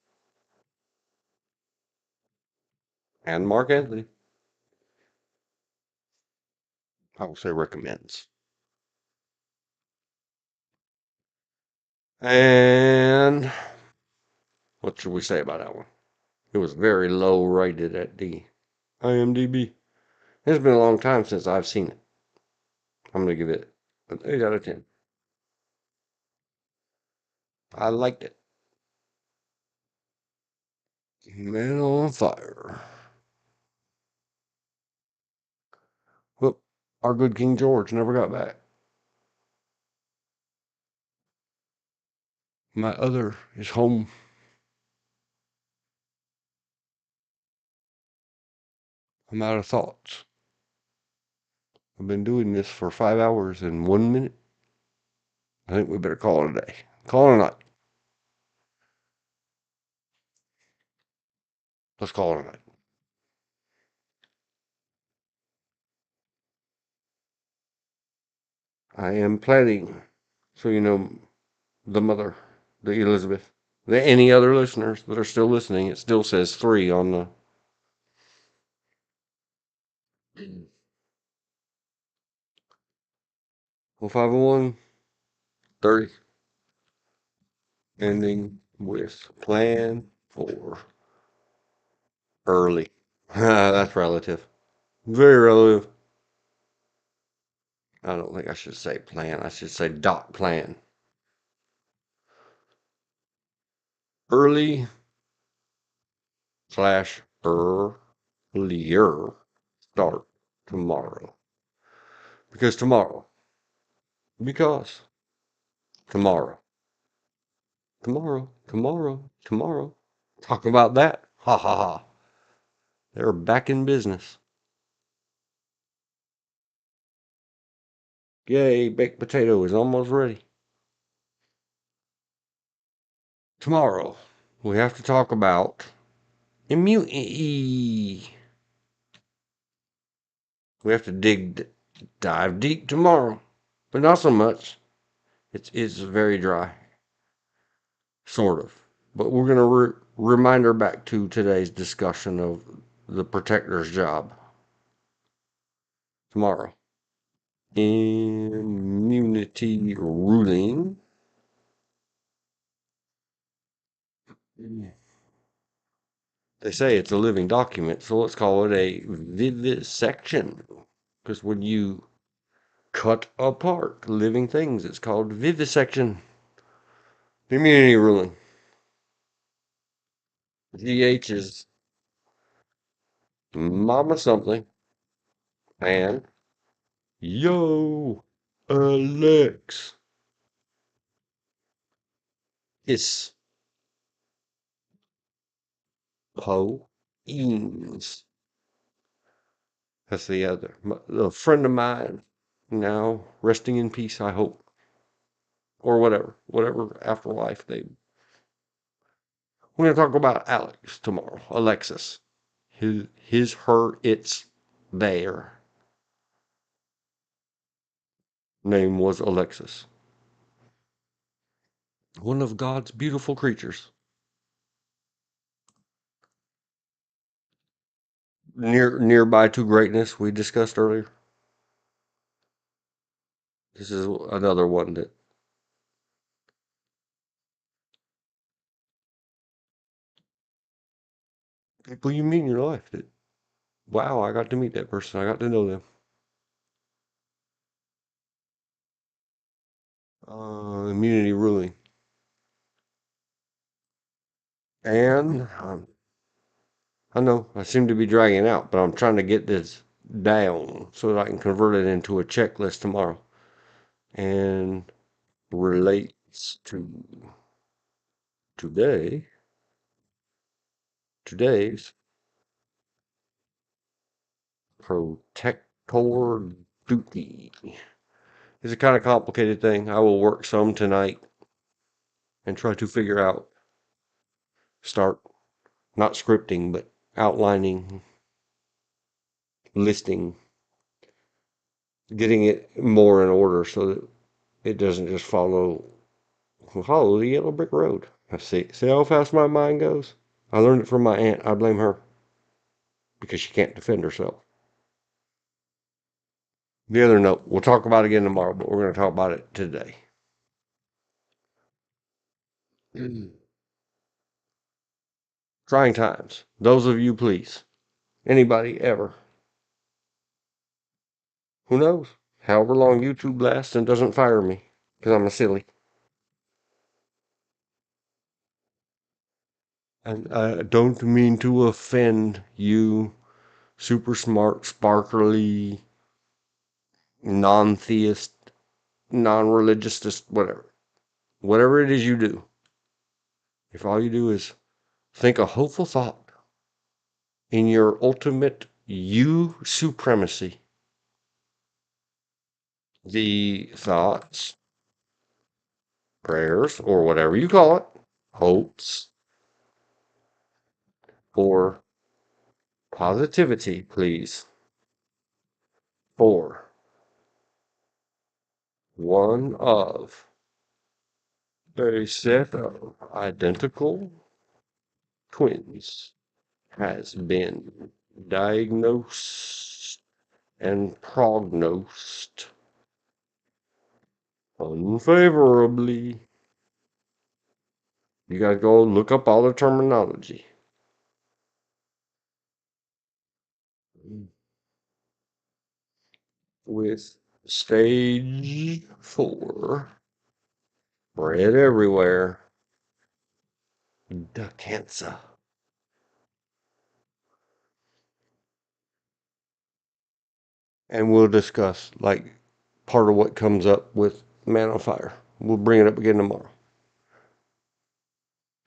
and Mark Anthony. I will say recommends. And what should we say about that one? It was very low rated at the IMDb. It's been a long time since I've seen it. I'm going to give it an 8 out of 10. I liked it. Man on Fire. Well, our good King George never got back. My other is home. I'm out of thoughts. I've been doing this for 5 hours and 1 minute. I think we better call it a day. Call it a night. Let's call it a night. I am planning, so you know, the mother, the Elizabeth, any other listeners that are still listening, it still says 3 on the. Well, 501, 30, ending with plan for early. That's relative. Very relative. I don't think I should say plan. I should say dot plan. Early slash earlier start tomorrow. Because tomorrow. Because tomorrow. Tomorrow. Talk about that. Ha ha ha. They're back in business. Yay, baked potato is almost ready. Tomorrow, we have to talk about immunity. We have to dive deep tomorrow, but not so much. It's very dry, sort of. But we're going to remind her back to today's discussion of the protector's job tomorrow. Immunity ruling. They say it's a living document, so let's call it a vivisection. Because when you cut apart living things, it's called vivisection. Immunity ruling. GH is Mama something. And yo, Alex. Is Poems. That's the other. A friend of mine now resting in peace, I hope. Or whatever afterlife they. We're going to talk about Alex tomorrow. Alexis. Her, it's there. Name was Alexis. One of God's beautiful creatures. Nearby to greatness we discussed earlier. This is another one that people you meet in your life that wow, I got to meet that person. I got to know them. Immunity ruling. And I know I seem to be dragging out, but I'm trying to get this down so that I can convert it into a checklist tomorrow. And relates to today's protector duty. It's a kind of complicated thing. I will work some tonight and try to figure out, start not scripting, but outlining, listing, getting it more in order so that it doesn't just follow the yellow brick road. I see how fast my mind goes. I learned it from my aunt. I blame her because she can't defend herself. The other note, we'll talk about it again tomorrow, but we're going to talk about it today. Trying times. Those of you, please. Anybody, ever. Who knows? However long YouTube lasts and doesn't fire me because I'm a silly. And I don't mean to offend you, super smart, sparkly, non-theist, non-religious, just whatever. Whatever it is you do. If all you do is think a hopeful thought in your ultimate you supremacy, the thoughts, prayers, or whatever you call it, hopes, or positivity, please, for one of a set of identical twins has been diagnosed and prognosed unfavorably. You gotta go look up all the terminology. With stage 4, spread everywhere, the cancer. And we'll discuss, like, part of what comes up with Man on Fire. We'll bring it up again tomorrow.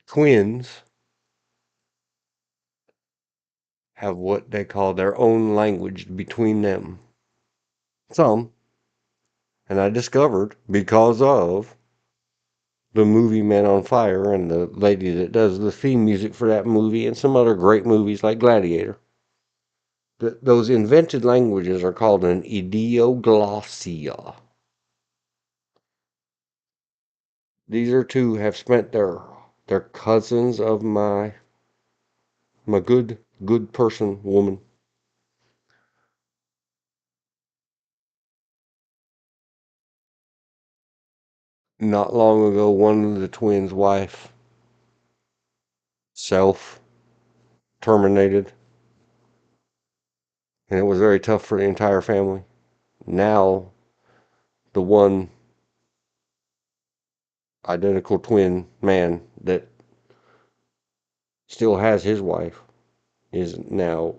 Twins have what they call their own language between them. Some. And I discovered, because of the movie Man on Fire and the lady that does the theme music for that movie and some other great movies like Gladiator, that those invented languages are called an idioglossia. These are two have spent their cousins of my good person woman. Not long ago, one of the twins' wife self terminated, and it was very tough for the entire family. Now, the one identical twin man that still has his wife is now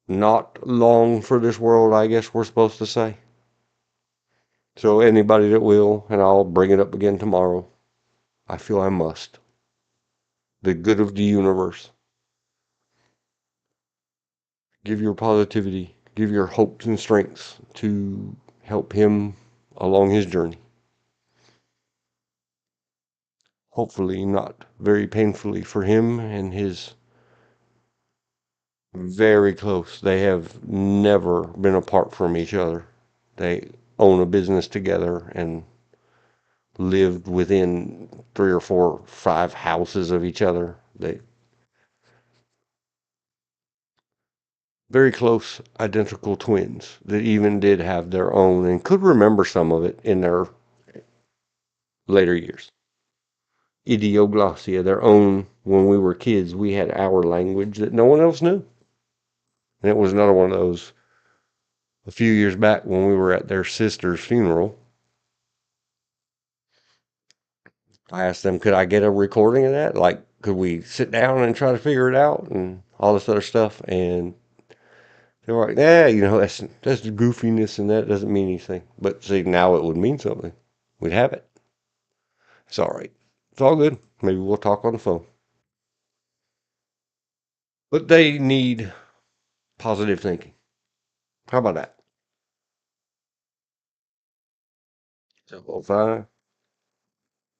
not long for this world, I guess we're supposed to say. So anybody that will, and I'll bring it up again tomorrow, I feel I must. The good of the universe. Give your positivity, give your hopes and strengths to help him along his journey. Hopefully not very painfully for him and his very close. They have never been apart from each other. They own a business together and lived within 3 or 4, 5 houses of each other. They very close, identical twins that even did have their own and could remember some of it in their later years. Idioglossia, their own. When we were kids, we had our language that no one else knew. And it was another one of those. A few years back when we were at their sister's funeral, I asked them, could I get a recording of that? Like, could we sit down and try to figure it out and all this other stuff? And they were like, that's the goofiness and that doesn't mean anything. But see, now it would mean something. We'd have it. It's all right. It's all good. Maybe we'll talk on the phone. But they need positive thinking. How about that? So 5,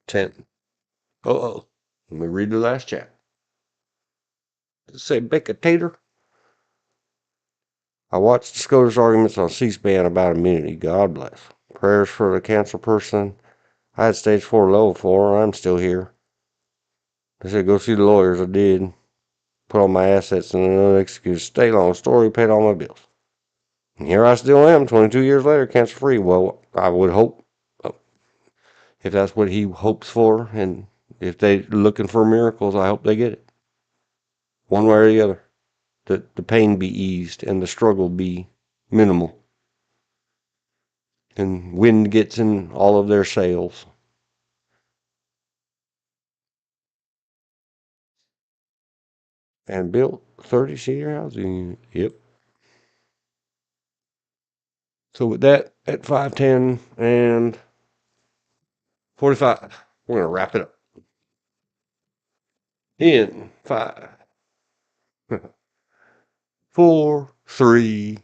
10. Oh, let me read the last chat. Say bake a tater. I watched SCOTUS arguments on C-SPAN about immunity. God bless. Prayers for the cancer person. I had stage 4 level 4. I'm still here. They said go see the lawyers. I did. Put all my assets in another excuse. Stay long story. Paid all my bills. And here I still am, 22 years later, cancer free. Well, I would hope, if that's what he hopes for, and if they're looking for miracles, I hope they get it. One way or the other. The pain be eased and the struggle be minimal. And wind gets in all of their sails. And built 30 senior housing. Yep. So with that, at 5:10 and 45, we're going to wrap it up. In 5, 4, 3,